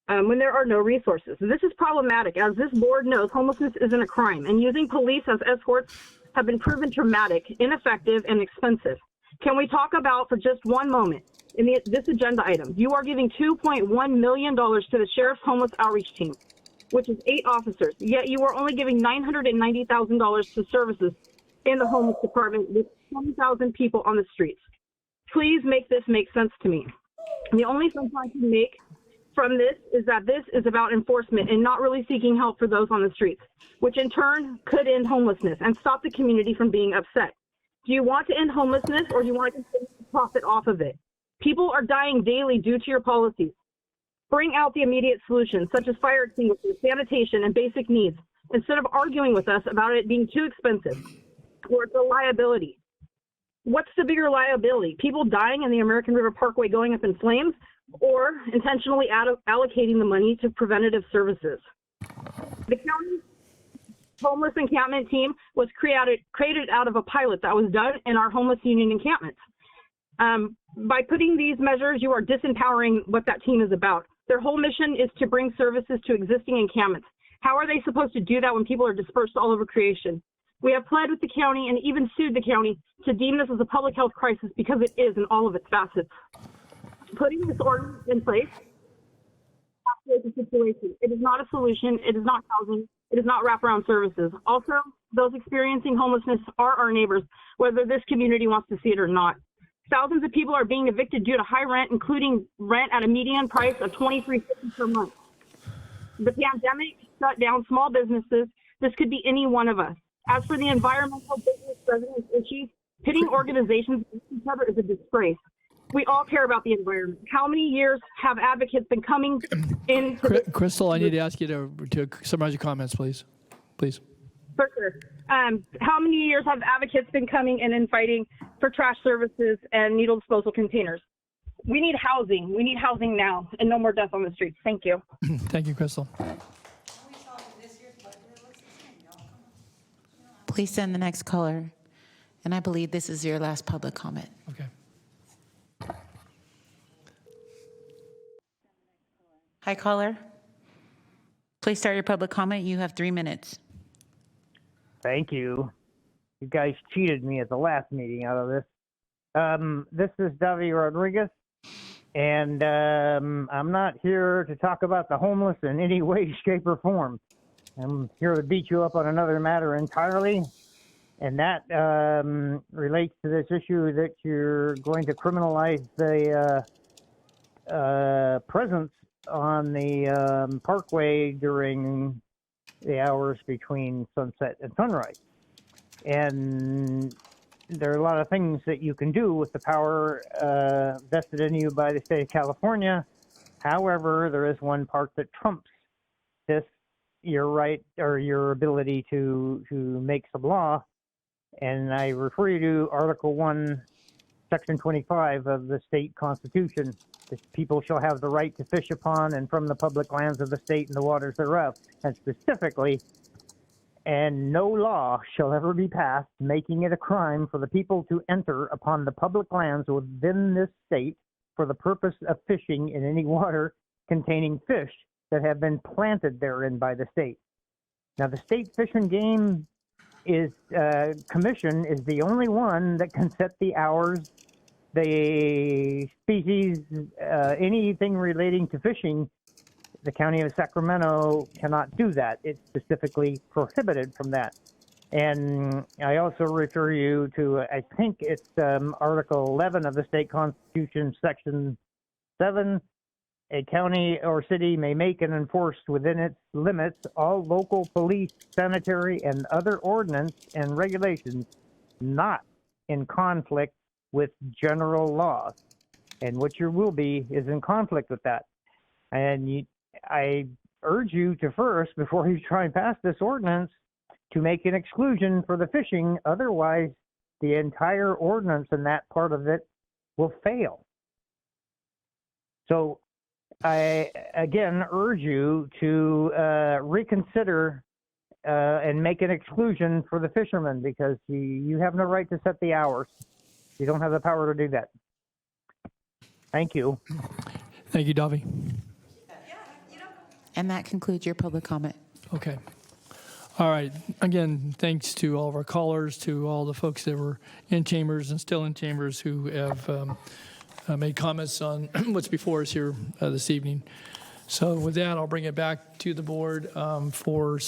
Speaker 15: when there are no resources. This is problematic. As this board knows, homelessness isn't a crime, and using police as escorts have been proven traumatic, ineffective, and expensive. Can we talk about, for just one moment, in this agenda item, you are giving $2.1 million to the Sheriff's Homeless Outreach Team, which is 8 officers, yet you are only giving $990,000 to services in the homeless department with 20,000 people on the streets. Please make this make sense to me. The only sense I can make from this is that this is about enforcement and not really seeking help for those on the streets, which in turn could end homelessness and stop the community from being upset. Do you want to end homelessness, or do you want to continue to profit off of it? People are dying daily due to your policies. Bring out the immediate solutions, such as fire extinguishers, sanitation, and basic needs, instead of arguing with us about it being too expensive or it's a liability. What's the bigger liability? People dying in the American River Parkway going up in flames, or intentionally allocating the money to preventative services? The county homeless encampment team was created out of a pilot that was done in our homeless union encampments. By putting these measures, you are disempowering what that team is about. Their whole mission is to bring services to existing encampments. How are they supposed to do that when people are dispersed all over creation? We have pled with the county and even sued the county to deem this as a public health crisis, because it is in all of its facets. Putting this ordinance in place is the situation. It is not a solution. It is not housing. It is not wraparound services. Also, those experiencing homelessness are our neighbors, whether this community wants to see it or not. Thousands of people are being evicted due to high rent, including rent at a median price of $23.50 per month. The pandemic shut down small businesses. This could be any one of us. As for the environmental business residents issues, pitting organizations against each other is a disgrace. We all care about the environment. How many years have advocates been coming in?
Speaker 1: Crystal, I need to ask you to summarize your comments, please. Please.
Speaker 15: For sure. How many years have advocates been coming in and fighting for trash services and needle disposal containers? We need housing. We need housing now, and no more death on the streets. Thank you.
Speaker 1: Thank you, Crystal.
Speaker 8: Please send the next caller. And I believe this is your last public comment.
Speaker 1: Okay.
Speaker 8: Hi, caller. Please start your public comment. You have 3 minutes.
Speaker 2: Thank you. You guys cheated me at the last meeting out of this. This is Davi Rodriguez, and I'm not here to talk about the homeless in any way, shape, or form. I'm here to beat you up on another matter entirely, and that relates to this issue that you're going to criminalize the presence on the parkway during the hours between sunset and sunrise. And there are a lot of things that you can do with the power vested in you by the state of California. However, there is one part that trumps this, your right or your ability to make some law. And I refer you to Article 1, Section 25 of the state constitution. The people shall have the right to fish upon and from the public lands of the state and the waters thereof. And specifically, and no law shall ever be passed making it a crime for the people to enter upon the public lands within this state for the purpose of fishing in any water containing fish that have been planted therein by the state. Now, the State Fish and Game Commission is the only one that can set the hours, the species, anything relating to fishing. The County of Sacramento cannot do that. It's specifically prohibited from that. And I also refer you to, I think it's Article 11 of the state constitution, Section 7. A county or city may make and enforce within its limits all local police, sanitary, and other ordinance and regulations not in conflict with general laws. And what you will be is in conflict with that. And I urge you to first, before you try and pass this ordinance, to make an exclusion for the fishing. Otherwise, the entire ordinance and that part of it will fail. So I, again, urge you to reconsider and make an exclusion for the fishermen, because you have no right to set the hours. You don't have the power to do that. Thank you.
Speaker 1: Thank you, Davi.
Speaker 8: And that concludes your public comment.
Speaker 1: Okay. All right. Again, thanks to all of our callers, to all the folks that were in chambers and still in chambers who have made comments on what's before us here this evening. So with that, I'll bring it back to the board for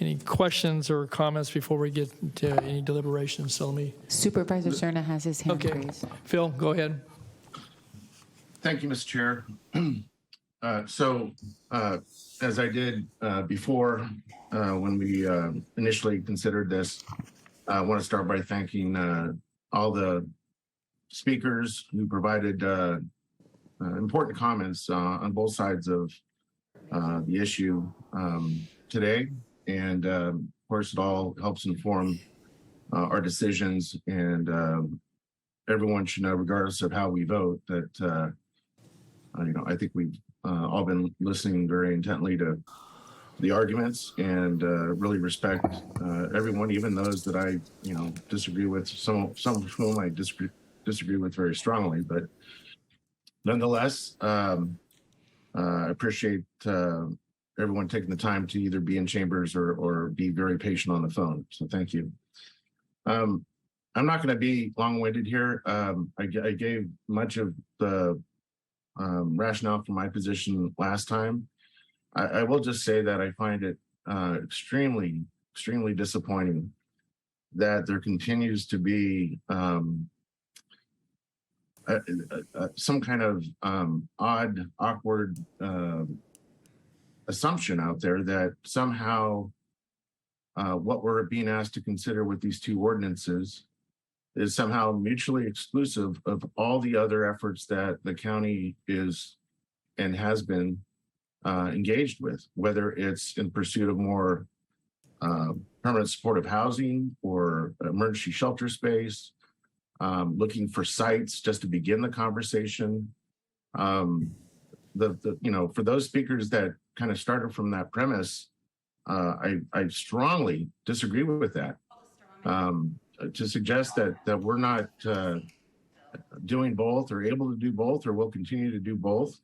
Speaker 1: any questions or comments before we get to any deliberations. So let me.
Speaker 8: Supervisor Cerna has his hand raised.
Speaker 1: Phil, go ahead.
Speaker 13: Thank you, Mr. Chair. As I did before, when we initially considered this, I want to start by thanking all the speakers who provided important comments on both sides of the issue today. And of course, it all helps inform our decisions. And everyone should know, regardless of how we vote, that I think we've all been listening very intently to the arguments and really respect everyone, even those that I disagree with. Some of whom I disagree with very strongly, but nonetheless, I appreciate everyone taking the time to either be in chambers or be very patient on the phone. So thank you. I'm not going to be long-winded here. I gave much of the rationale for my position last time. I will just say that I find it extremely, extremely disappointing that there continues to be some kind of odd, awkward assumption out there that somehow what we're being asked to consider with these two ordinances is somehow mutually exclusive of all the other efforts that the county is and has been engaged with, whether it's in pursuit of more permanent supportive housing or emergency shelter space, looking for sites just to begin the conversation. For those speakers that kind of started from that premise, I strongly disagree with that. To suggest that we're not doing both or able to do both or will continue to do both,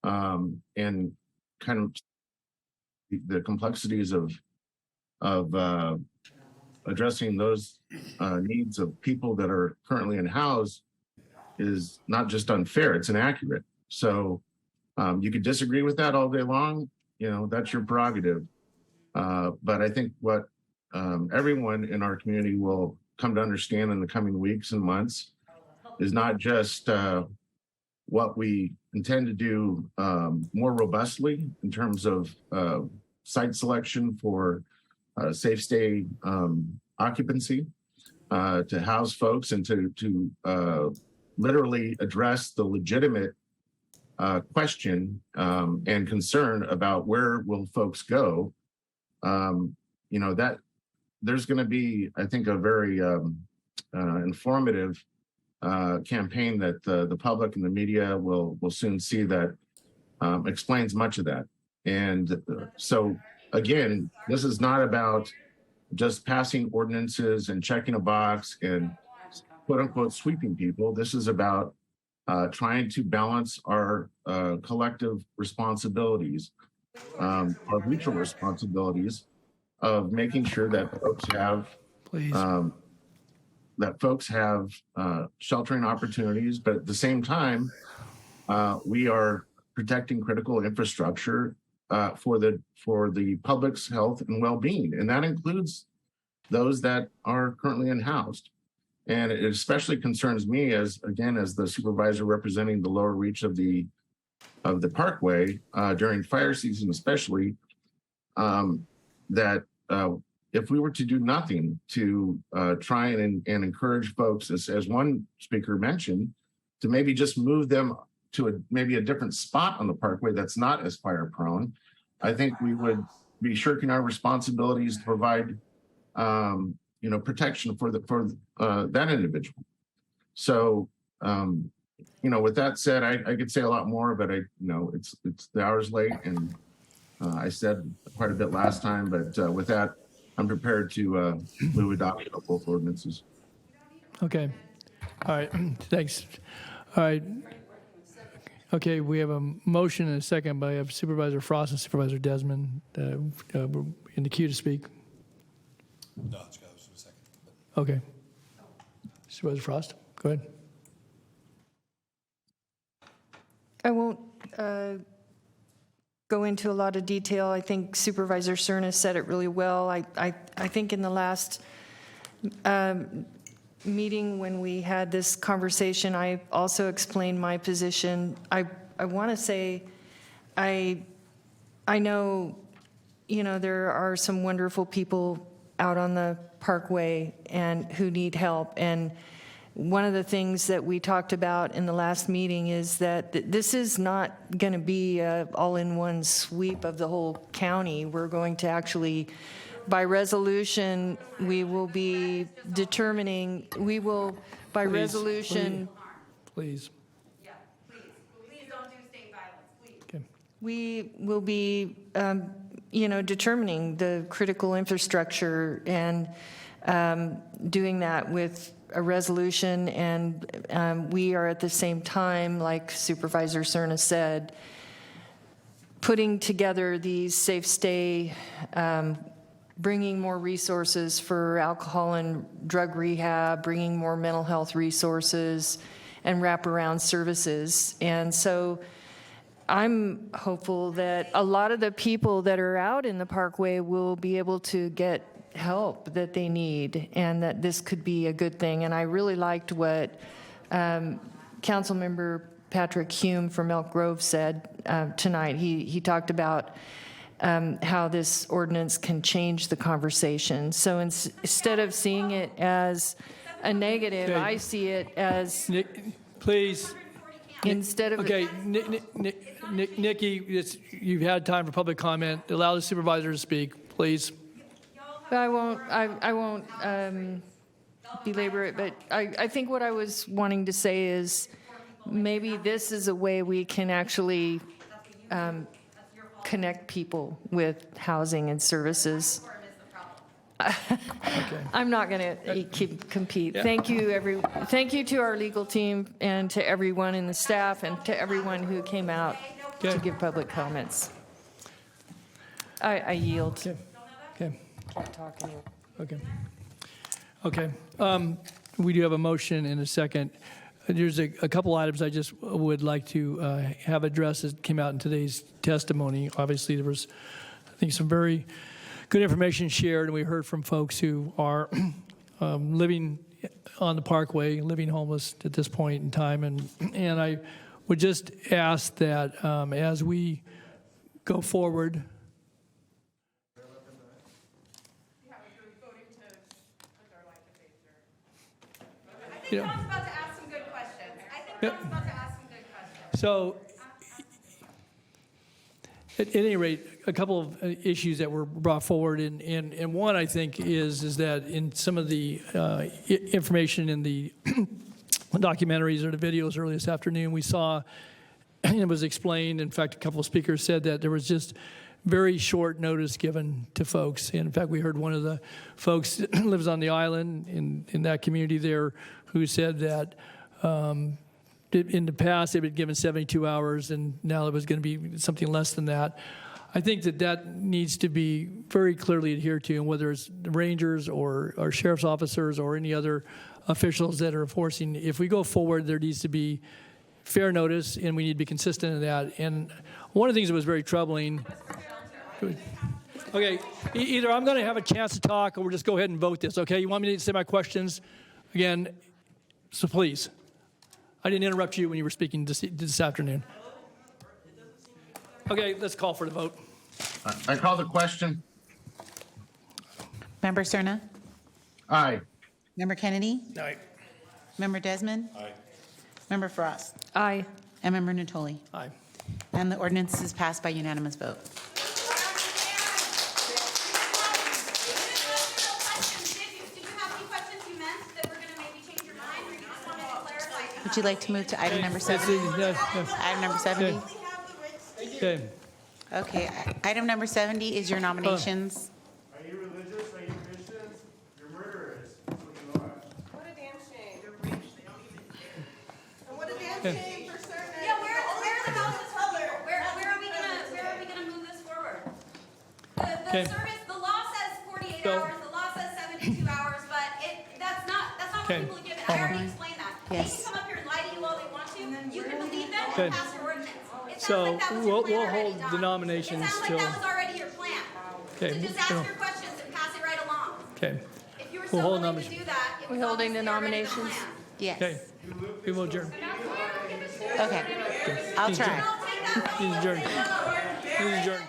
Speaker 13: and kind of the complexities of addressing those needs of people that are currently unhoused is not just unfair, it's inaccurate. So you could disagree with that all day long, that's your prerogative. But I think what everyone in our community will come to understand in the coming weeks and months is not just what we intend to do more robustly in terms of site selection for safe stay occupancy to house folks and to literally address the legitimate question and concern about where will folks go. That there's going to be, I think, a very informative campaign that the public and the media will soon see that explains much of that. And so, again, this is not about just passing ordinances and checking a box and quote unquote sweeping people. This is about trying to balance our collective responsibilities, our mutual responsibilities of making sure that folks have sheltering opportunities, but at the same time, we are protecting critical infrastructure for the public's health and well-being, and that includes those that are currently unhoused. And it especially concerns me as the supervisor representing the lower reach of the parkway during fire season, especially, that if we were to do nothing to try and encourage folks, as one speaker mentioned, to maybe just move them to maybe a different spot on the parkway that's not as fire prone, I think we would be shirking our responsibilities to provide protection for that individual. So with that said, I could say a lot more, but it's the hour's late, and I said quite a bit last time, but with that, I'm prepared to move adoption of both ordinances.
Speaker 1: Okay. All right. Thanks. All right. Okay, we have a motion and a second by Supervisor Frost and Supervisor Desmond in the queue to speak.
Speaker 16: No, it's got a second.
Speaker 1: Okay. Supervisor Frost, go ahead.
Speaker 17: I won't go into a lot of detail. I think Supervisor Cerna said it really well. I think in the last meeting when we had this conversation, I also explained my position. I want to say I know, there are some wonderful people out on the Parkway and who need help. And one of the things that we talked about in the last meeting is that this is not going to be a all-in-one sweep of the whole county. We're going to actually, by resolution, we will be determining, by resolution.
Speaker 1: Please.
Speaker 17: Please don't do state violence, please. Okay. We will be, determining the critical infrastructure and doing that with a resolution, and we are at the same time, like Supervisor Cerna said, putting together these safe stay, bringing more resources for alcohol and drug rehab, bringing more mental health resources and wraparound services. And so I'm hopeful that a lot of the people that are out in the Parkway will be able to get help that they need, and that this could be a good thing. And I really liked what Councilmember Patrick Hume from Elk Grove said tonight. He talked about how this ordinance can change the conversation. So instead of seeing it as a negative,
Speaker 1: Okay.
Speaker 17: I see it as
Speaker 1: Please.
Speaker 17: instead of
Speaker 1: Okay, Nikki, you've had time for public comment. Allow the supervisor to speak, please.
Speaker 17: I won't belabor it, but I think what I was wanting to say is maybe this is a way we can actually connect people with housing and services. I'm not going to compete.
Speaker 1: Yeah.
Speaker 17: Thank you to our legal team and to everyone in the staff and to everyone who came out to give public comments. I yield.
Speaker 1: Okay.
Speaker 17: Can't talk anymore.
Speaker 1: Okay. We do have a motion and a second. There's a couple items I just would like to have addressed that came out in today's testimony. Obviously, there was, I think, some very good information shared, and we heard from folks who are living on the Parkway, living homeless at this point in time. And I would just ask that as we go forward,
Speaker 18: John's about to ask some good questions. I think John's about to ask some good questions.
Speaker 1: So, at any rate, a couple of issues that were brought forward, and one I think is that in some of the information in the documentaries or the videos earlier this afternoon, we saw, and it was explained, in fact, a couple of speakers said that there was just very short notice given to folks. And in fact, we heard one of the folks that lives on the island in that community there who said that in the past they've been given 72 hours and now it was going to be something less than that. I think that needs to be very clearly adhered to, and whether it's the rangers or sheriff's officers or any other officials that are enforcing, if we go forward, there needs to be fair notice, and we need to be consistent in that. And one of the things that was very troubling. Okay, either I'm going to have a chance to talk, or we'll just go ahead and vote this. Okay, you want me to say my questions again? So please, I didn't interrupt you when you were speaking this afternoon. Okay, let's call for the vote.
Speaker 13: I call the question.
Speaker 8: Member Cerna?
Speaker 13: Aye.
Speaker 8: Member Kennedy?
Speaker 1: Aye.
Speaker 8: Member Desmond?
Speaker 16: Aye.
Speaker 8: Member Frost?
Speaker 17: Aye.
Speaker 8: And Member Natoli?
Speaker 1: Aye.
Speaker 8: And the ordinance is passed by unanimous vote. Would you like to move to item number 70? Item number 70?
Speaker 1: Okay.
Speaker 8: Okay, item number 70 is your nominations.
Speaker 24: Are you religious? Are you Christians? You're murderers. That's what you are.
Speaker 18: What a damn shame. And what a damn shame for Cerna. Yeah, where are the
Speaker 1: Okay.
Speaker 18: service, the law says 48
Speaker 1: So-
Speaker 18: hours, the law says 72 hours, but that's not
Speaker 1: Okay.
Speaker 18: what people are given. I already explained that.
Speaker 8: Yes.
Speaker 18: They can come up here and lie to you all they want to. You can believe them
Speaker 1: Okay.
Speaker 18: and pass your ordinance. It sounds
Speaker 1: So
Speaker 18: like that was your
Speaker 1: we'll
Speaker 18: plan already,
Speaker 1: hold
Speaker 18: Don.
Speaker 1: the nominations
Speaker 18: It sounds like
Speaker 1: till,
Speaker 18: that was already your plan.
Speaker 1: okay,
Speaker 18: To just ask your questions and pass it right along.
Speaker 1: okay.
Speaker 18: If you were
Speaker 1: We'll
Speaker 18: so
Speaker 1: hold
Speaker 18: willing to
Speaker 1: nominations.
Speaker 18: do that, it was
Speaker 17: We're holding the
Speaker 18: obviously already the
Speaker 17: nominations.
Speaker 18: plan.
Speaker 8: Yes.
Speaker 1: Okay, we will adjourn.
Speaker 8: Okay. I'll
Speaker 1: He's
Speaker 8: try.
Speaker 1: adjourned. He's adjourned. He's adjourned.